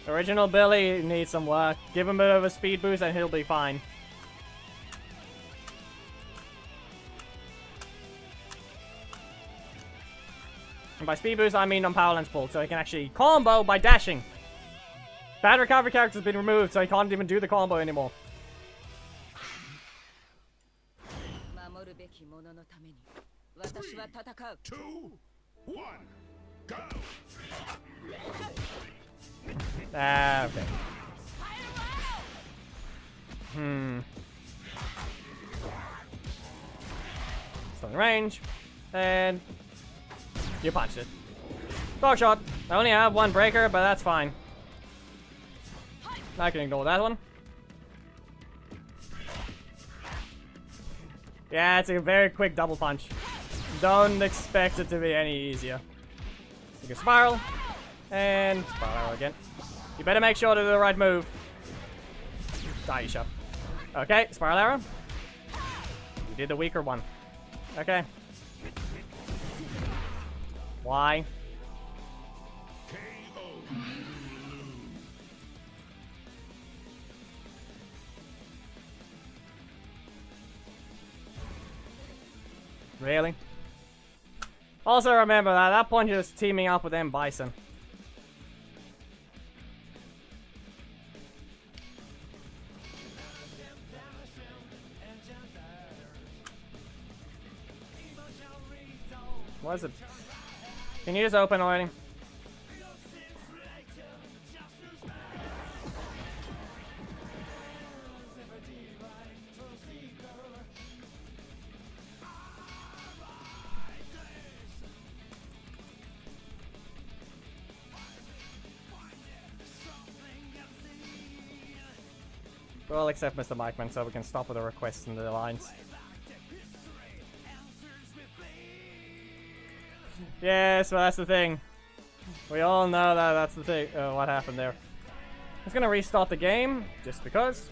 Original Billy needs some work. Give him a bit of a speed boost and he'll be fine. And by speed boost, I mean on Power Lens Pull, so he can actually combo by dashing. Bad recovery character has been removed, so he can't even do the combo anymore. Two, one, go! Ah, okay. Still in range. And you punched it. Dog shot. I only have one breaker, but that's fine. I can ignore that one. Yeah, it's a very quick double punch. Don't expect it to be any easier. You can spiral. And spiral again. You better make sure to do the right move. Die, you shot. Okay, spiral arrow. You did the weaker one. Okay. Why? Really? Also remember that that punch is teaming up with M. Bison. What is it? Can you just open already? Well, except Mr. Mikeman, so we can stop with the requests and the lines. Yes, well, that's the thing. We all know that that's the thing. What happened there? I'm just gonna restart the game, just because.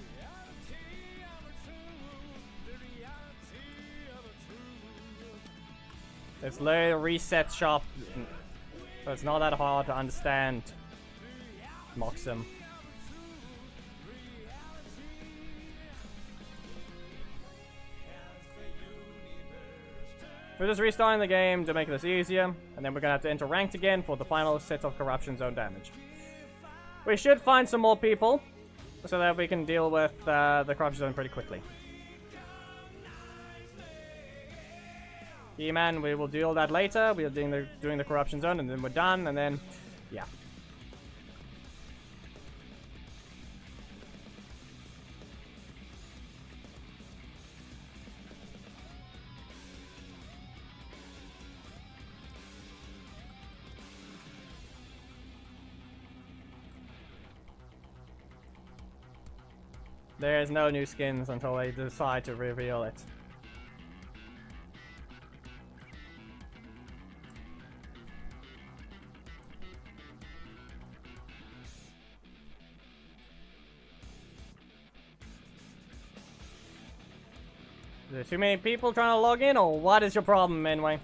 It's literally a reset shop, so it's not that hard to understand. Moxum. We're just restarting the game to make this easier, and then we're gonna have to enter ranked again for the final set of corruption zone damage. We should find some more people, so that we can deal with the corruption zone pretty quickly. E-Man, we will deal that later. We are doing the corruption zone, and then we're done, and then, yeah. There's no new skins until they decide to reveal it. Is there too many people trying to log in, or what is your problem, anyway?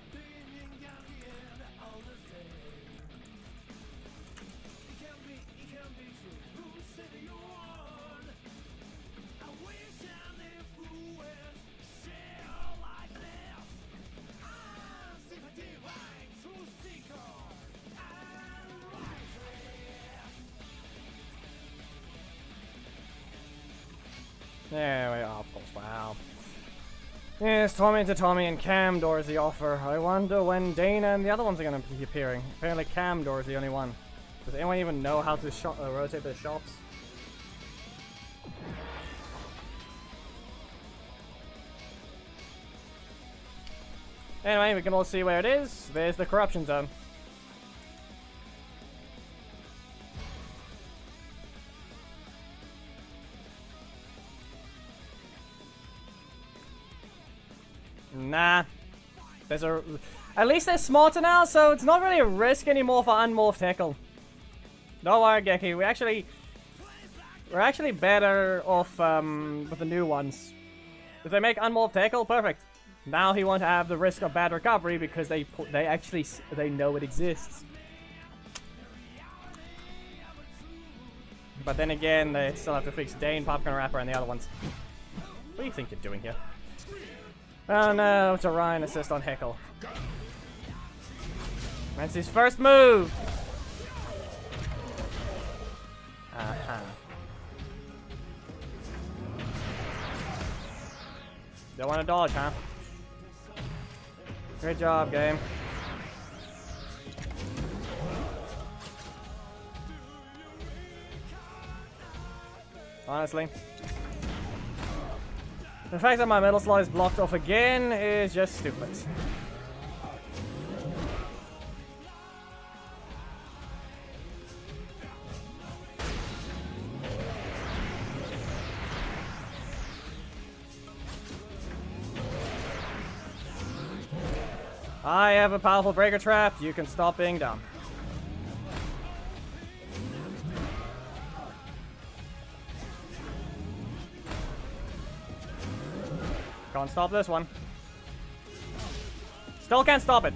There we are, of course, wow. Yes, Tommy to Tommy and Camdor is the offer. I wonder when Dana and the other ones are going to be appearing. Apparently Camdor is the only one. Does anyone even know how to rotate their shots? Anyway, we can all see where it is. There's the corruption zone. Nah. At least they're smarter now, so it's not really a risk anymore for unmorphed Heckle. Don't worry, Gecky. We're actually better off with the new ones. If they make unmorphed Heckle, perfect. Now he won't have the risk of bad recovery because they know it exists. But then again, they still have to fix Dane, Popcorn Rapper, and the other ones. What do you think you're doing here? Oh no, it's a Ryan assist on Heckle. That's his first move! Don't want to dodge, huh? Great job, game. Honestly. The fact that my metal slot is blocked off again is just stupid. I have a powerful breaker trap. You can stop being dumb. Can't stop this one. Still can't stop it.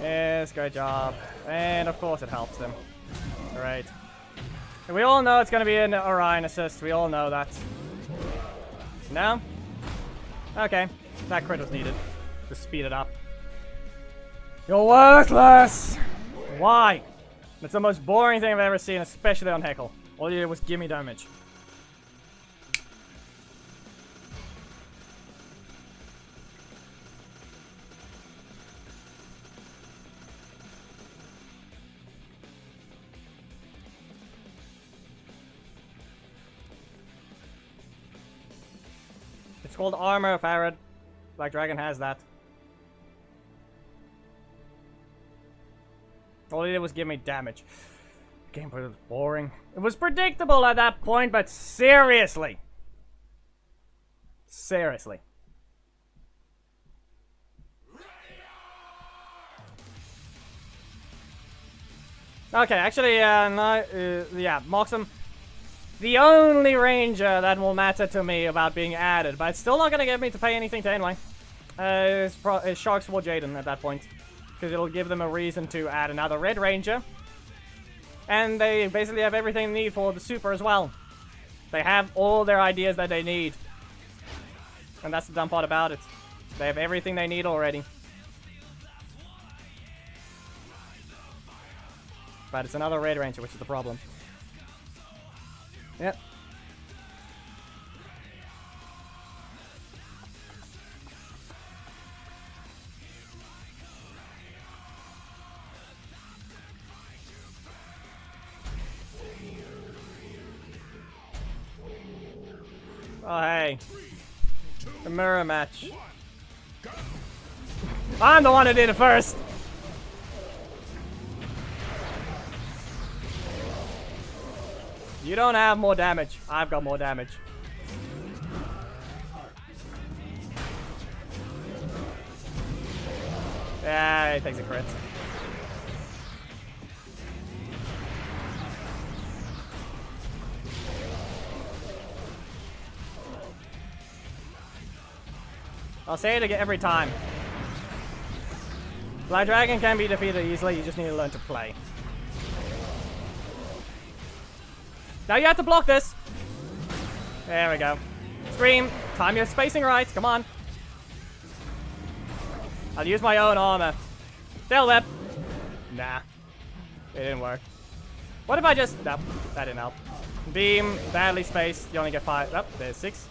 Yes, great job. And of course it helps them. Alright. We all know it's gonna be an Orion assist. We all know that. No? Okay. That crit was needed. To speed it up. You're worthless! Why? That's the most boring thing I've ever seen, especially on Heckle. All you did was give me damage. It's called armor, Farad. Black Dragon has that. All he did was give me damage. Gameplay was boring. It was predictable at that point, but seriously. Seriously. Okay, actually, yeah, Moxham. The only ranger that will matter to me about being added, but it's still not gonna get me to pay anything to anyway, is Sharks War Jaden at that point. Because it'll give them a reason to add another red ranger. And they basically have everything they need for the super as well. They have all their ideas that they need. And that's the dumb part about it. They have everything they need already. But it's another red ranger, which is the problem. Yep. Oh, hey. The mirror match. I'm the one who did it first! You don't have more damage. I've got more damage. Yeah, he takes a crit. I'll say it again every time. Black Dragon can be defeated easily, you just need to learn to play. Now you have to block this! There we go. Scream! Time your spacing right, come on! I'll use my own armor. Tail whip! Nah. It didn't work. What if I just... Nope, that didn't help. Beam, badly spaced, you only get 5. Oh, there's 6.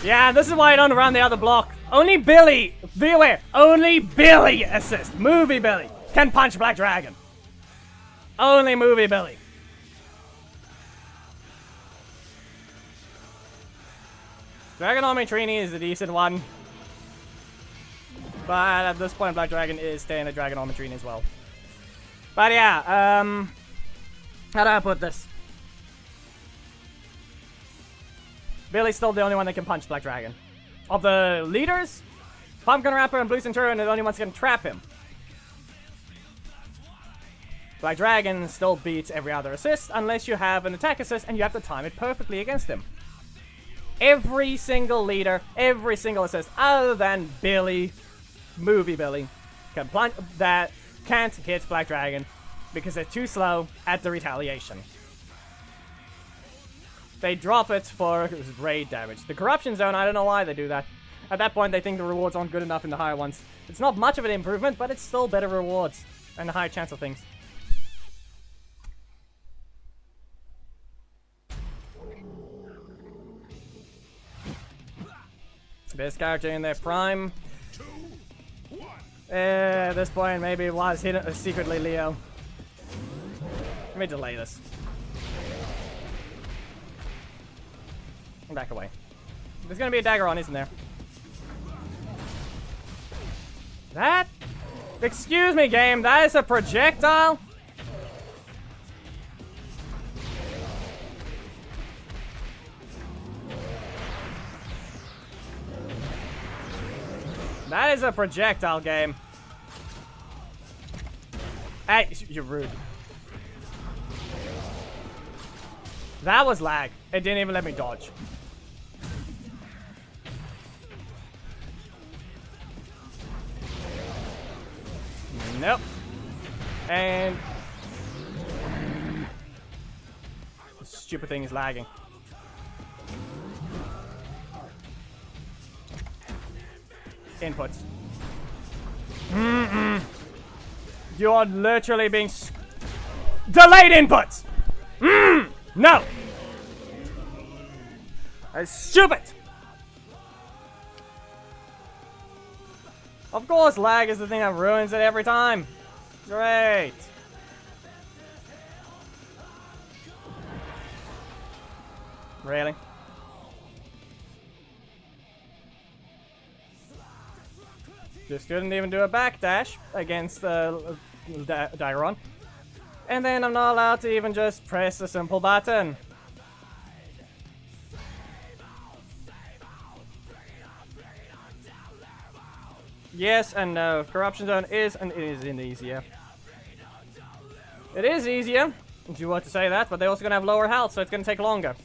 Yeah, this is why I don't run the other block. Only Billy, be aware, only Billy assist. Movie Billy can punch Black Dragon. Only Movie Billy. Dragon Army Trini is a decent one. But at this point, Black Dragon is staying at Dragon Army Trini as well. But yeah, how do I put this? Billy's still the only one that can punch Black Dragon. Of the leaders, Pumpkin Rapper and Blue Centurion are the only ones that can trap him. Black Dragon still beats every other assist unless you have an attack assist and you have to time it perfectly against him. Every single leader, every single assist other than Billy, Movie Billy, that can't hit Black Dragon because they're too slow at the retaliation. They drop it for raid damage. The Corruption Zone, I don't know why they do that. At that point, they think the rewards aren't good enough in the higher ones. It's not much of an improvement, but it's still better rewards and a higher chance of things. Best character in their prime. At this point, maybe it was hidden secretly Leo. Let me delay this. Back away. There's gonna be a dagger on, isn't there? That? Excuse me, game. That is a projectile? That is a projectile game. Hey, you're rude. That was lag. It didn't even let me dodge. Nope. And this stupid thing is lagging. Inputs. You are literally being delayed inputs. No. That's stupid. Of course, lag is the thing that ruins it every time. Great. Really? Just couldn't even do a backdash against Dyron. And then I'm not allowed to even just press a simple button. Yes and no. Corruption Zone is and it isn't easier. It is easier, if you want to say that, but they're also going to have lower health, so it's going to take longer.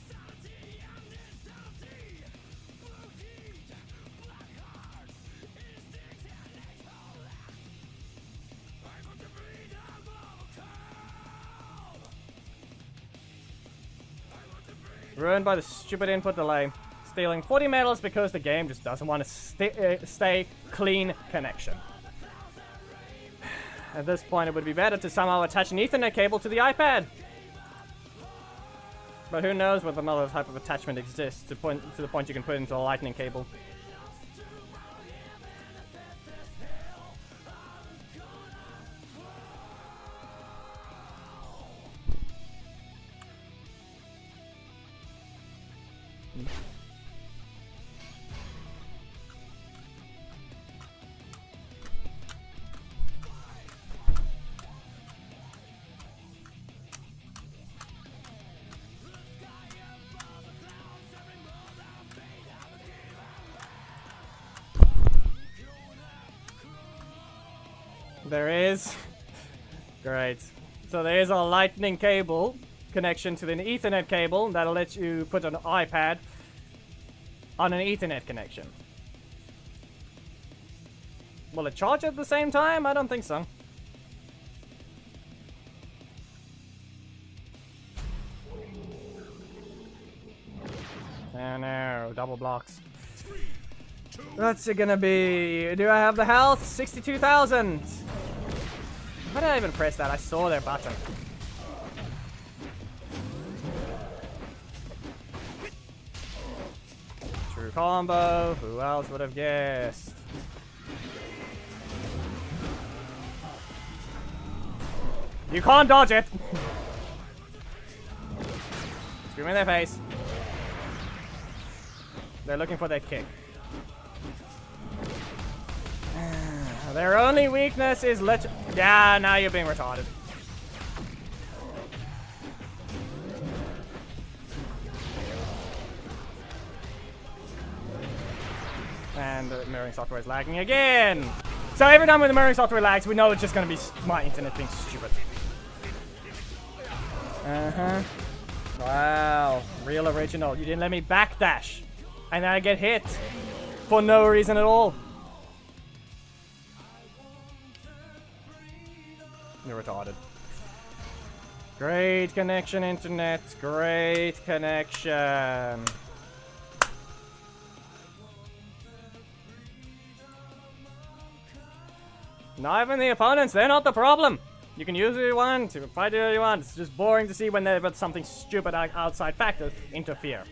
Ruined by the stupid input delay. Stealing 40 medals because the game just doesn't want to stay clean connection. At this point, it would be better to somehow attach an Ethernet cable to the iPad. But who knows whether another type of attachment exists to the point you can put into a lightning cable. There is. Great. So there is a lightning cable connection to the Ethernet cable that'll let you put an iPad on an Ethernet connection. Will it charge at the same time? I don't think so. Oh no, double blocks. What's it gonna be? Do I have the health? 62,000. Why did I even press that? I saw their button. True combo. Who else would have guessed? You can't dodge it. Scream in their face. They're looking for their kick. Their only weakness is yeah, now you're being retarded. And the mirroring software is lagging again. So every time when the mirroring software lags, we know it's just gonna be my internet being stupid. Uh-huh. Wow. Real original. You didn't let me backdash. And then I get hit. For no reason at all. You're retarded. Great connection, internet. Great connection. Not even the opponents. They're not the problem. You can use who you want. You can fight who you want. It's just boring to see whenever something stupid like outside factors interfere.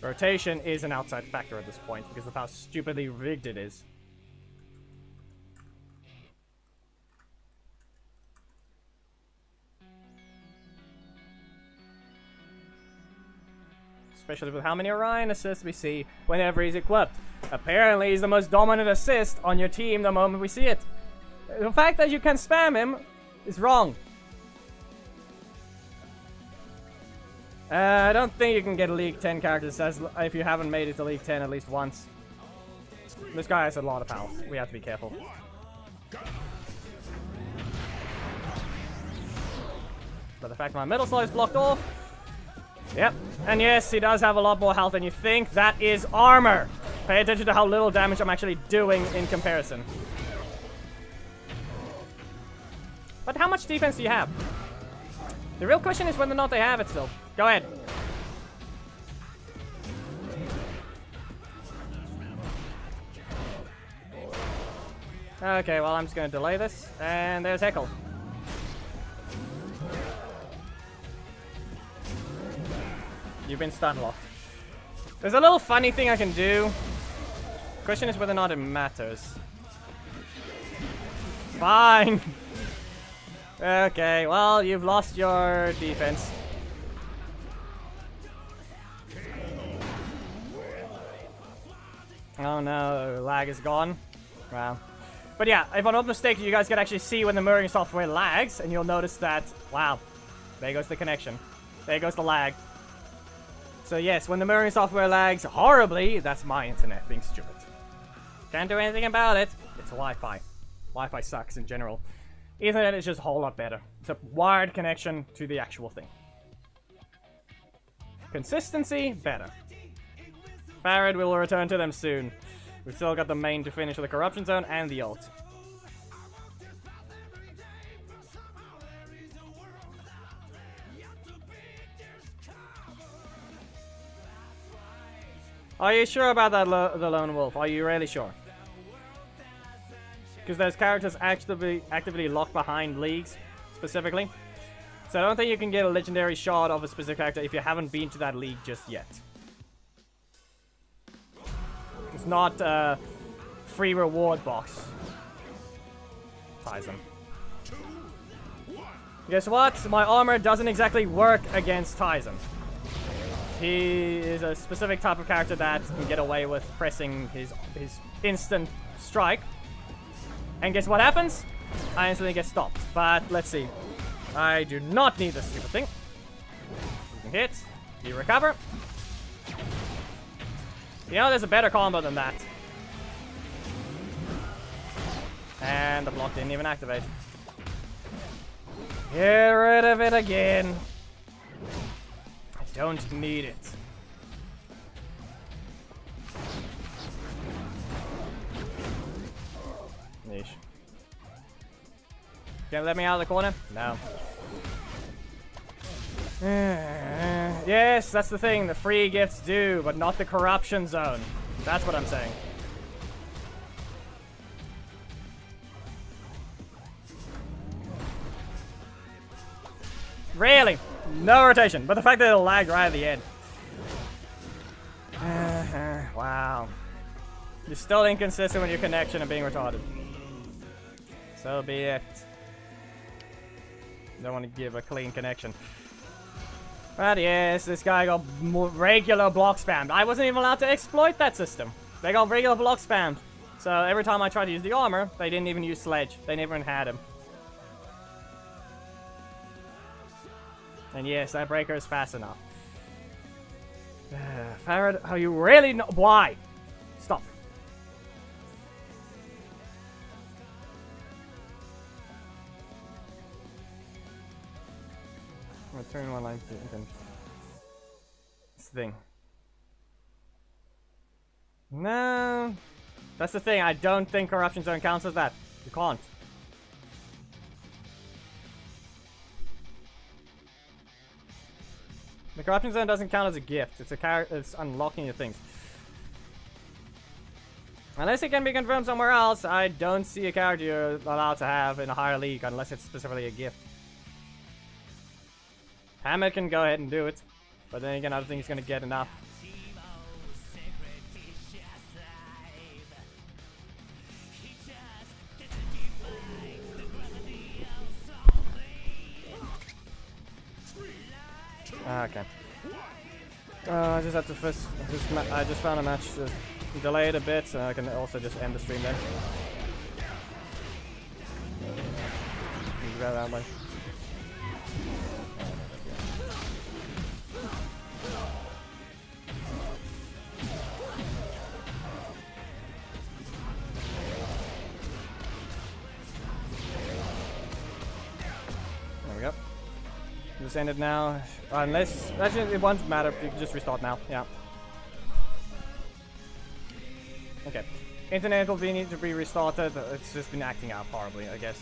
Rotation is an outside factor at this point because of how stupidly rigged it is. Especially with how many Orion assists we see whenever he's equipped. Apparently he's the most dominant assist on your team the moment we see it. The fact that you can spam him is wrong. I don't think you can get League 10 characters if you haven't made it to League 10 at least once. This guy has a lot of health. We have to be careful. But the fact my middle slot is blocked off. Yep. And yes, he does have a lot more health than you think. That is armor. Pay attention to how little damage I'm actually doing in comparison. But how much defense do you have? The real question is whether or not they have it still. Go ahead. Okay, well, I'm just going to delay this. And there's Heckle. You've been stun locked. There's a little funny thing I can do. Question is whether or not it matters. Fine. Okay, well, you've lost your defense. Oh no, lag is gone. Wow. But yeah, if I'm not mistaken, you guys can actually see when the mirroring software lags, and you'll notice that, wow, there goes the connection. There goes the lag. So yes, when the mirroring software lags horribly, that's my internet being stupid. Can't do anything about it. It's Wi-Fi. Wi-Fi sucks in general. Ethernet is just a whole lot better. It's a wired connection to the actual thing. Consistency, better. Farad will return to them soon. We've still got the main to finish with the corruption zone and the ult. Are you sure about that, the lone wolf? Are you really sure? Because there's characters actively locked behind leagues, specifically. So I don't think you can get a legendary shot of a specific character if you haven't been to that league just yet. It's not a free reward box. Tyson. Guess what? My armor doesn't exactly work against Tyson. He is a specific type of character that can get away with pressing his instant strike. And guess what happens? I instantly get stopped. But let's see. I do not need this stupid thing. You can hit. You recover. You know, there's a better combo than that. And the block didn't even activate. Get rid of it again. I don't need it. Yeesh. Can't let me out of the corner? No. Yes, that's the thing. The free gifts do, but not the corruption zone. That's what I'm saying. Really? No rotation, but the fact that it'll lag right at the end. Wow. You're still inconsistent with your connection and being retarded. So be it. Don't want to give a clean connection. But yes, this guy got regular block spammed. I wasn't even allowed to exploit that system. They got regular block spammed. So every time I tried to use the armor, they didn't even use Sledge. They never even had him. And yes, that breaker is fast enough. Farad, are you really not? Why? Stop. Turn one line to this thing. No, that's the thing. I don't think corruption zone counts as that. You can't. The corruption zone doesn't count as a gift. It's a character. It's unlocking your things. Unless it can be confirmed somewhere else, I don't see a character you're allowed to have in a higher league unless it's specifically a gift. Hammer can go ahead and do it, but then again, I don't think he's going to get enough. Okay. I just have to first. I just found a match to delay it a bit, so I can also just end the stream then. Grab that way. just end it now. Unless, actually it won't matter, you can just restart now, yeah. Okay. Internet will need to be restarted, it's just been acting out horribly, I guess.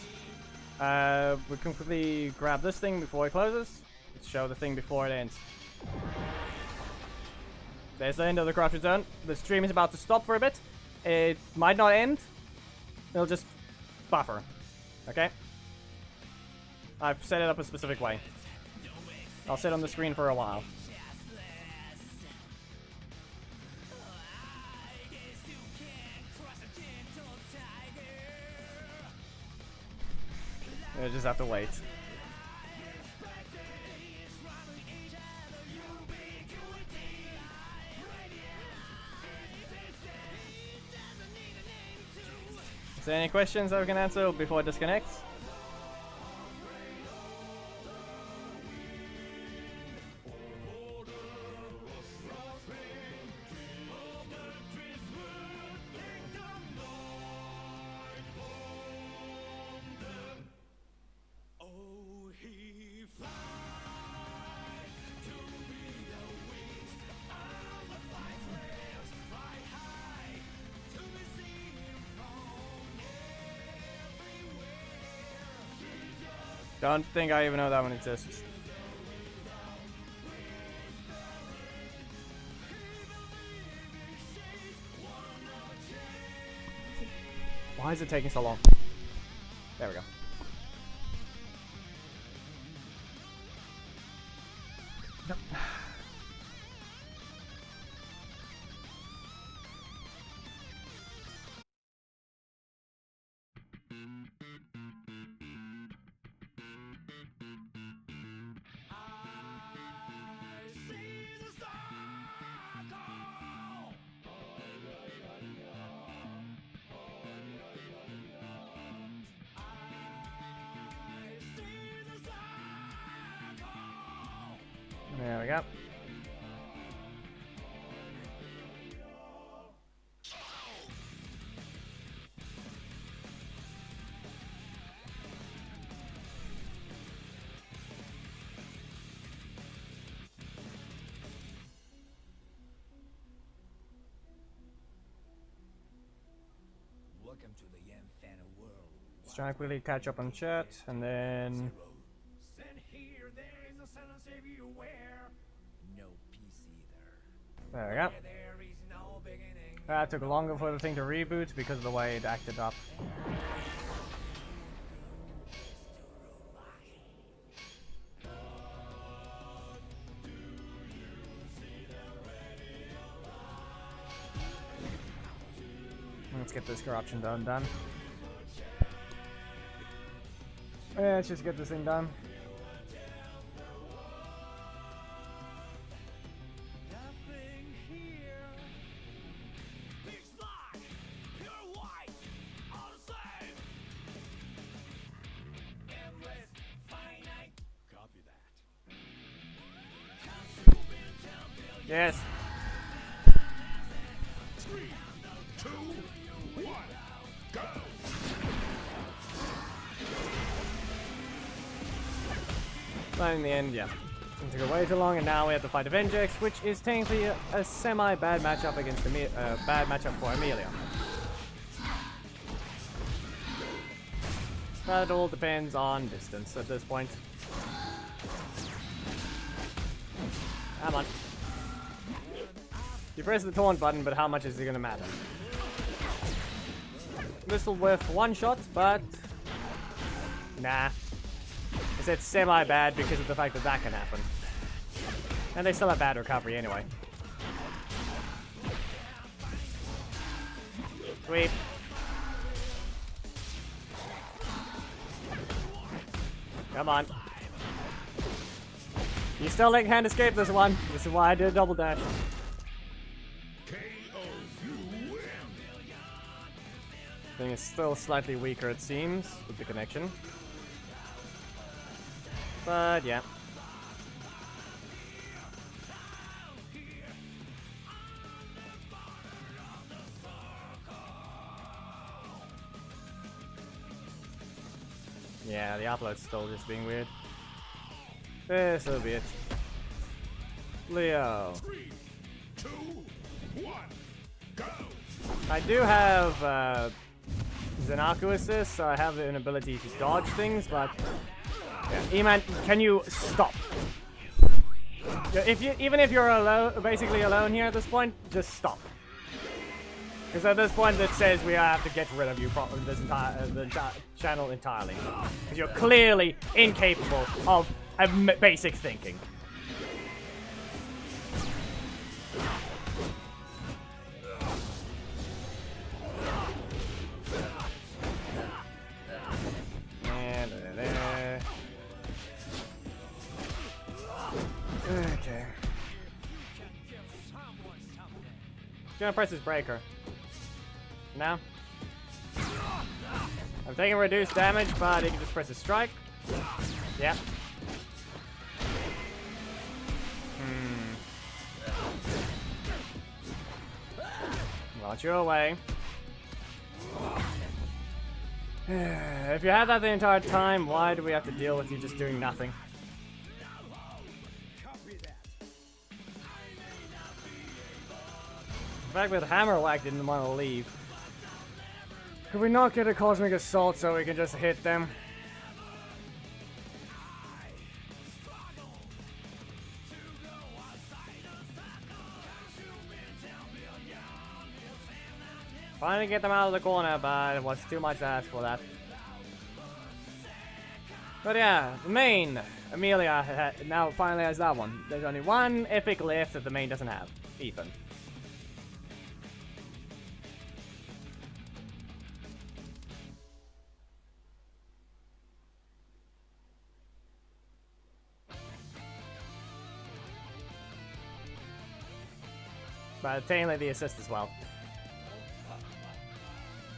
We can quickly grab this thing before it closes. Let's show the thing before it ends. There's the end of the corruption zone. The stream is about to stop for a bit. It might not end. It'll just buffer. Okay? I've set it up a specific way. I'll sit on the screen for a while. I just have to wait. Is there any questions that we can answer before it disconnects? Don't think I even know that one exists. Why is it taking so long? There we go. Nope. There we go. Welcome to the Fan world. Let's try and quickly catch up on chat, and then... There we go. That took longer for the thing to reboot because of the way it acted up. Let's get this corruption done. Yeah, let's just get this thing done. Yes. 3, 2, 1, go! But in the end, yeah. It took way too long, and now we have to fight Avengex, which is technically a semi-bad matchup against bad matchup for Amelia. But it all depends on distance at this point. Come on. You press the taunt button, but how much is it gonna matter? This will worth one shot, but nah. I said semi-bad because of the fact that that can happen. And they still have bad recovery anyway. Sweep. Come on. You still can't escape this one. This is why I did a double dash. Thing is still slightly weaker, it seems, with the connection. But yeah. Yeah, the upload's still just being weird. This'll be it. Leo. 3, 2, 1, go! I do have Zanaku assist, so I have an ability to dodge things, but yeah. E-Man, can you stop? Even if you're alone, basically alone here at this point, just stop. Because at this point it says we have to get rid of you from this entire channel entirely. Because you're clearly incapable of basic thinking. Okay. Gonna press his breaker. Now. I'm taking reduced damage, but he can just press his strike. Yep. Launch you away. If you had that the entire time, why do we have to deal with you just doing nothing? In fact, with Hammerwhack didn't want to leave. Could we not get a Cosmic Assault so we can just hit them? Finally get them out of the corner, but it was too much to ask for that. But yeah, the main, Amelia now finally has that one. There's only one epic left that the main doesn't have. Ethan. But obtaining the assist as well.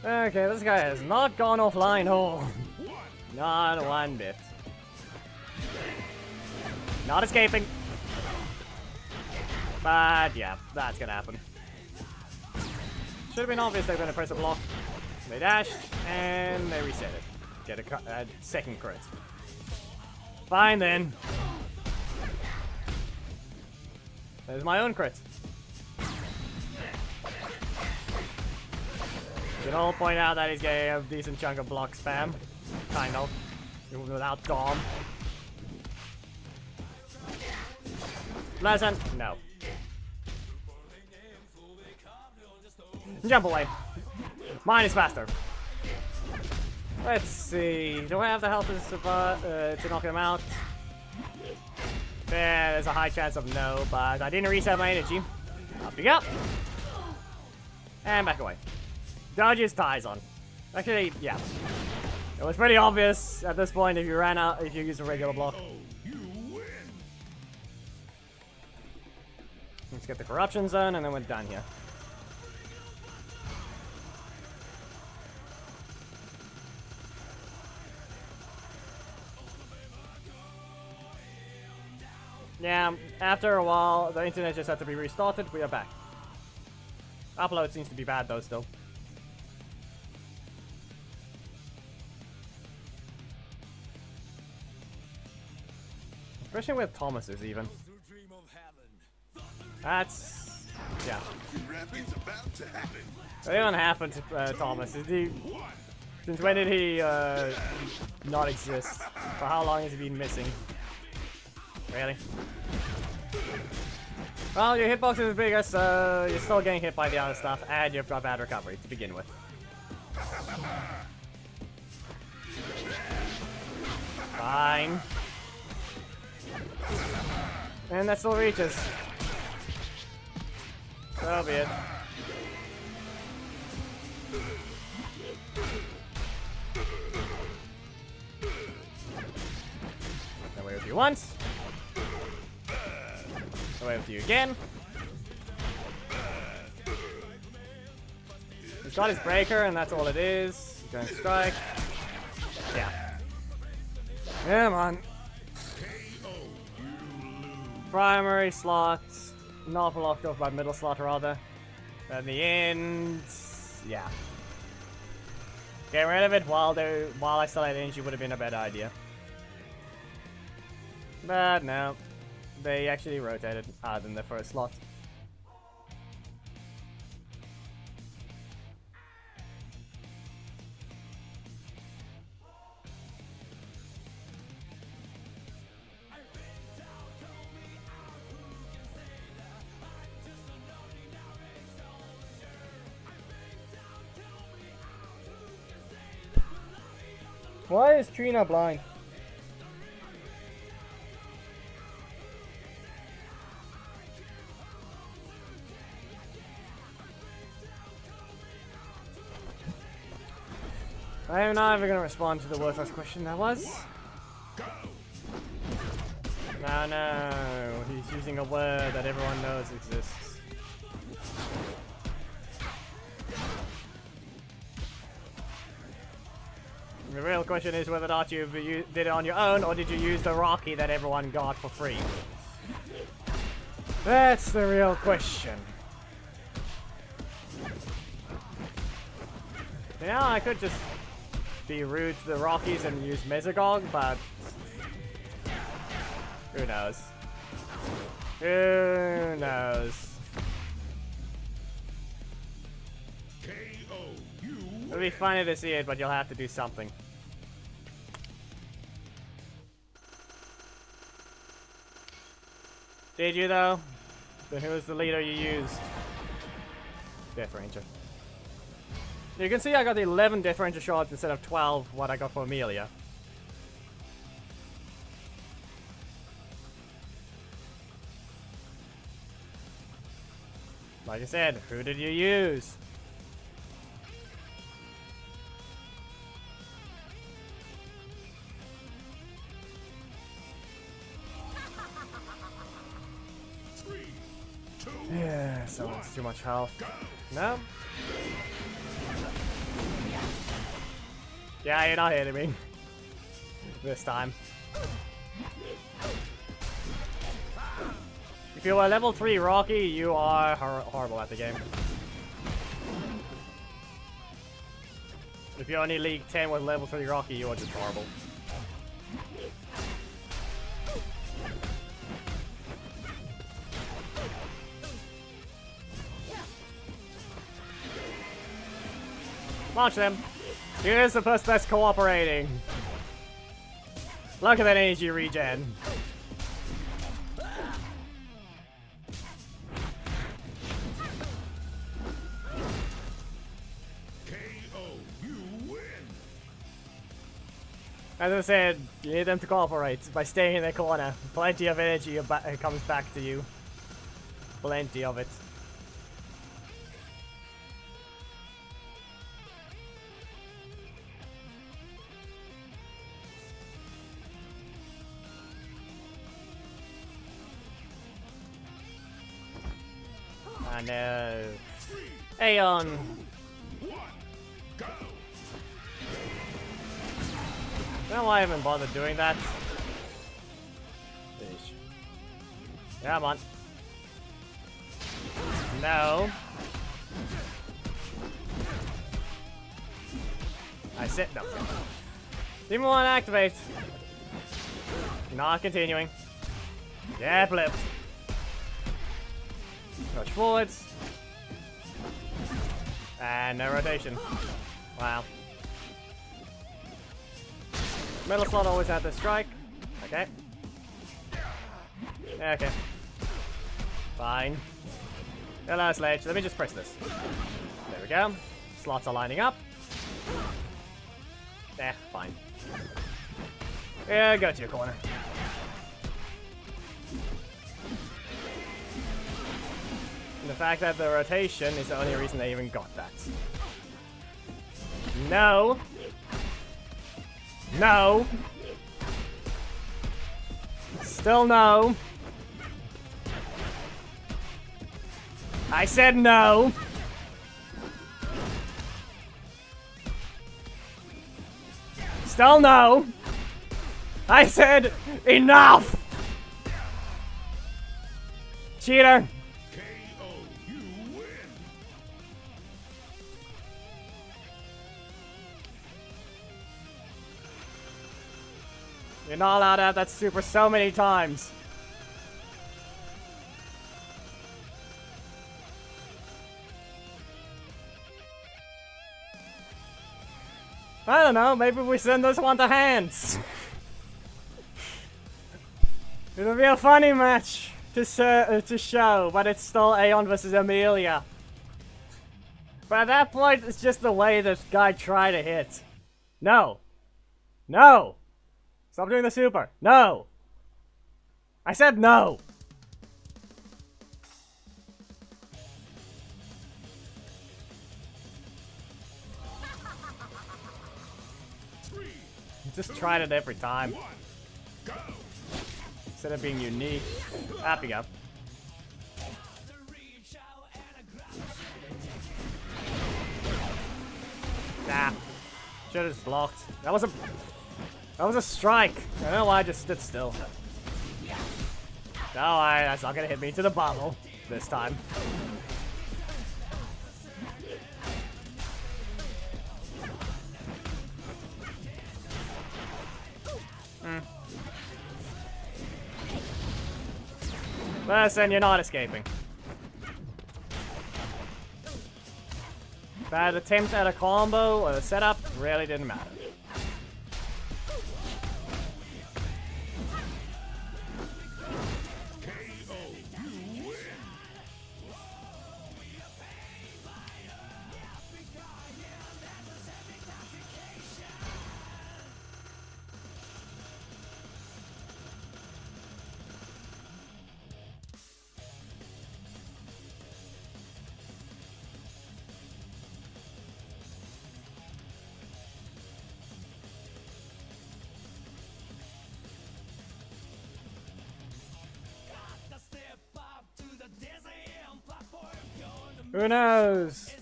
Okay, this guy has not gone offline. Oh, not one bit. Not escaping. But yeah, that's gonna happen. Should have been obvious they're gonna press a block. They dashed and they reset it. Get a second crit. Fine then. There's my own crit. Can all point out that he's getting a decent chunk of block spam. Kind of. Even without Dom. Lesson. No. Jump away. Mine is faster. Let's see. Do I have the health to survive, to knock him out? Yeah, there's a high chance of no, but I didn't reset my energy. Up you go. And back away. Dodges ties on. Actually, yeah. It was pretty obvious at this point if you ran out, if you used a regular block. Let's get the corruption zone and then we're done here. Yeah, after a while, the internet just had to be restarted. We are back. Upload seems to be bad though still. Especially with Thomas's even. That's... yeah. What even happened to Thomas? Since when did he not exist? For how long has he been missing? Really? Well, your hitbox is bigger, so you're still getting hit by the other stuff, and you've got bad recovery to begin with. Fine. And that still reaches. So be it. Away with you once. Away with you again. He's got his breaker, and that's all it is. He's going to strike. Yeah. Come on. Primary slots, not blocked off by middle slot rather. At the end, yeah. Getting rid of it while I still had energy would have been a better idea. But no, they actually rotated out in the first slot. Why is Trina blind? I am not even going to respond to the worthless question that was. No, he's using a word that everyone knows exists. The real question is whether or not you did it on your own, or did you use the Rocky that everyone got for free? That's the real question. Yeah, I could just be rude to the Rockies and use Mesogog, but who knows? Who knows? It'll be funny to see it, but you'll have to do something. Did you though? Then who was the leader you used? Death Ranger. You can see I got 11 Death Ranger shots instead of 12 what I got for Amelia. Like I said, who did you use? Yeah, so it's too much health. No? Yeah, you're not hitting me. This time. If you are level 3 Rocky, you are horrible at the game. If you're only League 10 with level 3 Rocky, you are just horrible. Launch them. You're supposed to be cooperating. Look at that energy regen. As I said, you need them to cooperate by staying in the corner. Plenty of energy comes back to you. Plenty of it. I know. Aeon. I don't know why I haven't bothered doing that. Fish. Come on. No. I said no. Didn't want to activate. Not continuing. Yeah, flipped. Rush forwards. And no rotation. Wow. Metal slot always had the strike. Okay. Okay. Fine. Hello, Sledge. Let me just press this. There we go. Slots are lining up. Eh, fine. Yeah, go to your corner. And the fact that the rotation is the only reason they even got that. No. No. Still no. I said no. Still no. I said enough. Cheater. You're not allowed to have that super so many times. I don't know, maybe we send this one to Hands. It'll be a funny match to show, but it's still Aeon versus Amelia. But at that point, it's just the way this guy tried to hit. No. No! Stop doing the super. No! I said no! Just tried it every time. Instead of being unique. Up you go. Nah. Should've just blocked. That was a strike. I don't know why I just stood still. No, that's not gonna hit me to the bottle this time. Listen, you're not escaping. That attempt at a combo or a setup really didn't matter. Who knows?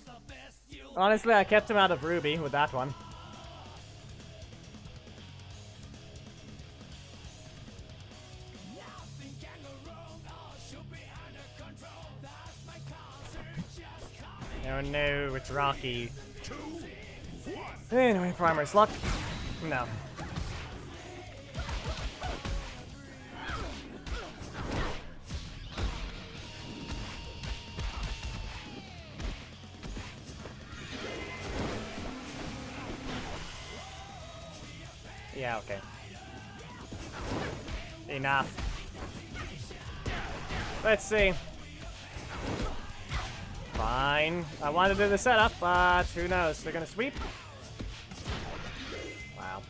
Honestly, I kept him out of Ruby with that one. Oh no, it's Rocky. Anyway, primary slot. No. Yeah, okay. Enough. Let's see. Fine. I wanted to do the setup, but who knows? They're gonna sweep? Wow.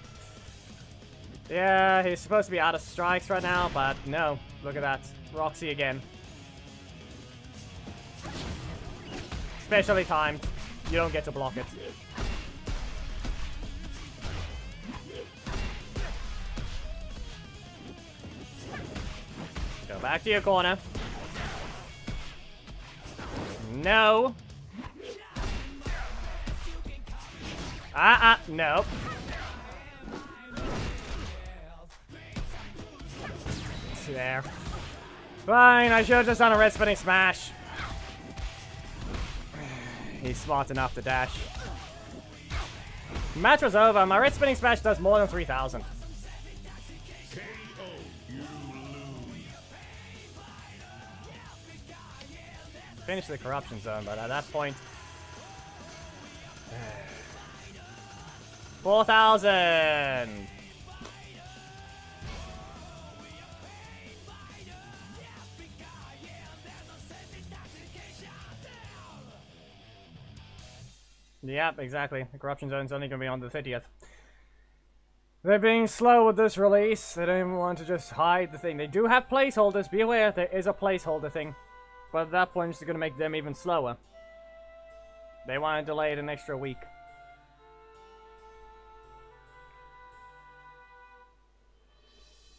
Yeah, he's supposed to be out of strikes right now, but no. Look at that. Roxy again. Specially timed. You don't get to block it. Go back to your corner. No. Nope. There. Fine, I should have just done a red spinning smash. He's smart enough to dash. Match was over. My red spinning smash does more than 3,000. Finish the corruption zone, but at that point, 4,000. Yep, exactly. The corruption zone's only going to be on the 30th. They're being slow with this release. They don't even want to just hide the thing. They do have placeholders. Be aware, there is a placeholder thing. But at that point, it's going to make them even slower. They want to delay it an extra week.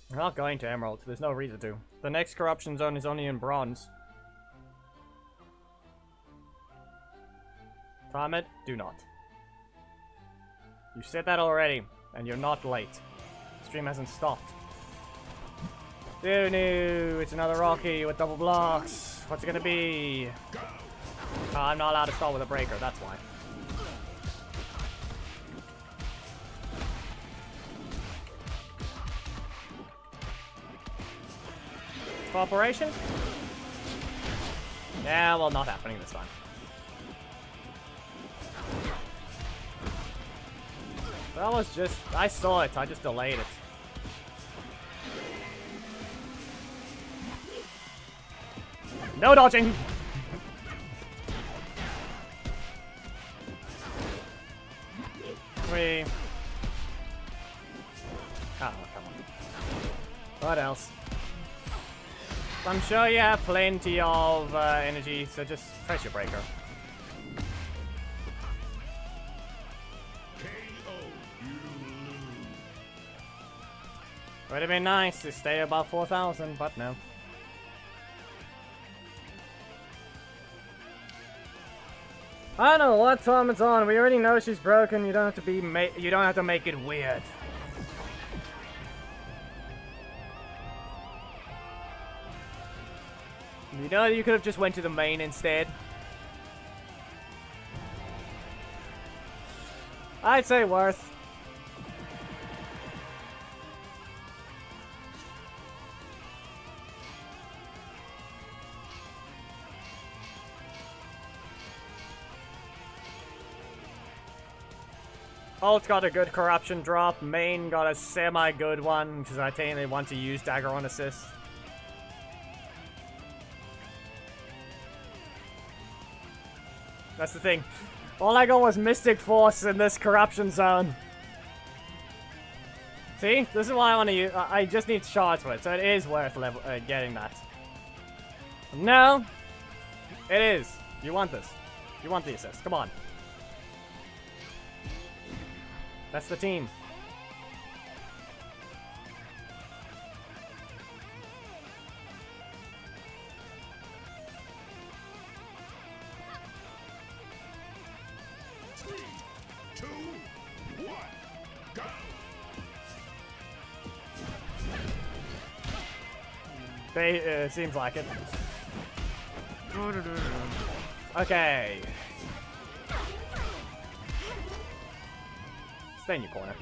They're not going to Emerald. There's no reason to. The next corruption zone is only in Bronze. Time it? Do not. You said that already, and you're not late. Stream hasn't stopped. Oh no, it's another Rocky with double blocks. What's it gonna be? Oh, I'm not allowed to start with a breaker, that's why. Cooperation? Yeah, well, not happening this time. That was just... I saw it, I just delayed it. No dodging! Three. Oh, come on. What else? I'm sure you have plenty of energy, so just press your breaker. Would have been nice to stay above 4,000, but no. I don't know what time it's on. We already know she's broken. You don't have to you don't have to make it weird. You know, you could have just went to the main instead. I'd say worth. Alt got a good corruption drop. Main got a semi-good one, because I think they want to use dagger on assist. That's the thing. All I got was Mystic Force in this corruption zone. See? This is why I want to use... I just need shards for it, so it is worth getting that. No! It is. You want this. You want the assist. Come on. That's the team. Three, two, one, go! Seems like it. Okay. Stay in your corner.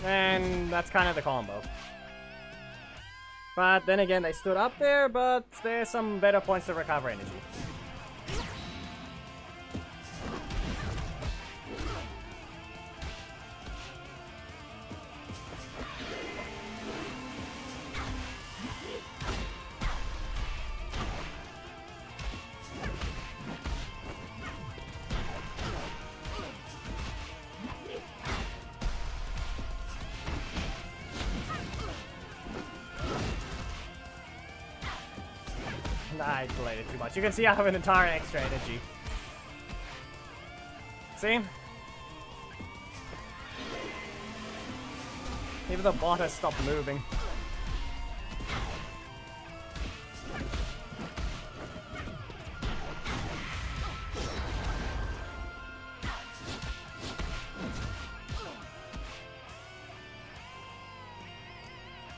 And that's kind of the combo. But then again, they stood up there, but there's some better points to recover energy. I delayed it too much. You can see I have an entire extra energy. See? Even the bot has stopped moving.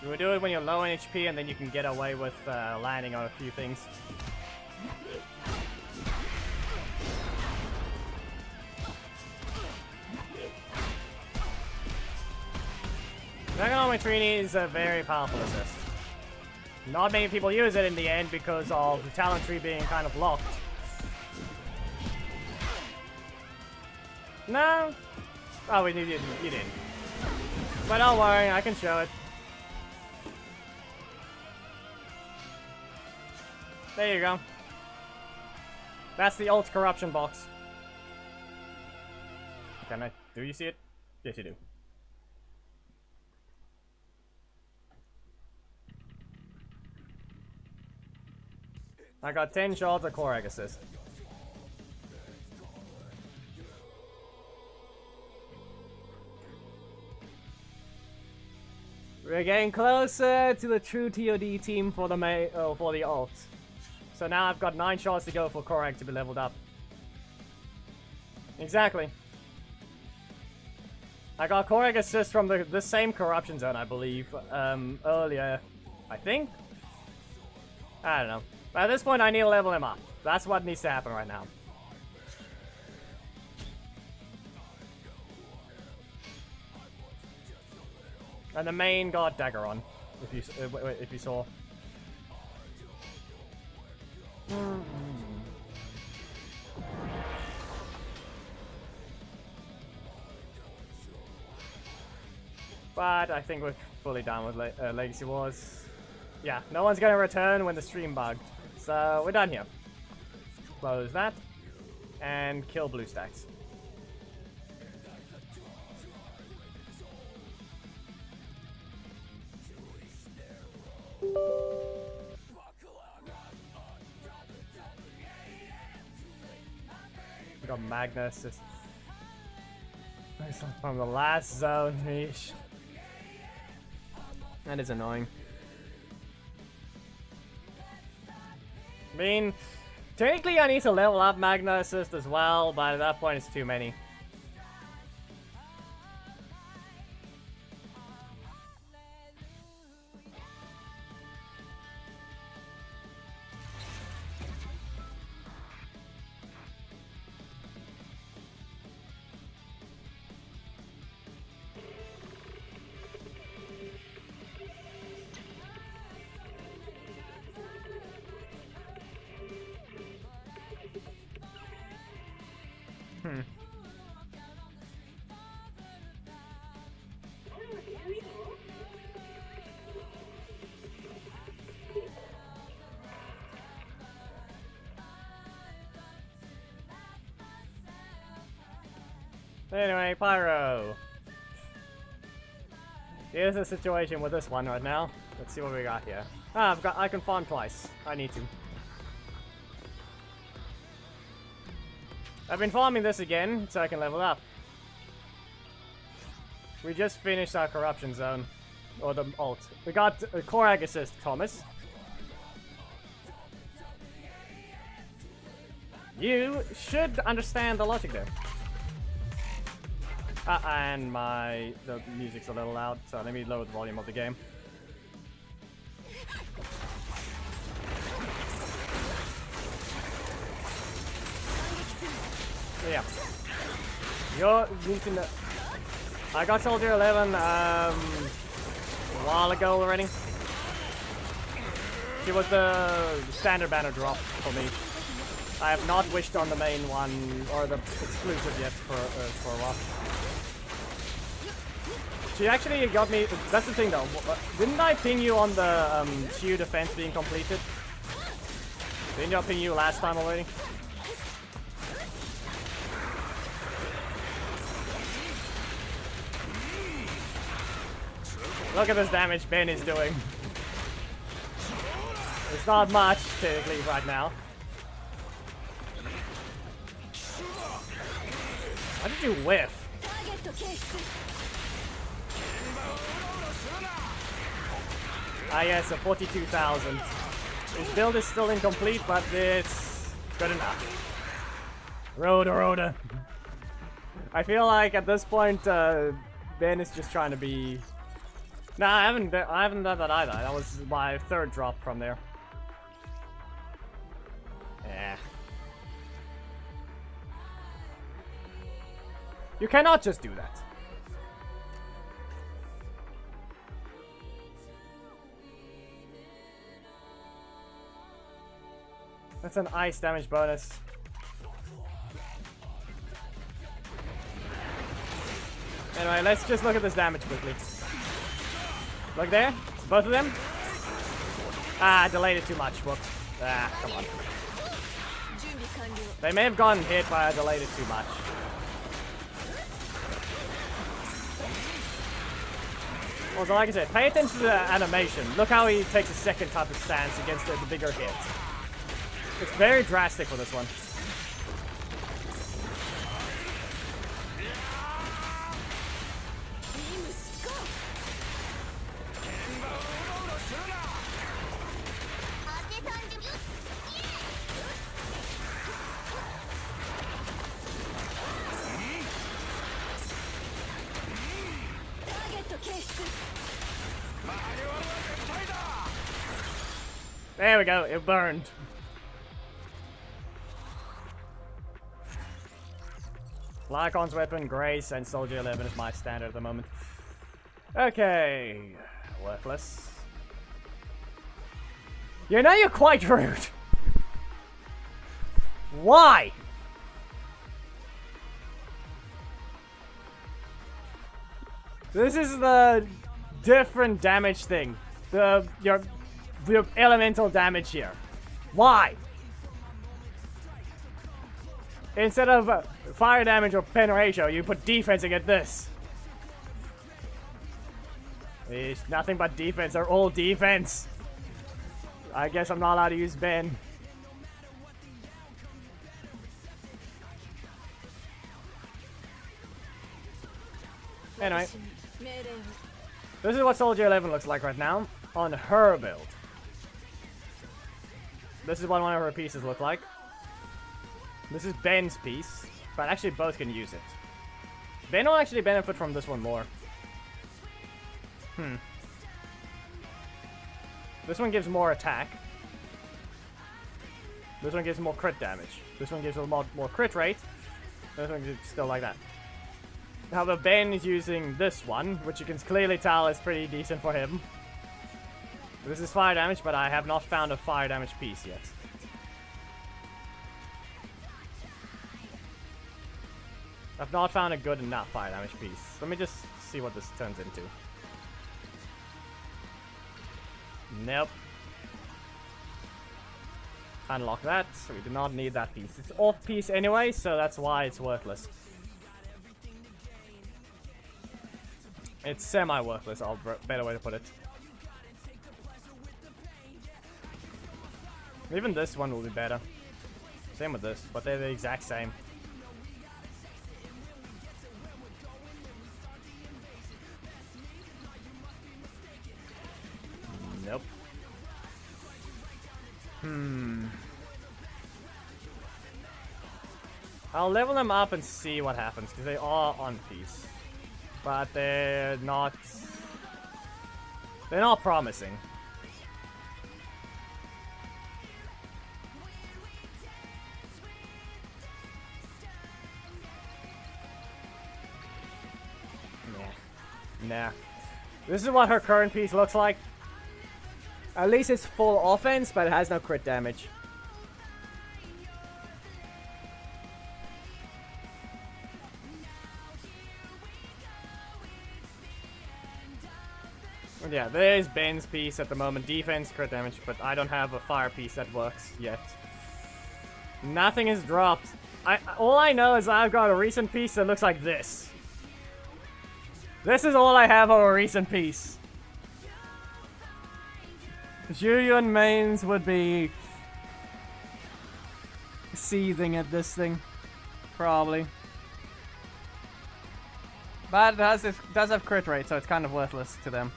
You would do it when you're low on HP, and then you can get away with landing on a few things. Dragon Trini is a very powerful assist. Not many people use it in the end because of the talent tree being kind of locked. No? Oh, you didn't. But don't worry, I can show it. There you go. That's the ult corruption box. Do you see it? Yes, you do. I got 10 shards of core egg assist. We're getting closer to the true TOD team for the for the ult. So now I've got 9 shots to go for Korag to be leveled up. Exactly. I got Korag assist from the same corruption zone, I believe, earlier. I think? I don't know. But at this point, I need to level him up. That's what needs to happen right now. And the main got dagger on, if you saw. But I think we're fully done with Legacy Wars. Yeah, no one's gonna return when the stream bugged. So we're done here. Close that. And kill blue stacks. We got Magnus from the last zone. Eesh. That is annoying. I mean, technically I need to level up Magna Assist as well, but at that point it's too many. Anyway, Pyro. Here's the situation with this one right now. Let's see what we got here. Ah, I can farm twice. I need to. I've been farming this again, so I can level up. We just finished our corruption zone. Or the ult. We got a Korag assist, Thomas. You should understand the logic there. And the music's a little loud, so let me lower the volume of the game. So yeah. You're using the... I got Soldier 11 a while ago already. She was the standard banner drop for me. I have not wished on the main one or the exclusive yet for a while. She actually got me. That's the thing though. Didn't I ping you on the shield defense being completed? Didn't I ping you last time already? Look at this damage Ben is doing. It's not much, technically, right now. How did you whiff? Ah yes, a 42,000. His build is still incomplete, but it's good enough. Rhoda. I feel like at this point, Ben is just trying to be... Nah, I haven't done that either. That was my third drop from there. Yeah. You cannot just do that. That's an ice damage bonus. Anyway, let's just look at this damage quickly. Look there, both of them. Ah, delayed it too much. Whoops. Ah, come on. They may have gotten hit, but I delayed it too much. Also, like I said, pay attention to the animation. Look how he takes a second type of stance against the bigger hit. It's very drastic for this one. There we go, it burned. Lycon's weapon, Grace, and Soldier 11 is my standard at the moment. Okay. Worthless. You know you're quite rude. Why? This is the different damage thing. Your elemental damage here. Why? Instead of fire damage or pen ratio, you put defense and get this. It's nothing but defense. They're all defense. I guess I'm not allowed to use Ben. Anyway. This is what Soldier 11 looks like right now on her build. This is what one of her pieces look like. This is Ben's piece, but actually both can use it. Ben will actually benefit from this one more. This one gives more attack. This one gives more crit damage. This one gives a lot more crit rate. This one is still like that. However, Ben is using this one, which you can clearly tell is pretty decent for him. This is fire damage, but I have not found a fire damage piece yet. I've not found a good enough fire damage piece. Let me just see what this turns into. Nope. Unlock that. We do not need that piece. It's off piece anyway, so that's why it's worthless. It's semi-worthless, better way to put it. Even this one will be better. Same with this, but they're the exact same. Nope. I'll level them up and see what happens, because they are on piece. But they're not promising. Nah. This is what her current piece looks like. At least it's full offense, but it has no crit damage. Yeah, there's Ben's piece at the moment. Defense, crit damage, but I don't have a fire piece that works yet. Nothing is dropped. All I know is I've got a recent piece that looks like this. This is all I have of a recent piece. Julian mains would be seething at this thing. Probably. But it does have crit rate, so it's kind of worthless to them.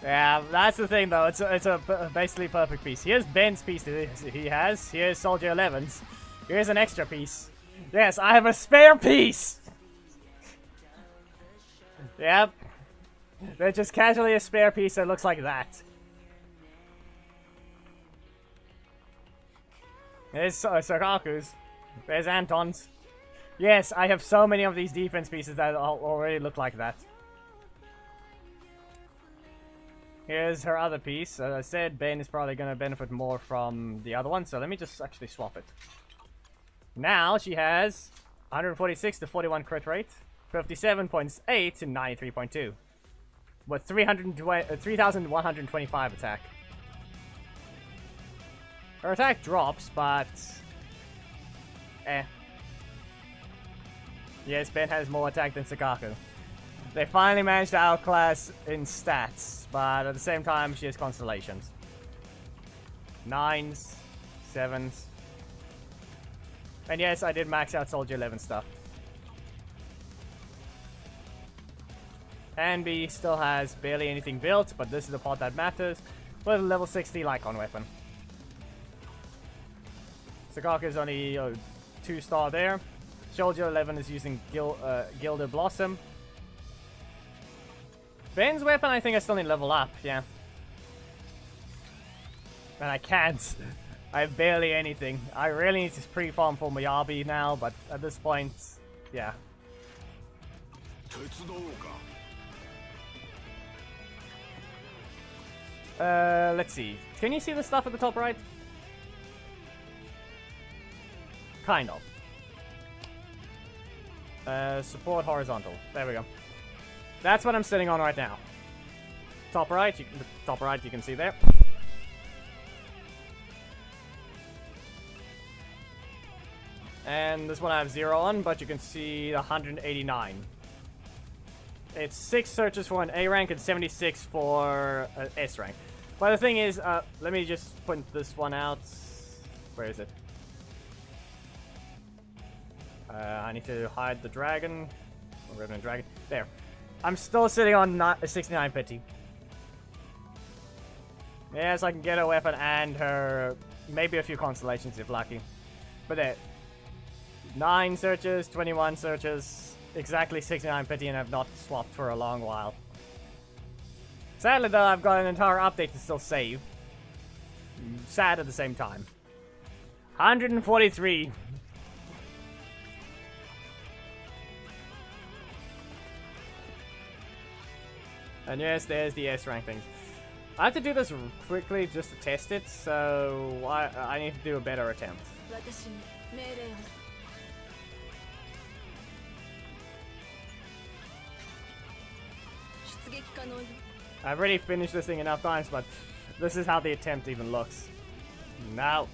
Yeah, that's the thing though, it's a basically perfect piece. Here's Ben's piece that he has, here's Soldier 11's, here's an extra piece. Yes, I have a spare piece! Yep. There's just casually a spare piece that looks like that. There's Zanaku's. There's Anton's. Yes, I have so many of these defense pieces that already look like that. Here's her other piece. As I said, Ben is probably going to benefit more from the other one, so let me just actually swap it. Now she has 146 to 41 crit rate, 57.8 to 93.2, with 3,125 attack. Her attack drops, but yes, Ben has more attack than Zanaku. They finally managed to outclass in stats, but at the same time, she has constellations. 9s, 7s. And yes, I did max out Soldier 11 stuff. And B still has barely anything built, but this is the part that matters, with a level 60 Lycon weapon. Zanaku is only 2-star there. Soldier 11 is using Gilder Blossom. Ben's weapon, I think I still need to level up, yeah. And I can't. I have barely anything. I really need to pre-farm for Miyabi now, but at this point, yeah. Let's see. Can you see the stuff at the top right? Kind of. Support horizontal. There we go. That's what I'm sitting on right now. Top right, you can see there. And this one I have 0 on, but you can see 189. It's 6 searches for an A rank and 76 for an S rank. But the thing is, let me just point this one out. Where is it? I need to hide the dragon. Or Revenant Dragon. There. I'm still sitting on 69 pity. Yes, I can get a weapon and her... maybe a few constellations if lucky. But there. 9 searches, 21 searches, exactly 69 pity, and I've not swapped for a long while. Sadly though, I've got an entire update to still save. Sad at the same time. 143. And yes, there's the S rank thing. I have to do this quickly just to test it, so I need to do a better attempt. I've already finished this thing enough times, but this is how the attempt even looks. Now,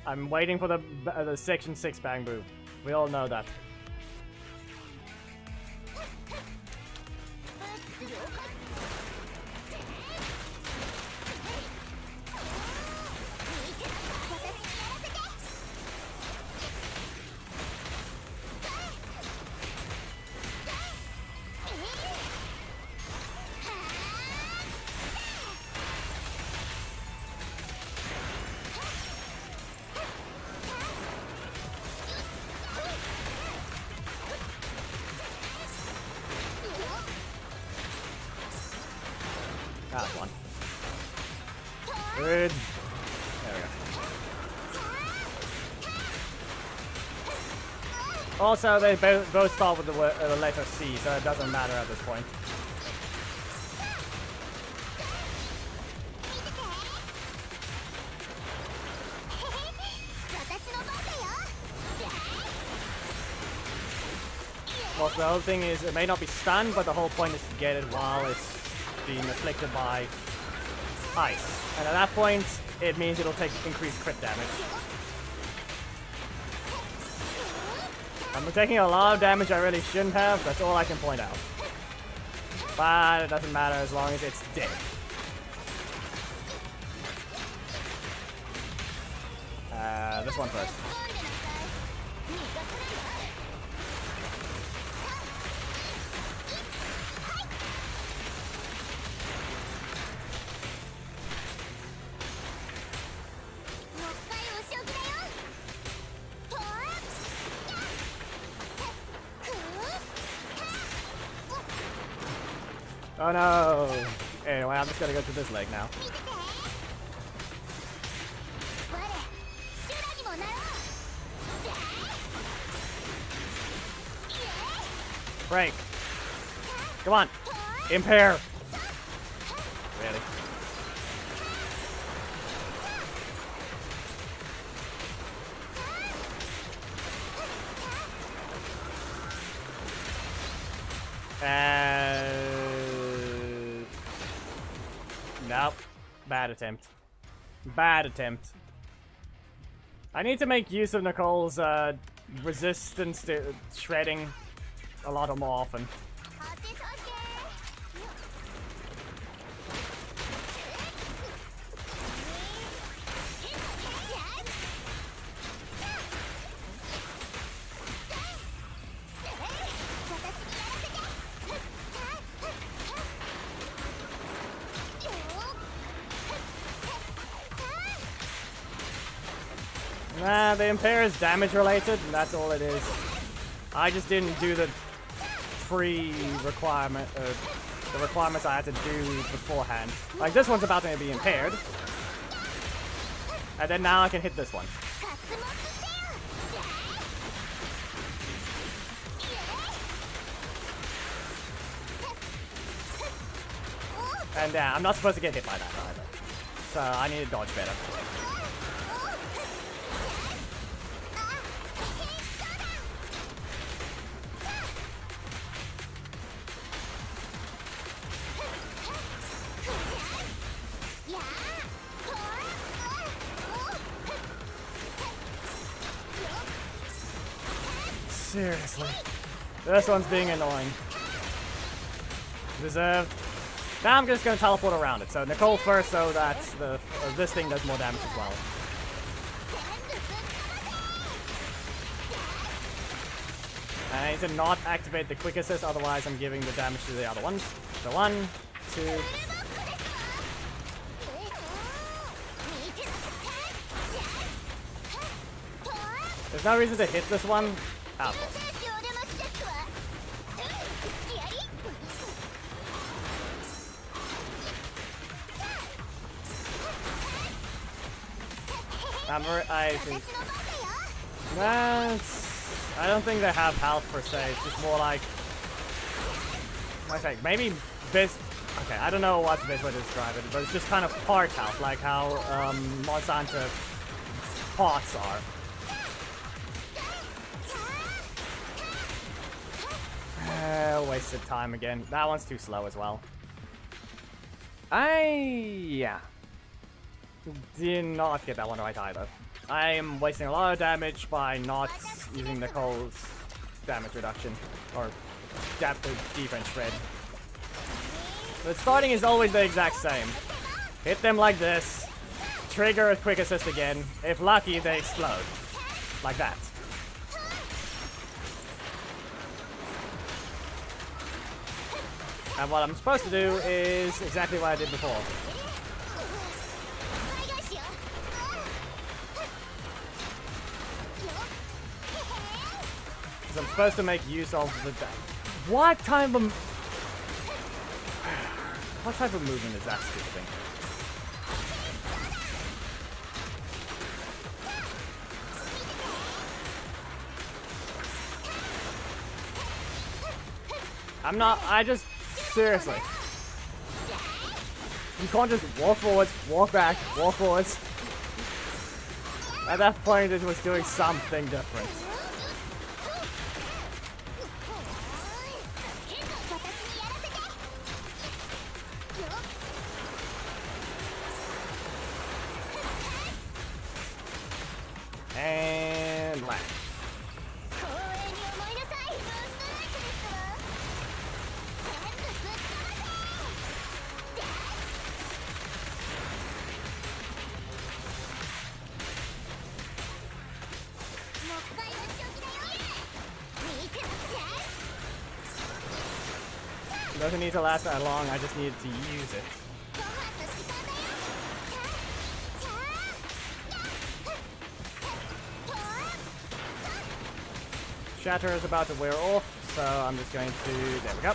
I'm waiting for the section 6 bang boom. We all know that. That's one. Good. There we go. Also, they both start with the letter C, so it doesn't matter at this point. Also, the whole thing is, it may not be stunned, but the whole point is to get it while it's being afflicted by ice. And at that point, it means it'll take increased crit damage. I'm taking a lot of damage I really shouldn't have, that's all I can point out. But it doesn't matter as long as it's dead. This one first. Oh no! Anyway, I'm just gonna go to this leg now. Break! Come on! Impair! Really? Nope. Bad attempt. Bad attempt. I need to make use of Nicole's resistance to shredding a lot more often. Nah, the impair is damage related, and that's all it is. I just didn't do the pre-requirement, the requirements I had to do beforehand. Like, this one's about to be impaired. And then now I can hit this one. And I'm not supposed to get hit by that either. So I need to dodge better. Seriously. This one's being annoying. Deserved. Now I'm just going to teleport around it. So Nicole first, so that this thing does more damage as well. And I need to not activate the quick assist, otherwise I'm giving the damage to the other ones. So 1, 2... There's no reason to hit this one. Ah, of course. I think that's... I don't think they have health per se. It's just more like... I think maybe this... Okay, I don't know what's the best way to describe it, but it's just kind of part health, like how Monsanto pots are. Wasted time again. That one's too slow as well. Yeah. Did not get that one right either. I am wasting a lot of damage by not using Nicole's damage reduction. Or defense shred. The starting is always the exact same. Hit them like this. Trigger a quick assist again. If lucky, they explode. Like that. And what I'm supposed to do is exactly what I did before. So I'm supposed to make use of the... What type of... What type of movement is that stupid thing? I'm not... I just... Seriously. You can't just walk forwards, walk back, walk forwards. At that point, it was doing something different. And left. It doesn't need to last that long, I just needed to use it. Shatter is about to wear off, so I'm just going to... There we go.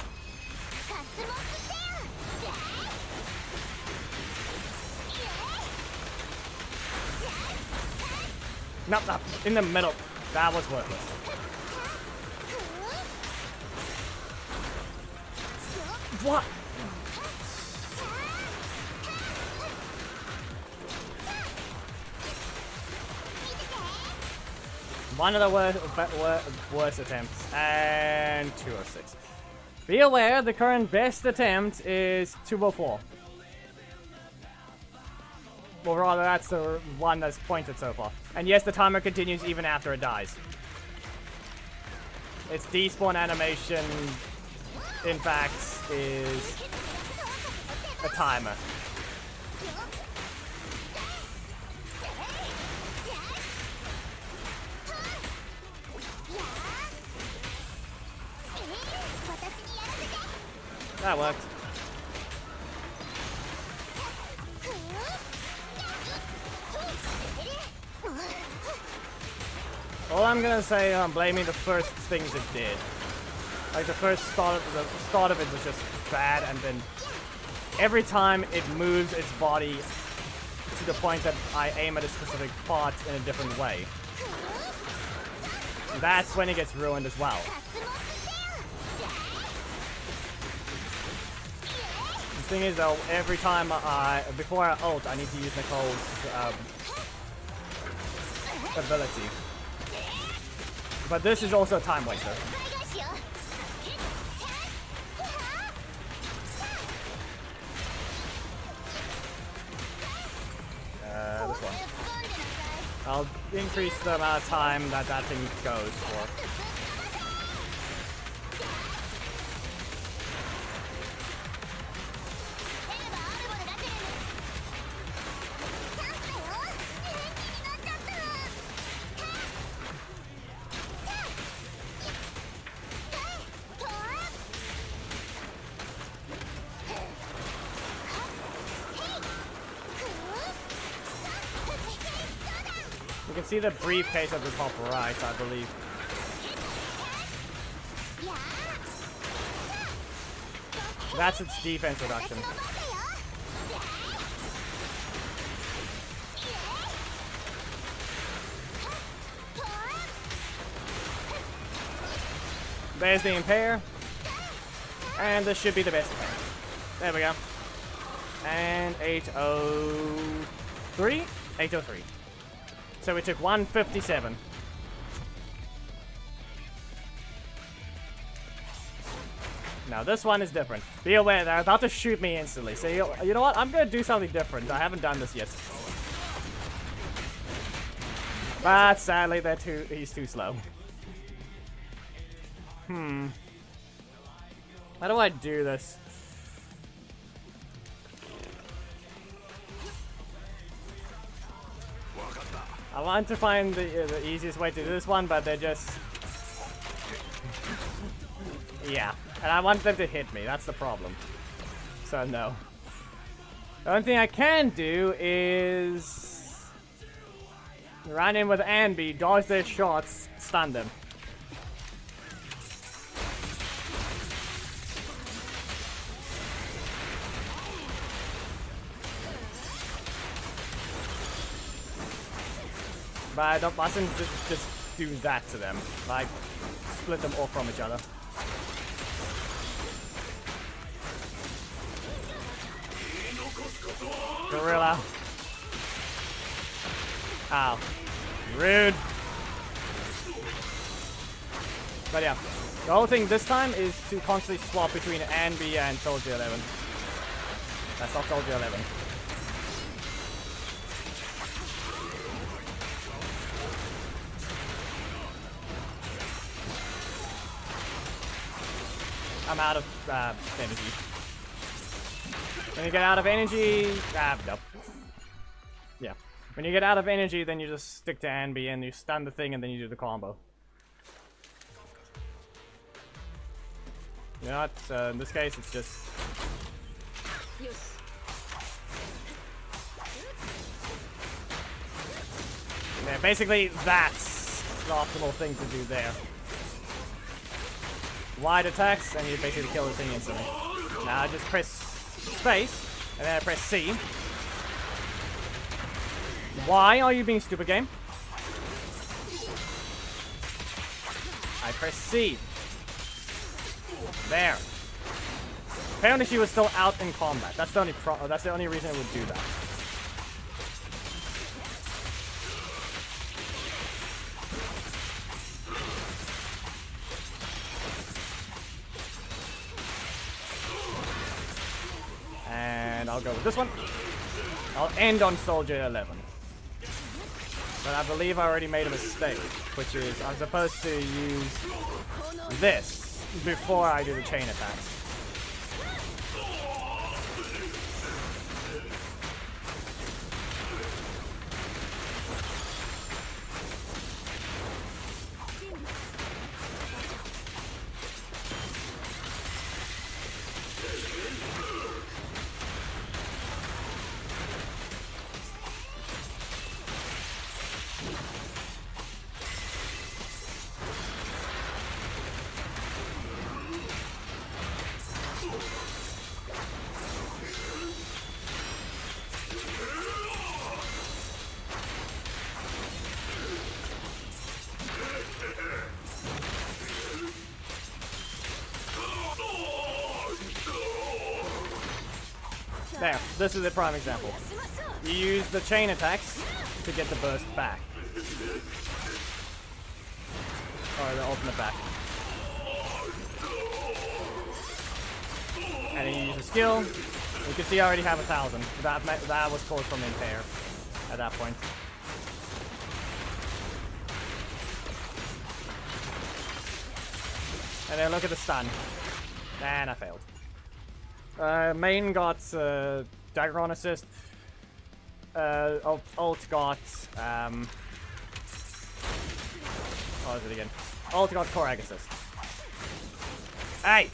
Nope, nope, in the middle. That was worthless. What? One of the worst attempts, and 206. Be aware, the current best attempt is 204. Well, rather, that's the one that's pointed so far. And yes, the timer continues even after it dies. Its despawn animation, in fact, is a timer. That worked. All I'm gonna say, I'm blaming the first things it did. Like the start of it was just bad, and then every time it moves its body to the point that I aim at a specific part in a different way. That's when it gets ruined as well. The thing is though, every time before I ult, I need to use Nicole's ability. But this is also a time waster. This one. I'll increase the amount of time that thing goes for. You can see the briefcase at the top right, I believe. That's its defense reduction. There's the impair. And this should be the best impair. There we go. And 803? 803. So we took 157. Now this one is different. Be aware, they're about to shoot me instantly. So you know what? I'm gonna do something different. I haven't done this yet. But sadly, he's too slow. How do I do this? I want to find the easiest way to do this one, but they're just... yeah. And I want them to hit me, that's the problem. So no. The only thing I can do is... run in with Anby, dodge their shots, stun them. But I mustn't just do that to them. Like, split them off from each other. Gorilla. Ow. Rude. But yeah. The whole thing this time is to constantly swap between Anby and Soldier 11. That's not Soldier 11. I'm out of energy. When you get out of energy, nope. Yeah. When you get out of energy, then you just stick to Anby and you stun the thing and then you do the combo. You know what? In this case, it's just... yeah, basically, that's the optimal thing to do there. Wide attacks, and you basically kill the thing instantly. Now I just press space, and then I press C. Why are you being stupid, game? I press C. There. Apparently she was still out in combat. That's the only reason it would do that. And I'll go with this one. I'll end on Soldier 11. But I believe I already made a mistake, which is I'm supposed to use this before I do the chain attacks. There, this is a prime example. You use the chain attacks to get the burst back. Or the ultimate back. And then you use a skill. You can see I already have 1,000. That was caused from impair at that point. And then look at the stun. And I failed. Main got dagger on assist. Ult got what was it again? Ult got core assist. Hey!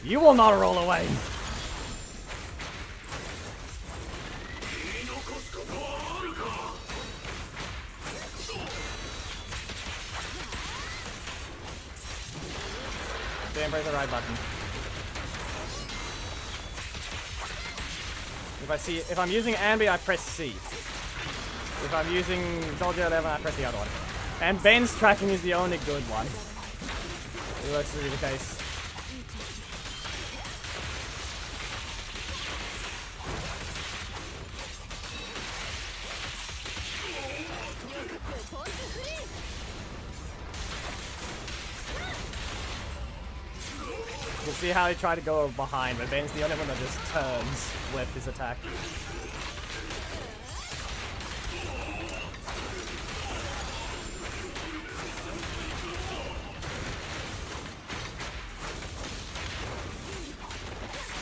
You will not roll away! Didn't press the right button. If I'm using Ambi, I press C. If I'm using Soldier 11, I press the other one. And Ben's tracking is the only good one. It looks to be the case. You can see how he tried to go behind, but Ben's the only one that just turns with his attack.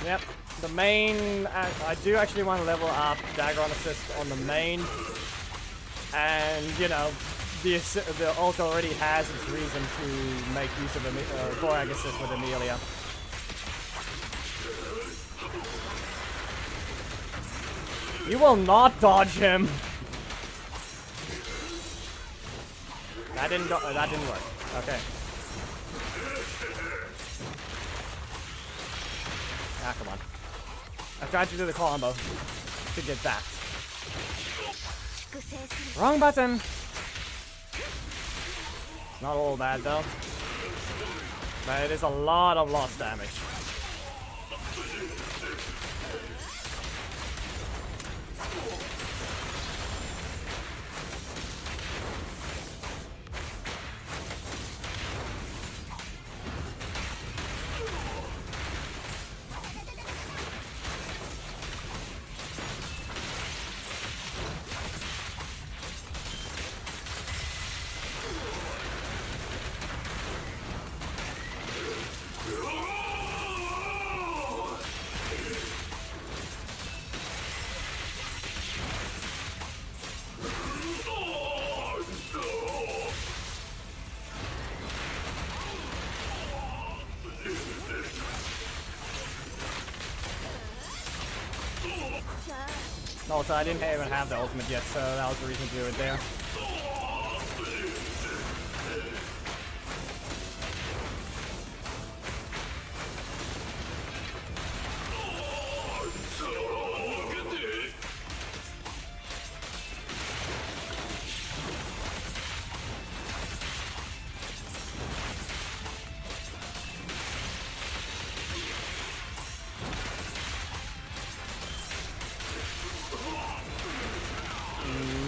Yep, the main, I do actually want to level up Dagger on assist on the main, and you know, the ult already has its reason to make use of a Gorag assist with Amelia. You will not dodge him! That didn't work. Okay. Ah, come on. I tried to do the combo to get that. Wrong button! Not all bad though. But it is a lot of lost damage. Also, I didn't even have the ultimate yet, so that was the reason to do it there.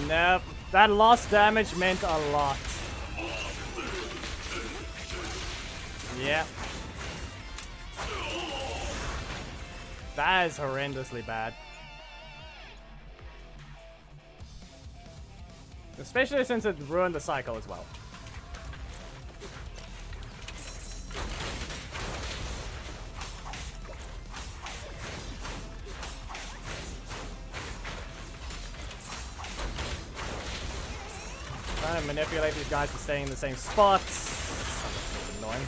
Nope, that lost damage meant a lot. Yep. That is horrendously bad. Especially since it ruined the cycle as well. Trying to manipulate these guys to stay in the same spots. That's annoying.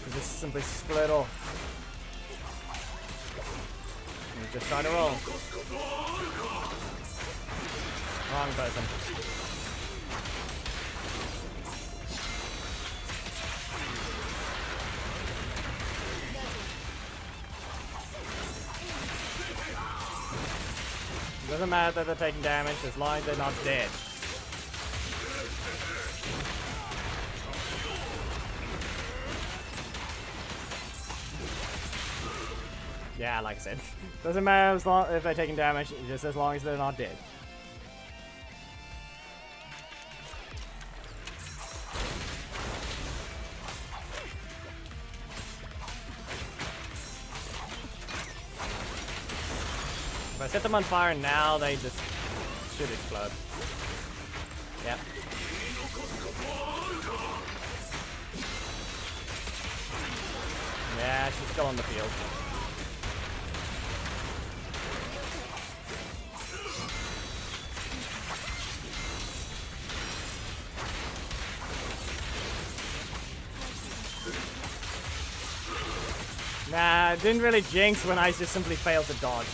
You just simply split off. And just try to roll. Wrong person. Doesn't matter that they're taking damage as long as they're not dead. Yeah, like I said. Doesn't matter as long if they're taking damage, just as long as they're not dead. If I set them on fire now, they just should explode. Yep. Yeah, she's still on the field. Nah, it didn't really jinx when I just simply failed to dodge.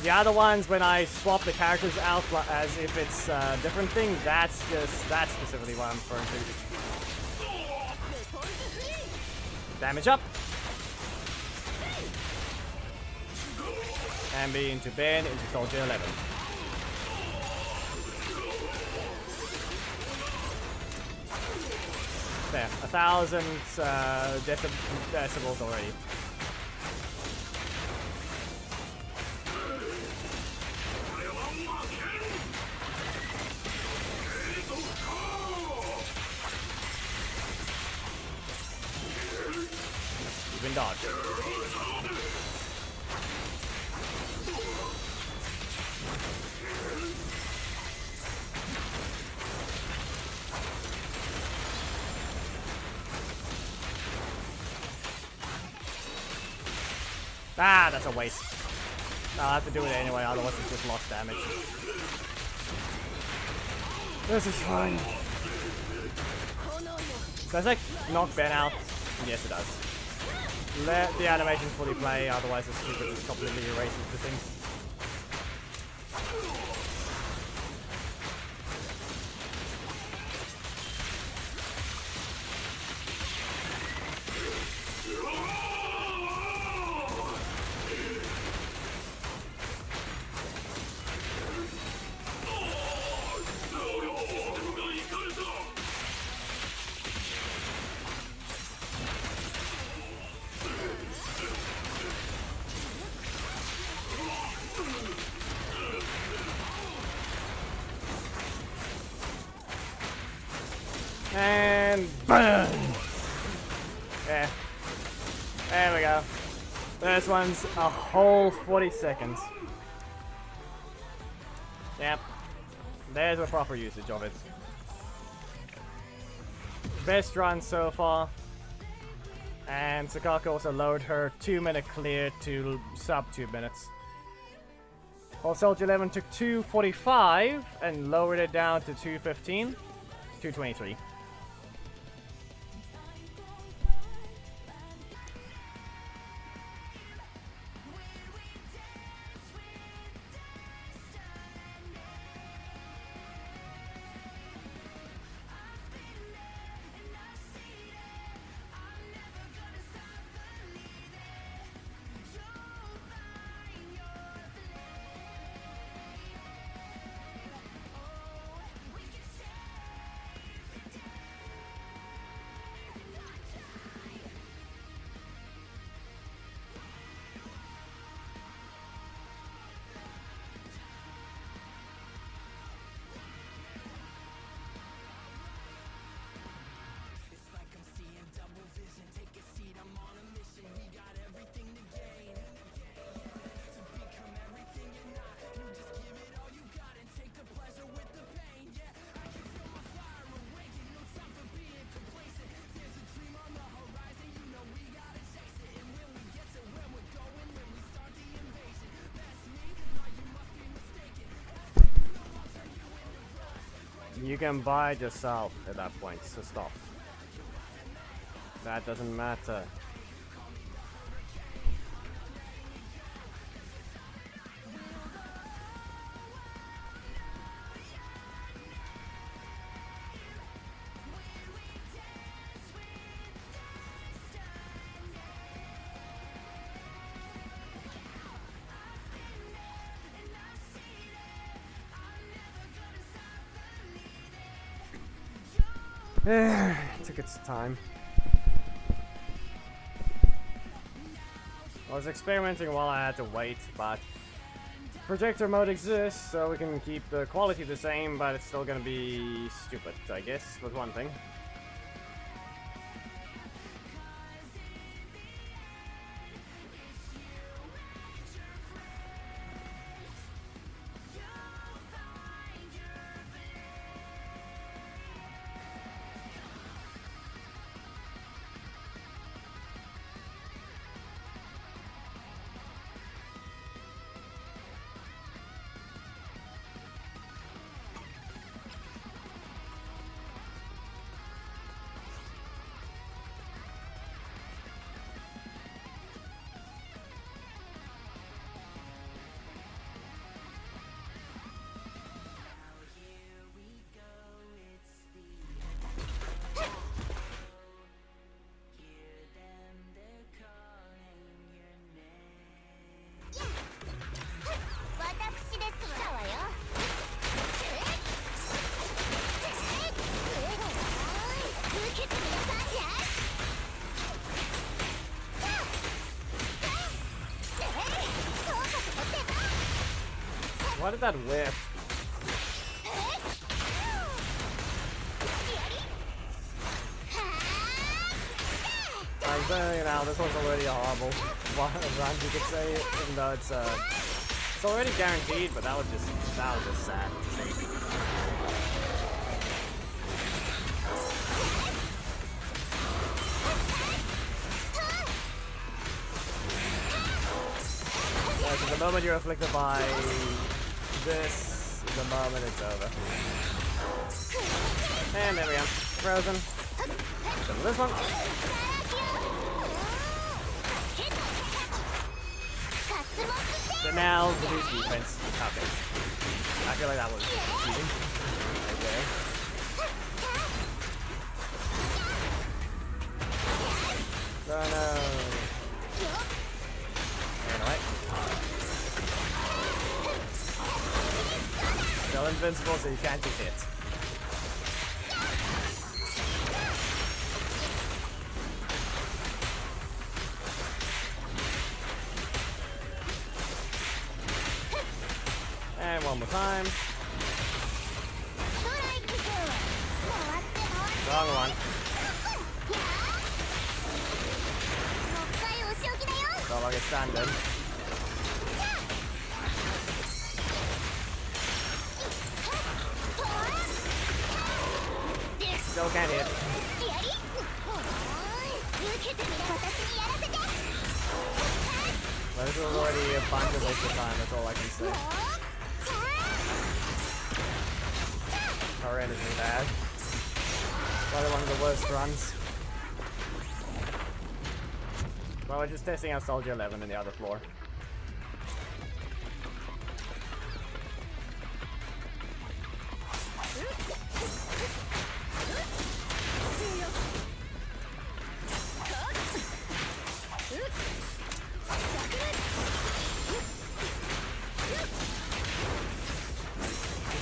The other ones, when I swap the characters out as if it's a different thing, that's specifically what I'm referring to. Damage up. Ambi into Ben, into Soldier 11. There, 1,000 decibels already. Even dodge. Ah, that's a waste. I'll have to do it anyway, otherwise it's just lost damage. This is fine. Does that knock Ben out? Yes, it does. Let the animation fully play, otherwise the stupid just completely erases the thing. And burn! Yeah. There we go. This one's a whole 40 seconds. Yep. There's a proper usage of it. Best run so far. And Zanaku also lowered her 2-minute clear to sub 2 minutes. While Soldier 11 took 2:45 and lowered it down to 2:15, 2:23. You can buy it yourself at that point, so stop. That doesn't matter. It took its time. I was experimenting while I had to wait, but projector mode exists, so we can keep the quality the same, but it's still gonna be stupid, I guess, with one thing. Why did that whiff? I'm saying it now, this one's already a horrible run, you could say, even though it's already guaranteed, but that was just sad to say. Yeah, so the moment you're afflicted by this, the moment it's over. And there we go. Frozen. So this one. So now the new defense. Okay. I feel like that was cheating. Okay. Oh no. Anyway. Still invincible, so you can't just hit. And one more time. Wrong one. So like a standard. Still can't hit. But this was already a bunch of waste of time, that's all I can say. Horrendously bad. Probably one of the worst runs. Well, we're just testing out Soldier 11 in the other floor.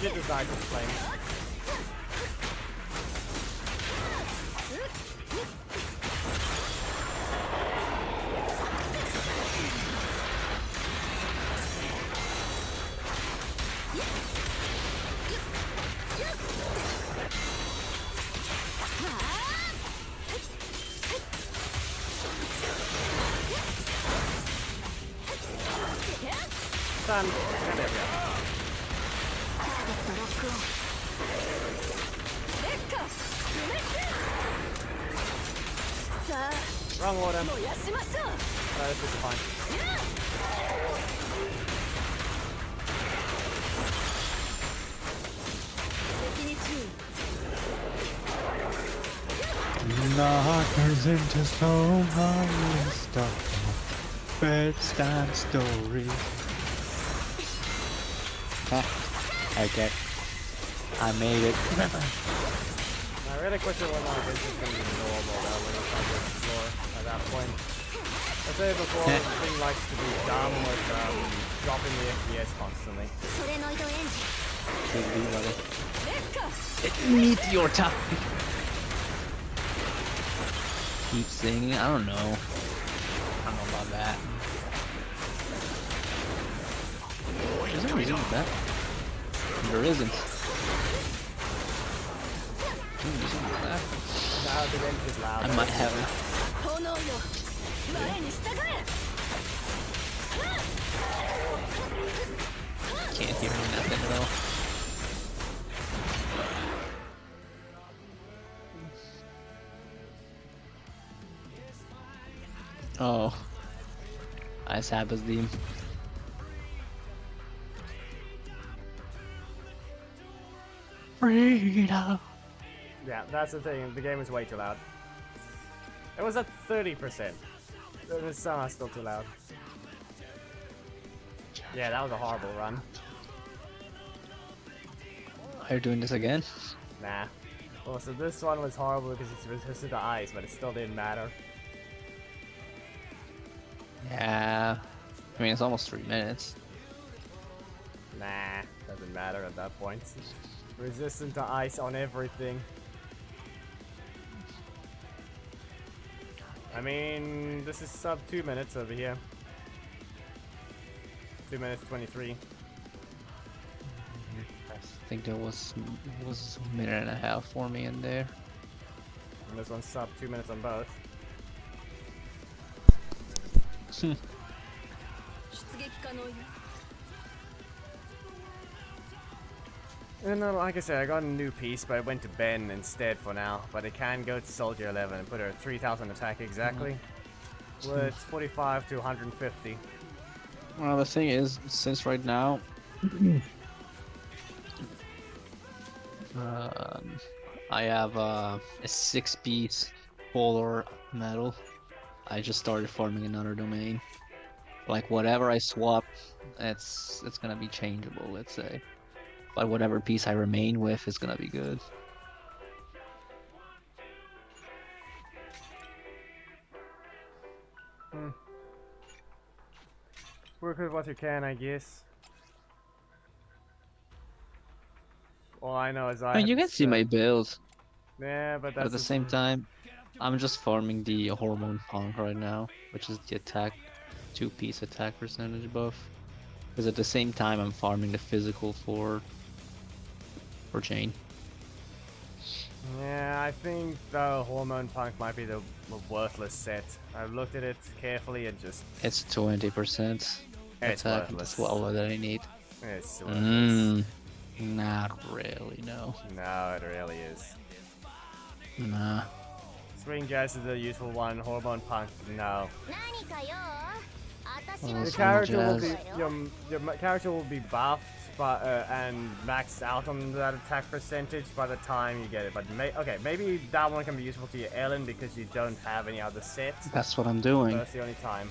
Get this guy to the flames. Done. And there we go. Wrong order. This is fine. Knockers into stone, stuff. Bedstand story. Okay. I made it. I really question whether or not this is going to be normal though when it's on the floor at that point. I said before, the thing likes to be dumb with dropping the FPS constantly. Meteor time. Keep singing. I don't know about that. Is there a reason for that? There isn't. Now the bench is loud. I might have it. 炎よ我に従え Can't hear nothing at all. Oh. Ice happens, Deem. Freedom. Yeah, that's the thing. The game is way too loud. It was at 30%. The sound is still too loud. Yeah, that was a horrible run. Are you doing this again? Nah. Well, so this one was horrible because it's resisted to ice, but it still didn't matter. Yeah. I mean, it's almost 3 minutes. Nah, doesn't matter at that point. Resistant to ice on everything. I mean, this is sub 2 minutes over here. 2 minutes 23. I think there was a minute and a half for me in there. And this one's sub 2 minutes on both. 出撃可能よ And like I said, I got a new piece, but I went to Ben instead for now. But I can go to Soldier 11 and put her at 3,000 attack exactly. With 45 to 150. Well, the thing is, since right now, I have a 6-piece polar metal. I just started farming another domain. Like whatever I swap, it's gonna be changeable, let's say. But whatever piece I remain with is gonna be good. Work with what you can, I guess. All I know is I mean, you can see my build, Yeah, but but that's at the just- same time, I'm just farming the hormone punk right now, which is the attack, 2-piece attack percentage buff. Because at the same time, I'm farming the physical for Jane. Yeah, I think the hormone punk might be the worthless set. I've looked at it carefully and just It's 20% It's attack. worthless. That's all that I need. it's worthless. Not really, no. No, it really is. Nah. Swing Jazz is the useful one. Hormone punk, no. 何かよ私 Well, の The Swing character will Jazz. be your character will be buffed, but and maxed out on that attack percentage by the time you get it. But okay, maybe that one can be useful to your Ellen because you don't have any other sets. That's what I'm doing. That's the only time.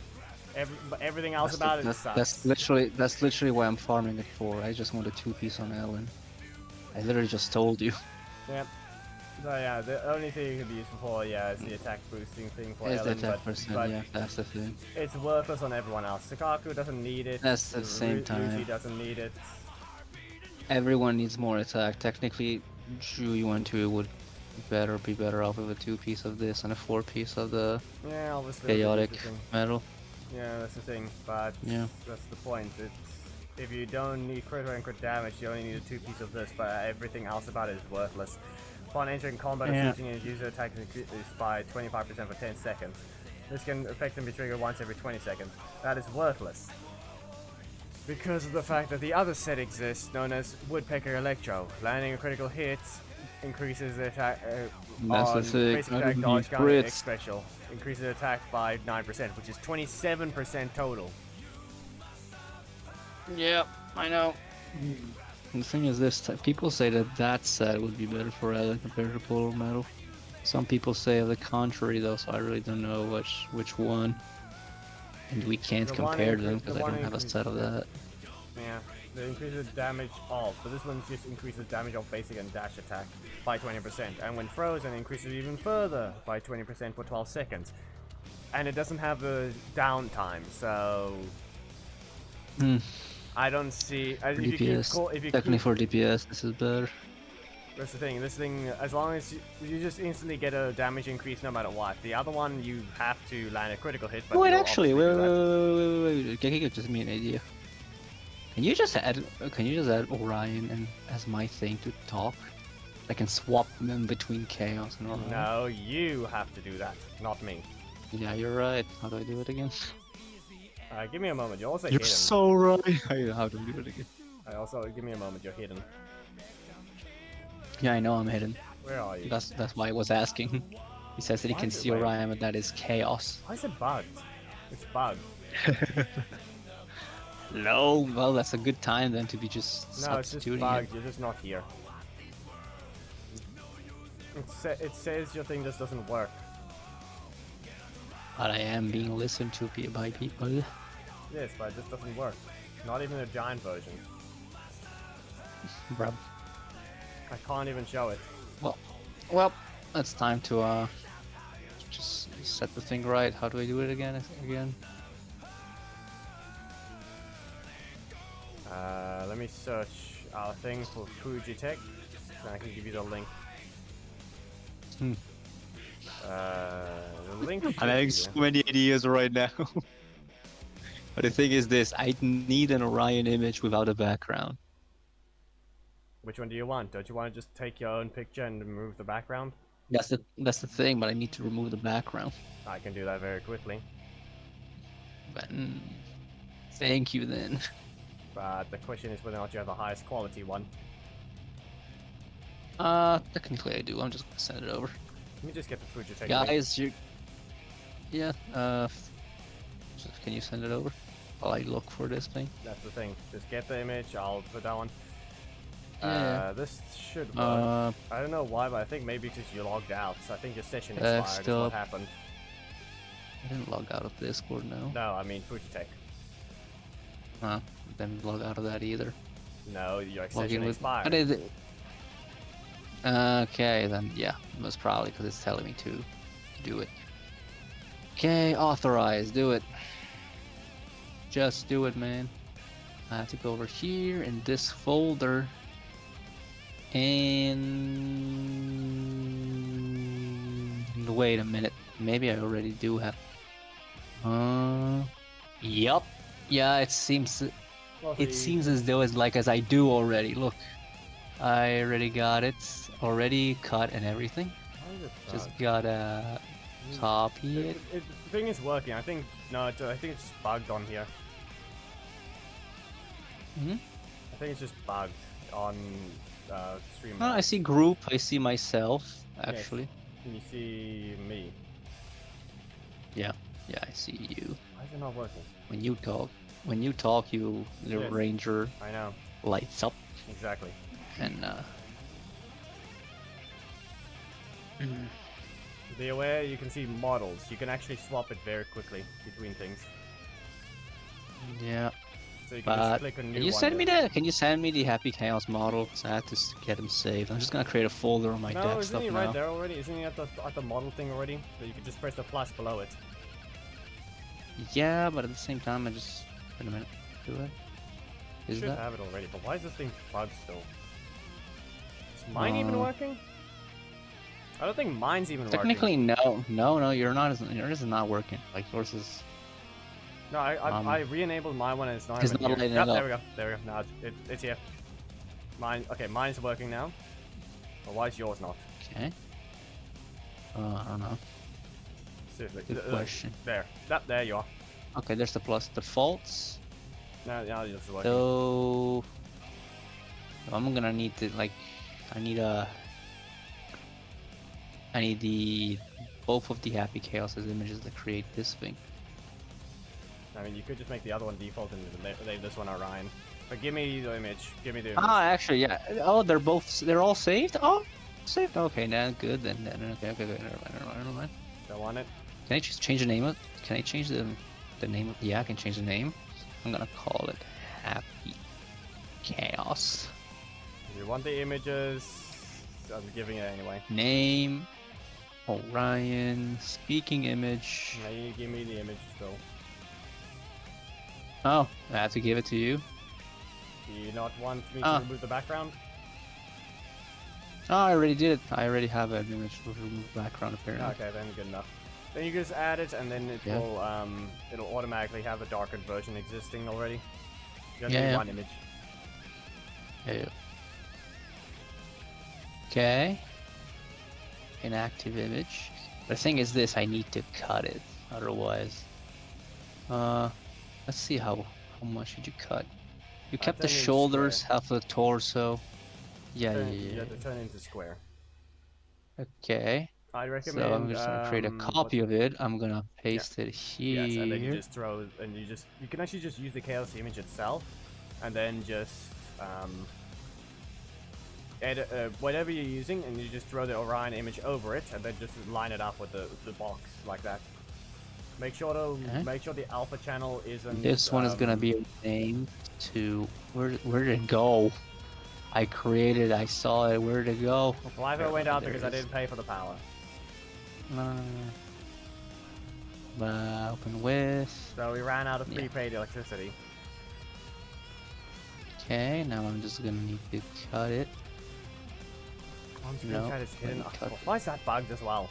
But everything else about it sucks. That's literally why I'm farming it for. I just want a 2-piece on Ellen. I literally just told you. Yep. So yeah, the only thing it can be useful for, yeah, is the attack boosting thing for It's the Ellen, attack percent, but yeah, that's the thing. it's worthless on everyone else. Sakaku doesn't need it. That's the same time. Lucy doesn't need it. Everyone needs more attack. Technically, Ju Yuan 2 would be better off with a 2-piece of this and a 4-piece of the Yeah, obviously. chaotic that's the thing. metal. Yeah, that's the thing, but Yeah. that's the point. If you don't need crit and crit damage, you only need a 2-piece of this, but everything else about it is worthless. Upon entering combat Yeah. and shooting, a user attack is by 25% for 10 seconds. This can effectively be triggered once every 20 seconds. That is worthless. Because of the fact that the other set exists, known as Woodpecker Electro. Landing a critical hit increases the attack That's the on thing, basic I attack, don't dodge, need counter, X crits. special. Increases attack by 9%, which is 27% total. Yeah, I know. The thing is this, people say that set would be better for Ellen compared to Polar Metal. Some people say the contrary though, so I really don't know which one. And we can't The one compare in- them the because I one don't in- have a set of that. Yeah, the increases damage off, but this one just increases damage of basic and dash attack by 20%, and when frozen, increases even further by 20% for 12 seconds. And it doesn't have the downtime, so Hmm. I don't see. For If you keep, DPS. if you Definitely keep, for DPS, this is better. that's the thing. This thing, as long as you just instantly get a damage increase no matter what. The other one, you have to land a critical hit. But Wait, you'll actually, obviously wait, do that. wait. Geki just me an idea. Can you just add Orion and as my thing to talk? I can swap them between Chaos and Orion. No, you have to do that, not me. Yeah, you're right. How do I do it again? Give me a moment. You're also You're hidden. so right. How do I do it again? Give me a moment. You're hidden. Yeah, I know I'm hidden. Where are you? That's why I was asking. He says that he Why can is it see like- Orion, but that is Chaos. Why is it bugged? It's bugged. No, well, that's a good time then to be just No, it's just substituting bugged. it. You're just not here. It says your thing just doesn't work. But I am being listened to by people. Yes, but it just doesn't work. Not even a giant version. Bruh. I can't even show it. Well, it's time to just set the thing right. How do I do it again? Let me search our thing for Fujitech, and I can give you the link. Hmm. The link. I'm having so many ideas right now. But the thing is this, I need an Orion image without a background. Which one do you want? Don't you want to just take your own picture and remove the background? That's the thing, but I need to remove the background. I can do that very quickly. But, thank you then. But the question is whether or not you have the highest quality one. Technically I do. I'm just gonna send it over. Let me just get the Fujitech. Guys, you. Yeah. Can you send it over while I look for this thing? That's the thing. Just get the image. I'll put that one. Yeah. This should work. I don't know why, but I think maybe because you logged out. So I think your session expired. Is Stop. what happened. I didn't log out of Discord now. No, I mean Fujitech. Didn't log out of that either. No, your Log session in with. expired. What is it? Okay, then yeah, most probably because it's telling me to do it. Okay, authorize, do it. Just do it, man. I have to go over here in this folder. And wait a minute. Maybe I already do have. Yup. Yeah, it seems. Well, It seems as though as I do already. Look, I already got it, already cut and everything. Why is it Just bugged? gotta copy it. The thing is working. I think I think it's just bugged on here. Hmm? I think it's just bugged on stream. Oh, I see group. I see myself actually. Can you see me? Yeah, I see you. Why is it not working? When you talk, you the Yes. ranger I know. lights up Exactly. and Be aware, you can see models. You can actually swap it very quickly between things. yeah. So you can But just click a new can you one send me there. the? Can you send me the Happy Chaos model? Cause I have to get him saved. I'm just gonna create a folder on my No, isn't desktop he now. right there already? Isn't he at the model thing already? So you can just press the plus below it. Yeah, but at the same time, I just wait a minute. Do it. You Is should that? have it already, but why is this thing bugged still? Is mine even working? I don't think mine's even Technically, working. no, you're not. Yours is not working. Like yours is. No, I re-enabled my one and it's not It's even not here. lighting Yep, it there we go. There we go. Now it's here. Mine's working now. But why is yours not? Okay. I don't know. Seriously. Good question. There. There you are. Okay, there's the plus defaults. Now it's working. So I'm gonna need to I need the both of the Happy Chaos' images to create this thing. I mean, you could just make the other one default and leave this one Orion. But give me the image. Give me the image. Ah, actually, yeah. Oh, they're all saved. Oh, saved. Okay, now good. Then okay. Never mind. Don't want it. Can I just change the name of? Can I change the name of? Yeah, I can change the name. I'm gonna call it Happy Chaos. If you want the images, I'm giving it anyway. Name Orion. Speaking image. Now you give me the image still. Oh, I have to give it to you. Do you not want me to remove the background? Oh, I already did it. I already have an image with remove background apparently. Okay, then good enough. Then you just add it, and then it will it'll automatically have a darkened version existing already. Just Yeah, need yeah. one image. Yeah. Okay. Inactive image. The thing is this, I need to cut it. Otherwise. Let's see how much did you cut? You kept the turned it into shoulders, square. half of the torso. Yeah, You yeah. have to turn it into square. Okay. I recommend. So I'm just gonna create a copy of it. I'm gonna paste it here. Yes, and then you just throw, and you can actually just use the chaos image itself, and then just edit whatever you're using, and you just throw the Orion image over it, and then just line it up with the box like that. Make sure the alpha channel isn't. This one is gonna be named to where did it go? I created. I saw it. Where did it go? Live went out There because it I is. didn't pay for the power. No. Open with. So we ran out of Yeah. prepaid electricity. Okay, now I'm just gonna need to cut it. On screen No, chat is hidden. let me cut. Why is that bugged as well?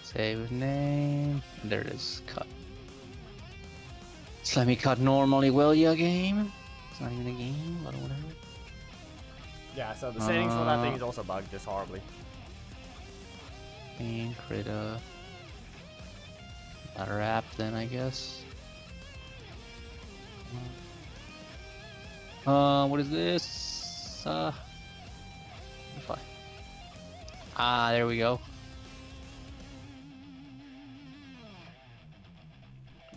Save name. There it is. Cut. Just let me cut normally, will ya, game? It's not even a game, but whatever. Yeah, so the settings for that thing is also bugged just horribly. And create another app then, I guess. What is this? Fine. Ah, there we go.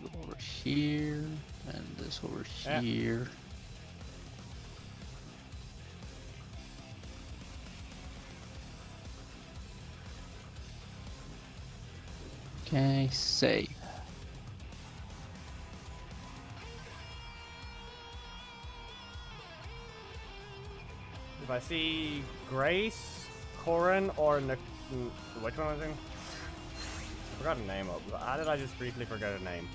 Go over here, and this over Yeah. here. Okay, save. If I see Grace, Corin, or which one was it? I forgot her name. How did I just briefly forget her name?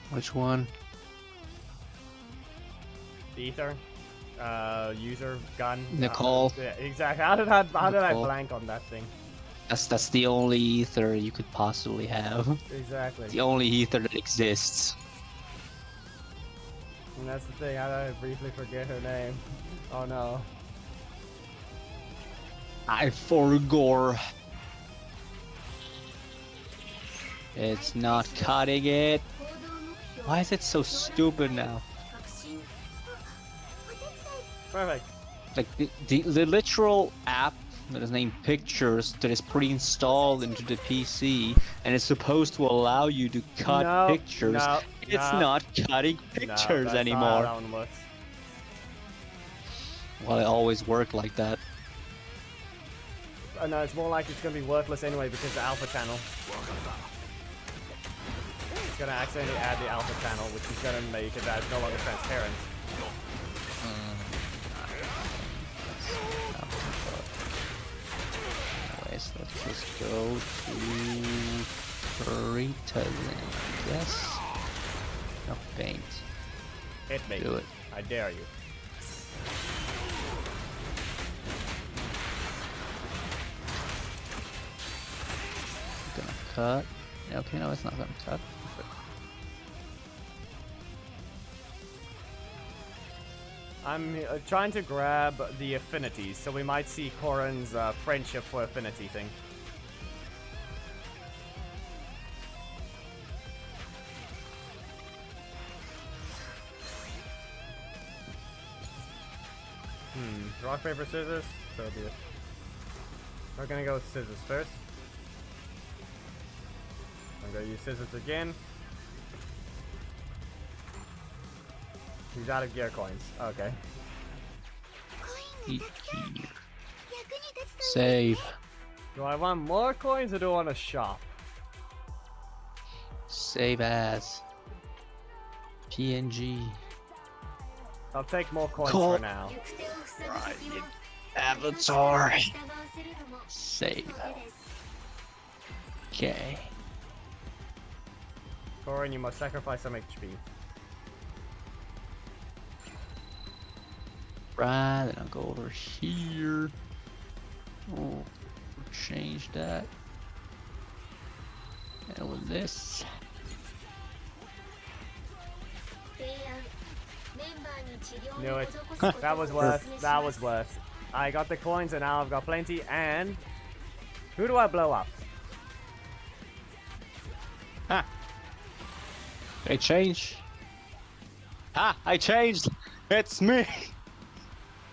Which one? Ether, user, gun. Nicole. Yeah, exactly. How did I Nicole. blank on that thing? That's the only ether you could possibly have. Exactly. The only ether that exists. And that's the thing. How did I briefly forget her name? Oh no. I forgot. It's not cutting it. Why is it so stupid now? Perfect. Like the literal app that is named Pictures that is pre-installed into the PC and is supposed to allow you to cut No, pictures. no, It's no. not cutting No, pictures that's anymore. Not how that one works. Well, it always worked like that. No, it's more like it's gonna be worthless anyway because the alpha channel. It's gonna accidentally add the alpha channel, which is gonna make it that it's no longer transparent. Anyways, let's just go to Retailing, yes. No paint. Hit me. Do it. I dare you. Gonna cut. Okay, no, it's not gonna cut. I'm trying to grab the affinities, so we might see Corin's friendship for affinity thing. Rock, paper, scissors? So be it. We're gonna go with scissors first. I'm gonna use scissors again. He's out of gear coins. Okay. Eat here. Save. Do I want more coins or do I want to shop? Save as. PNG. I'll take more coins Cool. for now. Avatar. Save. Okay. Corin, you must sacrifice some HP. Right, then I'll go over here. Oh, change that. And with this. Knew it. That was worth. That was worth. I got the coins and now I've got plenty. And who do I blow up? Ha! I changed. Ha! I changed. It's me.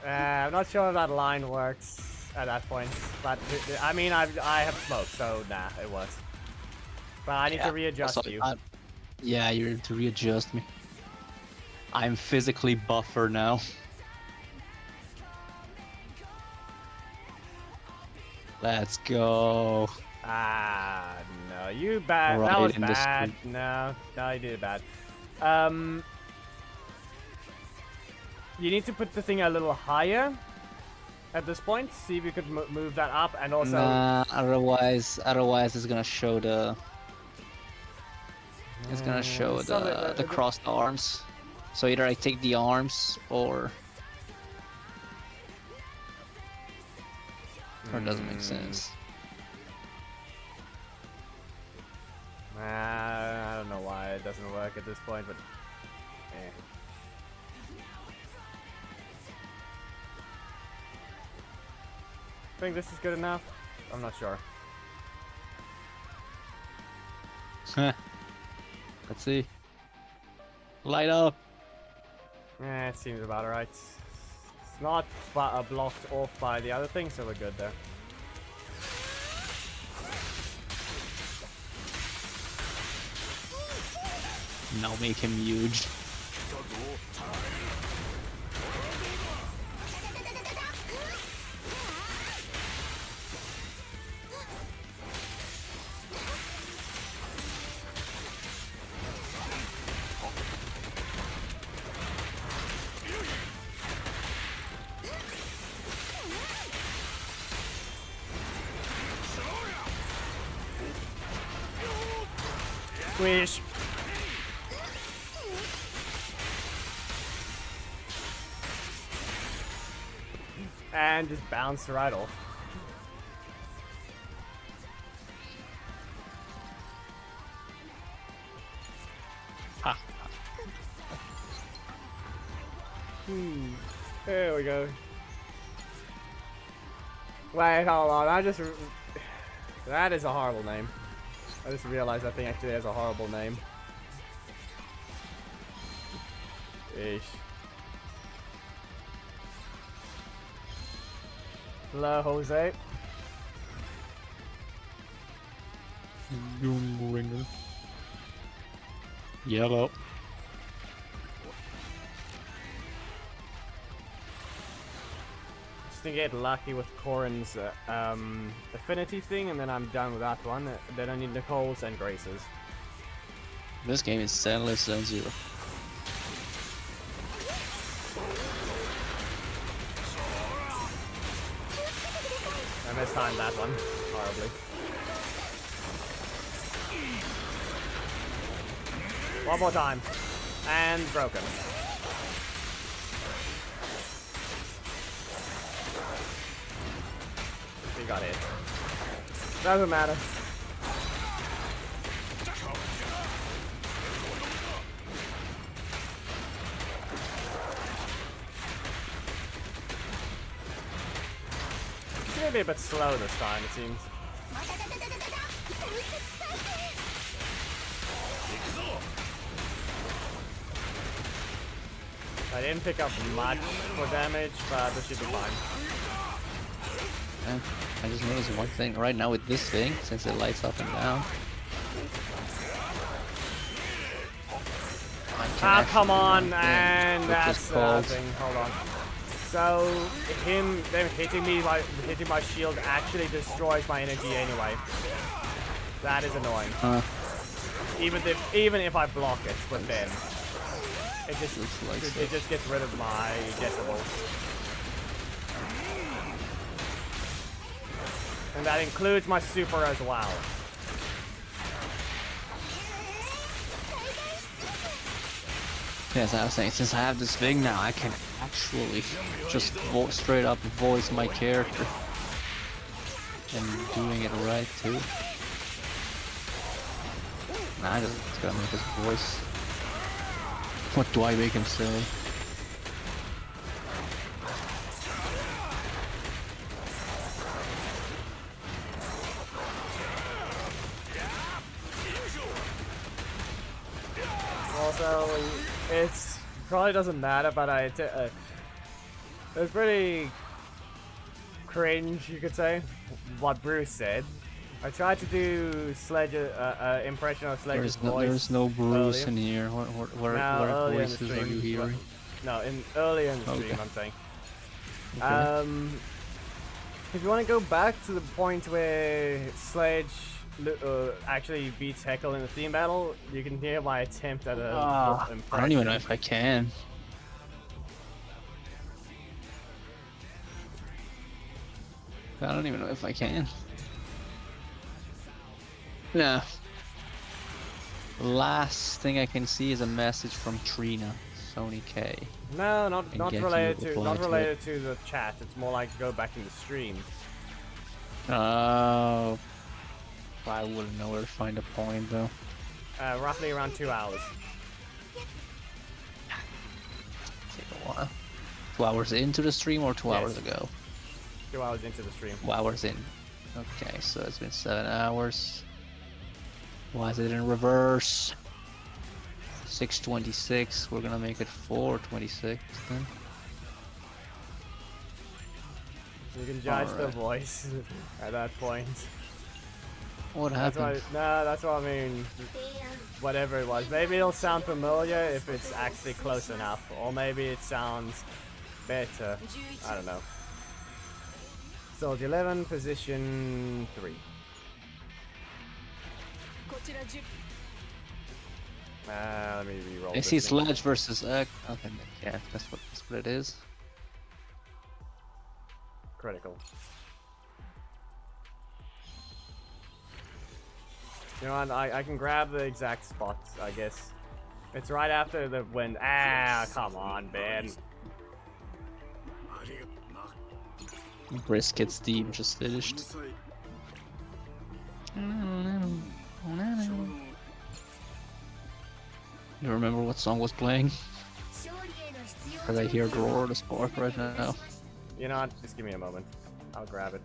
I'm not sure if that line works at that point. But I mean, I have smoke, so nah, it works. But I need to readjust you. Yeah, you need to readjust me. I'm physically buffer now. Let's go. Ah, no, you bad. Right That was in the bad. street. No, you did it bad. You need to put the thing a little higher at this point. See if you could move that up, and also. Nah, otherwise it's gonna show the. It's gonna show the crossed arms. So either I take the arms or. Or it doesn't make sense. I don't know why it doesn't work at this point, but. Eh. Think this is good enough? I'm not sure. Let's see. Light up. It seems about right. It's not blocked off by the other thing, so we're good there. Now make him huge. Squish. And just bounce right off. Ha. There we go. Wait, hold on. That is a horrible name. I just realized that thing actually has a horrible name. Eesh. Hello, Jose. Ringer. Yellow. Just to get lucky with Corrin's affinity thing, and then I'm done with that one. Then I need Nicole's and Grace's. This game is 10 less than 0. I mistimed that one horribly. One more time. And broken. We got it. Doesn't matter. It's gonna be a bit slow this time, it seems. I didn't pick up much for damage, but this should be fine. And I just noticed one thing right now with this thing, since it lights up and down. Ah, come on, thing, and which that's is the called- thing. Hold on. So them hitting my shield actually destroys my energy anyway. That is annoying. Even if I block it with them, it just it just gets rid of my decibels. And that includes my super as well. Yes, I was saying, since I have this thing now, I can actually just straight up voice my character. And doing it right too. Nah, I just gotta make his voice. What do I make him say? It's probably doesn't matter, but it was pretty cringe, you could say, what Bruce said. I tried to do Sledge, impression of Sledge's voice. There's no Bruce earlier. in here. What Earlier in the voices are stream. you hearing? No, earlier in the stream, Okay. I'm saying. Okay. If you want to go back to the point where Sledge actually beats Heckle in the theme battle, you can hear my attempt at a impression. I don't even know if I can. I don't even know if I can. Nah. Last thing I can see is a message from Trina, Sony K. No, not get you related to to reply not to related to the chat. It's more like go back in the stream. Oh. I wouldn't know where to find a point though. Roughly around 2 hours. Take a while. 2 hours into the stream or 2 Yes. hours ago? 2 hours into the stream. 2 hours in. Okay, so it's been 7 hours. Why is it in reverse? 6:26. We're gonna make it 4:26 then. You can judge the Alright. voice at that point. What That's happened? what, no, that's what I mean. Whatever it was. Maybe it'll sound familiar if it's actually close enough. Or maybe it sounds better. I don't know. Soldier 11, position 3. こちら10 Let me re-roll I this see thing. Sledge versus okay, yeah, that's what it is. Critical. You know what, I can grab the exact spot, I guess. It's right after the when. Ah, come on, Ben. Brisket's team just finished. You remember what song was playing? 勝利への必要 Because I hear the roar of the sport right now. You know what, just give me a moment. I'll grab it.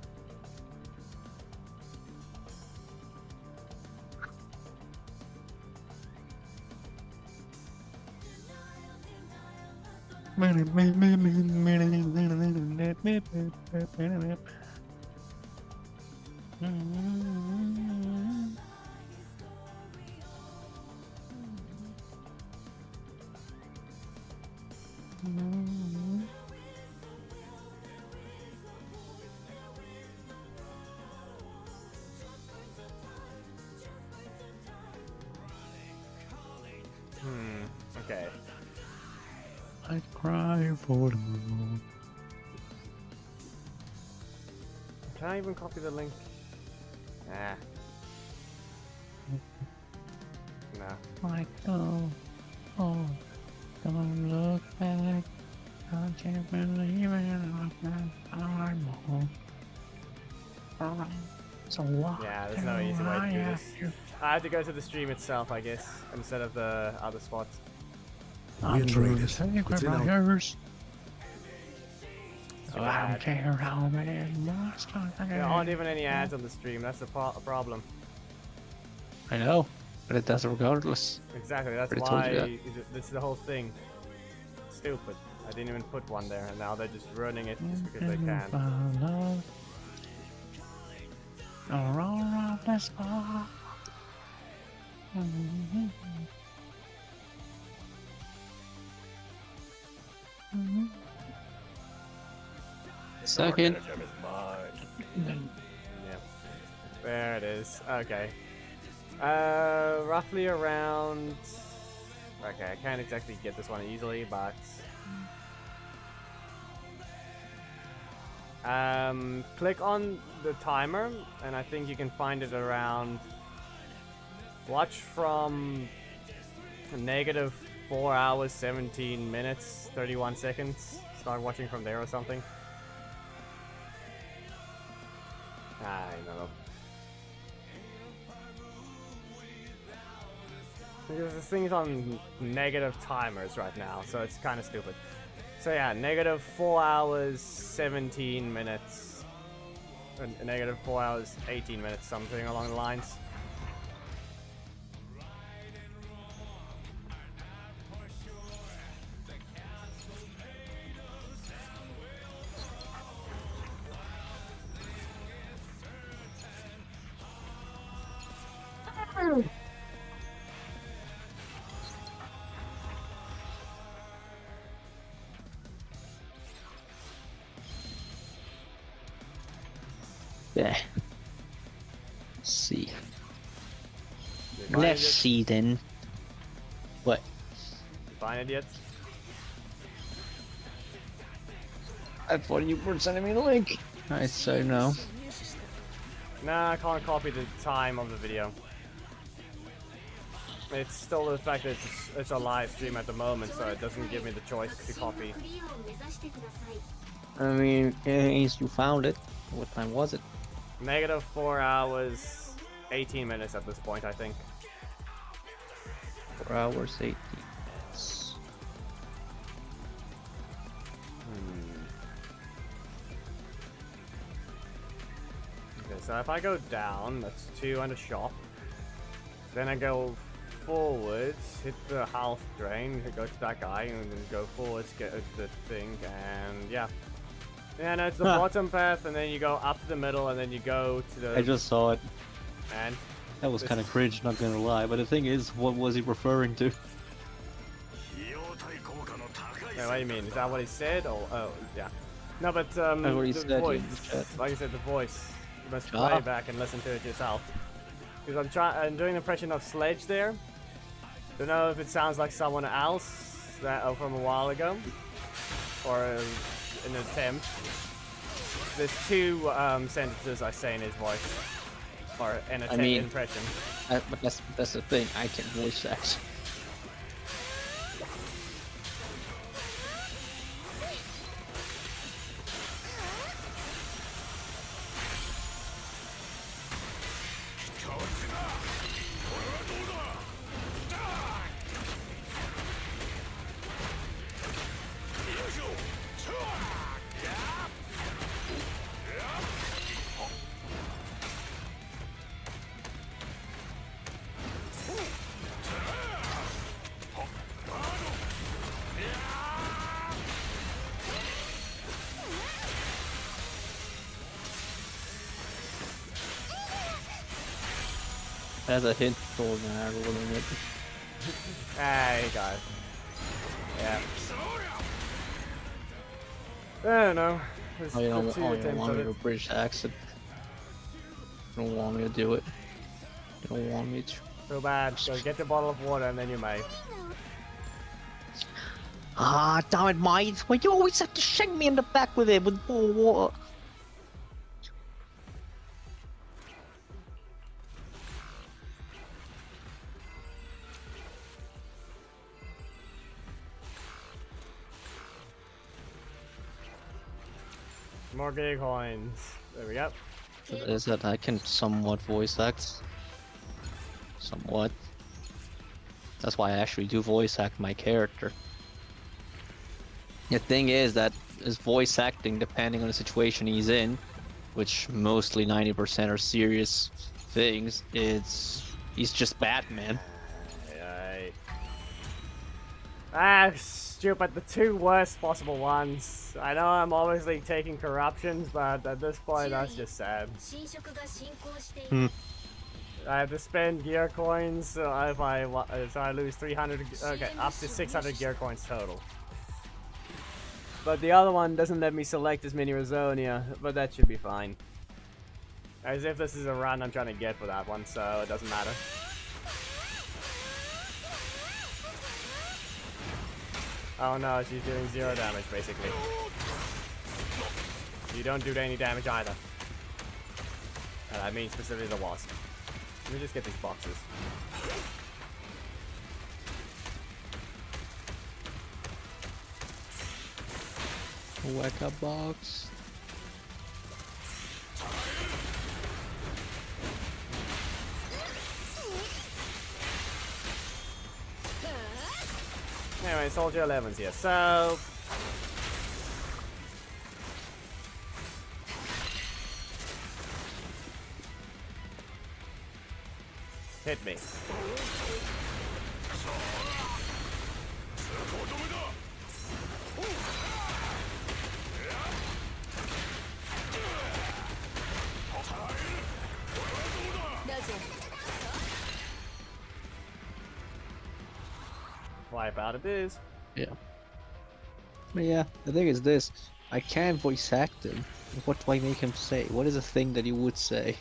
Okay. I cry for the moon. Can I even copy the link? Ah. No. Like, oh, don't look back. I can't believe it. I'm home. So what? Yeah, there's no easy way to do this. I have to go to the stream itself, I guess, instead of the other spots. We're traded. It's in our- yours. Too I don't bad. care how many monsters There aren't even any ads on the stream, that's the problem. I know, but it does regardless. Exactly, that's Already told you why this is the whole thing. Stupid. I didn't even put one there, and now they're just running it just because they can. Second. Dark Energem is mine. Yeah. There it is. Okay. Roughly around. Okay, I can't exactly get this one easily, but. Click on the timer, and I think you can find it around. Watch from -4 hours, 17 minutes, 31 seconds. Start watching from there or something. I don't know. Because this thing's on negative timers right now, so it's kind of stupid. So yeah, -4 hours, 17 minutes. -4 hours, 18 minutes, something along the lines. Yeah. Let's see. You find Let's it yet? see then. What? You find it yet? I thought you were sending me the link. I say no. Nah, I can't copy the time of the video. It's still the fact that it's a live stream at the moment, so it doesn't give me the choice to copy. クリアを目指してください I mean, at least you found it. What time was it? Negative 4 hours, 18 minutes at this point, I think. 4 hours, 18 minutes. Okay, so if I go down, that's 2 and a shop. Then I go forwards, hit the health drain, go to that guy, and then go forwards, get to the thing, and yeah. Yeah, no, it's the bottom path, and then you go up to the middle, and then you go to the... I just saw it. And... That was This- kind of cringe, not gonna lie. But the thing is, what was he referring to? Wait, what do you mean? Is that what he said? Oh, yeah. No, but That's what he the said in voice, the chat. like I said, the voice. You must Ah. play back and listen to it yourself. Because I'm doing an impression of Sledge there. Don't know if it sounds like someone else that from a while ago, or an attempt. There's 2 sentences I say in his voice, or an attempt mean- impression. But that's the thing. I can voice act. As a hint for that, rolling it. Ah, you got it. Yeah. I don't know. There's Oh, you don't, the 2 you attempts want of me it. to British accent. You don't want me to do it. You don't want me to. So bad. So get the bottle of water and then you may. Ah, damn it, mate! Why you always have to shank me in the back with it with more water? More gear coins. There we go. Is that I can somewhat voice act. Somewhat. That's why I actually do voice act my character. The thing is that his voice acting, depending on the situation he's in, which mostly 90% are serious things, he's just Batman. Aye. Ah, stupid. The 2 worst possible ones. I know I'm obviously taking corruptions, but at this point that's just sad. 侵食が進行している I have to spend gear coins, so if I lose 300, okay, up to 600 gear coins total. But the other one doesn't let me select as many Rosonia, but that should be fine. As if this is a run I'm trying to get for that one, so it doesn't matter. Oh no, she's doing 0 damage basically. You don't do any damage either. And I mean specifically the wasp. Let me just get these boxes. Whack a box. Anyway, Soldier 11's here, so... Hit me. Wipe out it is. Yeah. But yeah, the thing is this. I can't voice act him. What do I make him say? What is a thing that he would say?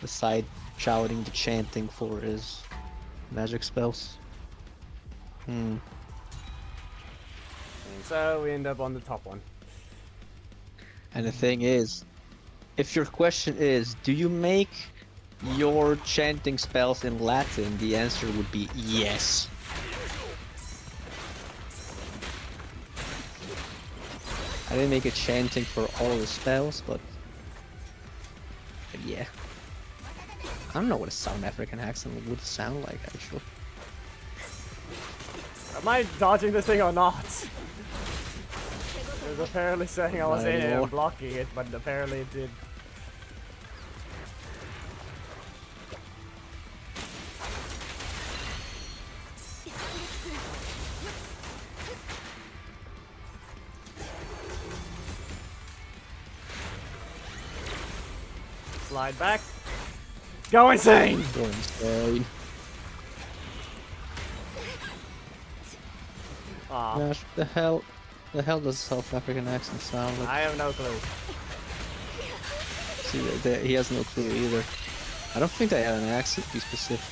Aside shouting the chanting for his magic spells. And so we end up on the top one. And the thing is, if your question is, do you make your chanting spells in Latin? The answer would be yes. I didn't make a chanting for all the spells, but yeah. I don't know what a South African accent would sound like, actually. Am I dodging this thing or not? It was apparently saying I was in it and blocking it, but apparently it did. Slide back. Go insane! Go insane. Aw, Gosh, the hell does South African accent sound like? I have no clue. See, he has no clue either. I don't think they have an accent to be specific.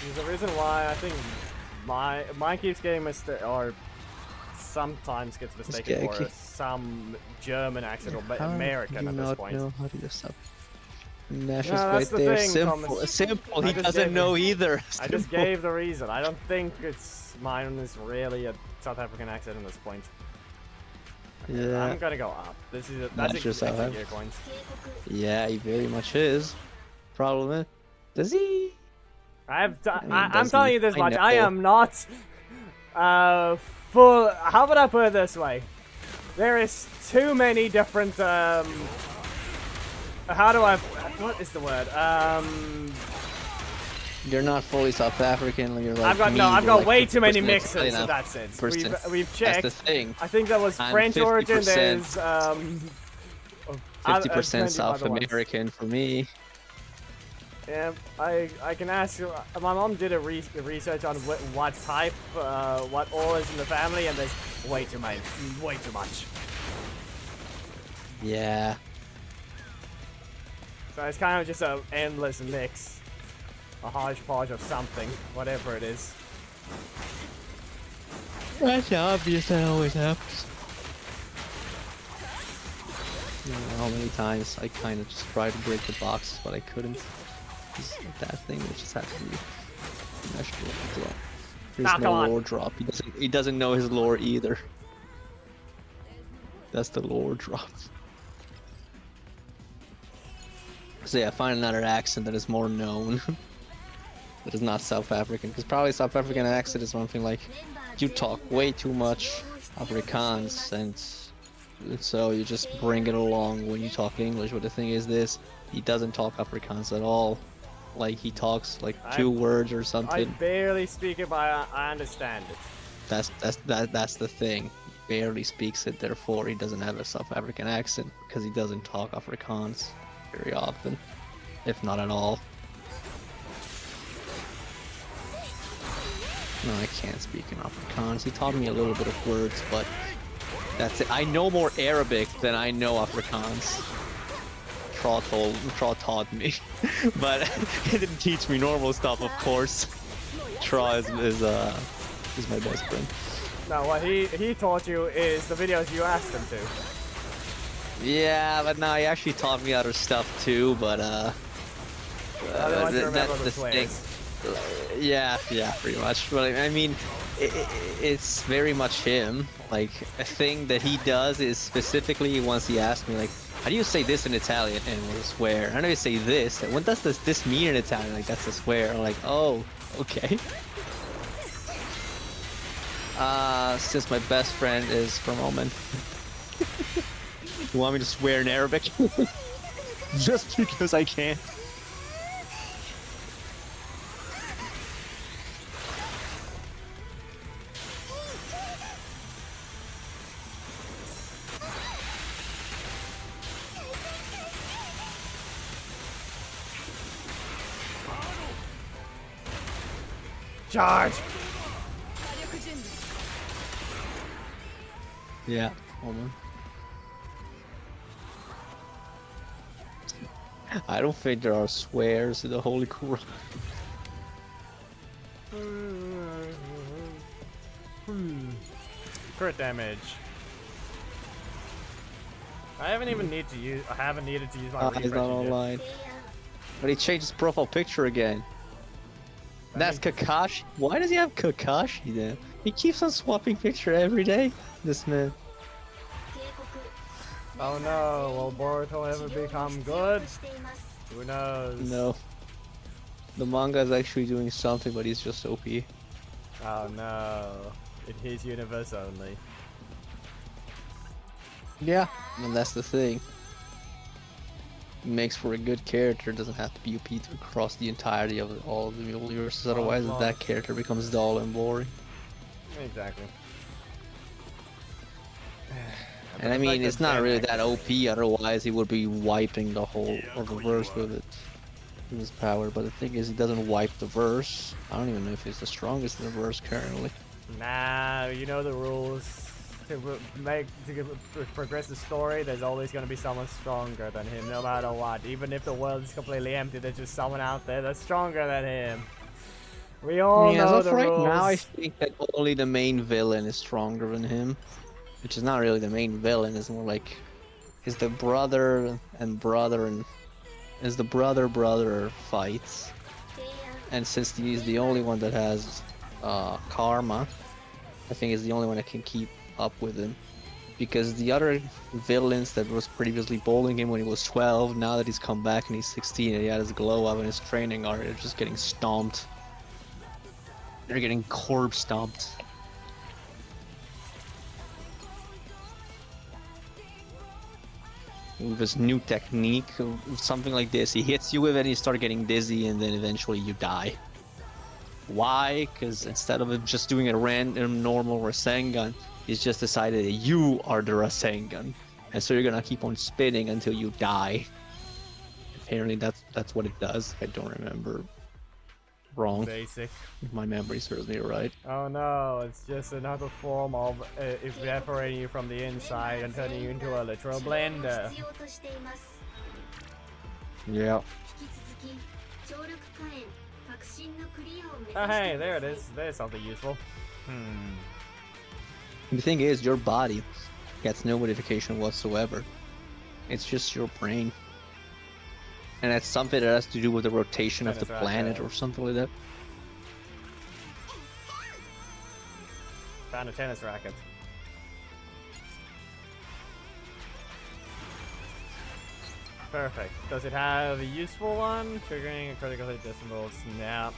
There's a reason why I think mine keeps getting or sometimes gets mistaken for some German accent or American at this point. Know how to use that? Nash is No, right that's the there. thing, Simple. Thomas. Simple. I He just doesn't gave know it- either. I just gave the reason. I don't think mine is really a South African accent at this point. Yeah. I'm gonna go up. That's Not sure extra South gear coins. Yeah, he very much is. Problem is, does he? I'm doesn't telling you this I much. I know. am not full. How would I put it this way? There is too many different. How do I? What is the word? You're not fully South African. Like you're like I've got me, I've you're got like way too many 50% mixes in Italian. that sense. Percent. We've checked. That's the thing. I think that was I'm French origin. 50%. There's 50% 20 South other ones. American for me. Yeah, I can ask you. My mom did a research on what type, what all is in the family, and there's way too much. Yeah. So it's kind of just an endless mix, a hodgepodge of something, whatever it is. That's obvious. That always happens. You know how many times I kind of just tried to break the box, but I couldn't. That thing that just had to be meshed with the drop. There's no lore drop. He doesn't know his lore either. That's the lore drop. So yeah, find another accent that is more known. That is not South African, because probably South African accent is something like you talk way too much Afrikaans, and so you just bring it along when you talk English. But the thing is this, he doesn't talk Afrikaans at all. Like he talks like two words or I something. barely speak it, but I understand it. That's the thing. He barely speaks it, therefore he doesn't have a South African accent, because he doesn't talk Afrikaans very often, if not at all. No, I can't speak in Afrikaans. He taught me a little bit of words, but that's it. I know more Arabic than I know Afrikaans. Tra taught me, but he didn't teach me normal stuff, of course. Tra is my best friend. No, what he taught you is the videos you asked him to. Yeah, but no, he actually taught me other stuff too, but that's the thing. Yeah, pretty much. But I mean, it's very much him. Like, a thing that he does is specifically once he asked me, like, how do you say this in Italian? And it was a swear. How do you say this? And what does this mean in Italian? Like, that's a swear. I'm like, oh, okay. Since my best friend is from Oman. You want me to swear in Arabic? Just because I can. Charge! Yeah, Oman. I don't think there are swears in the Holy Quran. Crit damage. I haven't even needed to use my He's not refresh yet. online. But he changed his profile picture again. That's Kakashi. Why does he have Kakashi then? He keeps on swapping picture every day. This man. Oh no, will Boruto ever become good? Who knows? No. The manga is actually doing something, but he's just OP. Oh no. In his universe only. Yeah, and that's the thing. It makes for a good character. Doesn't have to be OP to across the entirety of all the universes. Otherwise, that character becomes dull and boring. Exactly. And I mean, it's not really that OP. Otherwise, he would be wiping the whole of the verse with it, with his power. But the thing is, he doesn't wipe the verse. I don't even know if he's the strongest in the verse currently. Nah, you know the rules. To progress the story, there's always going to be someone stronger than him, no matter what. Even if the world is completely empty, there's just someone out there that's stronger than him. We all know as the of right rules. now, I think that only the main villain is stronger than him. Which is not really the main villain, it's more like... Is the brother fights. And since he's the only one that has karma, I think he's the only one that can keep up with him. Because the other villains that was previously bowling him when he was 12, now that he's come back and he's 16 and he had his glow up and his training art, they're just getting stomped. They're getting corpse stomped. With this new technique, something like this, he hits you with it and you start getting dizzy and then eventually you die. Why? Because instead of just doing a random normal Rasengan, he's just decided that you are the Rasengan. And so you're gonna keep on spinning until you die. Apparently that's what it does. I don't remember. Wrong. Basic. My memory serves me right. Oh no, it's just another form of evaporating you from the inside and turning you into a literal blender. Yeah. Oh hey, there it is. There's something useful. The thing is, your body gets no modification whatsoever. It's just your brain. And that's something that has to do with the rotation of the planet or something like that. Found a tennis racket. Perfect. Does it have a useful one? Triggering a critical hit decimal snap.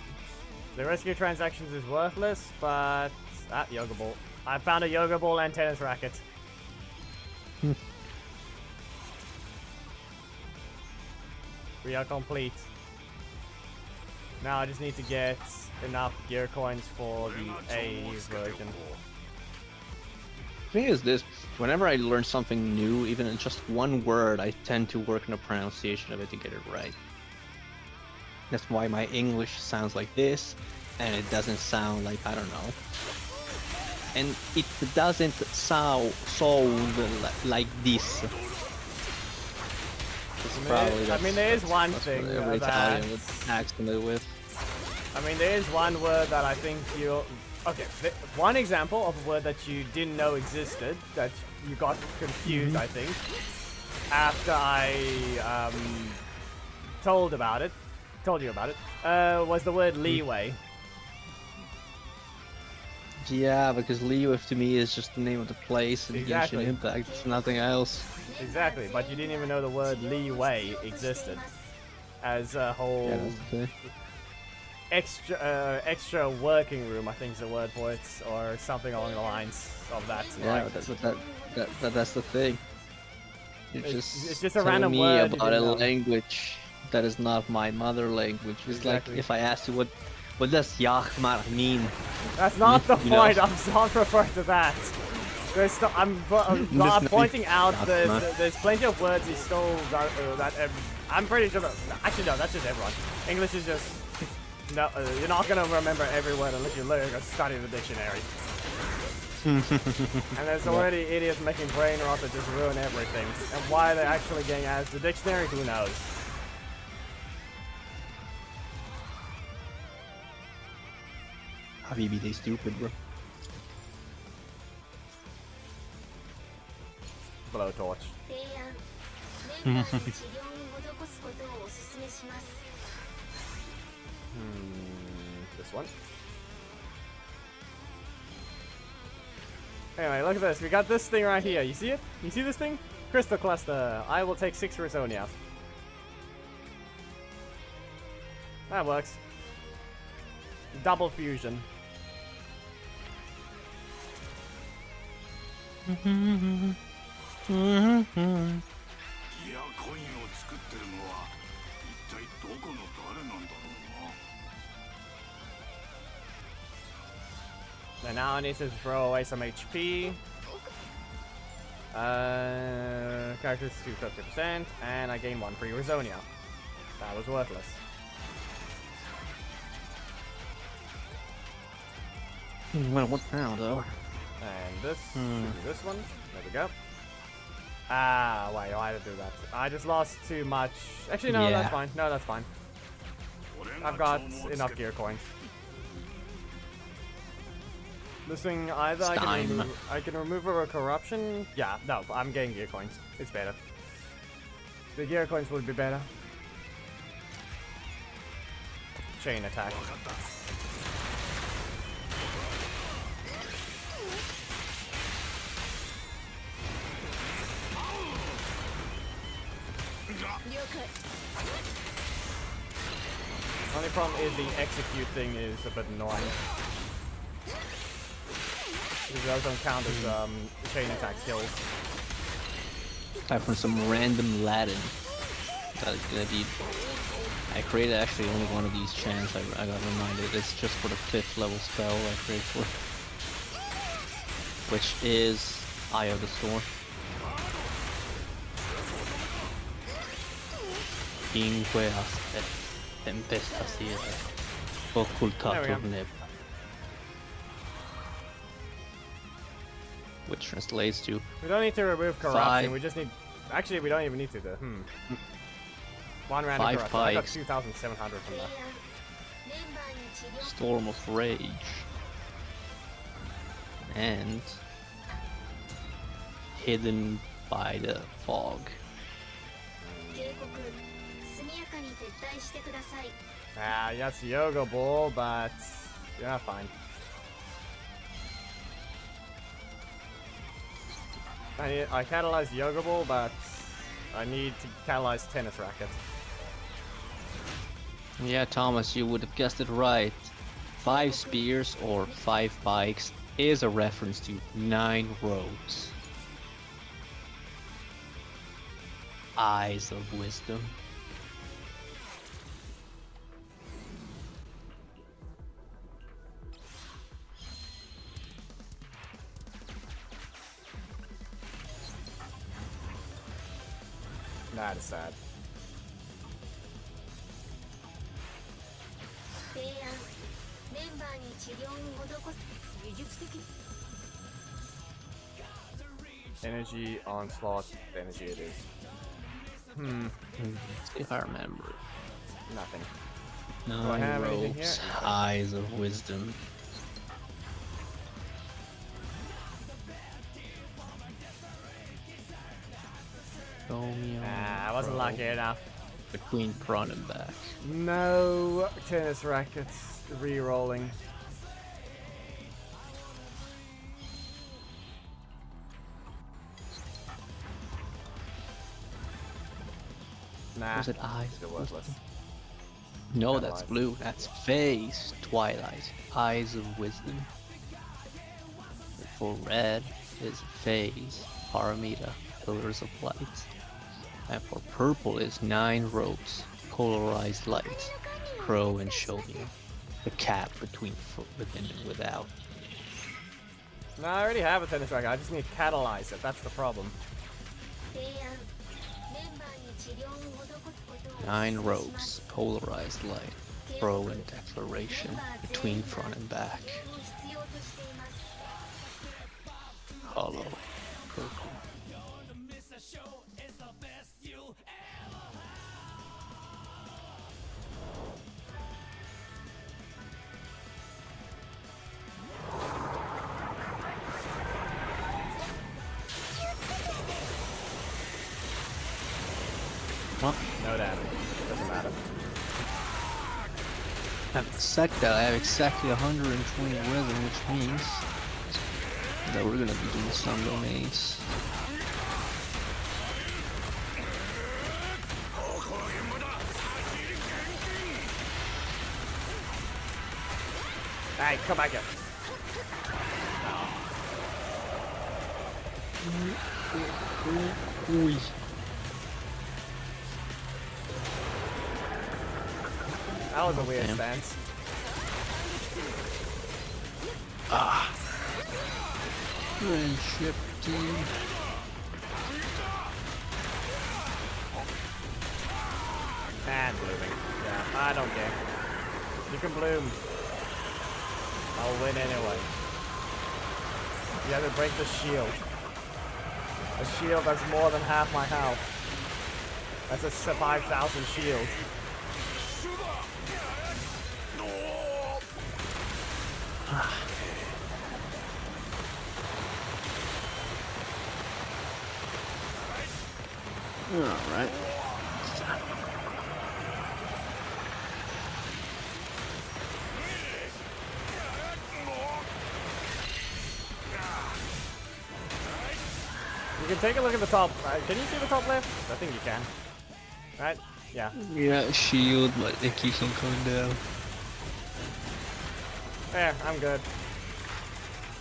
The rescue transactions is worthless, but... Yoga ball. I found a yoga ball and tennis racket. We are complete. Now I just need to get enough gear coins for the A version. The thing is this, whenever I learn something new, even in just one word, I tend to work on the pronunciation of it to get it right. That's why my English sounds like this, and it doesn't sound like, I don't know. And it doesn't sound like this. I mean, there is one thing every that... Italian would accent it with. I mean, there is one word that I think you... Okay, one example of a word that you didn't know existed, that you got confused, I think, after I told you about it, was the word leeway. Yeah, because leeway to me is just the name of the place and Exactly. Genshin Impact, it's nothing else. Exactly, but you didn't even know the word leeway existed as a whole... Yeah, that's the thing. extra working room, I think is the word for it, or something along the lines of that. Yeah, like, that's the thing. You're it's just a telling random me word about you a know. language that is not my mother language. It's Exactly. like if I asked you what does Yachmar mean? That's not the You know. point. I'm not referring to that. I'm pointing out that there's plenty of words you stole I'm pretty sure that, actually no, that's just everyone. English is just no. You're not gonna remember every word unless you literally go study the dictionary. And there's already idiots making brain rot that just ruin everything. And why they're actually getting out of the dictionary, who knows? Habibi, they stupid, bro. Blowtorch. 提案メンバーに治療を施すことをお勧めします This one. Anyway, look at this. We got this thing right here. You see it? You see this thing? Crystal Cluster. I will take 6 Rizonia. That works. Double fusion. And now I need to throw away some HP. Characters to 50%, and I gain 1 free Rizonia. That was worthless. Well, what now, though? And this, this one. There we go. Ah, wait, why did I do that? I just lost too much. Actually, no, Yeah. that's fine. No, that's fine. I've got enough gear coins. This thing, either I can remove a corruption. Yeah, no, I'm getting gear coins. It's better. The gear coins would be better. Chain attack. Only problem is the execute thing is a bit annoying. Because those don't count as chain attack kills. Type from some random Latin. That is gonna be. I created actually only one of these chants. I got reminded. It's just for the 5th level spell I created for, which is Eye of the Storm. Inqueas et tempestas occultatur neb. Which translates to We don't need to remove corruption. 5. We just need. Actually, we don't even need to. One random 5 corruption. I got pikes. 2,700 from 提 that. 案メンバーに治療 Storm of Rage and Hidden by the Fog. 警告速やかに撤退してください Ah, that's Yoga Ball, but yeah, fine. I catalyzed Yoga Ball, but I need to catalyze Tennis Racket. Yeah, Thomas, you would have guessed it right. 5 spears or 5 bikes is a reference to 9 roads. Eyes of Wisdom. That is sad. 提案メンバーに治療を施す技術的 Energy, onslaught, energy it is. If I remember. Nothing. I 9 have anything roads. here? Eyes of Wisdom. Ah, I wasn't lucky enough. Between front and back. No Tennis Rackets re-rolling. Nah, Was it eyes? still worthless. No, That that's lies. blue. That's Phase Twilight. Eyes of Wisdom. For red is Phase Paramita. Pillars of Light. And for purple is 9 ropes. Polarized light. Crow and showing the cap between within and without. No, I already have a Tennis Racket. I just need to catalyze it. That's the problem. 提案メンバーに治療を施すことを 9 ropes. Polarized light. Crow and declaration between front and back. 必要としています Hollow. Purple. Well, No damage. Doesn't matter. I have exactly 120 rhythm, which means that we're gonna be doing some domains. Hey, come back here. Ooh. That was a weird Damn. stance. Friendship team. And blooming. Yeah, I don't care. You can bloom. I'll win anyway. You have to break the shield. A shield that's more than half my health. That's a 5,000 shield. Alright. You can take a look at the top. Can you see the top left? I think you can. Right? Yeah. Yeah, shield, but it keeps on coming down. There, I'm good.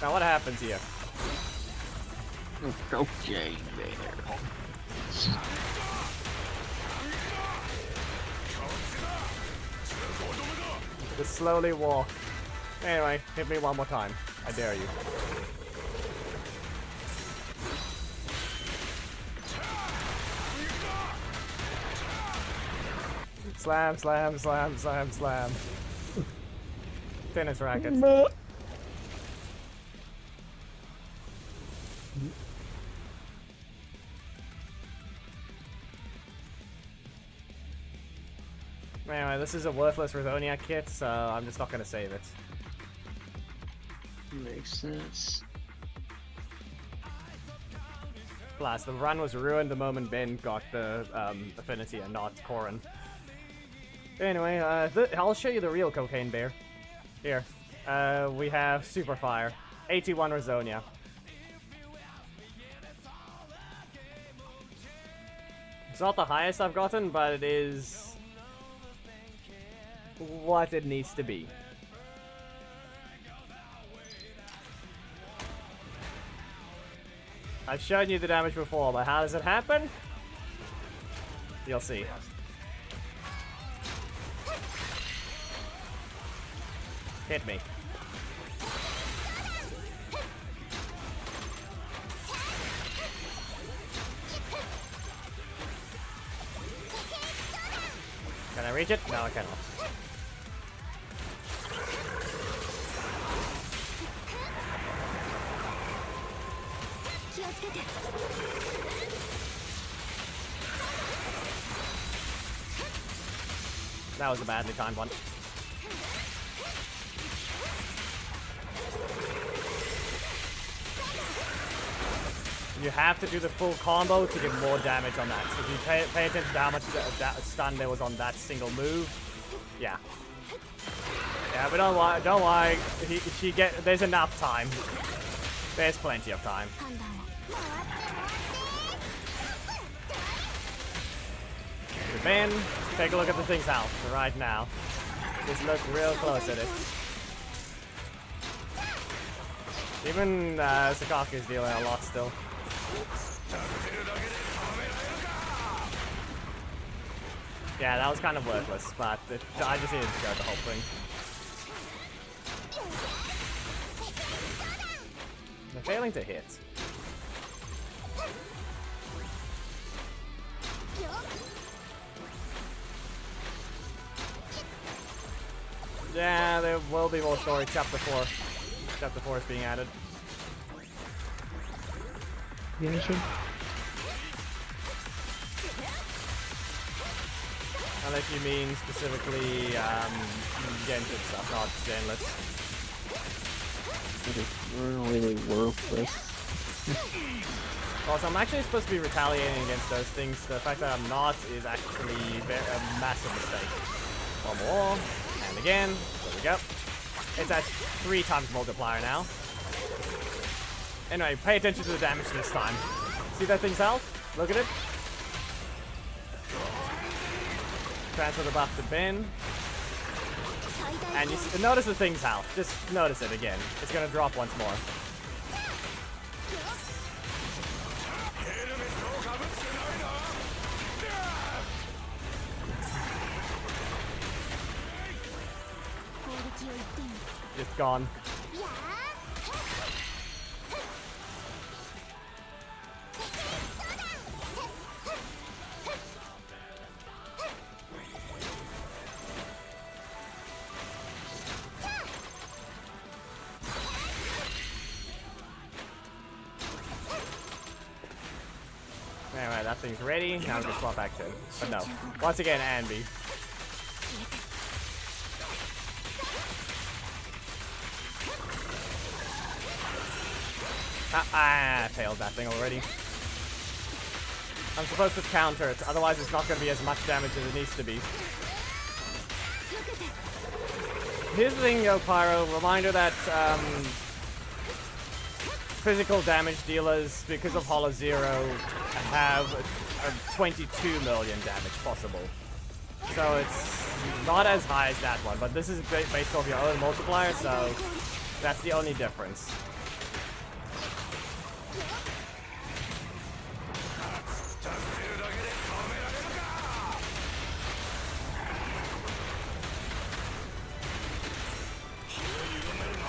Now what happens here? Okay, there. Just slowly walk. Anyway, hit me one more time. I dare you. Slam, slam, slam, slam, slam. Tennis racket. Anyway, this is a worthless Rosonia kit, so I'm just not gonna save it. Makes sense. Plus, the run was ruined the moment Ben got the affinity and not Corrin. Anyway, I'll show you the real Cocaine Bear. Here. We have Super Fire. 81 Rosonia. It's not the highest I've gotten, but it is what it needs to be. I've shown you the damage before, but how does it happen? You'll see. Hit me. Can I reach it? No, I cannot. That was a badly timed one. You have to do the full combo to get more damage on that. So if you pay attention to how much that stun there was on that single move, yeah. Yeah, but don't worry. There's enough time. There's plenty of time. Ben, take a look at the thing's health right now. Just look real close at it. Even Sakaki is dealing a lot still. Yeah, that was kind of worthless, but I just needed to go the whole thing. They're failing to hit. Yeah, there will be more story. Chapter 4. Chapter 4 is being added. Unless you mean specifically Genshin stuff, not stainless. It is really worthless. Also, I'm actually supposed to be retaliating against those things. The fact that I'm not is actually a massive mistake. One more. And again. There we go. It's at 3 times multiplier now. Anyway, pay attention to the damage this time. See that thing's health? Look at it. Transfer the buff to Ben. And you notice the thing's health. Just notice it again. It's gonna drop once more. Just gone. Anyway, that thing's ready. Now we can swap back to him. But no. Once again, Anby. I failed that thing already. I'm supposed to counter it, otherwise it's not going to be as much damage as it needs to be. Here's the thing, Yo Pyro. Reminder that physical damage dealers, because of Hollow Zero, have a 22 million damage possible. So it's not as high as that one, but this is based off your own multiplier, so that's the only difference.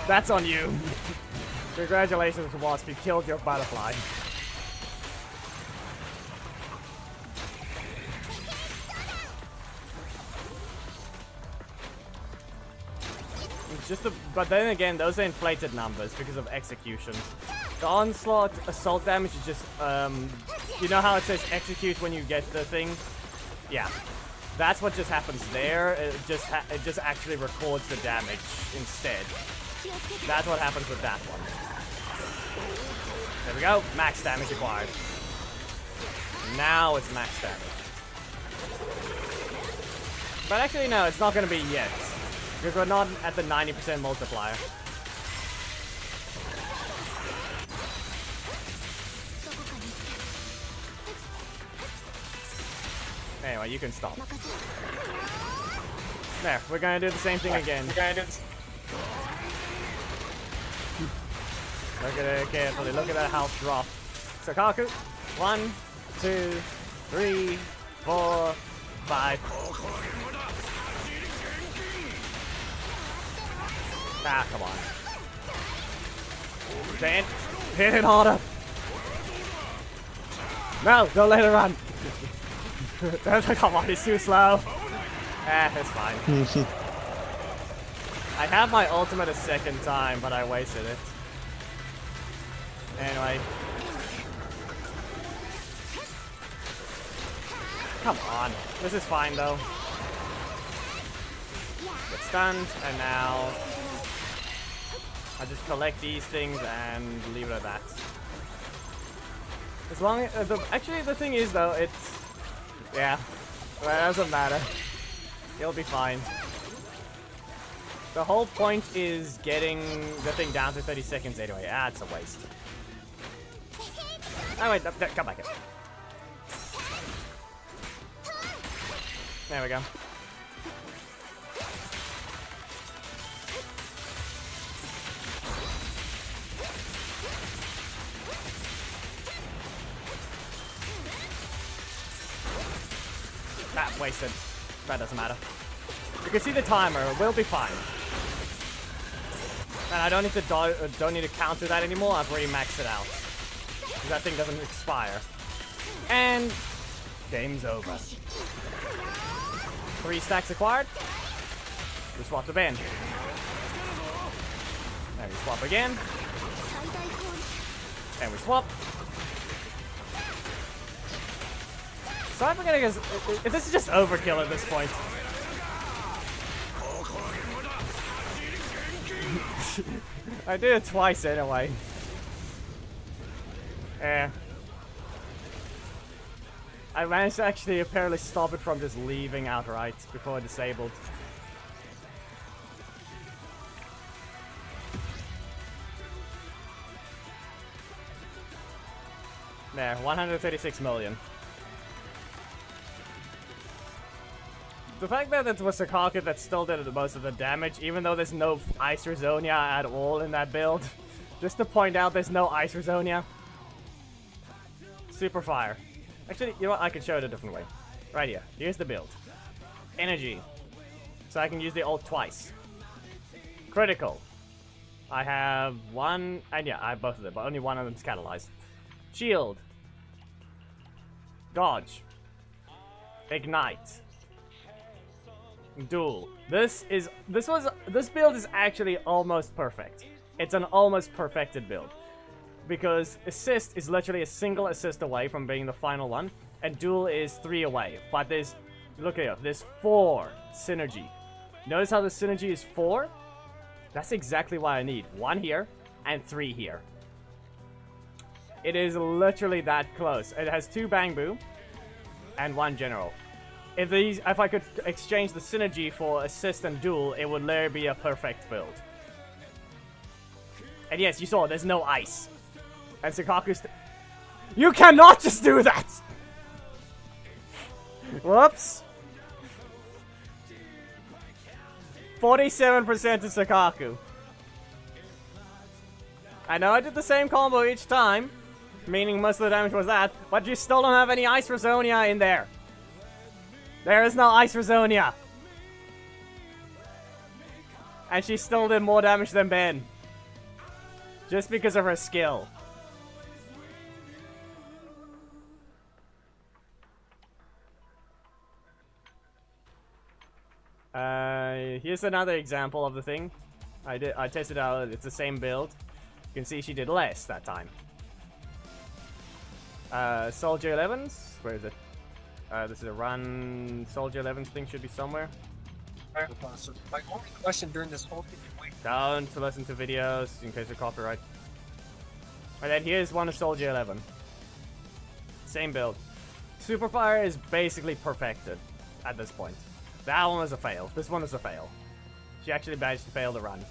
That's on you. Congratulations, Wasp. You killed your butterfly. But then again, those are inflated numbers because of executions. The onslaught assault damage is just, you know how it says execute when you get the thing? Yeah. That's what just happens there. It just actually records the damage instead. That's what happens with that one. There we go. Max damage acquired. Now it's max damage. But actually, no, it's not going to be yet. Because we're not at the 90% multiplier. Anyway, you can stop. There, we're going to do the same thing again. Look at it carefully. Look at that health drop. Zanaku. 1, 2, 3, 4, 5. Ah, come on. Dan, hit it harder. No, don't let it run. Come on, it's too slow. It's fine. I have my ultimate a second time, but I wasted it. Anyway. Come on. This is fine, though. Get stunned, and now I just collect these things and leave it at that. As long as actually the thing is though, it's yeah, well, it doesn't matter. It'll be fine. The whole point is getting the thing down to 30 seconds anyway. Ah, it's a waste. Oh wait, no, come back in. There we go. That wasted. That doesn't matter. You can see the timer. We'll be fine. And I don't need to counter that anymore. I've already maxed it out. That thing doesn't expire. And game's over. 3 stacks acquired. We swap the band. And we swap again. And we swap. So I'm forgetting if this is just overkill at this point. I did it twice anyway. I managed to actually apparently stop it from just leaving outright before it disabled. There, 136 million. The fact that it was Zanaku that still did the most of the damage, even though there's no Ice Rezonia at all in that build. Just to point out, there's no Ice Rezonia. Super Fire. Actually, you know what? I can show it a different way. Right here. Here's the build. Energy. So I can use the ult twice. Critical. I have one, and yeah, I have both of them, but only one of them's catalyzed. Shield. Dodge. Ignite. Duel. This build is actually almost perfect. It's an almost perfected build. Because assist is literally a single assist away from being the final one, and duel is 3 away. But there's, look here, there's 4 synergy. Notice how the synergy is 4? That's exactly what I need. 1 here, and 3 here. It is literally that close. It has 2 Bang Boo, and 1 General. If I could exchange the synergy for assist and duel, it would literally be a perfect build. And yes, you saw, there's no ice. And Zanaku's... You cannot just do that! Whoops. 47% to Zanaku. I know I did the same combo each time, meaning most of the damage was that, but you still don't have any Ice Rezonia in there. There is no Ice Rezonia. And she still did more damage than Ben. Just because of her skill. Here's another example of the thing. I tested out, it's the same build. You can see she did less that time. Soldier 11s, where is it? This is a run. Soldier 11s thing should be somewhere. So my only question during this whole thing is wait. Don't listen to videos in case of copyright. And then here's one of Soldier 11. Same build. Superfire is basically perfected at this point. That one was a fail. This one is a fail. She actually managed to fail the run.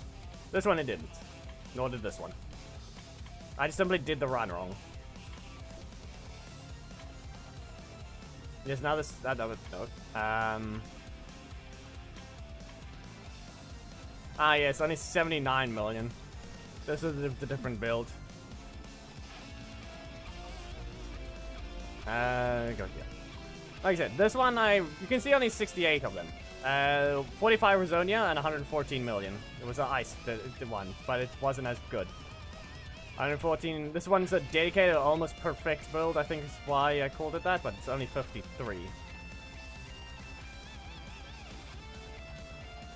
This one it didn't. Nor did this one. I just simply did the run wrong. Yes, now this... no. Yes, only 79 million. This is the different build. Go here. Like I said, this one you can see only 68 of them. 45 Rezonia and 114 million. It was an ice, the one, but it wasn't as good. 114, this one's a dedicated, almost perfect build, I think is why I called it that, but it's only 53.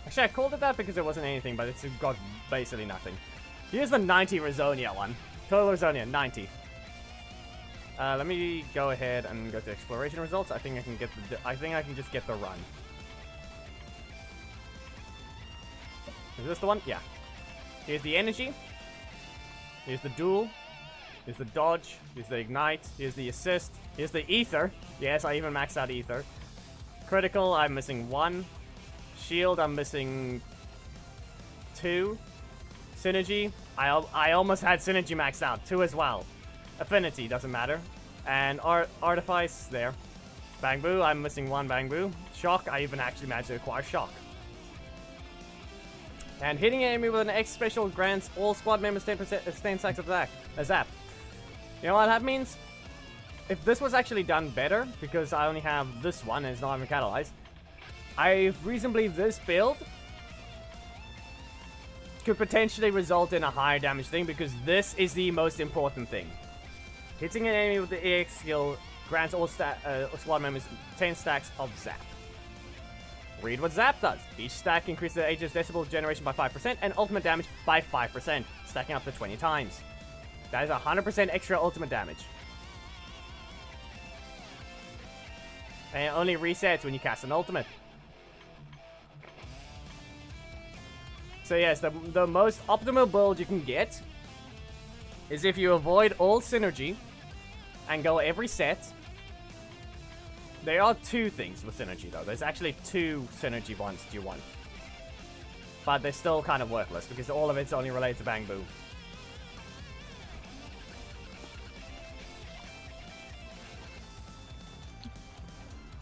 Actually, I called it that because it wasn't anything, but it's got basically nothing. Here's the 90 Rezonia one. Total Rezonia, 90. Let me go ahead and go to exploration results. I think I can get I think I can just get the run. Is this the one? Yeah. Here's the energy. Here's the duel. Here's the dodge. Here's the ignite. Here's the assist. Here's the ether. Yes, I even maxed out ether. Critical, I'm missing 1. Shield, I'm missing 2. Synergy, I almost had synergy maxed out. 2 as well. Affinity, doesn't matter. And Artifice, there. Bang Boo, I'm missing 1 Bang Boo. Shock, I even actually managed to acquire Shock. And hitting an enemy with an X special grants all squad members 10% stacks of a zap. You know what that means? If this was actually done better, because I only have this one and it's not even catalyzed, I reasonably believe this build could potentially result in a higher damage thing, because this is the most important thing. Hitting an enemy with the EX skill grants all squad members 10 stacks of zap. Read what zap does. Each stack increases the Aegis decibel generation by 5% and ultimate damage by 5%, stacking up to 20 times. That is 100% extra ultimate damage. And it only resets when you cast an ultimate. So yes, the most optimal build you can get is if you avoid all synergy and go every set There are two things with synergy though. There's actually two synergy ones you want. But they're still kind of worthless because all of it's only related to Bang Boo.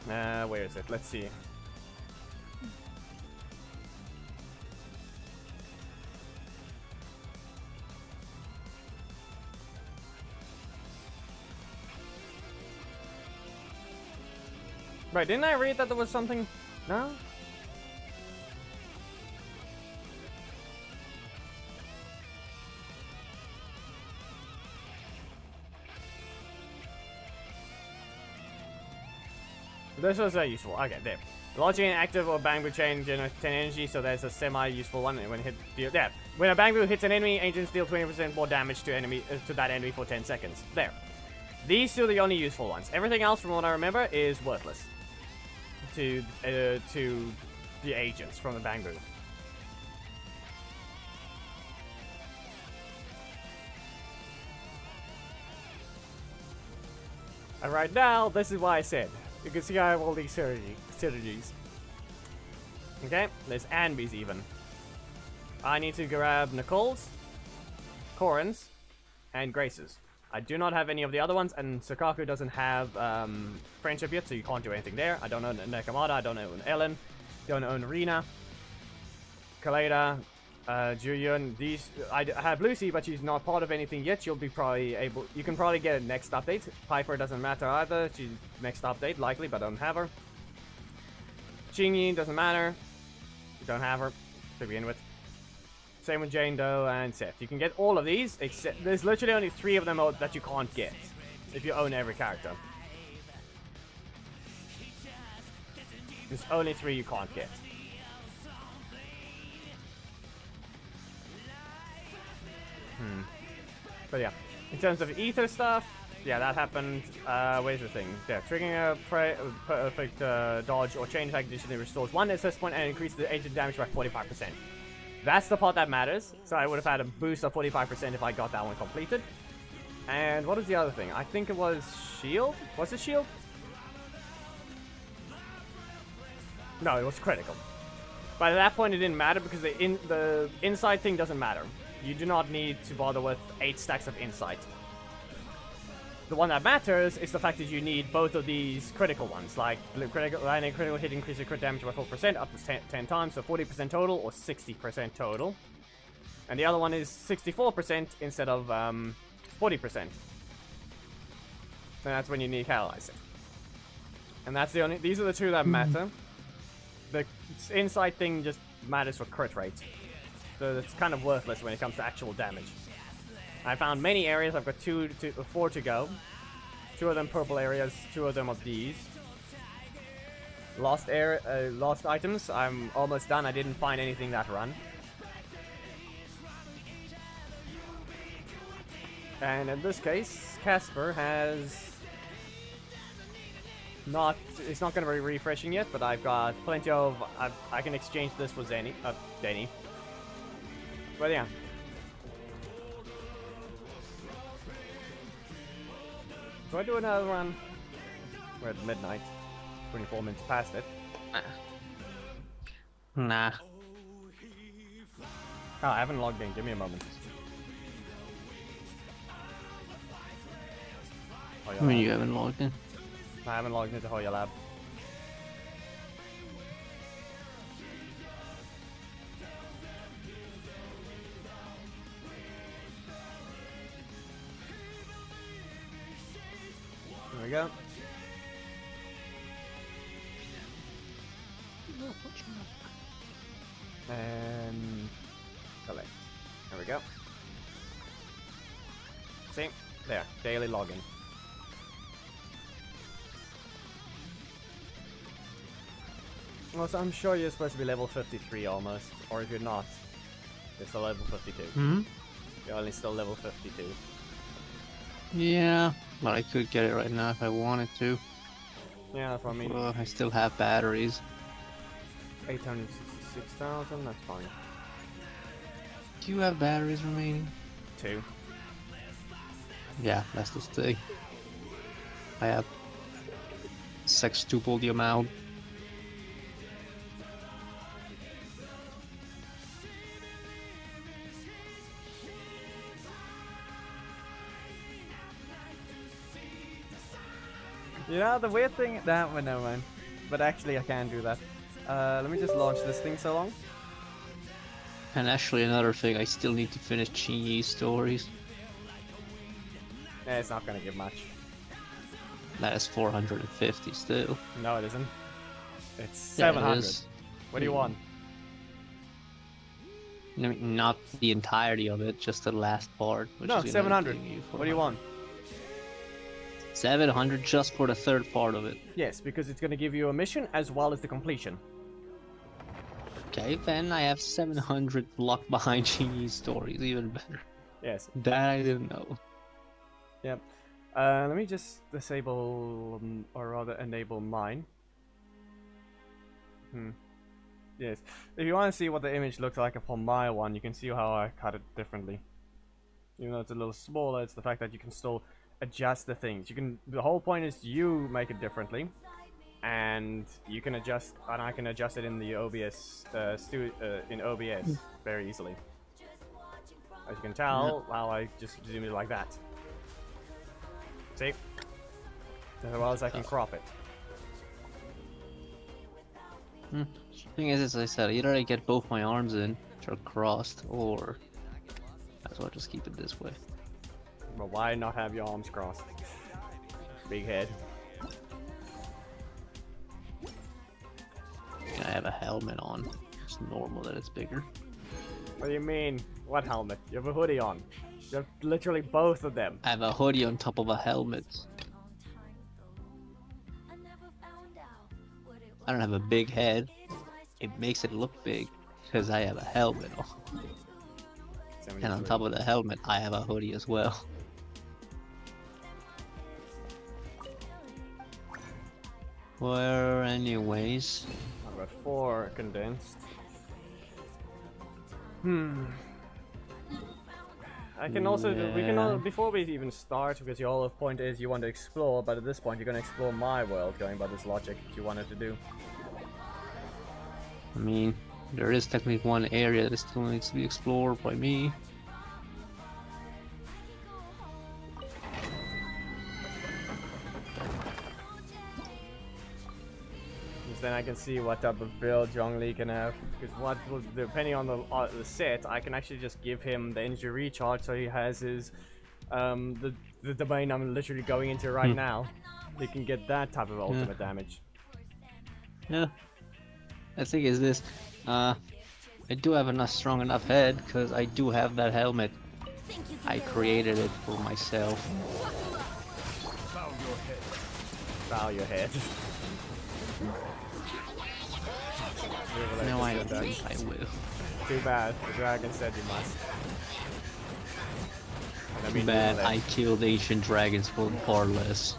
Where is it? Let's see. Right, didn't I read that there was something? No? This was useful. Okay, there. Launching an active or Bang Boo chain generates 10 energy, so there's a semi-useful one. When hit, yeah, when a Bang Boo hits an enemy, agents deal 20% more damage to that enemy for 10 seconds. There. These two are the only useful ones. Everything else, from what I remember, is worthless to the agents from the Bang Boo. And right now, this is why I said. You can see I have all these synergies. Okay, there's Anbi's even. I need to grab Nicole's, Corin's, and Grace's. I do not have any of the other ones, and Sakaku doesn't have friendship yet, so you can't do anything there. I don't own Nakamata, I don't own Ellen, don't own Rina, Kaleda, Juyun. These I have Lucy, but she's not part of anything yet. She'll be probably able. You can probably get a next update. Piper doesn't matter either. She's next update likely, but I don't have her. Chingy doesn't matter. You don't have her to begin with. Same with Jane Doe and Seth. You can get all of these, except there's literally only 3 of them that you can't get if you own every character. There's only 3 you can't get. But yeah, in terms of ether stuff, yeah, that happened. Where's the thing? Yeah, triggering a perfect dodge or chain attack additionally restores 1 assist point and increases the agent damage by 45%. That's the part that matters. So I would have had a boost of 45% if I got that one completed. And what was the other thing? I think it was shield. Was it shield? No, it was critical. But at that point, it didn't matter because the inside thing doesn't matter. You do not need to bother with 8 stacks of insight. The one that matters is the fact that you need both of these critical ones, like critical hit increases crit damage by 4% up to 10 times, so 40% total or 60% total. And the other one is 64% instead of 40%. And that's when you need Finalizing. And that's the only. These are the 2 that matter. The inside thing just matters for crit rate. So it's kind of worthless when it comes to actual damage. I found many areas. I've got 4 to go. 2 of them purple areas, 2 of them of these. Lost items. I'm almost done. I didn't find anything that run. And in this case, Casper has not. It's not going to be refreshing yet, but I've got plenty of. I can exchange this for Denny. But yeah. Do I do another run? We're at midnight. 24 minutes past it. Nah. Oh, I haven't logged in. Give me a moment. I mean, you haven't logged in. I haven't logged into Hoya Lab. There we go. And collect. There we go. See? There. Daily login. Also, I'm sure you're supposed to be level 53 almost. Or if you're not, you're still level 52. Hmm? You're only still level 52. Yeah, but I could get it right now if I wanted to. Yeah, that's what I mean. I still have batteries. 866,000, that's fine. Do you have batteries remaining? 2. Yeah, that's the thing. I have sextuple the amount. You know, the weird thing... That one, never mind. But actually, I can do that. Let me just launch this thing so long. And actually, another thing, I still need to finish Chingy's stories. Yeah, it's not gonna give much. That is 450 still. No, it isn't. It's Yeah, it 700. is. What do you want? No, not the entirety of it, just the last part. Which No, is gonna 700. give you What do you want? 700 just for the third part of it. Yes, because it's gonna give you a mission as well as the completion. Okay, then I have 700 locked behind Chingy's stories, even better. Yes. That I didn't know. Yep. Let me just disable, or rather enable mine. Yes. If you want to see what the image looks like upon my one, you can see how I cut it differently. Even though it's a little smaller, it's the fact that you can still adjust the things. You can. The whole point is you make it differently, and you can adjust, and I can adjust it in the OBS in OBS very easily. As you can tell, how I just zoom it like that. See? As well as I can crop it. Thing is, as I said, either I get both my arms in, which are crossed, or might as well just keep it this way. But why not have your arms crossed? Big head. I have a helmet on. It's normal that it's bigger. What do you mean? What helmet? You have a hoodie on. You have literally both of them. I have a hoodie on top of a helmet. I don't have a big head. It makes it look big because I have a helmet on. And on top of the helmet, I have a hoodie as well. Well, anyways. I've got 4 condensed. I can also do, we can all, before we even start, because your whole point is you want to explore, but at this point you're going to explore my world, going by this logic that you wanted to do. I mean, there is technically one area that still needs to be explored by me. Then I can see what type of build Zhongli can have. Because what was depending on the set, I can actually just give him the energy recharge, so he has his the domain I'm literally going into right now. He can get that type of ultimate damage. Yeah, I think is this. I do have a strong enough head because I do have that helmet. I created it for myself. Bow your head. No, I think I will. Too bad. The dragon said you must. Too bad I killed ancient dragons for far less.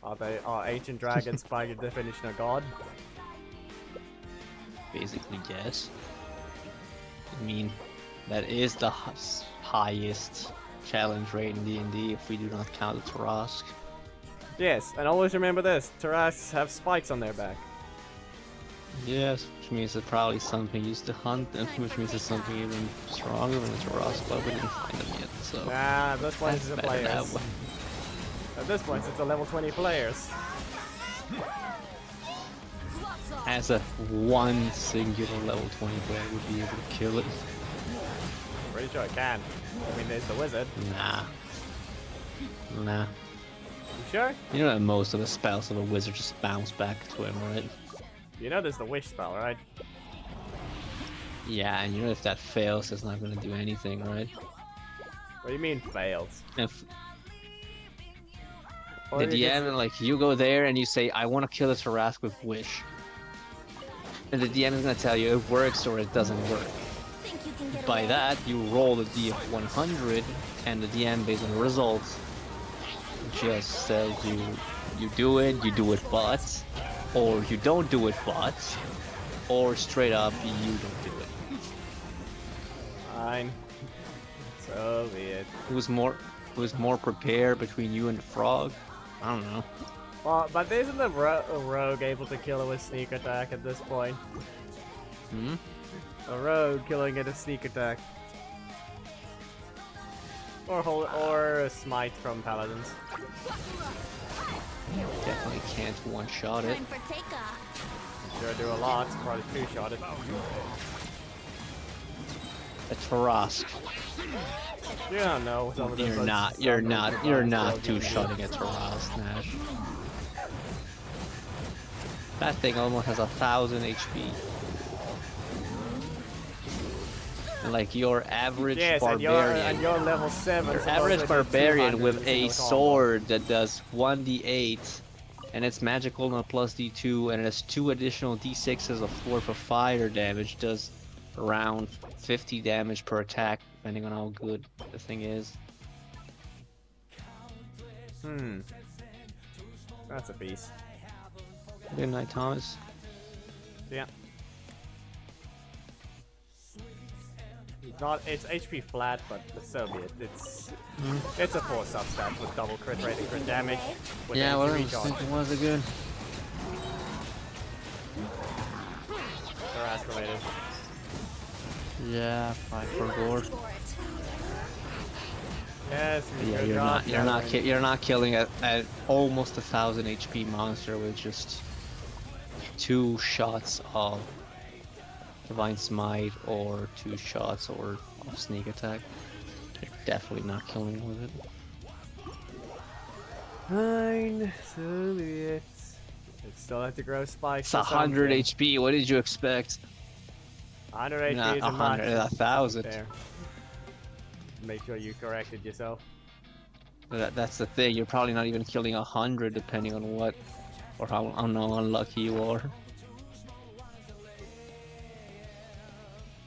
Are ancient dragons by your definition of god? Basically, yes. I mean, that is the highest challenge rate in D&D if we do not count the Tarask. Yes, and always remember this: Tarasks have spikes on their back. Yes, which means it's probably something used to hunt them, which means it's something even stronger than a Tarask, but we didn't find them yet, so... Nah, at this point it's the better players. that way. At this point it's a level 20 players. As a one singular level 20 player would be able to kill it. Pretty sure I can. I mean, there's the wizard. Nah. Nah. You sure? You know that most of the spells of a wizard just bounce back to him, right? You know there's the wish spell, right? Yeah, and you know if that fails, it's not gonna do anything, right? What do you mean fails? If Or the you DM, just- like, you go there and you say, I want to kill a Tarask with Wish. And the DM is gonna tell you it works or it doesn't work. By that, you roll the D of 100, and the DM, based on the results, just tells you, you do it but, or you don't do it but, or straight up, you don't do it. Fine. So be it. Who's more prepared between you and the frog? I don't know. Well, but isn't the rogue able to kill it with sneak attack at this point? Hmm? A rogue killing it a sneak attack. Or a smite from paladins. Definitely can't one-shot it. Time for takeoff. Sure do a lot, probably two-shot it. A Tarask. You don't know some of this. You're not two-shotting a Tarask, Nash. That thing almost has 1,000 HP. And like your average barbarian. And you're level 7. Your so average those are barbarian 200 with in a single combo. sword that does 1d8 and it's magical and plus d2 and it has 2 additional d6s of 4 for fire damage does around 50 damage per attack depending on how good the thing is. That's a piece. Good night, Thomas. Yeah. It's HP flat, but so be it. It's a 4 substat with double crit rate and crit damage. With Yeah, energy what I was recharge. thinking was it good? Harass related. Yeah, 5 for gold. Yes, Yeah, good job, you're not killing at almost 1,000 HP monster with just 2 shots of Divine Smite or 2 shots or of Sneak Attack. You're definitely not killing it with it. Fine, so be it. It still have to grow spikes. It's 100 HP. What did you expect? 100 Not HP is a 100, much. 1,000. There. Make sure you corrected yourself. That's the thing. You're probably not even killing 100, depending on what or how unlucky you are.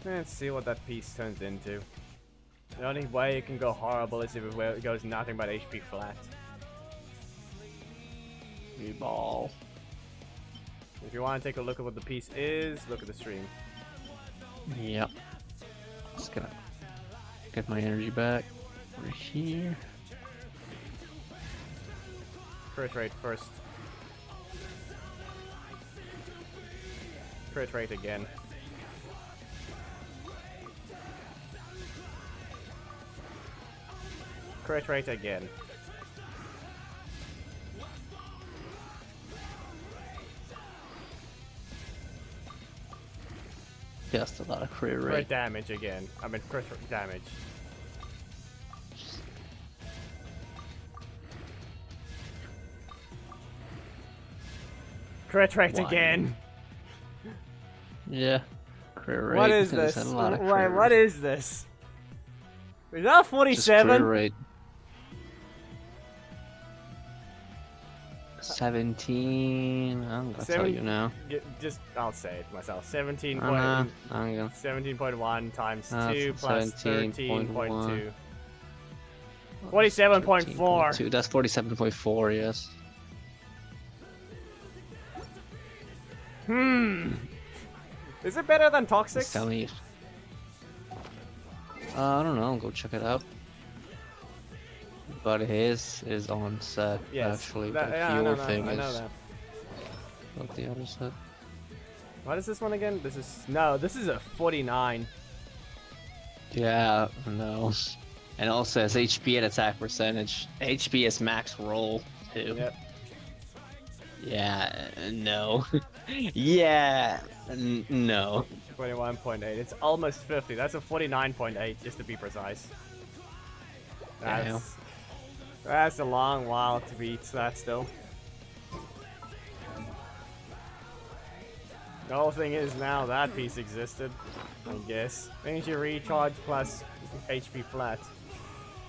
Let's see what that piece turns into. The only way it can go horrible is if it goes nothing but HP flat. Ball. If you want to take a look at what the piece is, look at the stream. Yep. Just gonna get my energy back. Right here. Crit rate first. Crit rate again. Crit rate again. Just a lot of crit Crit rate. damage again. I mean crit damage. Crit rate Why? again. Yeah. Crit rate. What is There's this? a lot of Wait, crit what rate. is this? Is that Just crit 47? rate. 17. I'm gonna tell you now. Just, I'll say it myself. 17 I'm point, gonna. 17.1 times That's 2 plus 17.1. 13.2. 47.4. 13.2. That's 47.4. Yes. Is it better than Toxic? Just tell me. I don't know. Go check it out. But his is on set actually. That, but yeah, your I thing know is that. not the other set. What is this one again? This is this is a 49. Yeah, no. And also has HP and attack percentage. HP is max roll too. Yep. Yeah, no. Yeah, no. 21.8. It's almost 50. That's a 49.8, just to be precise. Damn. That's a long while to beat that still. The whole thing is now that piece existed, I guess. Energy recharge plus HP flat.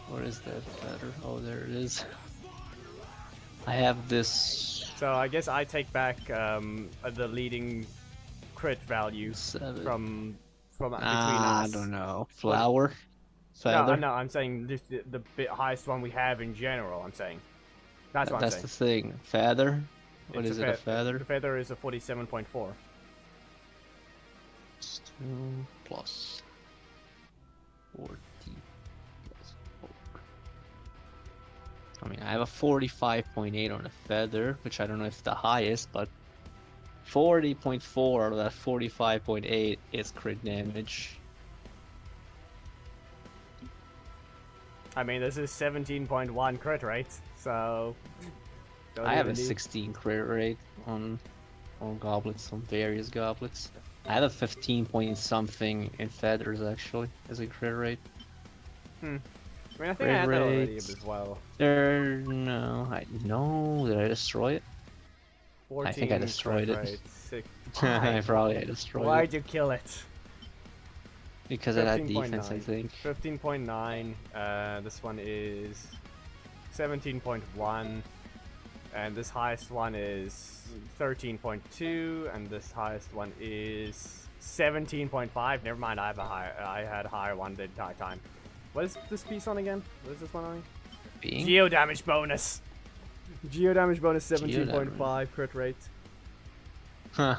Where is that better? Oh, there it is. I have this So I guess I take back the leading crit value 7. from between I us. don't know. Flower? No, Feather? no, I'm saying the bit highest one we have in general. I'm saying that's what I'm That's saying. the thing. Feather? What It's is it? A feather? The feather is a 47.4. 2 plus 40 plus 4. I mean, I have a 45.8 on a feather, which I don't know if the highest, but 40.4 out of that 45.8 is crit damage. I mean, this is 17.1 crit rate, so... I have a 16 crit rate on goblets, on various goblets. I have a 15 point something in feathers, actually, as a crit rate. I mean, I think I had that already as well. No, did I destroy it? 14 I think I destroyed crit it. rate, 6. I probably destroyed Why'd it. you kill it? Because of that defense, I think. 15.9, this one is 17.1, and this highest one is 13.2, and this highest one is 17.5. Never mind, I had a higher one the entire time. What is this piece on again? What is this one on? Geo damage bonus. Geo damage bonus 17.5 crit rate. Huh.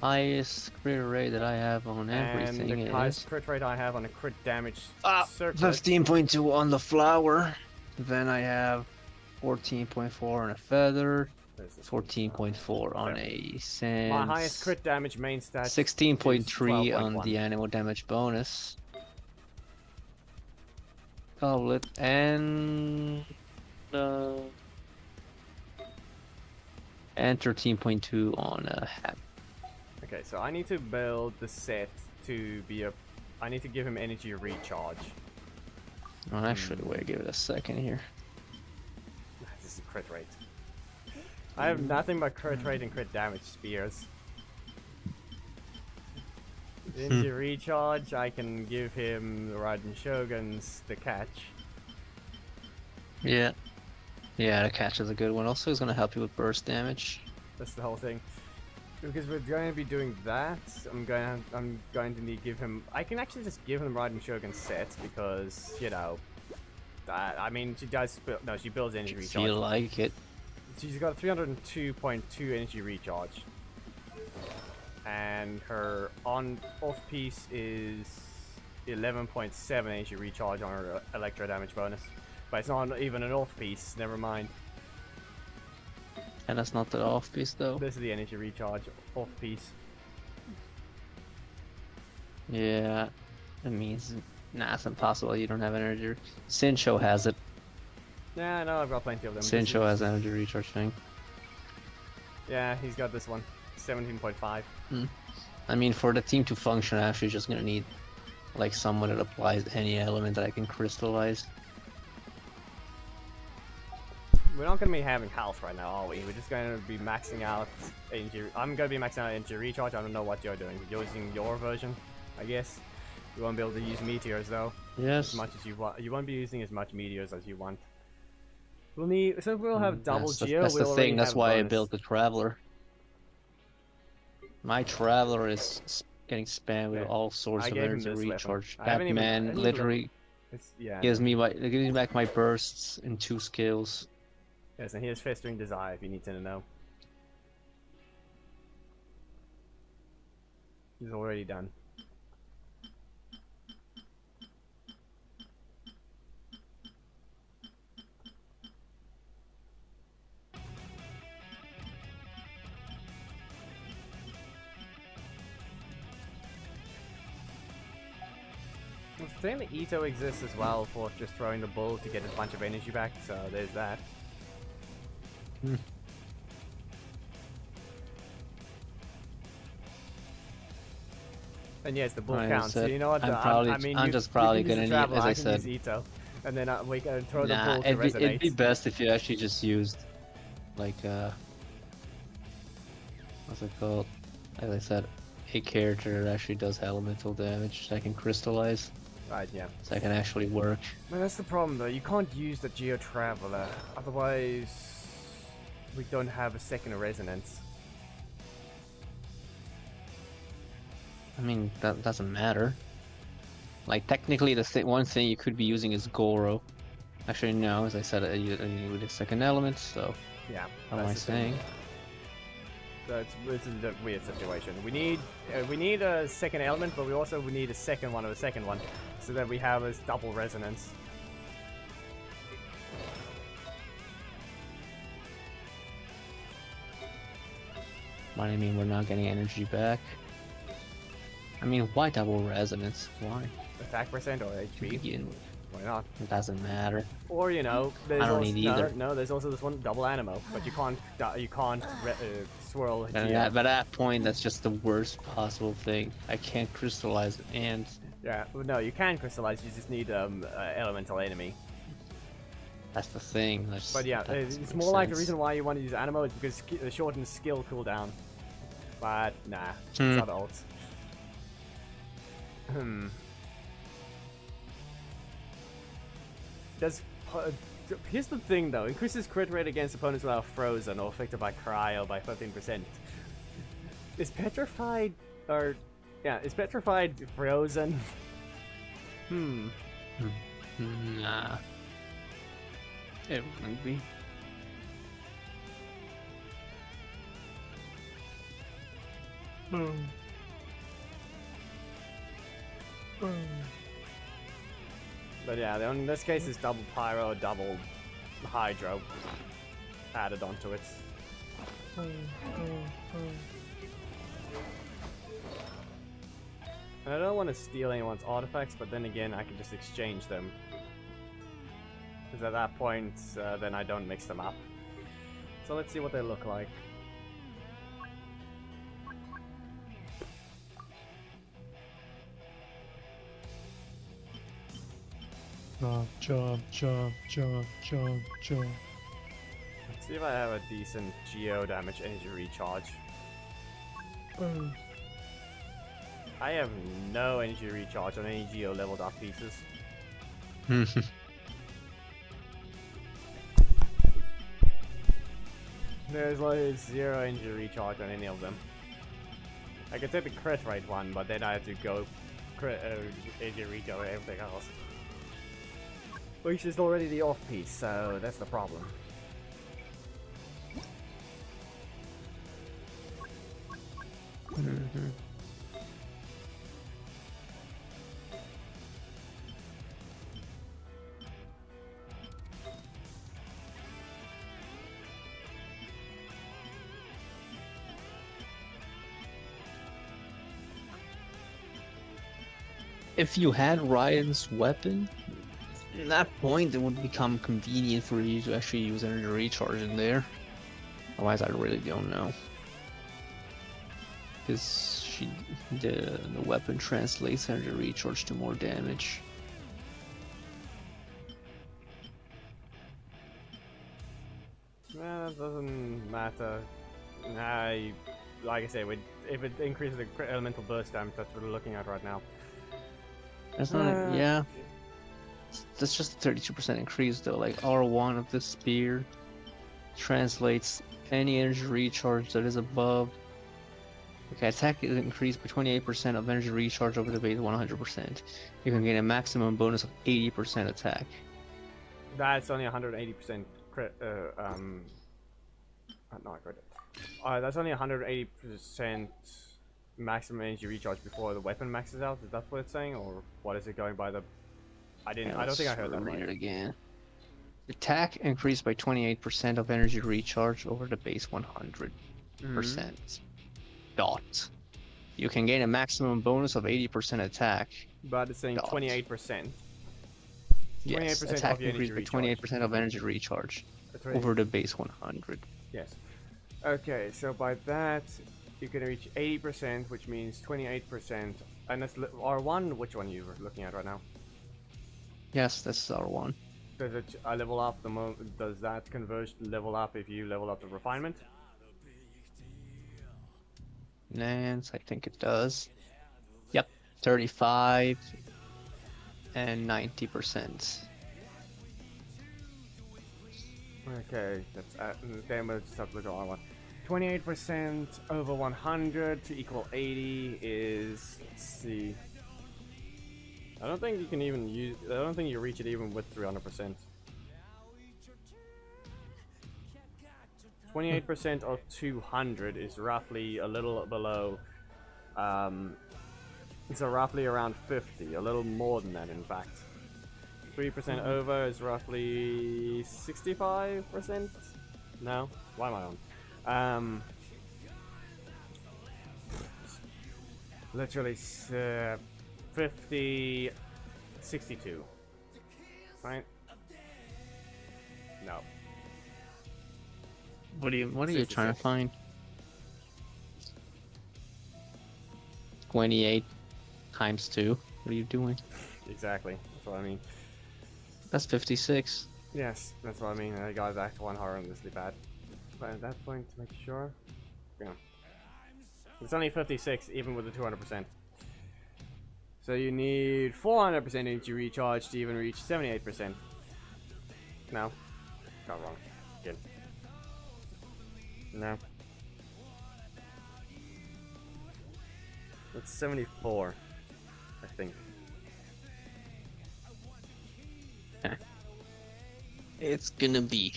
Highest crit rate that I have on everything And the is highest crit rate I have on a crit damage circlet. 15.2 on the flower. Then I have 14.4 on a feather, 14.4 on a sense. My highest crit damage main stat 16.3 is on 12.1. the animal damage bonus. Goblet and 13.2 on a hat. Okay, so I need to build the set to be a... I need to give him energy recharge. Oh, actually, wait, give it a second here. This is a crit rate. I have nothing but crit rate and crit damage spears. Energy recharge, I can give him the Raiden Shogun's the catch. Yeah. Yeah, the catch is a good one. Also, he's gonna help you with burst damage. That's the whole thing. Because we're going to be doing that, I'm going to need to give him... I can actually just give him Raiden Shogun sets because, you know... I mean, she does... No, she builds energy recharge. Feel like it. She's got a 302.2 energy recharge. And her off piece is 11.7 energy recharge on her electro damage bonus. But it's not even an off piece, never mind. And that's not the off piece though. This is the energy recharge off piece. Yeah. That means nah, it's impossible. You don't have energy. Sincho has it. Yeah, I know, I've got plenty of them. Sincho has energy recharge thing. Yeah, he's got this one. 17.5. I mean, for the team to function, I'm actually just gonna need like someone that applies any element that I can crystallize. We're not going to be having health right now, are we? We're just going to be maxing out energy. I'm going to be maxing out energy recharge. I don't know what you're doing. You're using your version, I guess. You won't be able to use meteors though. Yes. As much as you want. You won't be using as much meteors as you want. We'll need. So we'll have double geo. That's the thing. That's why I bonus. built the Traveler. My Traveler is getting spammed with all sorts I of gave him energy this weapon. recharge. I haven't even- I Batman didn't literally Yeah. gives me back my bursts in 2 skills. Yes, and here's Festering Desire if you need to know. He's already done. The thing that Ito exists as well for just throwing the bull to get a bunch of energy back, so there's that. And yes, the bull Like I counts. So said, you know what? I'm just probably you can gonna use need, Traveler, as I can said. use Ito, and then we can throw the Nah, bull to it'd be resonate. best if you actually just used, like, what's it called? As I said, a character that actually does elemental damage that can crystallize, Right, yeah. so that can actually work. Well, that's the problem though. You can't use the Geo Traveler, otherwise we don't have a second resonance. I mean, that doesn't matter. Like, technically, the one thing you could be using is Goro. Actually, no, as I said, you need a second element, so Yeah. what am I that's the thing. saying? So it's a weird situation. We need a second element, but we also need a second one of a second one, so that we have a double resonance. But I mean, we're not getting energy back. I mean, why double resonance? Why? Attack percent or To HP? begin with, Why not? it doesn't matter. Or you know, there's I don't also, need no, either. no, there's also this one double animo, but you can't swirl. But GM. at that point, that's just the worst possible thing. I can't crystallize it, and Yeah, well, no, you can crystallize. You just need elemental enemy. that's the thing. But yeah, it's more like the reason why you want to use animo is because it shortens skill cooldown. But nah, it's not ult. Does here's the thing though: increases crit rate against opponents while frozen or affected by cryo by 15%. Is petrified or yeah? Is petrified frozen? Nah. It wouldn't be. But yeah, in this case it's double pyro, double hydro added onto it. And I don't want to steal anyone's artifacts, but then again I can just exchange them. Because at that point, then I don't mix them up. So let's see what they look like. Jump, jump, jump, jump, jump. Let's see if I have a decent geo damage energy recharge. I have no energy recharge on any geo leveled up pieces. There's like 0 energy recharge on any of them. I could take the crit rate one, but then I have to go crit energy recharge on everything else. Which is already the off piece, so that's the problem. If you had Ryan's weapon, at that point it would become convenient for you to actually use energy recharge in there. Otherwise, I really don't know. Because the weapon translates energy recharge to more damage. Nah, that doesn't matter. Like I say, if it increases the elemental burst damage, that's what we're looking at right now. That's not, yeah. That's just a 32% increase though. Like R1 of the spear translates any energy recharge that is above. Okay, attack is increased by 28% of energy recharge over the base 100%. You can gain a maximum bonus of 80% attack. That's only 180% crit. Not credit. That's only 180% maximum energy recharge before the weapon maxes out. Is that what it's saying, or what is it going by? I don't think I heard that Read it right. again. Attack increased by 28% of energy recharge over the base 100%. Dot. You can gain a maximum bonus of 80% attack. But it's saying Dot. 28%. Yes, 28% attack of your increased by energy 28% of energy recharge That's right. over the base 100. Yes. Okay, so by that you can reach 80%, which means 28%. And that's R1. Which one you were looking at right now? Yes, that's our one. Does it level up the moment? Does that conversion level up if you level up the refinement? Nance, I think it does. Yep, 35 and 90%. Okay, that's then we'll just have to look at R1. 28% over 100 to equal 80 is, let's see. I don't think you can even use. I don't think you reach it even with 300%. 28% of 200 is roughly a little below. It's roughly around 50, a little more than that, in fact. 3% over is roughly 65%. No, why am I on? Literally 50, 62. Right? No. What are you trying to 66. find? 28 times 2. What are you doing? Exactly. That's what I mean. That's 56. Yes, that's what I mean. I got back to 1 horrendously bad. But at that point, to make sure, yeah. It's only 56, even with the 200%. So you need 400% energy recharge to even reach 78%. No. Got wrong. Again. No. That's 74, I think. It's gonna be.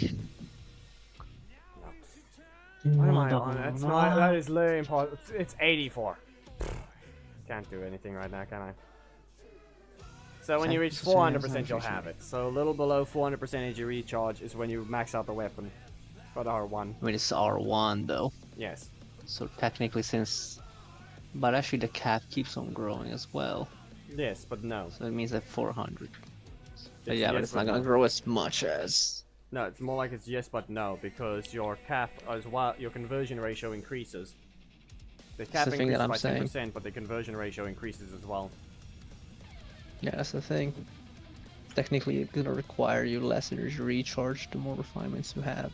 No. What am I on? That's not. That is literally impossible. It's 84. Can't do anything right now, can I? So when you reach 400%, you'll have it. So a little below 400% energy recharge is when you max out the weapon for the R1. I mean, it's R1 though. Yes. So technically, but actually the cap keeps on growing as well. Yes, but no. So it means that 400. But It's yeah, but yes, it's not but gonna no. grow as much as. No, it's more like it's yes, but no, because your cap as well, your conversion ratio increases. The cap the thing that increases by I'm 10%, but the conversion ratio increases as well. Yeah, that's the thing. Technically, it's gonna require you less energy recharge the more refinements you have.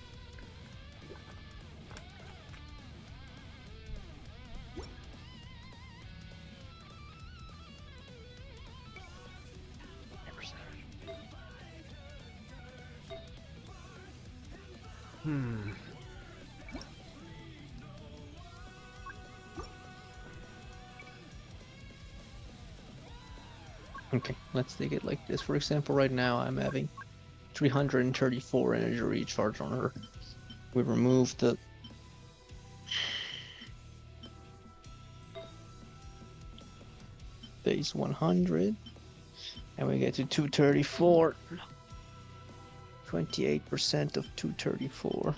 Okay, let's take it like this. For example, right now I'm having 334 energy recharge on her. We remove the base 100 and we get to 234. 28% of 234.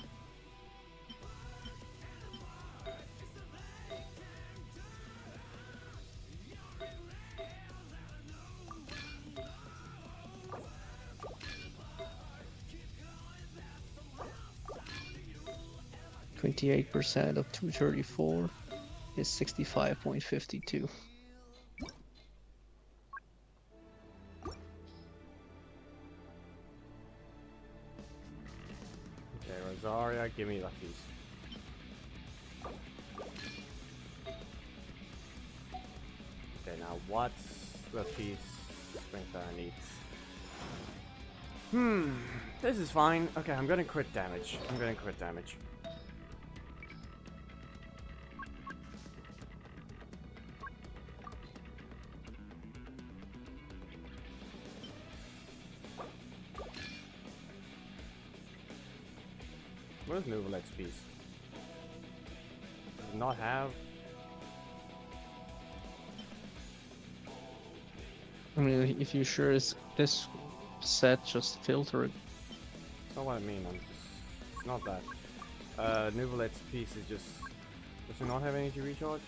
%28% of 234 is 65.52. Okay, Rosaria, give me that piece. Okay, now what's the piece strength that I need? This is fine. Okay, I'm gonna crit damage. Where's Nouvelet's piece? Does not have. I mean, if you're sure it's this set, just filter it. That's not what I mean. It's not that. Nouvelet's piece is just. Does it not have energy recharge?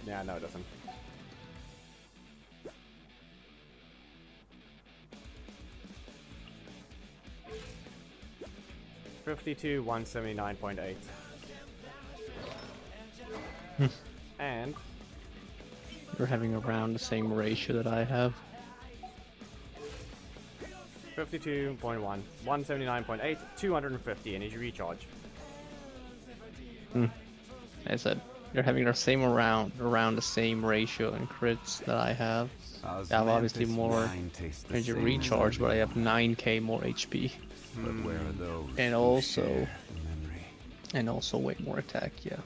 Yeah, no, it doesn't. $52, 179.8. And You're having around the same ratio that I have. 52.1, 179.8, 250 energy recharge. I said you're having the same around the same ratio in crits that I have. I have obviously more energy recharge, but I have 9k more HP. But where are those And who also- share the memory? And also way more attack, yeah.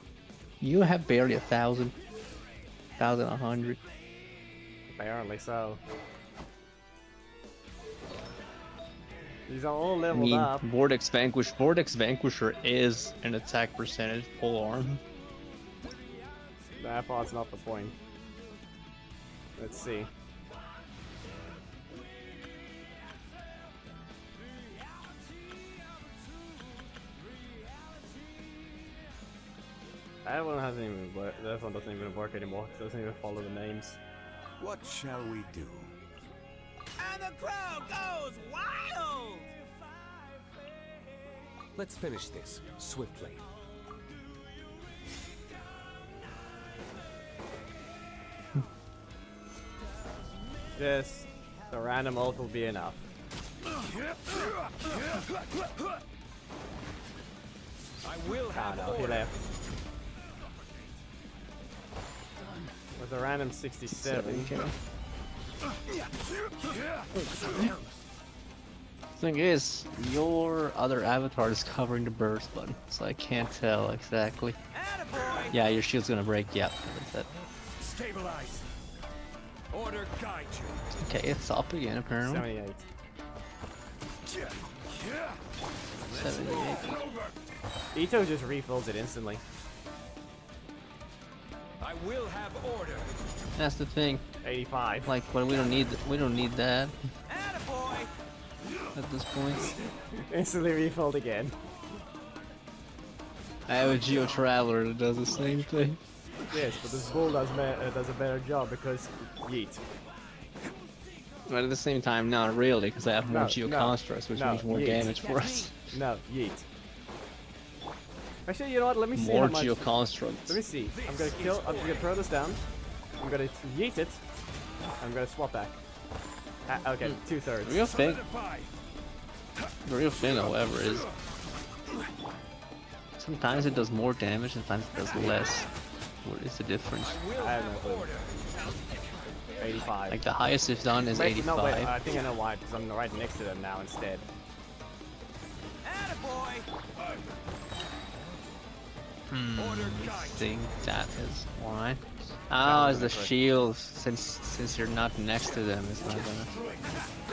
You have barely 1,000. 1,100. Apparently so. These are all I leveled mean, up. Vortex Vanquisher is an attack percentage full arm. That part's not the point. Let's see. That one hasn't even worked. That one doesn't even work anymore. It doesn't even follow the names. What shall we do? And the crowd goes wild! Let's finish this swiftly. Just a random ult will be enough. I will Ah, have no, he order. left. With a random 67. Thing is, your other avatar is covering the burst button, so I can't tell exactly. Attaboy! Yeah, your shield's gonna break. Yeah, that's it. Stabilize. Order guide you. Okay, it's up again apparently. 78. 78. Ito just refills it instantly. I will have order. That's the thing. 85. Like, but we don't need that Attaboy! at this point. Instantly refilled again. I have a Geo Traveler that does the same thing. Yes, but this bull does a better job because yeet. But at the same time, not really, because I have more No, Geo no, Constructs, which no, means more yeet. damage for us. No, yeet. Actually, you know what? Let me see More how much. Geo Constructs. Let me see. I'm gonna throw this down. I'm gonna yeet it. I'm gonna swap back. Okay, 2/3. The real thing, however, is sometimes it does more damage, sometimes it does less. What is the difference? I have no clue. 85. Like the highest it's done is Wait, 85. no, wait. I think I know why. Because I'm right next to them now instead. Attaboy! I think that is why. Oh, it's the shield. Since you're not next to them, it's not gonna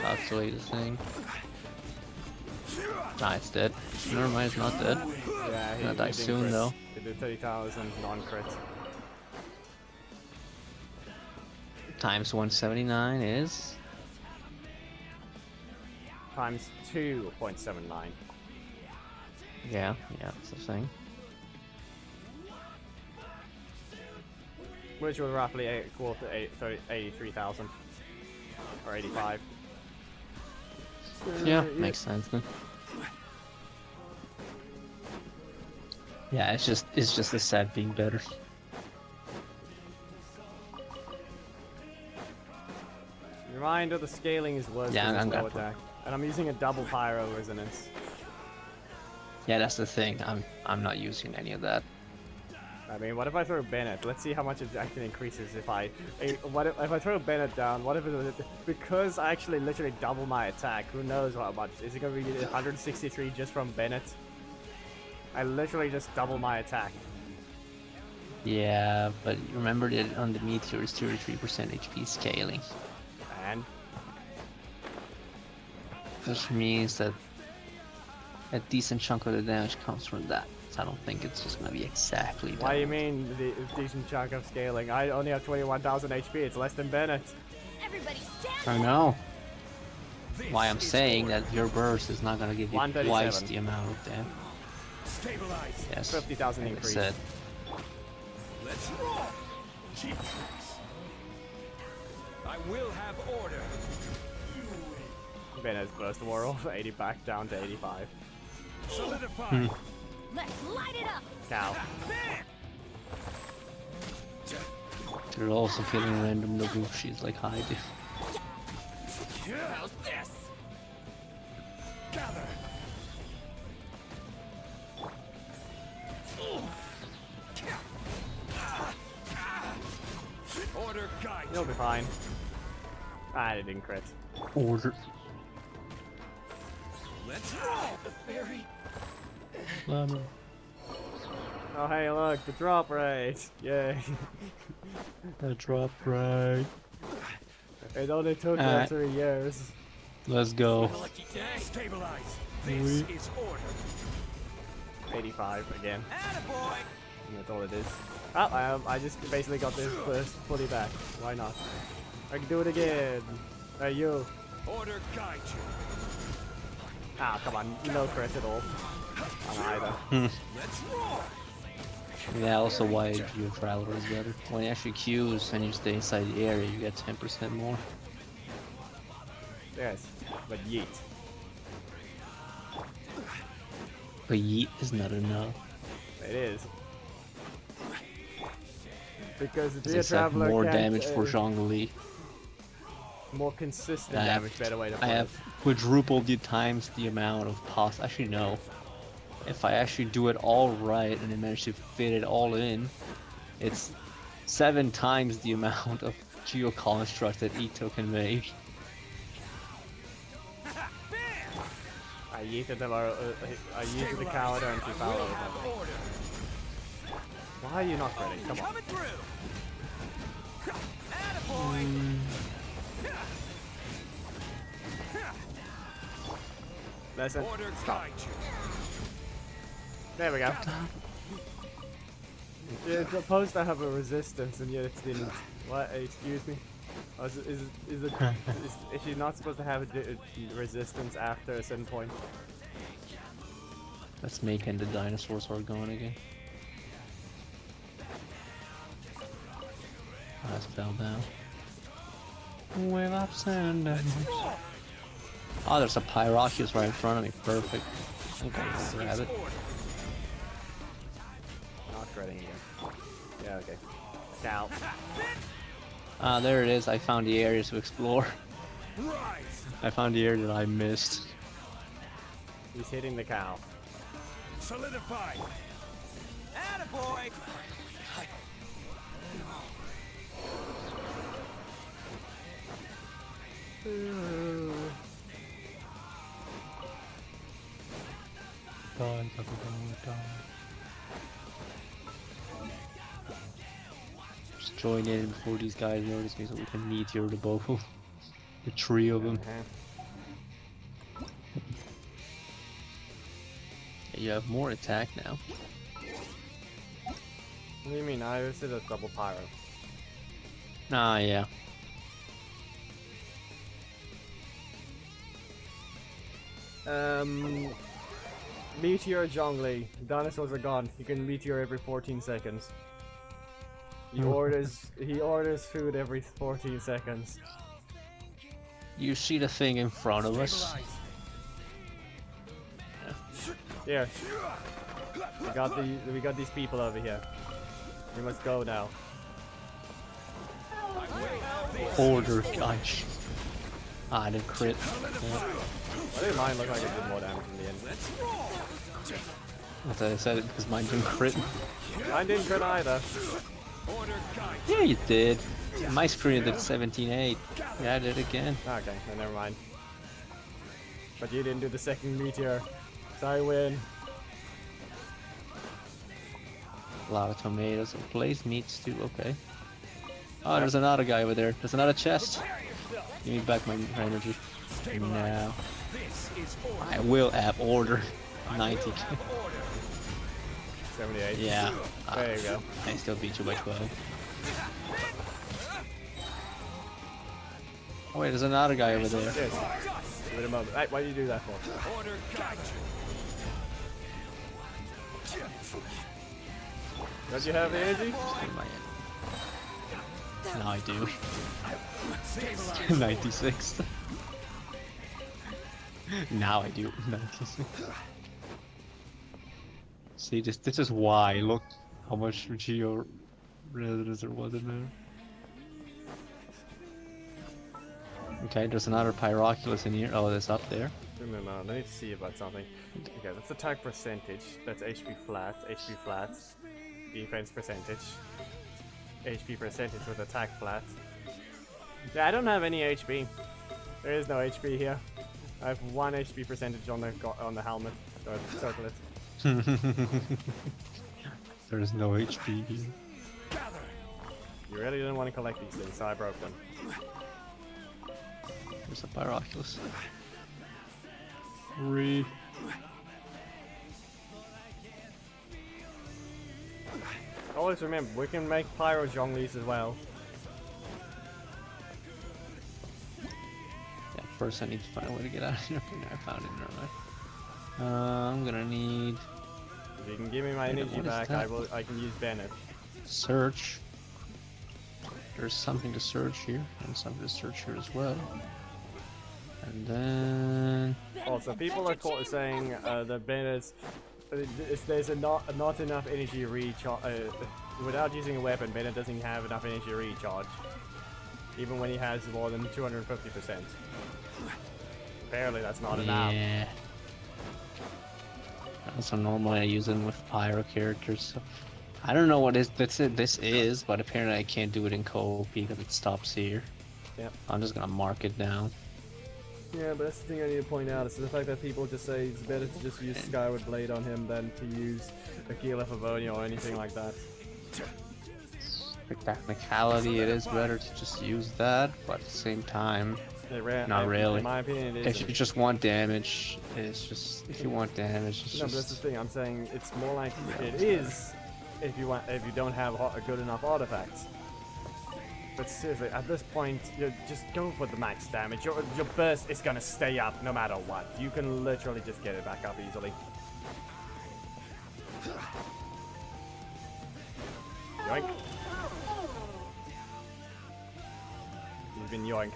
calculate the thing. Nah, it's dead. Never mind, it's not dead. Yeah, Gonna die didn't soon crit. though. He did 30,000 non-crit. Times 179 is Times 2.79. yeah, that's the thing. Which would roughly equal to 83,000. Or 85. Yeah, makes sense then. Yeah, it's just the set being better. Reminder, the scaling is worse Yeah, than I'm low gonna- attack. And I'm using a double pyro resonance. Yeah, that's the thing. I'm not using any of that. I mean, what if I throw Bennett? Let's see how much it actually increases if I... What if I throw Bennett down? What if it... Because I actually literally double my attack, who knows how much? Is it going to be 163 just from Bennett? I literally just double my attack. Yeah, but remember that on the Meteor is 33% HP scaling. And... Which means that a decent chunk of the damage comes from that. So I don't think it's just gonna be exactly that. Why do you mean the decent chunk of scaling? I only have 21,000 HP, it's less than Bennett. Everybody stand. I know. Why I'm saying that your burst is not gonna give you 137. twice the amount of damage. Stabilize. Yes. 50,000 like I increase. said. Let's roll. I will have order. Bennett's burst war off 80 back down to 85. Solidify. Let's light it up. Cow. They're also killing random Nobushis like I do. How's this? Gather. Order guide. You'll be fine. Ah, it didn't crit. Order. Let's roll. The fairy. Lemon. Oh hey, look, the drop rate! Yay! That dropped right. It only took Alright. 3 years. Let's go. Lucky day. Stabilize. This is order. 85 again. Attaboy. And that's all it is. Oh, I just basically got this burst fully back. Why not? I can do it again. Hey, you. Order guide you. Ah, come on. No crit at all. On either. Let's roll. Yeah, also why Geo Traveler is better. When you actually queues and you stay inside the area, you get 10% more. Yes, but yeet. But yeet is not enough. It is. Because As I the said, Traveler more can't, damage for Zhongli. more consistent I have- damage, better way to put I have it. quadrupled the times the amount of pos. Actually, no. If I actually do it all right and I manage to fit it all in, it's 7 times the amount of Geo Construct that Ito can make. I yeeted the coward and she fell over. Why are you not ready? Come on. Listen. Stop. There we go. It's supposed to have a resistance and yet it didn't. What? Excuse me? Oh, is she not supposed to have a resistance after a certain point? Let's make and the dinosaurs are gone again. I just fell down. With ups and downs. Oh, there's a Pyroculus right in front of me. Perfect. Okay, grab it. Not critting again. Yeah, okay. Cow. Ah, there it is. I found the areas to explore. I found the area that I missed. He's hitting the cow. Solidify. Attaboy. Die, die. Just join in before these guys notice me so we can meteor the both of the 3 of them. You have more attack now. What do you mean? I was at a double pyro. Ah, yeah. Meteor Zhongli. Dinosaurs are gone. You can meteor every 14 seconds. He orders food every 14 seconds. You see the thing in front of us? Here. We got these people over here. We must go now. Order, gosh. Ah, I didn't crit. Yeah. I think mine looked like it did more damage in the end. That's why I said it because mine didn't crit. Mine didn't crit either. Yeah, you did. My screen did 17.8. Yeah, I did again. Okay, then never mind. But you didn't do the second meteor. So I win. A lot of tomatoes and place meats too, okay. Oh, there's another guy over there. There's another chest. Give me back my energy. Now. I will app order. 90. 78. Yeah. There you go. I still beat you by 12. Oh wait, there's another guy over there. Yes. Give it a moment. Hey, why do you do that for? Don't you have the energy? Now I do. 96. Now I do. 96. See, this is why. Look how much Geo resonance there was in there. Okay, there's another Pyroculus in here. Oh, that's up there. Give me a moment. I need to see about something. Okay, that's attack percentage. That's HP flat. HP flat. Defense percentage. HP percentage with attack flat. Yeah, I don't have any HP. There is no HP here. I have 1 HP percentage on the helmet or the circlet. There's no HP here. You really didn't want to collect these things, so I broke them. There's a Pyroculus. Always remember, we can make Pyro Zhonglis as well. Yeah, first I need to find a way to get out of here. I found it, never mind. I'm gonna need If you can give me my energy what is back, that? I can use Bennett. Search. There's something to search here, and something to search here as well. And then Also, people are saying that Bennett's there's not enough energy recharge. Without using a weapon, Bennett doesn't have enough energy recharge, even when he has more than 250%. Apparently, that's not enough. yeah. Also, normally I use them with pyro characters. So I don't know what this is, but apparently I can't do it in co-op because it stops here. Yep. I'm just gonna mark it down. Yeah, but that's the thing I need to point out, is the fact that people just say it's better to just use Skyward Blade on him than to use Heckyl Favonia or anything like that. For technicality, it is better to just use that, but at the same time, not really. In my opinion, it if you isn't. just want damage, it's just if you want damage, it's No, but that's the just thing. I'm saying it's more like it is if you don't have a good enough artifacts. But seriously, at this point, you just go for the max damage. Your burst is gonna stay up no matter what. You can literally just get it back up easily. Yoink. You've been yoinked.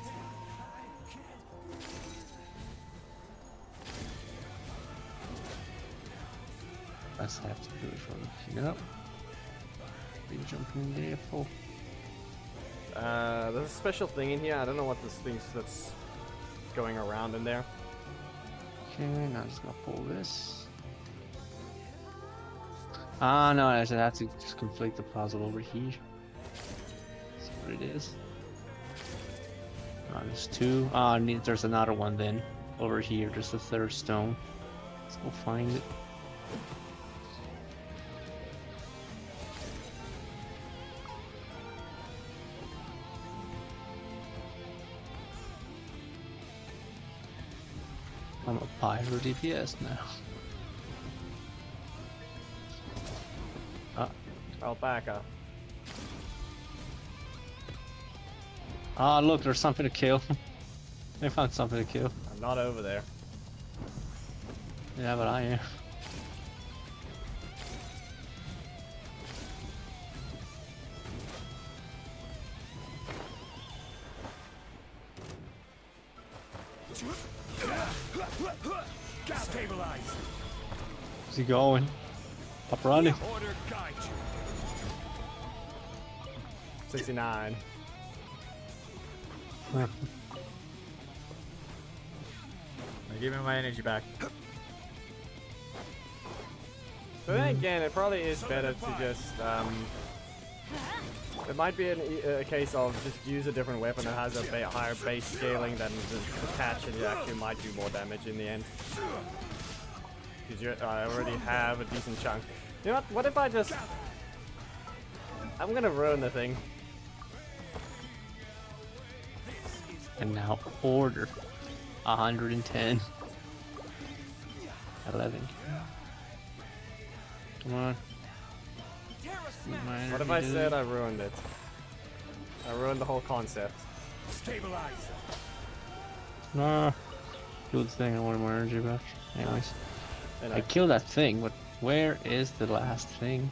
that's have to do it from yep. Be jumping in there for There's a special thing in here. I don't know what this thing that's going around in there. okay, now I'm just gonna pull this. Ah no, I just have to just complete the puzzle over here. That's what it is. There's two. There's another one then. Over here, there's the third stone. Let's go find it. I'm a pyro DPS now. Alpaca. Ah, look, there's something to kill. I found something to kill. I'm not over there. Yeah, but I am. Stabilize. Where's he going? Up running. Order guide you. 69. Now give me my energy back. But then again, it probably is better to just, it might be a case of just use a different weapon that has a higher base scaling than the catch, and it actually might do more damage in the end. Because I already have a decent chunk. You know what if I just... I'm gonna ruin the thing. And now order 110. 11. Come on. What if I said I ruined it? I ruined the whole concept. Stabilize. Nah. Kill the thing, I wanted more energy back. Anyways. And I killed that thing, but where is the last thing?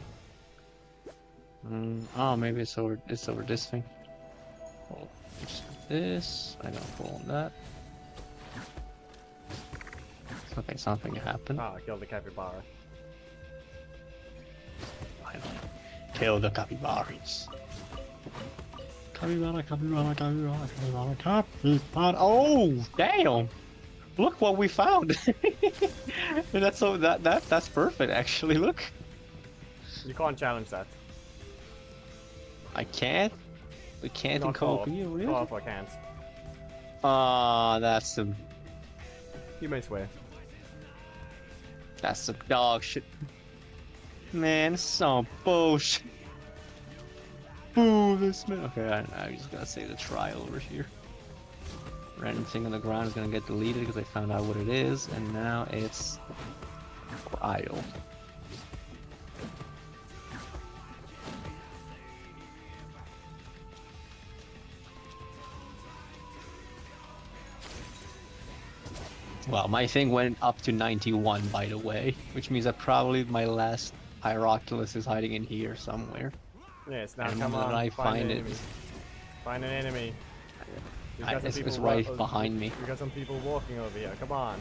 Oh, maybe it's over this thing. Oh, this. I don't pull on that. Okay, something happened. I killed the capybara. Finally. Kill the capybaras. Capybara, capybara, capybara, capybara, capybara. Oh, damn! Look what we found. That's so that's perfect actually. Look. You can't challenge that. I can't. We can't in co-op. Really? Co-op I can't. Ah, that's some You may swear. dog shit. Man, it's some bullshit. Boo, this man. Okay, I'm just gonna say the trial over here. Random thing on the ground is gonna get deleted because I found out what it is, and now it's trial. Well, my thing went up to 91, by the way, which means that probably my last Hieroculus is hiding in here somewhere. Yes, now And come when on. I find find an it, enemy. Find an enemy. We've got some it's people right behind me. We got some people walking over here. Come on.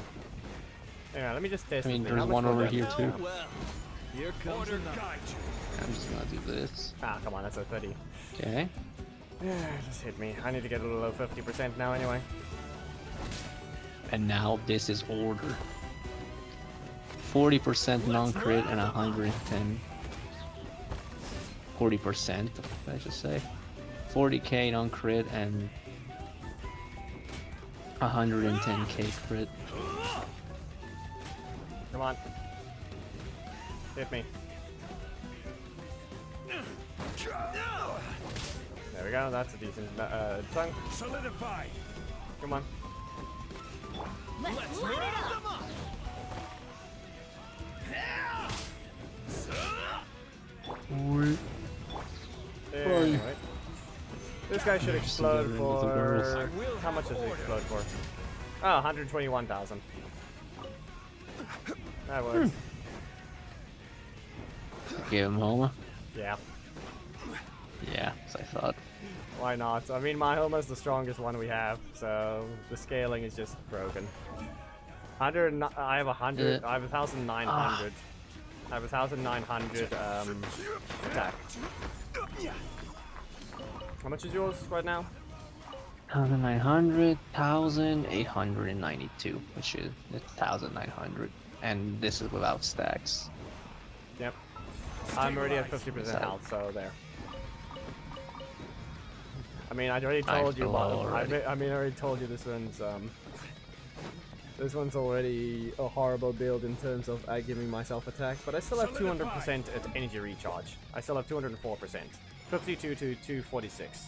Hang on, let me just test I mean, this thing. there's How much one will over that- here too. Here comes another. I'm just gonna do this. Ah, come on, that's a 30. Okay. Just hit me. I need to get a little 50% now anyway. And now this is order. 40% non-crit and 110. 40%, I should say. 40k non-crit and 110k crit. Come on. Hit me. There we go, that's a decent chunk. Solidify. Come on. Let's light it up. Anyway. This guy should explode into the girls. for... How much does it explode for? Oh, 121,000. That works. Give him Homa. Yeah. Yeah, as I thought. Why not? I mean, my Homa's the strongest one we have, so the scaling is just broken. I have 100. I have 1,900. I have 1,900 attack. How much is yours right now? 1,900, 1,892, which is 1,900, and this is without stacks. Yep. I'm already at 50% health, so there. I mean, I already told you. I mean, I already told you this one's This one's already a horrible build in terms of giving myself attack, but I still have 200% at energy recharge. I still have 204%. 52 to 246.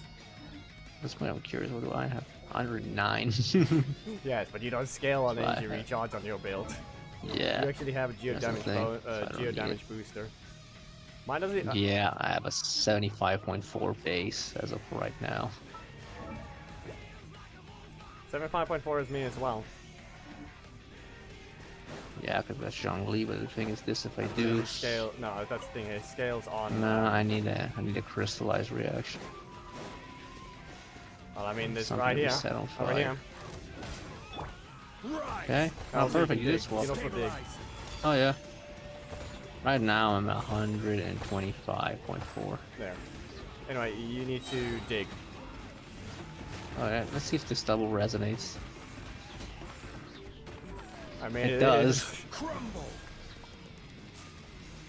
That's why I'm curious, what do I have? 109. Yes, but you don't scale on That's what I energy have. recharge on your build. Yeah. You actually have a geo That's the damage, thing, so I don't geo need damage booster. Mine doesn't. Yeah, I have a 75.4 base as of right now. 75.4 is me as well. Yeah, because that's Zhongli, but the thing is this, if I do... Scale. No, that's the thing. It scales on. No, I need a crystallized reaction. Well, I mean, this Something right to be here. set on Over fire. here. Okay, Oh, oh, so you perfect, can you dig. did swap. You also dig. Oh yeah. Right now I'm at 125.4. There. Anyway, you need to dig. Alright, let's see if this double resonates. I mean, It does. is.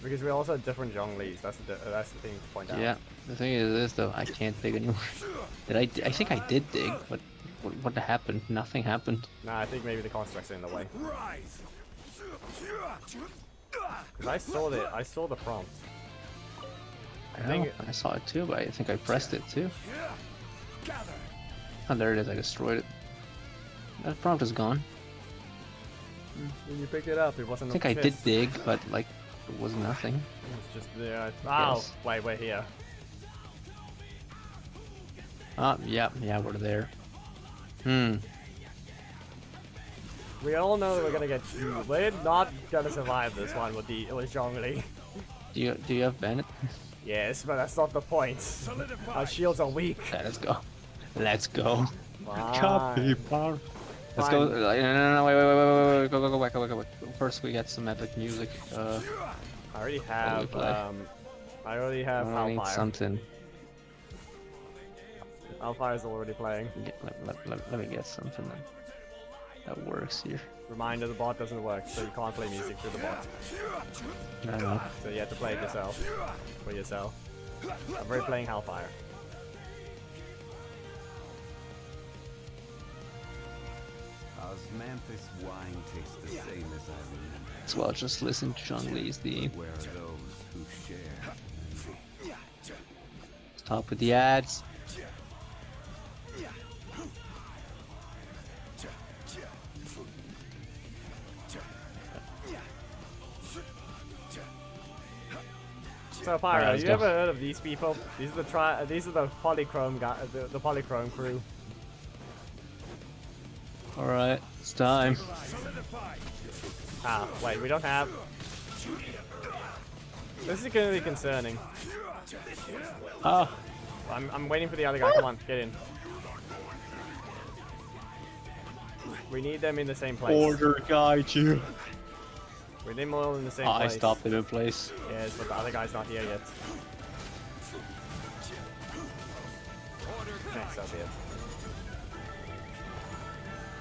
Because we also have different Zhonglis. That's the thing to point out. Yeah, the thing is this though, I can't dig anymore. I think I did dig, but what happened? Nothing happened. Nah, I think maybe the construct's in the way. Because I saw the prompt. I think know, I saw it too, but I think I pressed it too. Oh, there it is, I destroyed it. That prompt is gone. When you picked it up, it wasn't. I think I did dig, but like, it was nothing. It's just there. Oh, Yes. wait, we're here. Oh, yeah, we're there. We all know that we're gonna get chewed. We're not gonna survive this one with Zhongli. Do you have Bennett? Yes, but that's not the point. Our shields are weak. Okay, let's go. Let's go. Fine. power. Let's go. Fine. No, wait. Go back. First, we get some epic music. I already do we have. play? I already have I need Hellfire. something. Hellfire's already playing. Let me get something that works here. Reminder: the bot doesn't work, so you can't play music through the bot. No. So you have to play it yourself. For yourself. I'm already playing Hellfire. Osmanthus wine tastes the same as I remember. As well, just listen to John Lee's theme. Where are those who share? Stop with the ads. So Pyro, Alright, let's you go. ever heard of these people? These are the polychrome guy, the polychrome crew. Alright, Alright, it's time. Ah, wait, we don't have... This is gonna be concerning. Oh, I'm waiting for the other guy. Come on, get in. We need them in the same place. order guide you. We need them all in the same I place. stopped them in place. Yes, but the other guy's not here yet. Okay, so be it.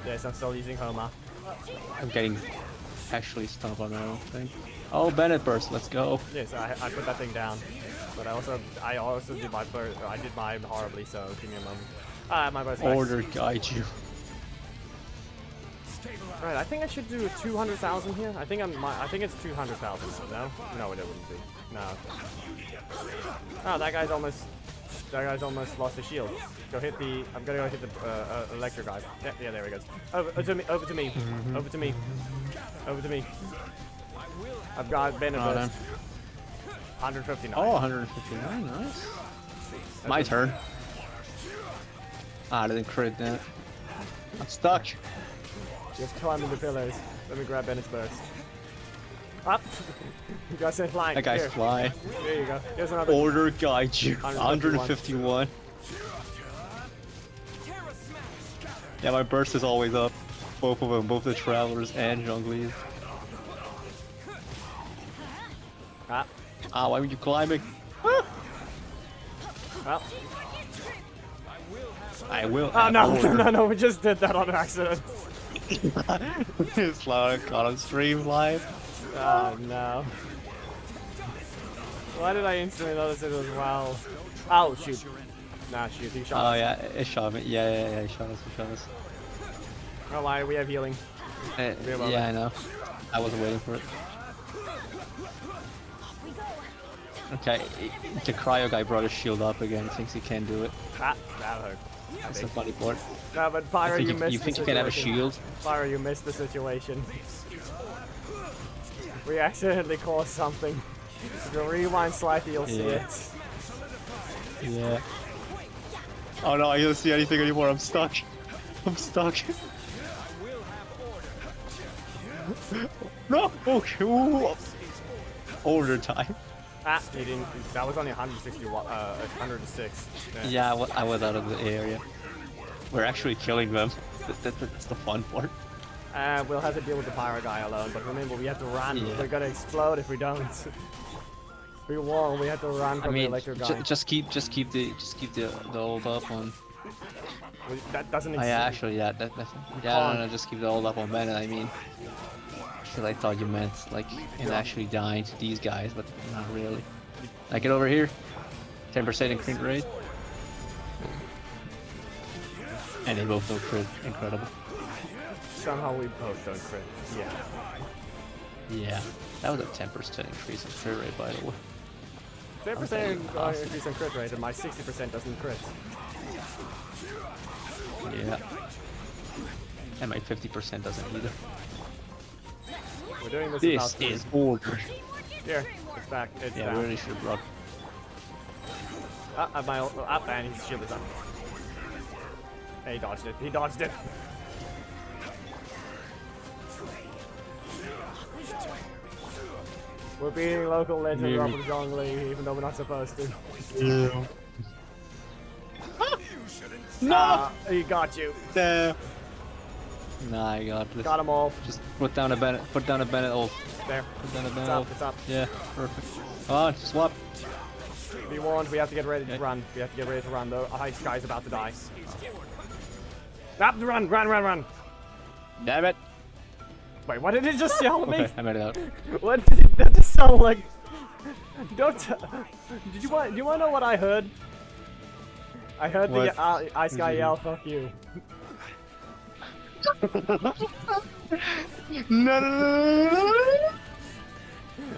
Yes, I'm still using Homa. I'm getting actually stuck on that own thing. Oh, Bennett burst, let's go. Yes, I put that thing down. But I also did my burst. I did mine horribly, so give me a moment. Ah, my burst. Order guide you. Right, I think I should do 200,000 here. I think I think it's 200,000. No, no, it wouldn't be. No. Oh, that guy's almost lost his shield. Go hit the. I'm gonna go hit the electro guy. Yeah, there he goes. Over to me. Over to me. Over to me. Over to me. I've got benefits. 159. Oh, 159, nice. My turn. Ah, I didn't crit that. I'm stuck. Just climbing the pillars. Let me grab Bennett's burst. Up! You guys sent flying. That guy's Here. fly. There you go. Here's another. Order guide you. 151. 151. Yeah, my burst is always up. Both of them, both the travelers and junglies. Ah. Ah, why were you climbing? Well. I will. Oh no, no, we just did that on accident. It's like got on stream live. Oh no. Why did I instantly notice it as well? Oh shoot. Nah, shoot, he shot Oh us. yeah, it shot me. Yeah, it shot us, No lie, we have healing. Yeah, I know. I wasn't waiting for it. Okay, the cryo guy brought his shield up again. Thinks he can do it. Ah, that hurt. That's the funny part. No, but Pyro, you missed You the think you situation. can have a shield? Pyro, you missed the situation. We accidentally caused something. If you rewind slightly, you'll see Yeah. it. Yeah. Oh no, I don't see anything anymore. I'm stuck. I'm stuck. No. Okay. Ooh. Order time. Ah, he didn't. That was only 160 watt, 106. Yeah, I was out of the area. We're actually killing them. That's the fun part. We'll have to deal with the Pyro guy alone, but remember, we have to run. Yeah. We're gonna explode if we don't. We won't. We have to run from I mean, the electro guy. just keep the hold up on. That doesn't Oh exist. yeah, actually, yeah, no, just keep the hold up on Bennett. I mean, because I thought you meant like in actually dying to these guys, but not really. Like get over here, 10% in crit rate, and they both don't crit. Incredible. Somehow we both don't crit. Yeah. Yeah, that was a 10% increase in crit rate, by the way. 10% increase in crit rate, and my 60% doesn't crit. Yeah. And my 50% doesn't either. We're doing this This without is order. Here, it's back. It's Yeah, down. we really should have brought. And his shield is up. Hey, he dodged it. He dodged it. We're beating local legend Robert Jongley, even though we're not supposed to. Yeah. No! He got you. Damn. Nah, I got this. Got them all. Just put down a Bennett. Put down a Bennett ult. There. Put down a Bennett It's up. ult. It's up. Yeah, perfect. Come on, swap. Be warned, we have to get ready to run. We have to get ready to run. The ice guy's about to die. Stop the run! Run, run, run! Damn it. Wait, what did it just yell at me? Okay, I made it out. What did it, that just sound like? Don't. Do you want to know what I heard? I heard What? the ice guy yell, "Fuck you." No.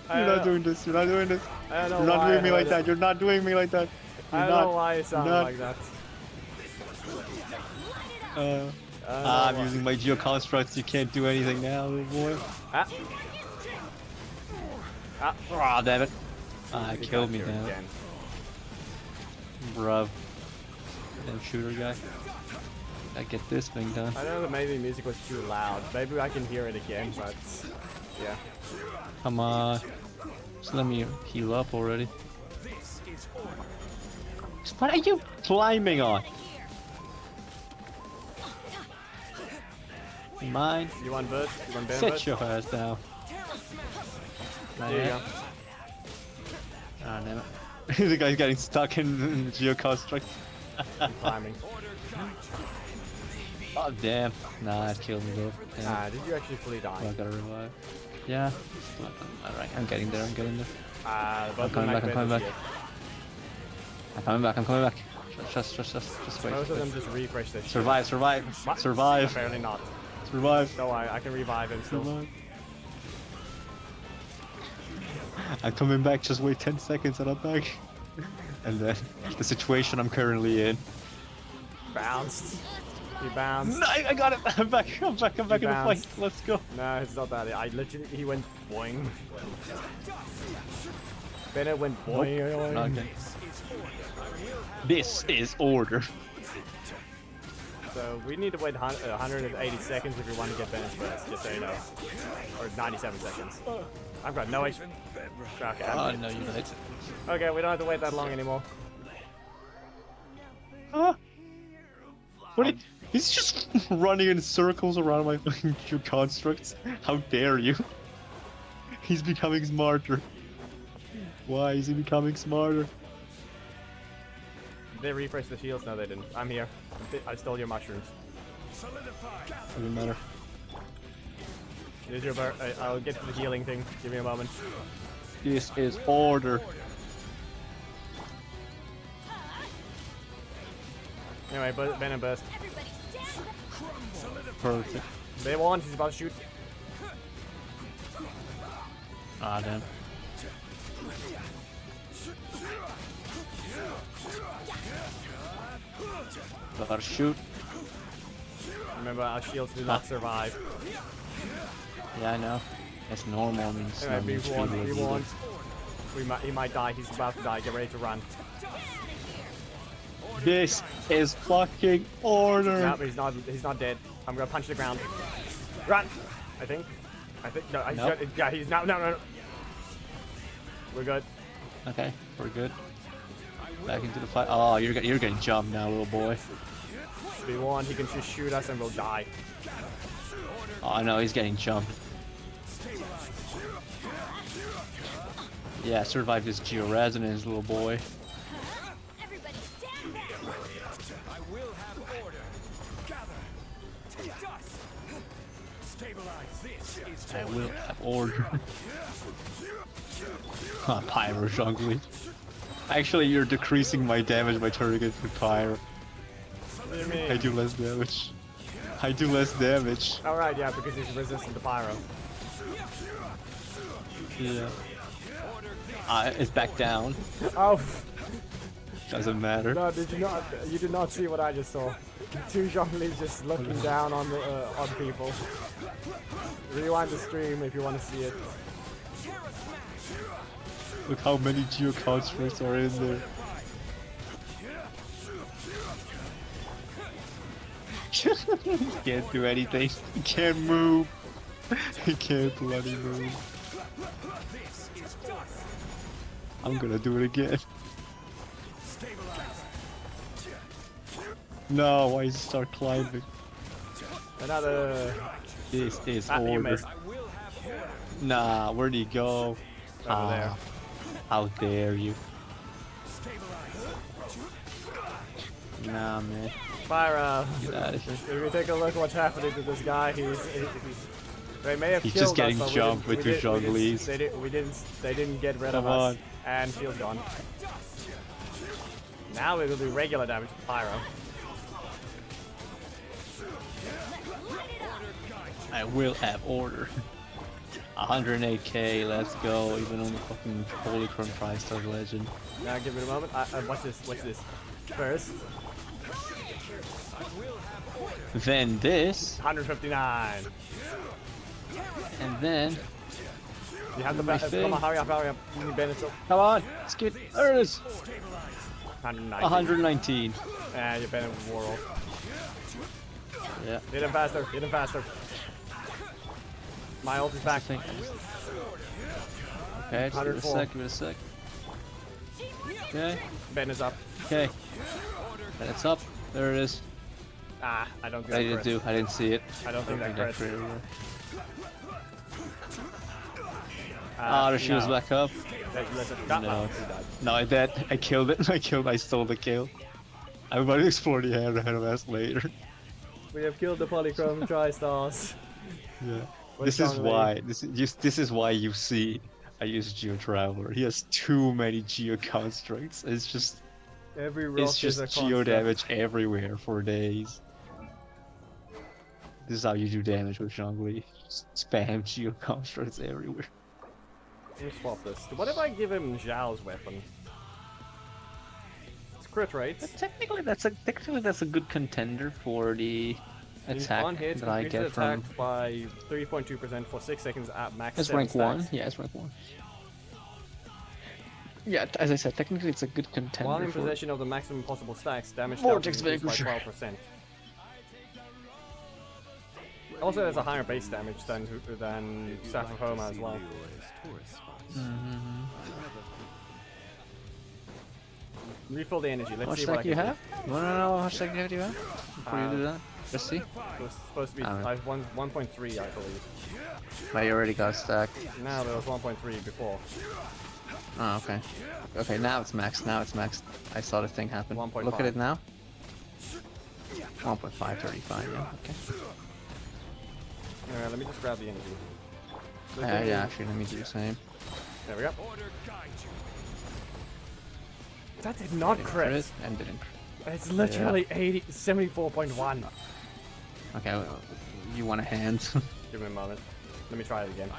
I You're don't not know. doing this. You're not doing this. I don't know You're not why doing I me heard like it. that. You're not doing me like that. I You're don't know not. why it sounded not. like that. I'm using my geo constructs. You can't do anything now, little boy. Ah. Ah. Ah, damn it. Ah, He killed got me, you damn it. again. Bruv. Damn shooter guy. I get this thing done. I know that maybe the music was too loud. Maybe I can hear it again, but yeah. Come on. Just let me heal up already. What are you climbing on? Mine. You want burst? You want Sit burst? your ass down. There you go. Ah, damn it. The guy's getting stuck in the geoconstruct. I'm climbing. Oh, damn. Nah, it killed me though. Damn. Did you actually fully die? Oh, I gotta revive. Yeah. Alright, I'm getting there, I'm getting there. Both coming of back, them I'm coming have back. I'm coming back, I'm coming back. Just wait. Most of them just refresh this. Survive, survive, What? survive, Apparently not. survive. No, I can revive him still. Survive. I'm coming back, just wait 10 seconds and I'm back. And then, the situation I'm currently in. Bounced. He bounced. No, I got it! I'm back in the fight, bounced. let's go. No, it's not that. He went boing. Bennett went boing. Not again. This is order. So we need to wait 180 seconds if we want to get Bennett's burst, just so you know. Or 97 seconds. I've got no HP. Okay, I'm No, you died. okay, we don't have to wait that long anymore. Huh? What? He's just running in circles around my fucking constructs. How dare you? He's becoming smarter. Why is he becoming smarter? Did they refresh the shields? No, they didn't. I'm here. I stole your mushrooms. Doesn't matter. Here's your I'll get to the healing thing. Give me a moment. This is order. Anyway, Venom burst. Perfect. They won. He's about to shoot. Ah, damn. Gotta shoot. Remember, our shields do not survive. Yeah, I know. It's normal. I mean, it's not Anyway, much we won. people We do won. that. He might die. He's about to die. Get ready to run. This is fucking order. No, he's not. He's not dead. I'm gonna punch the ground. Run. I think. No. Nope. Yeah. He's not. No. We're good. Okay, we're good. Back into the fight. Oh, you're getting jumped now, little boy. If he won, he can just shoot us and we'll die. Oh no, he's getting jumped. Yeah, survive this georesonance, little boy. I will have order. Gather. Take dust. Stabilize. This is I will have order. Pyro juggling. Actually, you're decreasing my damage by turning it to pyro. What do you mean? I do less damage. I do less damage. Alright, yeah, because he's resistant to pyro. Yeah. It's back down. Oh. Doesn't matter. No, did you not? You did not see what I just saw. Two Zhongli's just looking down on the on people. Rewind the stream if you want to see it. Look how many geoconstructs are in there. Can't do anything. He can't move. He can't bloody move. I'm gonna do it again. No, why does he start climbing? Another. This is You order. missed. Nah, where'd he go? Over there. How dare you? Nah, man. Pyro. Get out of here. If we take a look at what's happening to this guy, they may have He's killed just getting us, but jumped with two Zhongli's. They didn't get rid of Come us. on. And shield's gone. Now we will do regular damage to Pyro. I will have order. 108k, let's go. Even on the fucking Holy Chrome Tri-Star Legend. Now give it a moment. Watch this. Watch this. First, Then this, 159. and then You have the My best. thing. Come on, hurry up. You need Bennett. come on, let's get there. It is 190. 119. Your Bennett wore off. Yeah. Hit him faster. Hit him faster. My ult is back. Okay, just give it a 104. sec, give it a sec. Okay, Ben is up. okay. And it's up. There it is. Ah, I don't think I that didn't crit. do. I didn't see it. I don't think that crit. Ah, the shield's no. back up. Listen, No. no. He died. No, I did. I killed it. I stole the kill. I'm going to explore the ahead of us later. We have killed the polychrome tri-stars. Yeah. What This is song are why. This is why you see. I use Geo Traveler. He has too many Geo constructs. It's just. Every rock It's is a just Geo construct. damage everywhere for days. This is how you do damage with Zhongli. Spam Geo constructs everywhere. Let me swap this. What if I give him Zhao's weapon? It's crit rate. But technically, that's a good contender for the attack On hit, that I increase the get from. attack by 3.2% for 6 seconds at max. It's 7 rank 1. stacks. Yeah, it's rank 1. Yeah, as I said, technically it's a good contender While in for. possession of the maximum possible stacks, damage Vortex increased by Vanquisher. 12%. Also, has a higher base damage than Staff of Homa as well. Refill the energy. Let's How much see what I stack can you do. have? You wanna know how much stack you have? Before you do that? Let's see. It was supposed to be Alright. I have 1.3, I believe. But you already got a stack. Now there was 1.3 before. Oh, okay. Okay, now it's maxed. Now it's maxed. I saw the thing happen. 1.5. Look at it now. 1.535, yeah, okay. Let me just grab the energy. Yeah, actually, let me do the same. There we go. That did not crit. And didn't. It's literally 74.1. Okay, well, you want a hand? Give me a moment. Let me try it again.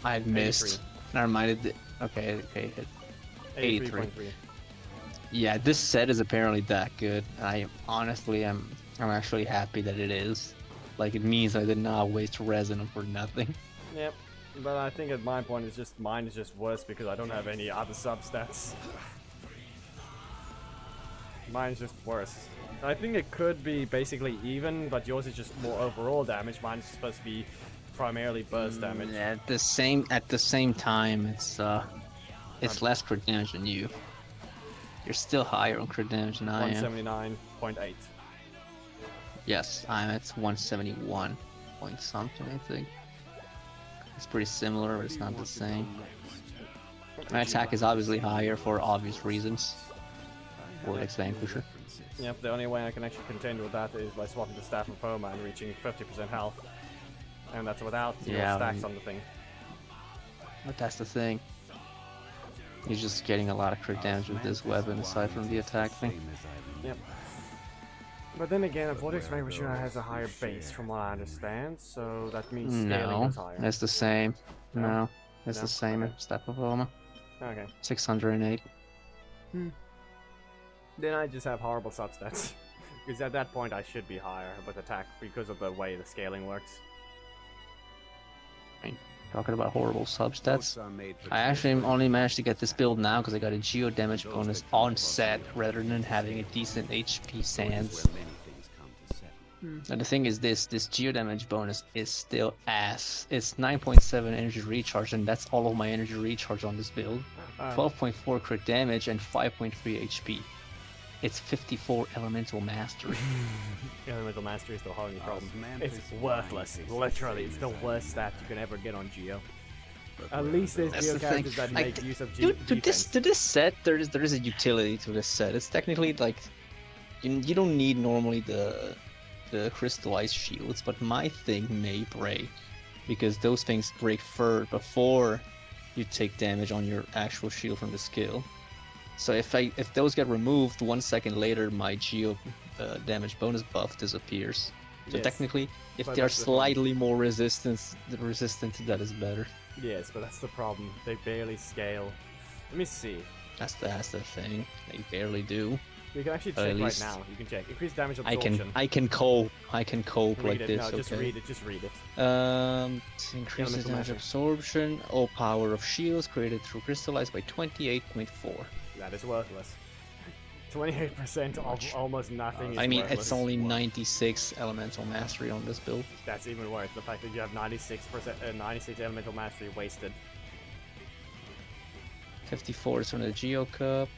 I missed. Never mind. It did. Okay, hit. 83. 83.3. Yeah, this set is apparently that good. I'm actually happy that it is. Like, it means I did not waste resin for nothing. Yep. But I think at my point, mine is just worse because I don't have any other substats. Mine's just worse. I think it could be basically even, but yours is just more overall damage. Mine's supposed to be primarily burst damage. Yeah, at the same time, it's less crit damage than you. You're still higher on crit damage than I am. 179.8. Yes, I'm at 171 point something, I think. It's pretty similar, but it's not the same. My attack is obviously higher for obvious reasons. Vortex Vanquisher. Yep, the only way I can actually contend with that is by swapping the Staff of Homa and reaching 50% health. And that's without stacks on the thing. But that's the thing. You're just getting a lot of crit damage with this weapon aside from the attack thing. Yep. But then again, a Vortex Vanquisher has a higher base from what I understand, so that means scaling No, is higher. it's the same. No, it's No? the same as Staff of Homa. Okay. 608. Then I just have horrible substats. Because at that point I should be higher with attack because of the way the scaling works. Talking about horrible substats. Boats are made for I actually only managed to get this build now because I got a geo damage bonus on set rather than having a decent HP sands. where many things come to settle. And the thing is this geo damage bonus is still ass. It's 9.7 energy recharge and that's all of my energy recharge on this build. 12.4 crit damage and 5.3 HP. It's 54 elemental mastery. Elemental Mastery is the whole new problem. Osmanthus It's worthless. Literally, it's the worst stat you can ever get on Geo. At least there's That's Geo the thing. characters that Like, make use of Dude, to defense. this set, there is a utility to this set. It's technically like you don't need normally the crystallized shields, but my thing may break because those things break before you take damage on your actual shield from the skill. So if those get removed, 1 second later my geo damage bonus buff disappears. So Yes. technically, if But they are that's the thing. slightly more resistant, that is better. Yes, but that's the problem. They barely scale. Let me see. That's the thing. They barely do. You can actually But check at right least now. You can check. Increased damage I absorption. can cope Read like it. this. No, just Okay. read it. Just read it. Increases Elemental damage mastery. absorption. All power of shields created through crystallized by 28.4. That is worthless. 28% of almost nothing is I mean, worthless. it's only 96 elemental mastery on this build. That's even worse. The fact that you have 96 elemental mastery wasted. 54 is from the Geo Cup.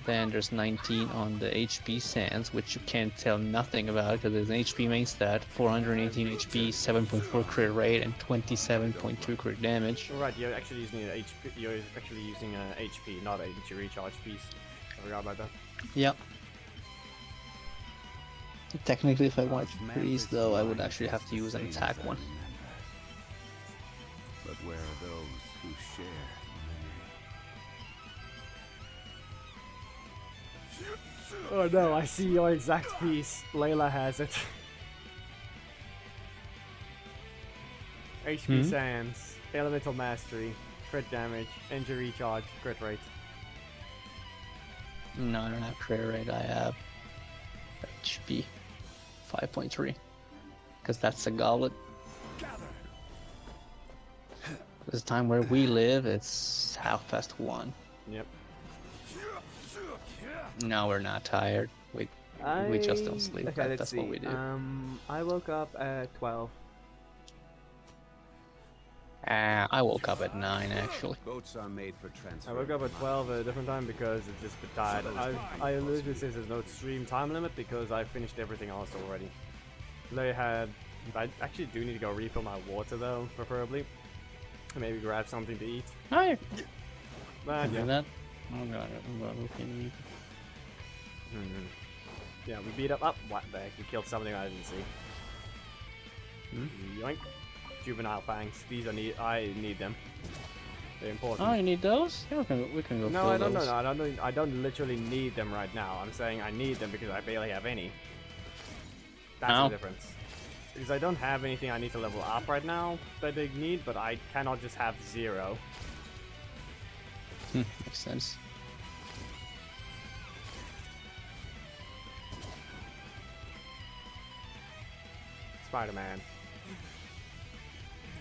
Then there's 19 on the HP Sands, which you can't tell nothing about because there's an HP main stat, 418 HP, 7.4 crit rate, and 27.2 crit damage. Right, you're actually using an HP. You're actually using an HP, not an injury recharge piece. I forgot about that. Yep. Technically, if I wanted to freeze, though, I would actually have to use an attack one. But where are those who share? Oh no, I see your exact piece. Layla has it. HP Sands, Elemental Mastery, crit damage, injury recharge, crit rate. No, I don't have crit rate, I have HP 5.3. Because that's a goblet. This time where we live, it's half past 1. Yep. No, we're not tired. We just don't sleep. Okay, let's That's see. what we do. I woke up at 12. I woke up at 9 actually. Boats are made for transfer. I woke up at 12 at a different time because it's just a bit tired. I literally says there's no stream time limit because I finished everything else already. I actually do need to go refill my water though, preferably. And maybe grab something to eat. Hi. But yeah. That? Oh god, I'm looking. Yeah, we beat up. What the heck? We killed something I didn't see. Yoink. Juvenile fangs. These are I need them. They're important. Oh, you need those? Yeah, we can go. No, I don't. those. No, I don't literally need them right now. I'm saying I need them because I barely have any. That's Ow. the difference. Because I don't have anything I need to level up right now that they need, but I cannot just have 0. Makes sense. Spider-Man.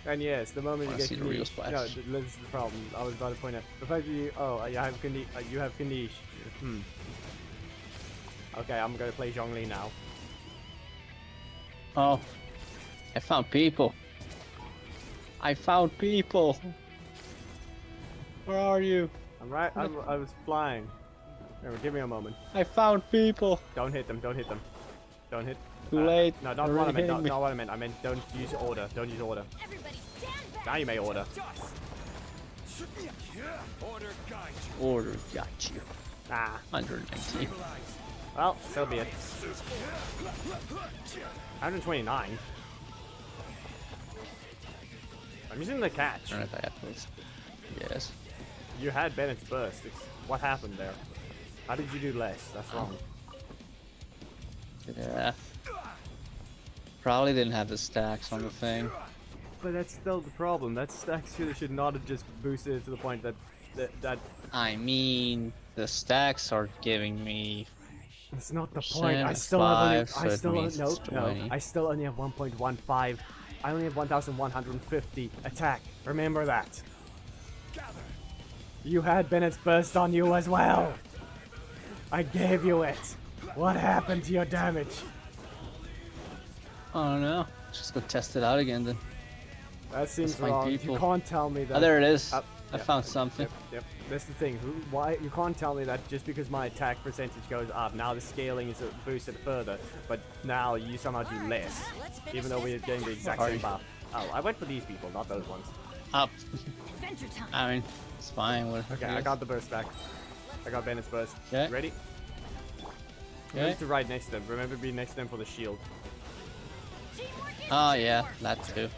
And yes, the moment you I get see the real Kanish, splash. no, this is the problem. I was about to point out the fact that you have Kanish. Okay, I'm gonna play Zhongli now. Oh, I found people. I found people. Where are you? I'm right. I was flying. Remember, give me a moment. I found people. Don't hit them. Don't hit them. Don't hit. Too late. No, not They're what I already meant. hitting me. Not what I meant. I meant don't use order. Don't use order. Everybody stand back. Now you may order. Order got you. Ah. 119. Well, so be it. 129. I'm using the catch. I don't know if I have those. Yes. You had Bennett's burst. What happened there? How did you do less? That's wrong. Yeah. Probably didn't have the stacks on the thing. But that's still the problem. That stack should not have just boosted it to the point that I mean, the stacks are giving me. That's not the Percent point. I of still have only. five, so I it still means no it's 20. I still only have 1.15. I only have 1,150 attack. Remember that. You had Bennett's burst on you as well. I gave you it. What happened to your damage? I don't know. Just go test it out again then. That seems find wrong. people. You can't tell me that. Oh, there it is. I yep. found something. Yep. That's the thing. Why you can't tell me that just because my attack percentage goes up, now the scaling is boosted further, but now you somehow do less, even though we're getting the exact same buff. Oh, I went for these people, not those ones. Up. Adventure time. I mean, it's fine. Okay, I got the burst back. I got Bennett's burst. Okay. Ready? Remember to ride next to them. Remember to be next to them for the shield. Oh yeah, that too.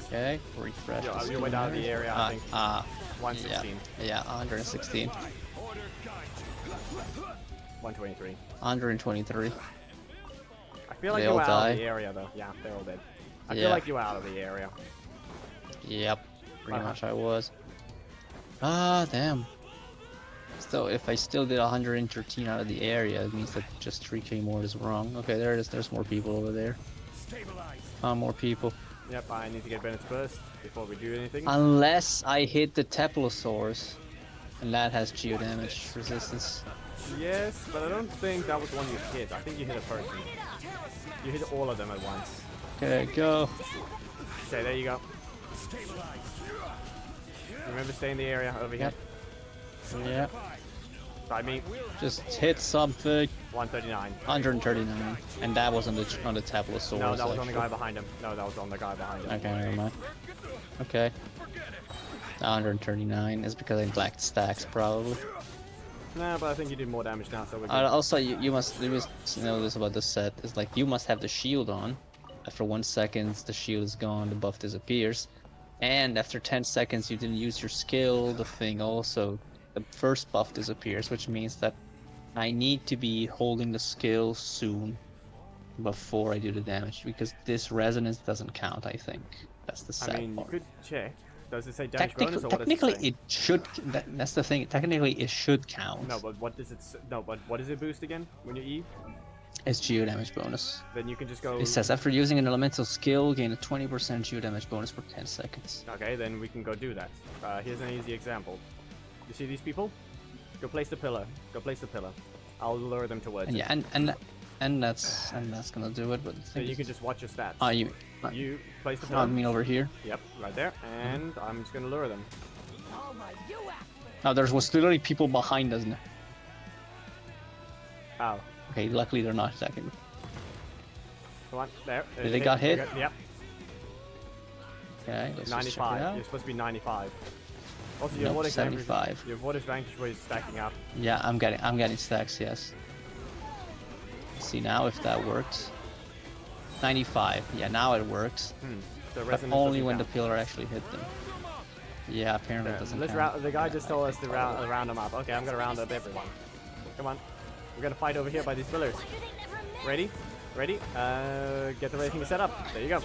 Okay, refresh. Yo, you went out of the area, I think. 116. Yeah, 116. 123. 123. I feel like They you all were out die. of the area though. Yeah, they're all dead. I feel Yeah. like you were out of the area. Yep, pretty much I was. Ah, damn. So if I still did 113 out of the area, it means that just 3k more is wrong. Okay, there it is. There's more people over there. More people. Yep, I need to get Bennett's burst before we do anything. Unless I hit the Teplosaurus. And that has geo damage resistance. Yes, but I don't think that was the one you hit. I think you hit a person. You hit all of them at once. Okay, go. Okay, there you go. Remember, stay in the area over here. Yeah. By me. Just hit something. 139. 139. And that was on the Tablosaurus. No, that was on the actually. guy behind him. No, that was on the guy behind him. Okay, never mind. Okay. 139 is because I lacked stacks, probably. Nah, but I think you did more damage now, so we're good. Also, you must know this about the set. Is like you must have the shield on. After 1 second, the shield is gone, the buff disappears. And after 10 seconds, you didn't use your skill, the thing also, the first buff disappears, which means that I need to be holding the skill soon before I do the damage, because this resonance doesn't count, I think. That's the sad I mean, you part. could check. Does it say damage bonus or what does it Technically, say? it should. That's the thing. Technically, it should count. No, but what does it? No, but what does it boost again when you E? It's geo damage bonus. Then you can just go. It says after using an elemental skill, gain a 20% geo damage bonus for 10 seconds. Okay, then we can go do that. Here's an easy example. You see these people? Go place the pillar. Go place the pillar. I'll lure them towards And it. yeah, and that's gonna do it. But the So thing you is- can just watch your stats. you You place the I pillar. mean over here. Yep, right there. And I'm just gonna lure them. Now there was literally people behind us. Ow. Okay, luckily they're not attacking me. Come on, there. Did they got hit? Yep, Okay, let's just check it 95. out. You're supposed to be 95. Also, your Nope, vortex 75. Your vortex vantage rate is stacking up. Yeah, I'm getting stacks. Yes. See now if that works. 95. Yeah, now it works. The But resonance only doesn't when the count. pillar actually hit them. Yeah, apparently it doesn't Let's count. round. The guy just told us to round them up. Okay, I'm gonna round up everyone. Come on. We're gonna fight over here by these pillars. Ready? Ready? Get everything set up. There you go.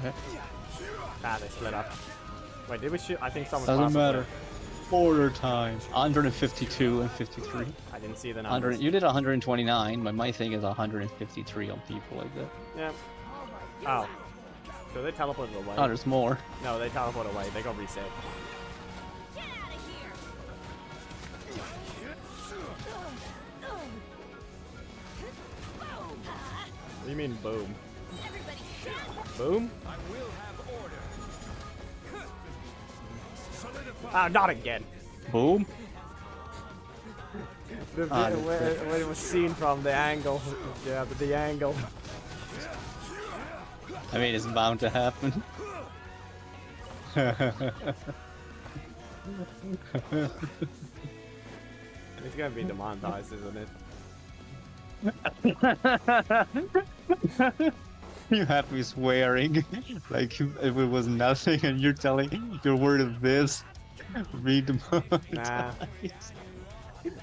Okay. Ah, they split up. Wait, did we shoot? I think someone. Doesn't matter. Order time. 152 and 53. I didn't see the 100. numbers. You did 129, but my thing is 153 on people like that. Yeah. Oh. So they teleported away. Oh, there's more. No, they teleported away. They got reset. What do you mean, boom? Boom? Ah, not again. Boom. The Ah, bit the where it was seen from the angle. Yeah, but the angle. I mean, it's bound to happen. It's gonna be demonetized, isn't it? You have me swearing like if it was nothing, and you're telling your word of this. Read the Nah.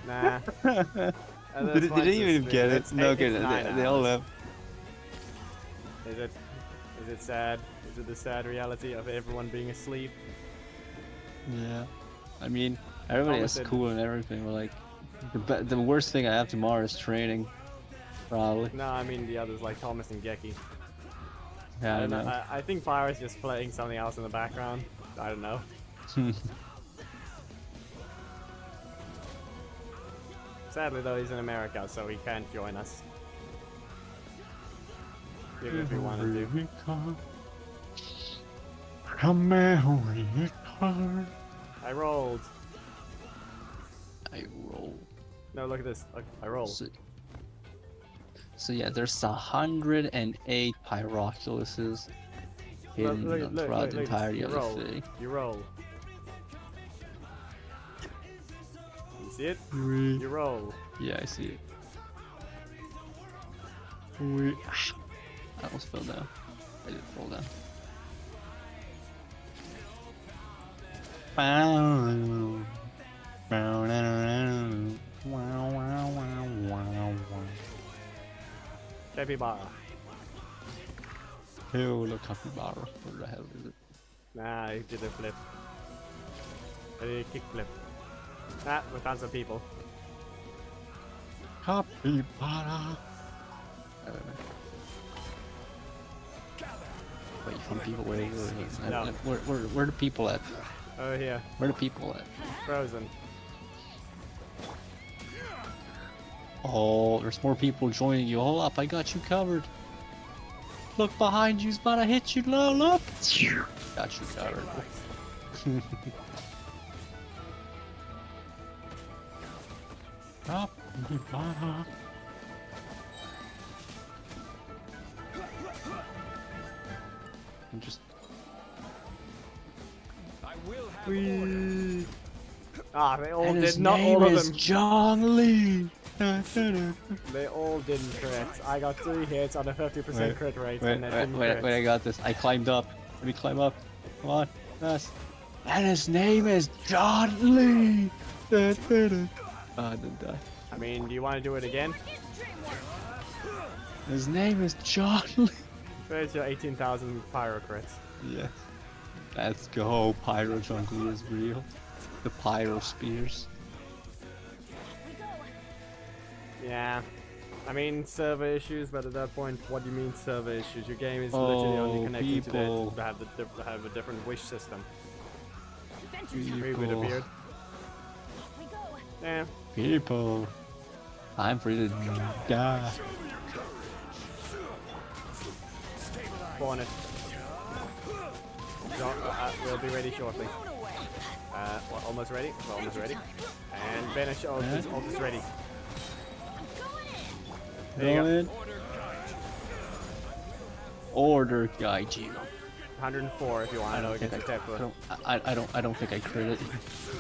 Nah. Did they even get it? No, okay, they all left. Is it sad? Is it the sad reality of everyone being asleep? Yeah. I mean, everybody Thomas is said- cool and everything, but like, the worst thing I have tomorrow is training. Probably. No, I mean the others like Thomas and Gecky. Yeah, I don't don't know. I think Pyro's just playing something else in the background. I don't know. Sadly though, he's in America, so he can't join us. Even if he wanted to. I rolled. I roll. No, look at this. Look, I rolled. So yeah, there's 108 Pyroculuses hidden throughout the entirety of the thing. You roll. You see it? We, You roll. Yeah, I see it. we, I almost fell down. I did fall down. Capybara. Hello, capybara. What the hell is it? Nah, he did a flip. He did a kick flip. Ah, we found some people. capybara. I don't know. Wait, from people where No. where the people at? Oh, here. Where are the people at? Frozen. Oh, there's more people joining you. Hold up, I got you covered. Look behind you, he's about to hit you. Look. Got you covered. Up. I'm just. Ah, they all And his did. Not name all of is them. John Lee. They all didn't crit. I got 3 hits on a 50% crit rate, and they didn't crit. Wait, I got this. I climbed up. Let me climb up. Come on. Yes. And his name is John Lee. I didn't die. I mean, do you want to do it again? His name is John Lee. Where's your 18,000 pyro crits? Yes. Let's go. Pyro Jungle is real. The Pyro Spears. Yeah. I mean, server issues, but at that point, what do you mean server issues? Your game is literally only connected people. to that to have a different wish system. Ribbit appeared. Yeah. People. I'm free to die. Spawn it. We'll be ready shortly. We're almost ready. We're almost ready. And Banish almost ready. There you go. Order guide you. 104 if you want to know against the Templar. I don't think I crit it.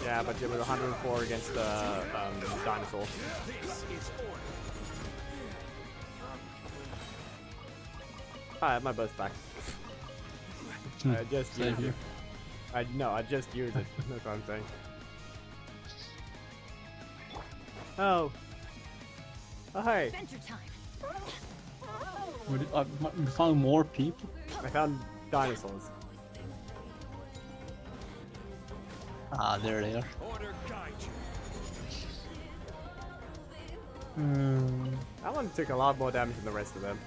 Yeah, but it was 104 against the dinosaur. I have my buzz back. I just used it. I just used it. That's what I'm saying. Oh. Oh, hey. We found more people? I found dinosaurs. Ah, there they are. That one took a lot more damage than the rest of them.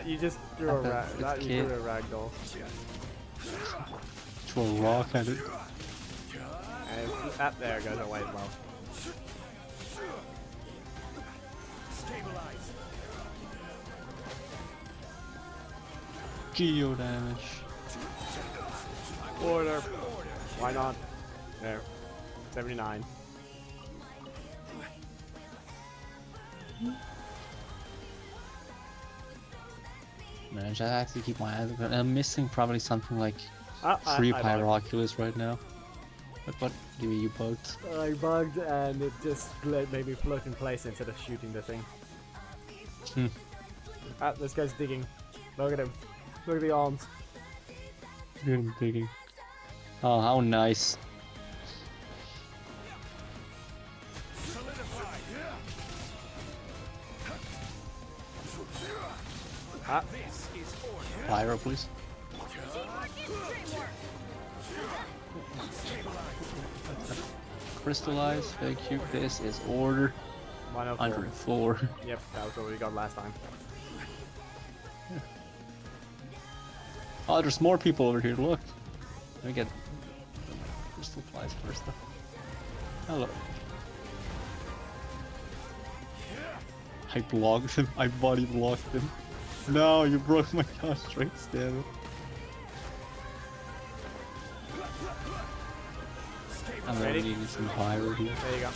You just threw a ragdoll. Throw a rock at it. And that there goes away as well. Geo damage. Order. Why not? There. 79. Man, I just have to keep my eyes open. I'm missing probably something like 3 I bugged. Pyroculus right now. But what? Give me you bugged. I bugged and it just made me float in place instead of shooting the thing. This guy's digging. Look at him. Look at the arms. Good digging. Oh, how nice. Pyro, please. Crystallize, thank you. This is order 104. Yep, that was what we got last time. Oh, there's more people over here. Look. Let me get crystal flies first. Though. Hello. I blocked him. I body blocked him. No, you broke my constraints, damn it. I'm Ready? needing some pyro here. There you go.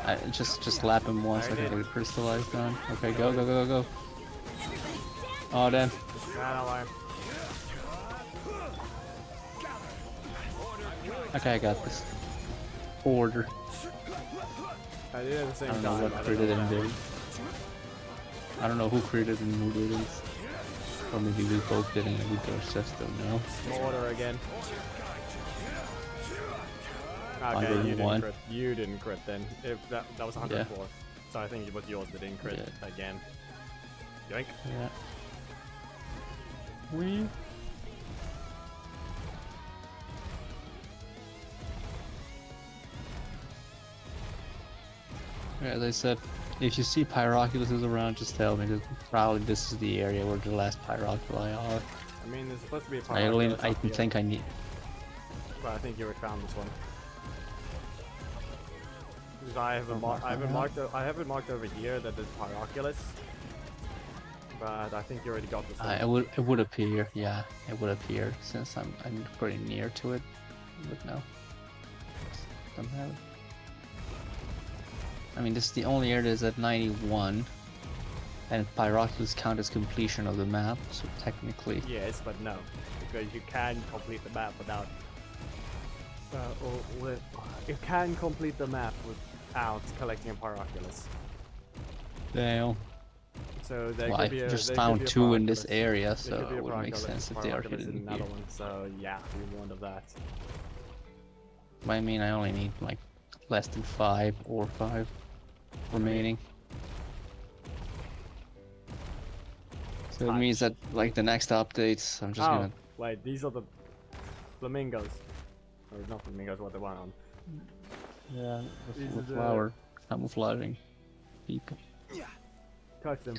I just slap him once so I can get it crystallized down. Okay, go, go, go, go, go. Oh, damn. Nah, no worry. Okay, I got this. Order. I did it at the same I don't know time. what created and did. I don't know who created and who didn't. Or maybe we both did and we just don't know. Order again. Okay, you didn't 101. crit. You didn't crit then. If that was 104. So I think it was yours that didn't crit again. Yoink. Yeah. As I said, if you see Pyroculuses around, just tell me. 'Cause probably this is the area where the last Pyroculi are. I mean, there's supposed to be a I Pyroculus I up here. think I need. But I think you already found this one. Because I have it marked over here that there's Pyroculus. But I think you already got this one. It would appear, yeah, it would appear since I'm pretty near to it. But no, don't have it. I mean, this is the only area that's at 91, and Pyroculus count as completion of the map, so technically. Yes, but no, because you can complete the map without. You can complete the map without collecting a Pyroculus. Damn. So there Well, could I be a, just there found could be a 2 in this Pyroculus. area, There so could be a it would make Pyroculus- sense if they are Pyroculus hidden in another here. one. So yeah, we warned of that. But I mean, I only need like less than 5 or 5 remaining. So it means that like the next updates, I'm just gonna. Wait, these are the flamingos. Or not flamingos, what they want on. Yeah, These the are the- flower camouflaging people. Touch them.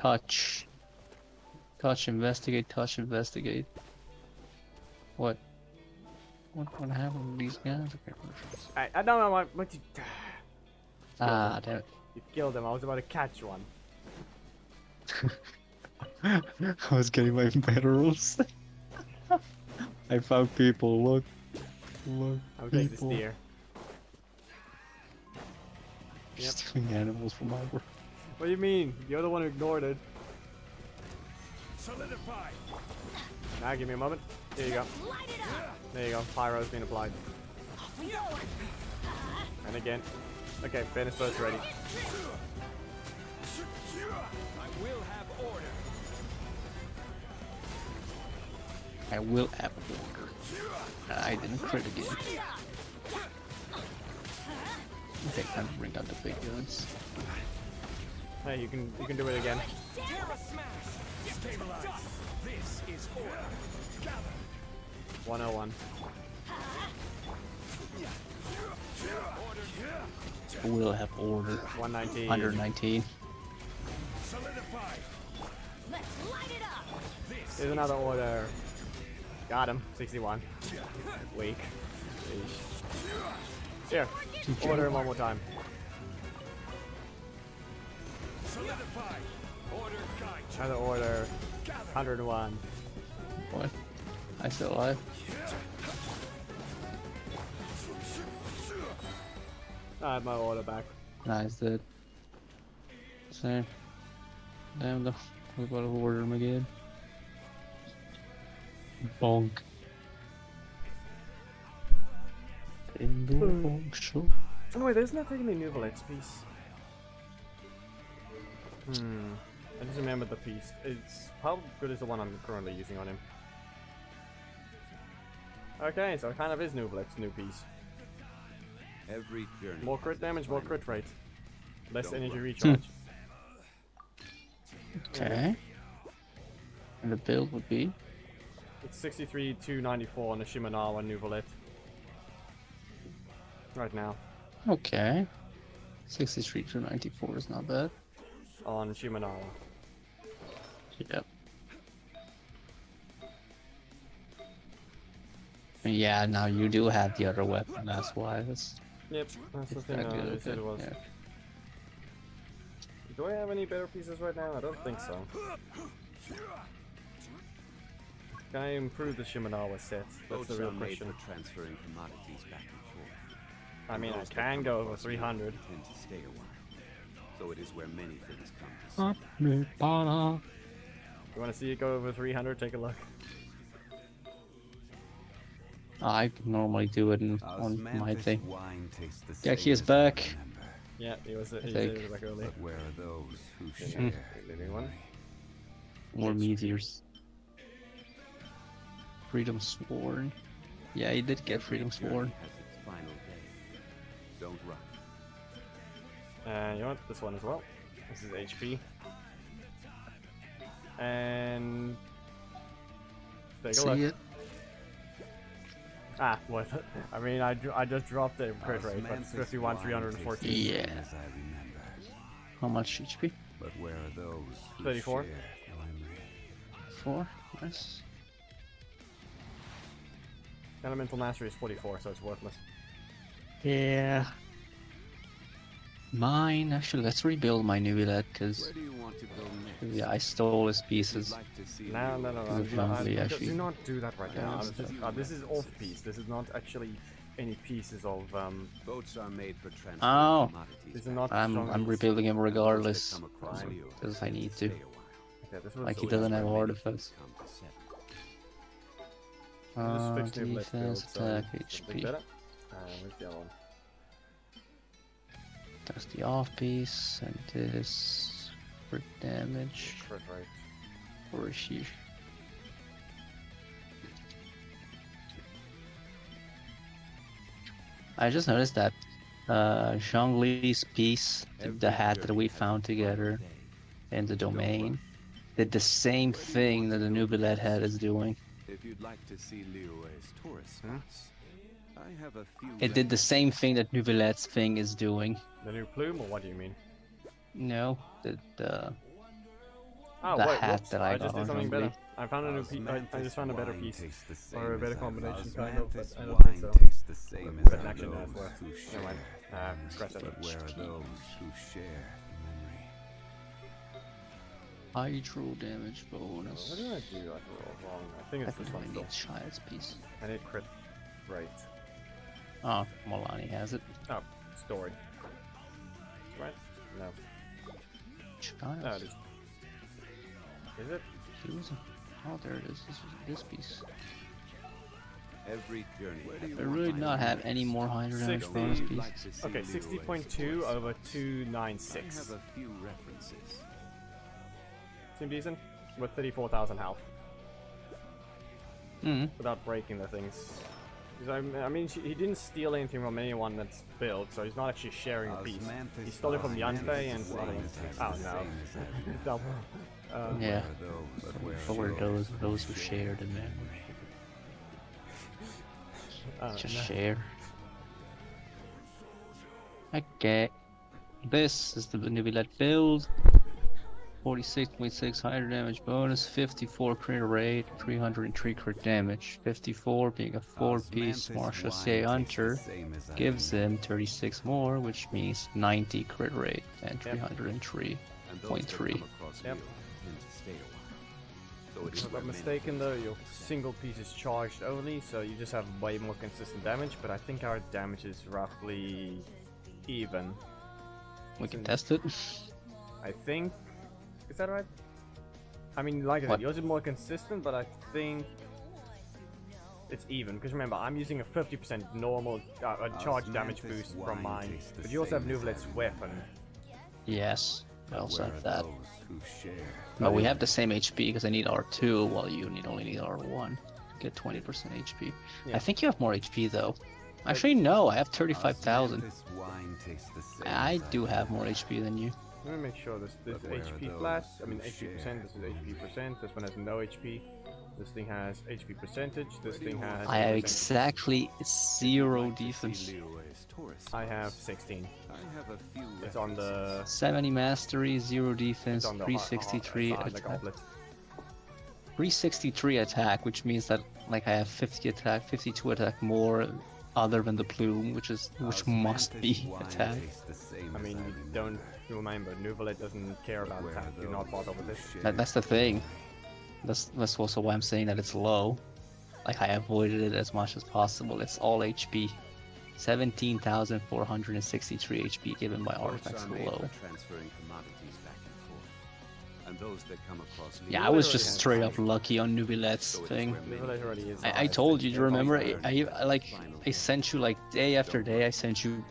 Touch, investigate, touch, investigate. What happened to these guys? Okay. I don't know what you... Ah, damn it. You killed them, I was about to catch one. I was getting my petals. I found people. Look. I'll take this People. deer. Stealing animals from my work. What do you mean? You're the one who ignored it. Solidify. Now give me a moment. Here you go. There you go. Pyro's been applied. And again. Okay, finish first ready. I will have order. I will have order. I didn't crit again. Okay, time to bring out the big guns. Hey, you can do it again. Terra smash. Stabilize. This is order. Gather. 101. I will have order. 119. 119. Solidify. Here's another order. Got him. 61. Weak. Here. Order him one more time. Solidify. Order guide. Another order. 101. What? I still alive? I have my order back. Nice, dead. Same. Damn, we're about to order him again. Bonk. In the bonk show. Oh wait, there's not taking a new Valex piece. I just remembered the piece. It's how good is the one I'm currently using on him? Okay, so it kind of is new Valex, new piece. Every journey. More crit has its damage, more final crit rate. Less Don't energy worry. recharge. Okay. And the build would be? It's 63 294 on the Shimanawa new Valet. Right now. Okay. 63 to 94 is not bad. On Shimanawa. Yep. And yeah, now you do have the other weapon, that's why. Yep, that's the It's thing that I good, said it okay, was. yeah. Do I have any better pieces right now? I don't think so. Can I improve the Shimanawa set? That's Boats the real are made question. for transferring commodities back and forth. I mean, I Those that can come go over across 300. tend to stay a while. So it is where many things come to stay. You want to see it go over 300? Take a look. I normally do it on my Osmanthus thing. wine tastes the Yeah, same he is as I back. remember. Yeah, he was think. back early. But where are those who Yeah. share? Living one. More meteors. Freedom Sworn. Yeah, he did get Every Freedom journey Sworn. has its final day. Don't run. You know what? This one as well. This is HP. And take a See look. it? Ah, what? I mean, I just dropped the crit rate, but it's Osmanthus 51 wine 314. tastes the Yeah. same as I remember. How much HP? But where are those who 34. share? 4. Nice. Elemental Mastery is 44, so it's worthless. Yeah. Mine, actually, let's rebuild my Nubilet, because Where do you want to go next? yeah, I stole his If you'd pieces. like to see No, no, no, no. Is it friendly, Do actually? not do that right now. Yeah, This is off piece. This is not actually any pieces of. boats are made for transferring Oh. commodities. These are not. I'm strong- rebuilding him And those that regardless, come across Fine. Leo because I need stay to. a while. Okay, this was Like, he so doesn't easy. have Many artifacts. things come to settle. Just fix the let's Defense, build, so attack, it's a bit HP. better. Where's the other one? That's the off piece, and this crit damage. Crit rate. Or is she? I just noticed that Zhongli's piece, the hat that we found together in the domain, did the same thing that the Nubilet hat is doing. If you'd like to see Liyue's tourist spots, I have a few. It did the same thing that Nubilet's thing is doing. The new plume, or what do you mean? No, Oh, The wait, hat whoops, that I just got did on something Zhongli. better. I found a new piece. I just found a better piece. Or a better combination, kind of, but I don't think so. Tastes the same as But are actually, no, it's those worth. who Never mind. share. Scratch that. But where are those who share memory? hydro damage bonus. What did I do? I rolled wrong. I think I it's this think I one still. need Child's piece. I need crit rate. Oh, Molani has it. Oh, story. Right? No. Child's. No, it is. Is it? He was oh, there it is. This piece. Every journey. Where do you I want really to not go have next? any more hydro damage 60. bonus You'd pieces. like to see Okay, Liyue's 60.2 tourist over spots. I 296. have a few references. Seem decent? With 34,000 health. Mm. Without breaking the things. 'Cause I mean, he didn't steal anything from anyone that's built, so he's not actually sharing a piece. He stole it from the Unfei and stealing. Oh no. Double. Yeah. But But were those who shared in memory? Just no. share. Okay. This is the Nubilet build. 46.6 hydro damage bonus, 54 crit rate, 303 crit damage. 54 being a 4-piece Marshall C. Hunter gives him 36 more, which means 90 crit rate and 303. And those that 0.3. come across Yep. Leo tend to stay a while. So it is If I'm where not many mistaken though, your single piece is charged only, so you just have way more consistent damage, but I think our damage is roughly even. We can test it. I think. Is that right? I mean, like I said, What? yours is more consistent, but I think it's even. Because remember, I'm using a 50% normal charge damage boost from mine, but you also have Nubilet's weapon. Yes, I also Where have are that. those who share? But we have the same HP because I need R2 while you only need R1 to get 20% HP. Yeah. I think you have more HP though. Actually, no, I have 35,000. This wine tastes the same I as do have more HP than you. Let me make sure this But where are HP those flat. I mean who HP share percent. This is HP percent. This one has no HP. This thing has HP percentage. This thing has. I have 80%. exactly 0 defense. Liyue's tourist I have spots. 16. I have a few It's on the. 70 mastery, 0 It's defense, on the 363 side, the attack. goblet. 363 attack, which means that like I have 50 attack, 52 attack more other than the plume, which must be attack. I mean, you don't remember, Nubilet doesn't care about attack. Do not bother with this. That's the thing. That's also why I'm saying that it's low. Like I avoided it as much as possible. It's all HP. 17,463 HP given by artifacts low. Yeah, I was just straight up lucky on Nubilet's thing. Nubilet already is. I told you, do you remember? I sent you like day after day. I sent you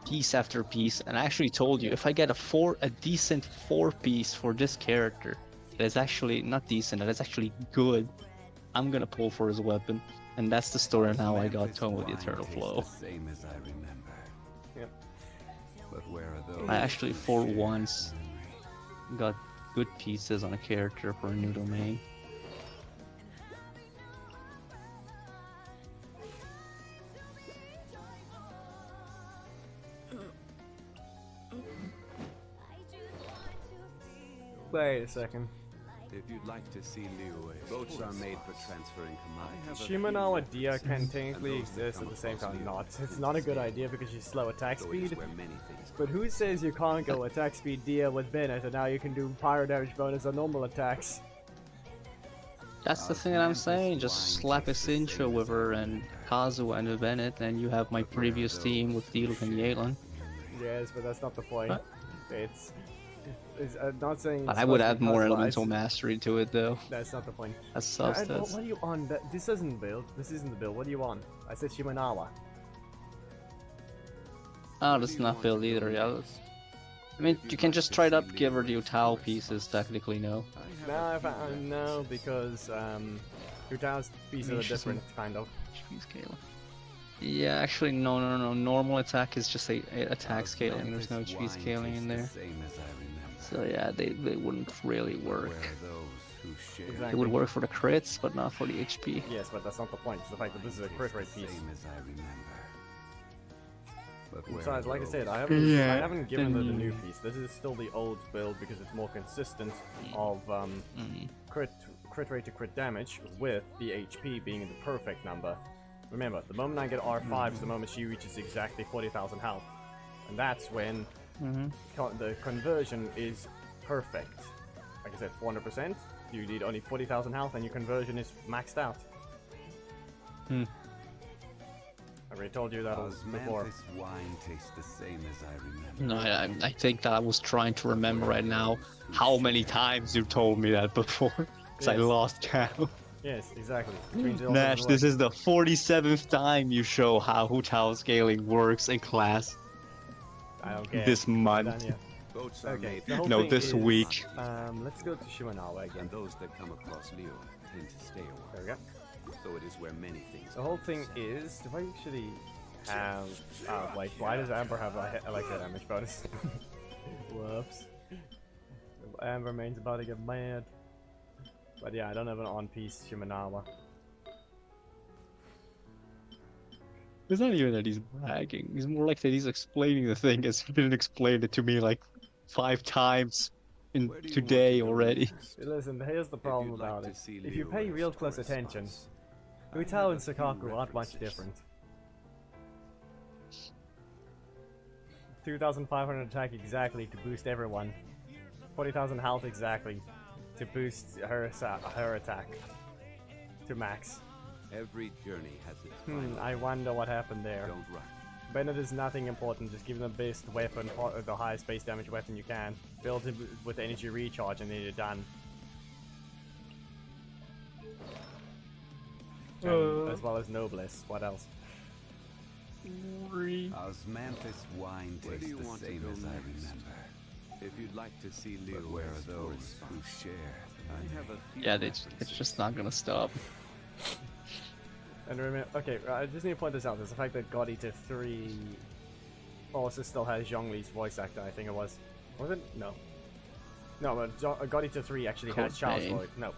piece after piece, and I actually told you if I get a decent 4-piece for this character, that is actually not decent, that is actually good, I'm gonna pull for his weapon, and that's the story on how I got Tome with the Eternal Flow. Yep. I actually for once got good pieces on a character for a new domain. Wait a second. If you'd like to see Liyue, boats are made for transferring commodities. Shimano and Dia can technically exist at the same time. Not. It's not a good idea because she's slow attack So it is speed. where many things But who says you can't go attack speed Dia with Bennett and now you can do pyro damage bonus on normal attacks? That's the thing that I'm saying. Just slap a Sincho with her and Kazuha and a Bennett, and you have my previous team with Diluc and Yelan. Yes, but that's not the point. What? I'm not saying. But it's I would supposed to add be more customized. elemental mastery to it, though. That's not the point. That's What substance. are you on? This isn't the build. This isn't the build. What are you on? I said Shimanawa. Oh, that's not build either. Yeah. I mean, you can just try to give her the Utao pieces. Technically, no. No, because Utao's pieces are different, kind of. HP scaling. Yeah, actually, no. Normal attack is just a attack scaling. There's no HP scaling in there. So yeah, they wouldn't really work. Exactly. It would work for the crits, but not for the HP. Yes, but that's not the point. It's the fact that this is a crit rate piece. Besides, like I said, I haven't given her the new piece. This is still the old build because it's more consistent of crit rate to crit damage with the HP being the perfect number. Remember, the moment I get R5 is the moment she reaches exactly 40,000 health. And that's when the conversion is perfect. Like I said, 400%, you need only 40,000 health and your conversion is maxed out. I already told you that before. Wine tastes the same as I remember. No, I think that I was trying to remember right now how many times you told me that before. Because I Yes. lost count. Yes, exactly. Which means it also Nash, doesn't this work. is the 47th time you show how Utao scaling works in class I don't care. this month. Done yet. Boats are Okay, made the whole No, thing this is, week. Let's go to Shimanawa again. and those that come across Liyue tend to stay a There we while. go. So it is where many things The whole thing is, do I actually have, like, why does Amber have a electro damage bonus? Whoops. Amber main's about to get mad. But yeah, I don't have an on-piece Shimanawa. It's not even that he's bragging. It's more like that he's explaining the thing as he didn't explain it to me like 5 times in Where do you today want to go already. next? Listen, here's the problem you'd like about to it. see If you Liyue pay real as close tourist attention, spots, Utao and Sakaku aren't much different. 2,500 attack exactly to boost everyone. 40,000 health exactly to boost her attack to max. Every journey has its final. I wonder what happened there. Don't rush. Bennett is nothing important, just give them the best weapon, or the highest base damage weapon you can. Build it with energy recharge and then you're done. And as well as Noblesse, what else? Osmanthus wine tastes the same as I remember. If you'd like to see Liyue, where are those who share? I have a few Yeah, references. it's just not gonna stop. And remember, okay, I just need to point this out. There's the fact that God Eater 3 also still has Zhongli's voice actor, I think it was. Was it? No. No, but God Eater 3 actually has Code Charles Vein. Lloyd. No,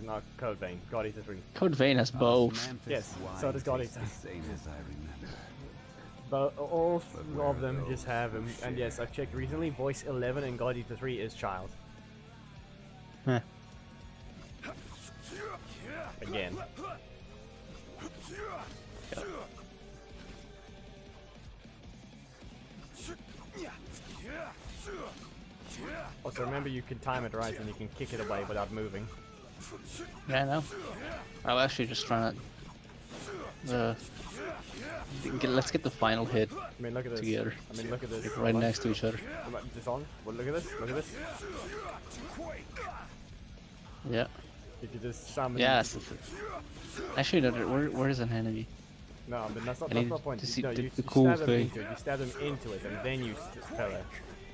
not Code Vein. God Eater 3. Code Vein has both. Osmanthus Yes, wine so does God tastes Eater. the same as I remember. But all where of are them just those have him. who And yes, I've checked recently, voice 11 in God Eater 3 is Child. Huh. Again. Also remember you can time it right and you can kick it away without moving. Yeah, I know. I was actually just trying to. Let's get the final hit I mean look at this. together, I mean look at this. right next to each other. This on? Well, look at this. Look at this. Yeah. You could just summon. Yes. Actually, no, where is an enemy? No, but that's not I that's need the point. to see No, the you cool stab them thing. into it. You stab them into it, and then you spell it.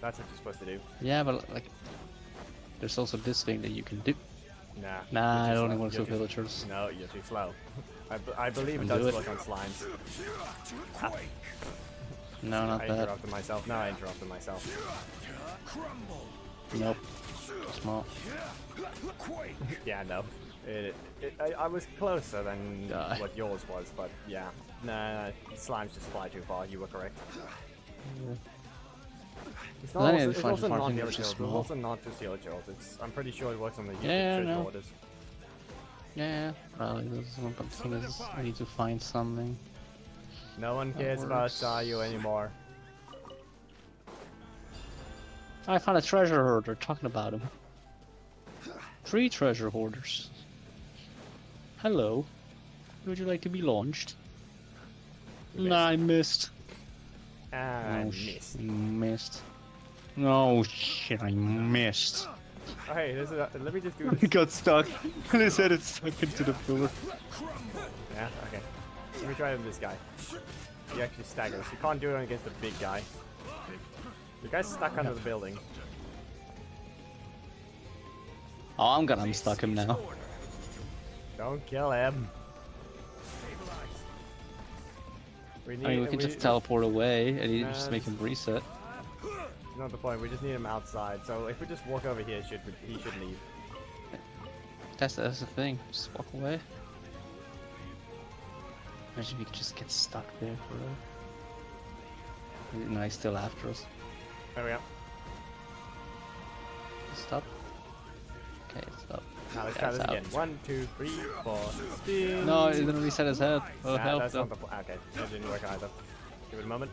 That's what you're supposed to do. Yeah, but like, there's also this thing that you can do. Nah. Nah, you're I too only slow. want You're to too- villagers. No, you're too slow. I believe it Can do does it. work on slimes. No, not I that. interrupted myself. No, I interrupted myself. Nope. Small. Yeah, no. I was closer than Die. what yours was, but yeah. Nah, slimes just fly too far. You were correct. It's Well, anyway, it's the also farming not the are other just It's small. also not just the other chills. I'm pretty sure it works on the Yeah, trade no. orders. Yeah, probably this is one, but the thing is, I need to find something. No one That cares about works. Sayu anymore. I found a treasure hoarder, talking about him. 3 treasure hoarders. Hello. Would you like to be launched? You Nah, I missed. I Oh, missed. missed. No shit, I missed. Oh, hey, let me just do He this. got stuck. And his head is stuck into the pillar. Yeah, okay. Let me try this guy. He actually staggers. You can't do it against the big guy. The guy's stuck under the building. Oh, I'm gonna unstuck him now. Don't kill him. We need. I mean, we can just teleport away and you just make him reset. Not the point. We just need him outside. So if we just walk over here, he should leave. That's the thing. Just walk away. Imagine if you could just get stuck there forever. No, he's still after us. There we go. Stop. Okay, stop. Now let's try That's this out. again. 1, 2, 3, 4. Spin. No, he's gonna reset his head. Oh, Nah, help! that's No. not the point. Okay, that didn't work either. Give it a moment.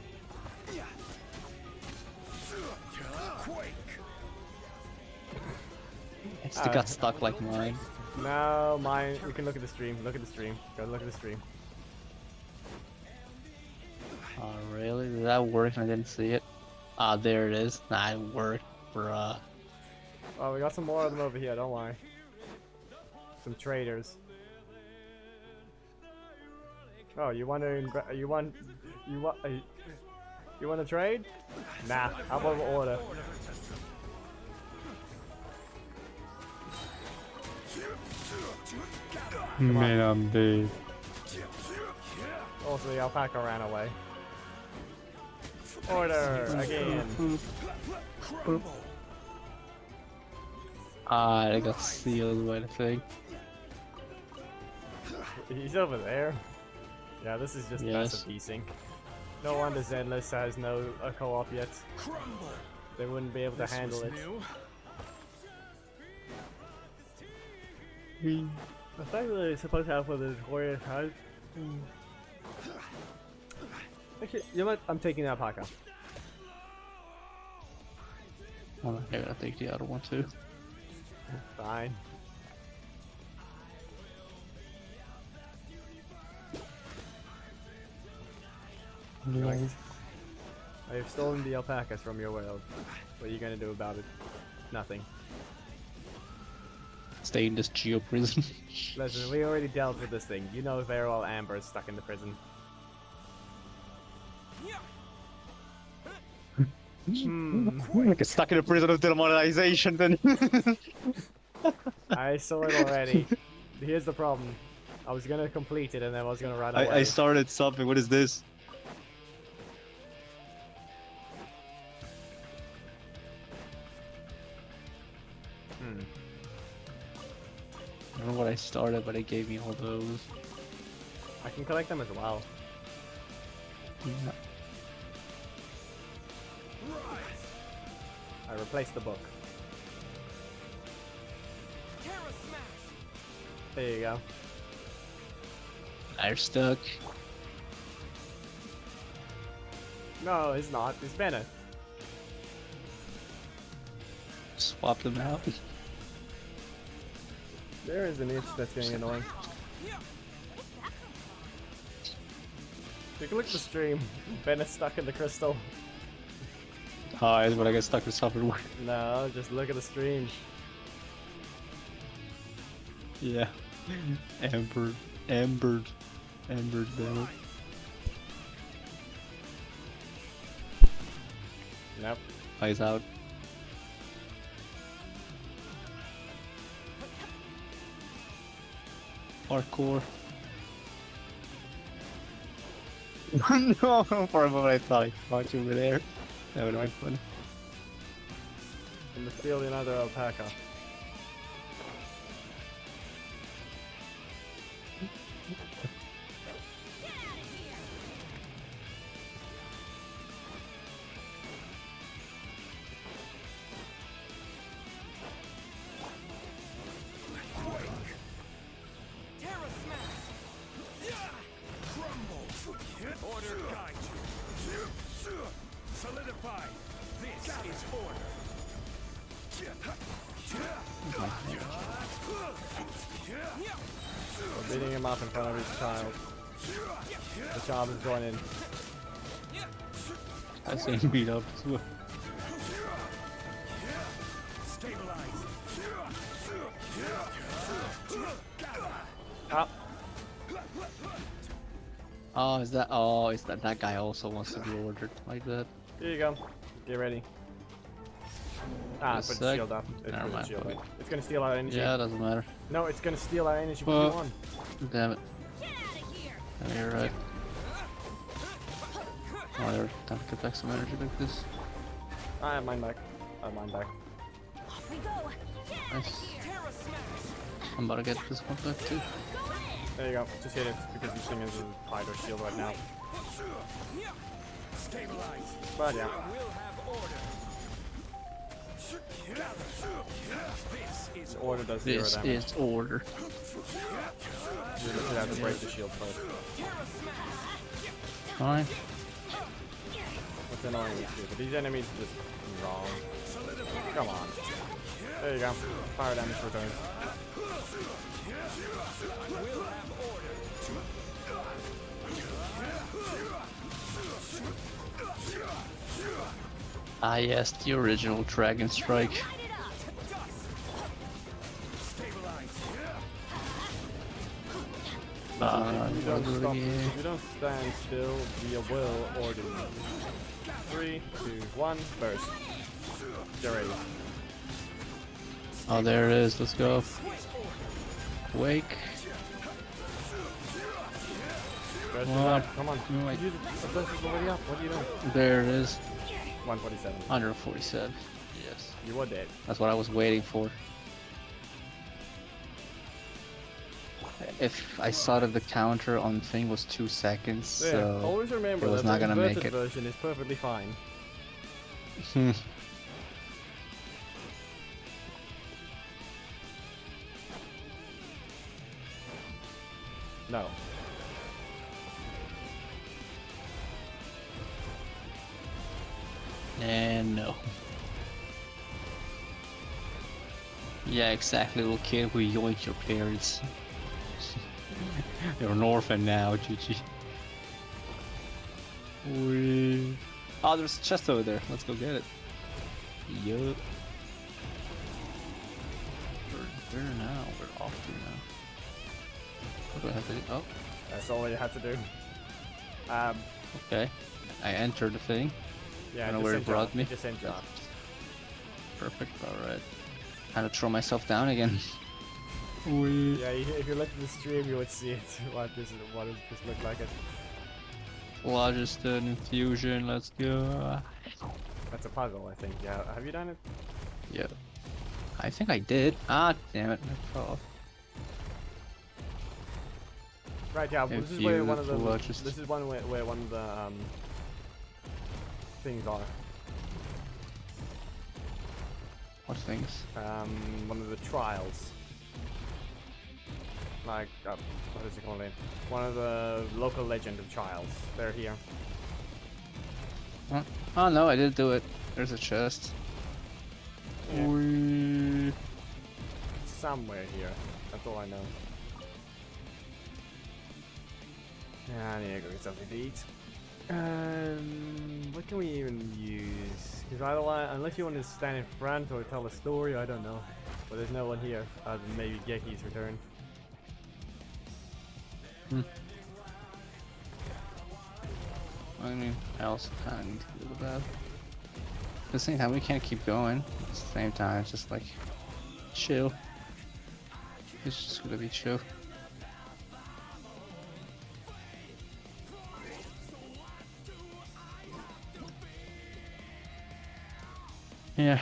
It's the got stuck like mine. No, mine. We can look at the stream. Look at the stream. Go look at the stream. Oh, really? Did that work and I didn't see it? Ah, there it is. Nah, it worked, bruh. Oh, we got some more of them over here. Don't worry. Some traders. Oh, you want to? You want to trade? Nah. How about we order? Man, I'm dead. Also, the alpaca ran away. Order again. Ah, I got sealed by the thing. He's over there. Yeah, this is just Yes. massive desync. No wonder Zenless has no co-op yet. They wouldn't be able to handle it. I think they're supposed to have for the warrior house. Actually, you know what? I'm taking the alpaca. Well, I gotta take the other one too. Fine. Right. I have stolen the alpacas from your world. What are you gonna do about it? Nothing. Stay in this geo prison. Listen, we already dealt with this thing. You know very well Amber is stuck in the prison. Like stuck in a prison of demonetization then. I saw it already. Here's the problem. I was gonna complete it and then I was gonna run away. I started something. What is this? I don't know what I started, but it gave me all those. I can collect them as well. Yeah. I replaced the book. There you go. They're stuck. No, it's not. It's Bennett. Swap them out. There is an itch that's getting annoying. Take a look at the stream. Bennett's stuck in the crystal. Ah, is when I get stuck with software. No, just look at the stream. Yeah. Ambered. Ambered Bennett. Nope. Eyes out. Parkour. No, for a moment I thought I caught you over there. That would have been fun. I'm gonna steal another alpaca. order guide you. Solidify. This is order. We're beating him up in front of his child. The child is joining. I see him beat up as well. Stabilize. Up. Oh, is that guy also wants to be ordered like that? Here you go. Get ready. Ah, Just put a the sec. shield up. It Never put the mind, shield fuck up. it. It's gonna steal our energy. Yeah, doesn't matter. No, it's gonna steal our energy. What do Well- you want? Damn it. Get out of here! Yeah, you're right. Oh, they're time to get back some energy like this. I have mine back. I have mine back. Off we go! Get out Nice. of here! Terra smash. I'm about to get this one back too. Go in! There you go. Just hit it because this thing is tied or shield right now. Stabilize. But yeah. We'll have order. This is The order does 0 This damage. is order. You should have to break the shield first. Fine. What's annoying is but these enemies are just wrong. Come on. There you go. Fire damage returns. We'll have order. Ah yes, the original Dragon Strike. Light it up! Stabilize. If you don't Another stop, game. if you don't stand still, we will order you. 3, 2, 1, burst. Get ready. Oh, there it is. Let's go. Wake. Burst Come it on. back. Come on. Wait. Use it. The burst is already up. What are you doing? There it is. 147. 147. Yes. You were dead. That's what I was waiting for. If I saw that the counter on thing was 2 seconds, Yeah, so always remember it was that not the gonna make inverted it. version is perfectly fine. No. And no. Yeah, exactly, little kid who yoinked your parents. You're an orphan now, GG. Wee. Oh, there's a chest over there. Let's go get it. Yup. Where now? We're off to now. What do I have to do? Oh, That's all you have to do. okay. I entered the thing. Yeah, I know just where it send brought job. me. Just send job. Perfect, alright. Time to throw myself down again. Wee. Yeah, if you look at the stream, you would see it. What does this look like? It. Phlogiston infusion, let's go. That's a puzzle, I think. Yeah, have you done it? Yeah. I think I did. Ah, damn it. I fell off. Right, yeah. This is Infuse where one of the. Phlogiston. This is one where one of the things are. What things? One of the trials. Like, what is it called? One of the local legend of trials. They're here. Huh? Oh no, I did do it. There's a chest. Yeah. Wee. Somewhere here. That's all I know. Yeah, I need to go get something to eat. What can we even use? Because otherwise, unless you want to stand in front or tell a story, I don't know. But there's no one here other than maybe Geki's return. I mean, I also kind of need to go to the bath. At the same time, we can't keep going. At the same time, it's just like chill. It's just gonna be chill. Yeah.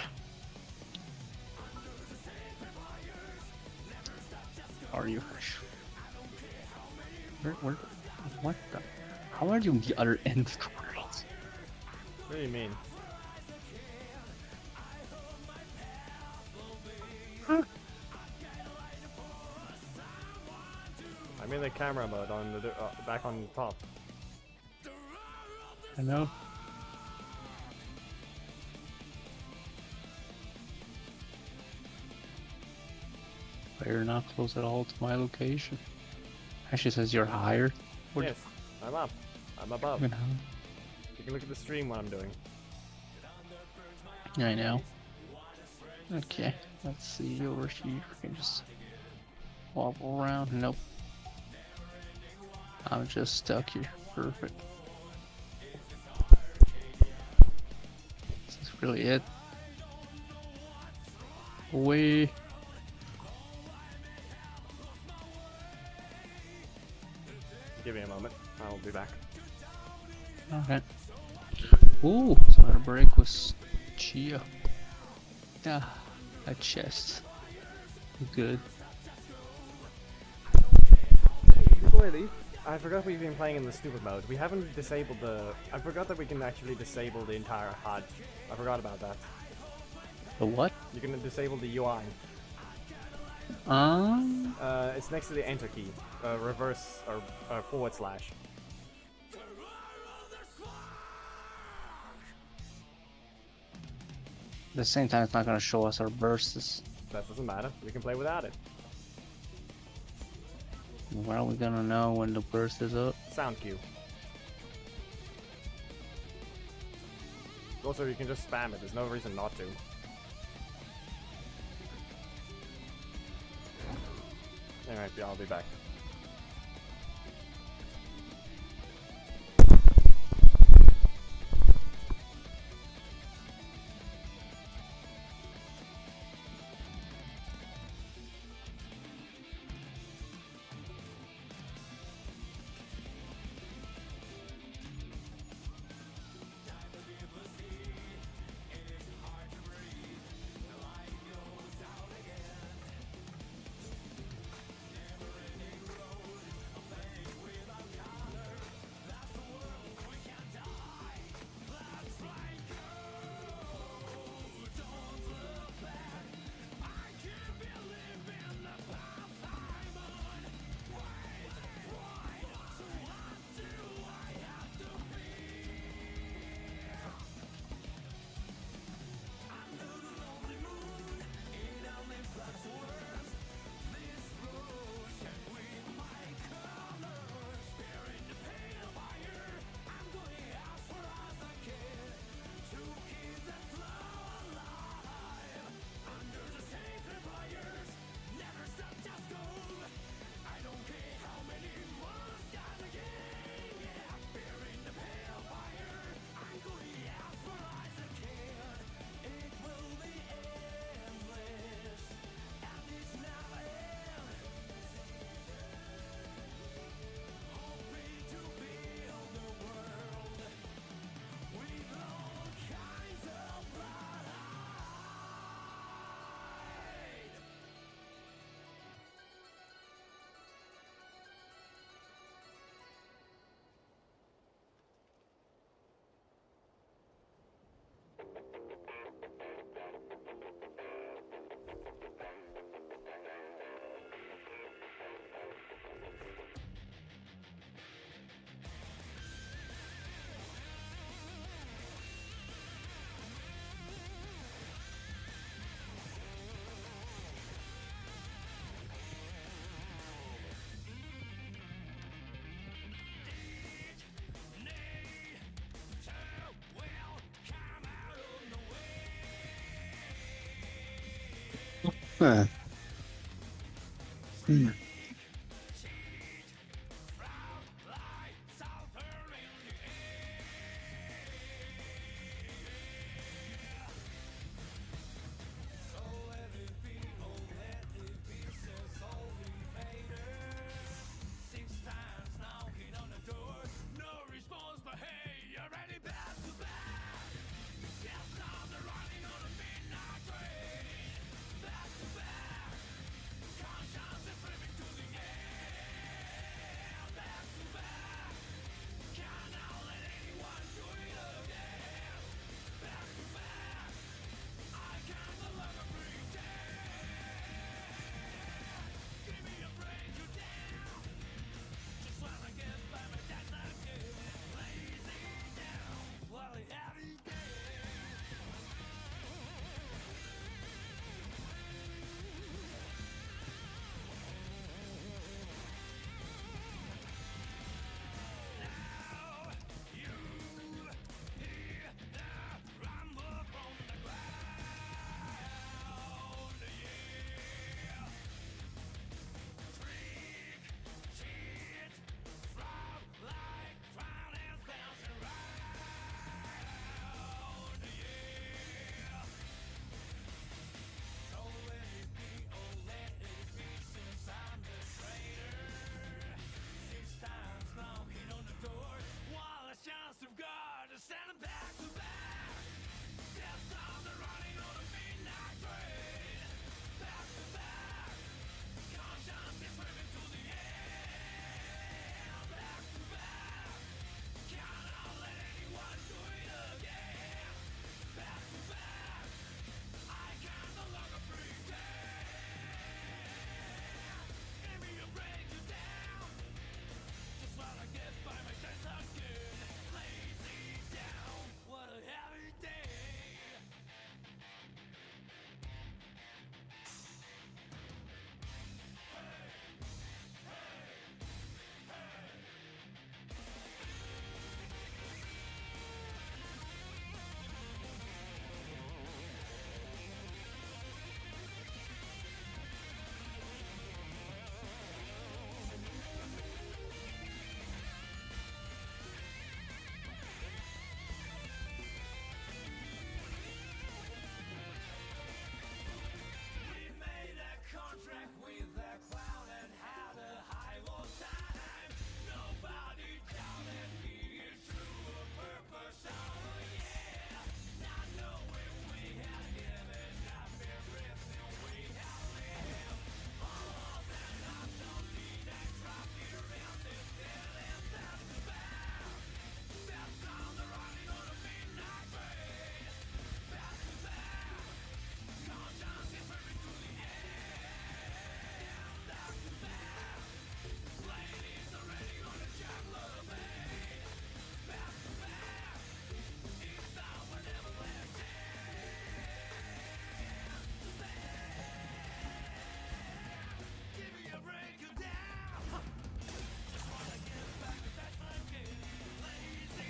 Are you? Where? What the? How are you on the other end of the world? What do you mean? I'm in the camera mode on the back on top. I know. But you're not close at all to my location. Actually says you're higher. What Yes, I'm up. I'm above. the- You can look at the stream what I'm doing. I know. Okay, let's see over here. We can just wobble around. Nope. I'm just stuck here. Perfect. This is really it. Away. Give me a moment. I'll be back. Okay. Ooh, so our break was Chia. Ah, a chest. Good. Before I leave, I forgot we've been playing in the stupid mode. We haven't disabled the... I forgot that we can actually disable the entire HUD. I forgot about that. The what? You can disable the UI. It's next to the enter key. Reverse or forward slash. At the same time, it's not gonna show us our bursts. That doesn't matter. We can play without it. Where are we gonna know when the burst is up? Sound cue. Also, you can just spam it. There's no reason not to. Alright, yeah, I'll be back.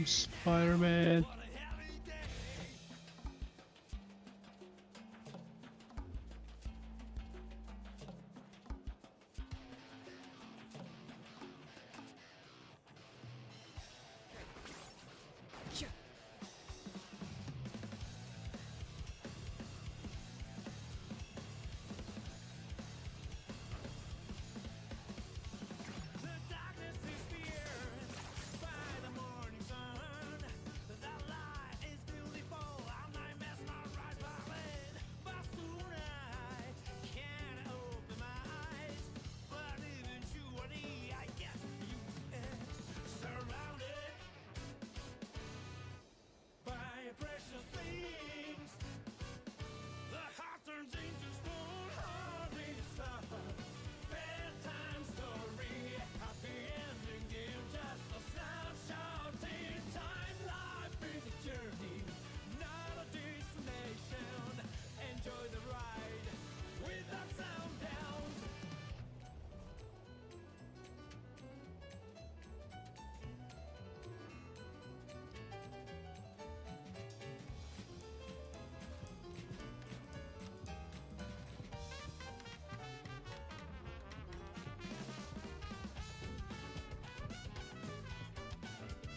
Spider-Man.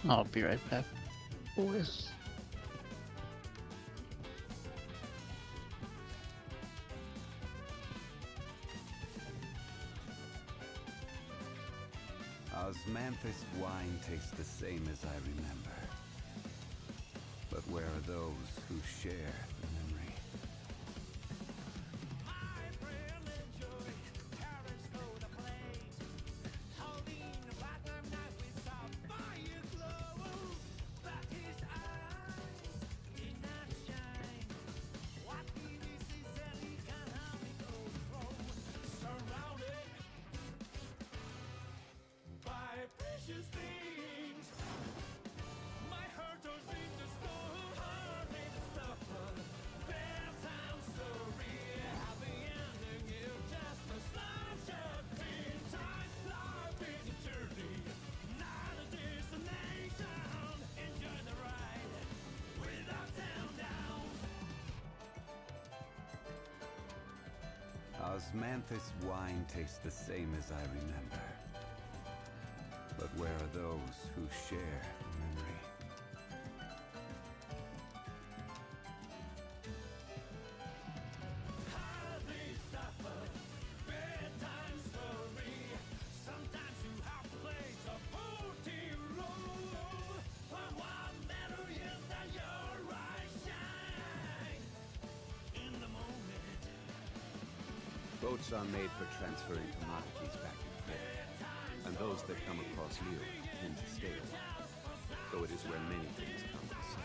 I'll be right back, boys. Osmanthus wine tastes the same as I remember. But where are those who share the memory? Osmanthus wine tastes the same as I remember. But where are those who share the memory? Boats are made for transferring commodities back and forth, and those that come across new tend to stay a while, though it is where many things come to sea.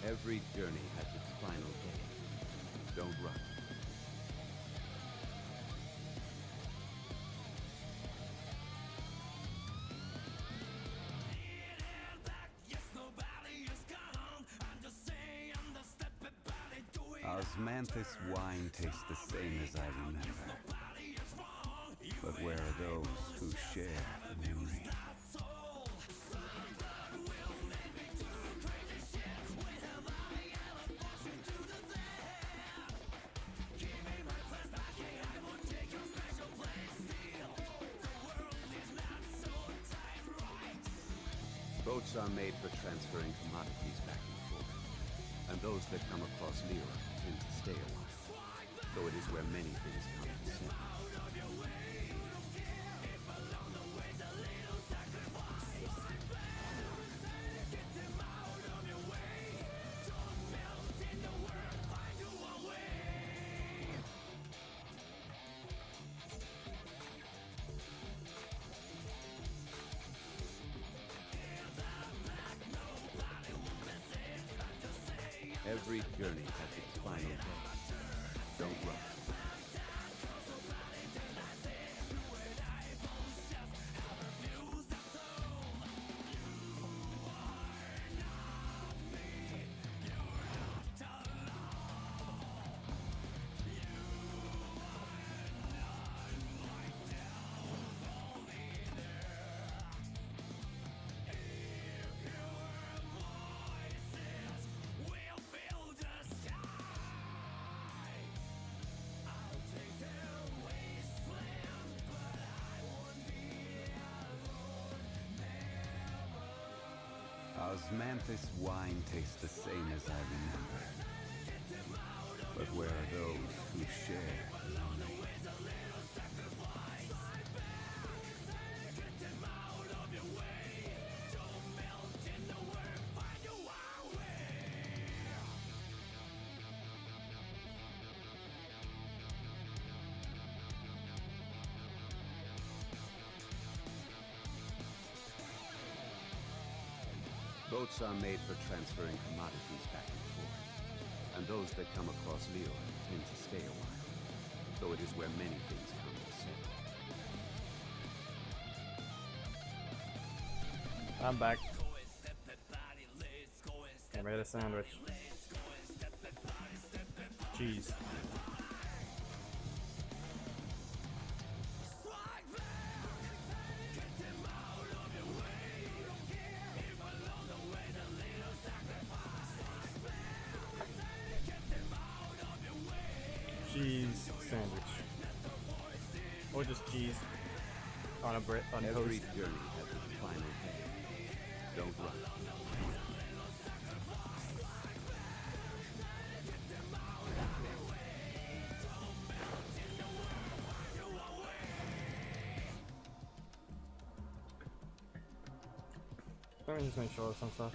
Every journey has its final day. Don't run. Osmanthus wine tastes the same as I remember. But where are those who share the memory? Boats are made for transferring commodities back and forth, and those that come across nearer tend to stay a while, though it is where many things come to sea. Every journey has its final day. Don't rush. Osmanthus wine tastes the same as I remember. But where are those who share? Boats are made for transferring commodities back and forth, and those that come across Leo tend to stay a while, though it is where many things come to settle. I'm back. I made a sandwich. Cheese. Cheese sandwich. Or just cheese on a bread on Every toast. journey has its final day. Don't rush. Let me just make sure of some stuff.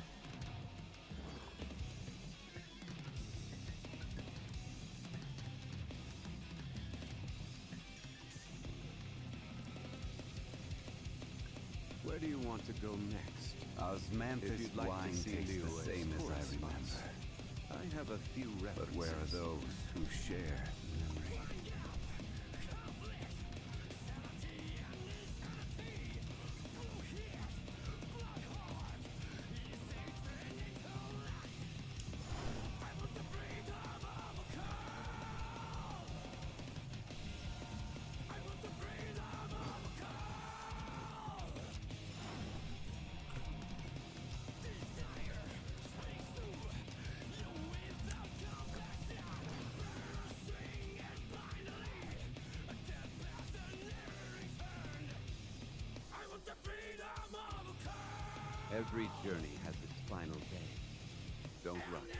Where do you want to go next? Osmanthus wine tastes the same as I remember. I have a few references. But where are those who share memory? Every journey has its final day. Don't rush.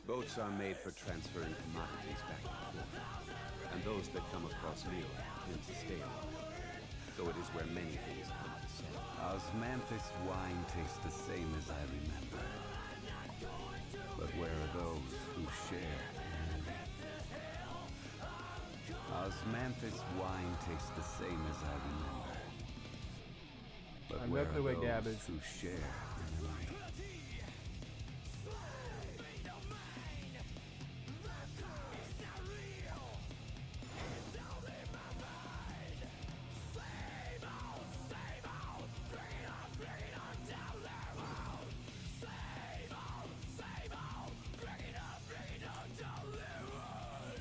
Boats are made for transferring commodities back and forth, and those that come across Leo tend to stay a while, though it is where many things come to settle. Osmanthus wine tastes the same as I remember. But where are those who share? Osmanthus wine tastes the same as I remember. But I'm where definitely are where Gab those is. who share memory?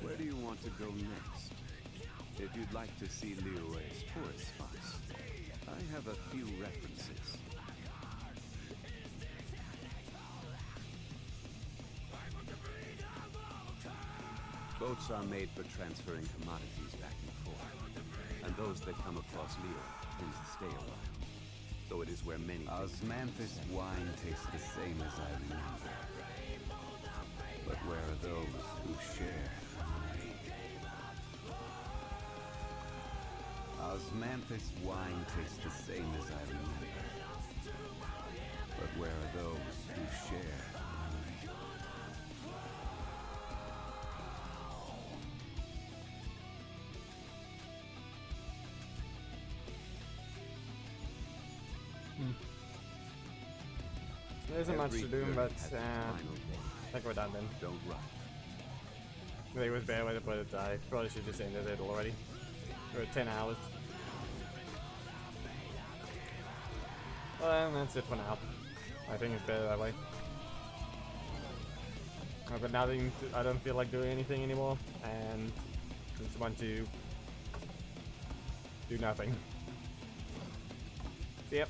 Where do you want to go next? If you'd like to see Liyue's tourist spots, I have a few references. Boats are made for transferring commodities back and forth, and those that come across Leo tend to stay a while, though it is where many... Osmanthus wine tastes the same as I remember. But where are those who share? Osmanthus wine tastes the same as I remember. But where are those who share? There isn't much Every to do, good but has its final day. I think we're done then. Don't rush. I think it was a bad way to put it. I probably should just ended it already. We're at 10 hours. Well, that's it for now. I think it's better that way. I've got nothing. I don't feel like doing anything anymore, and just want to do nothing. So, yep.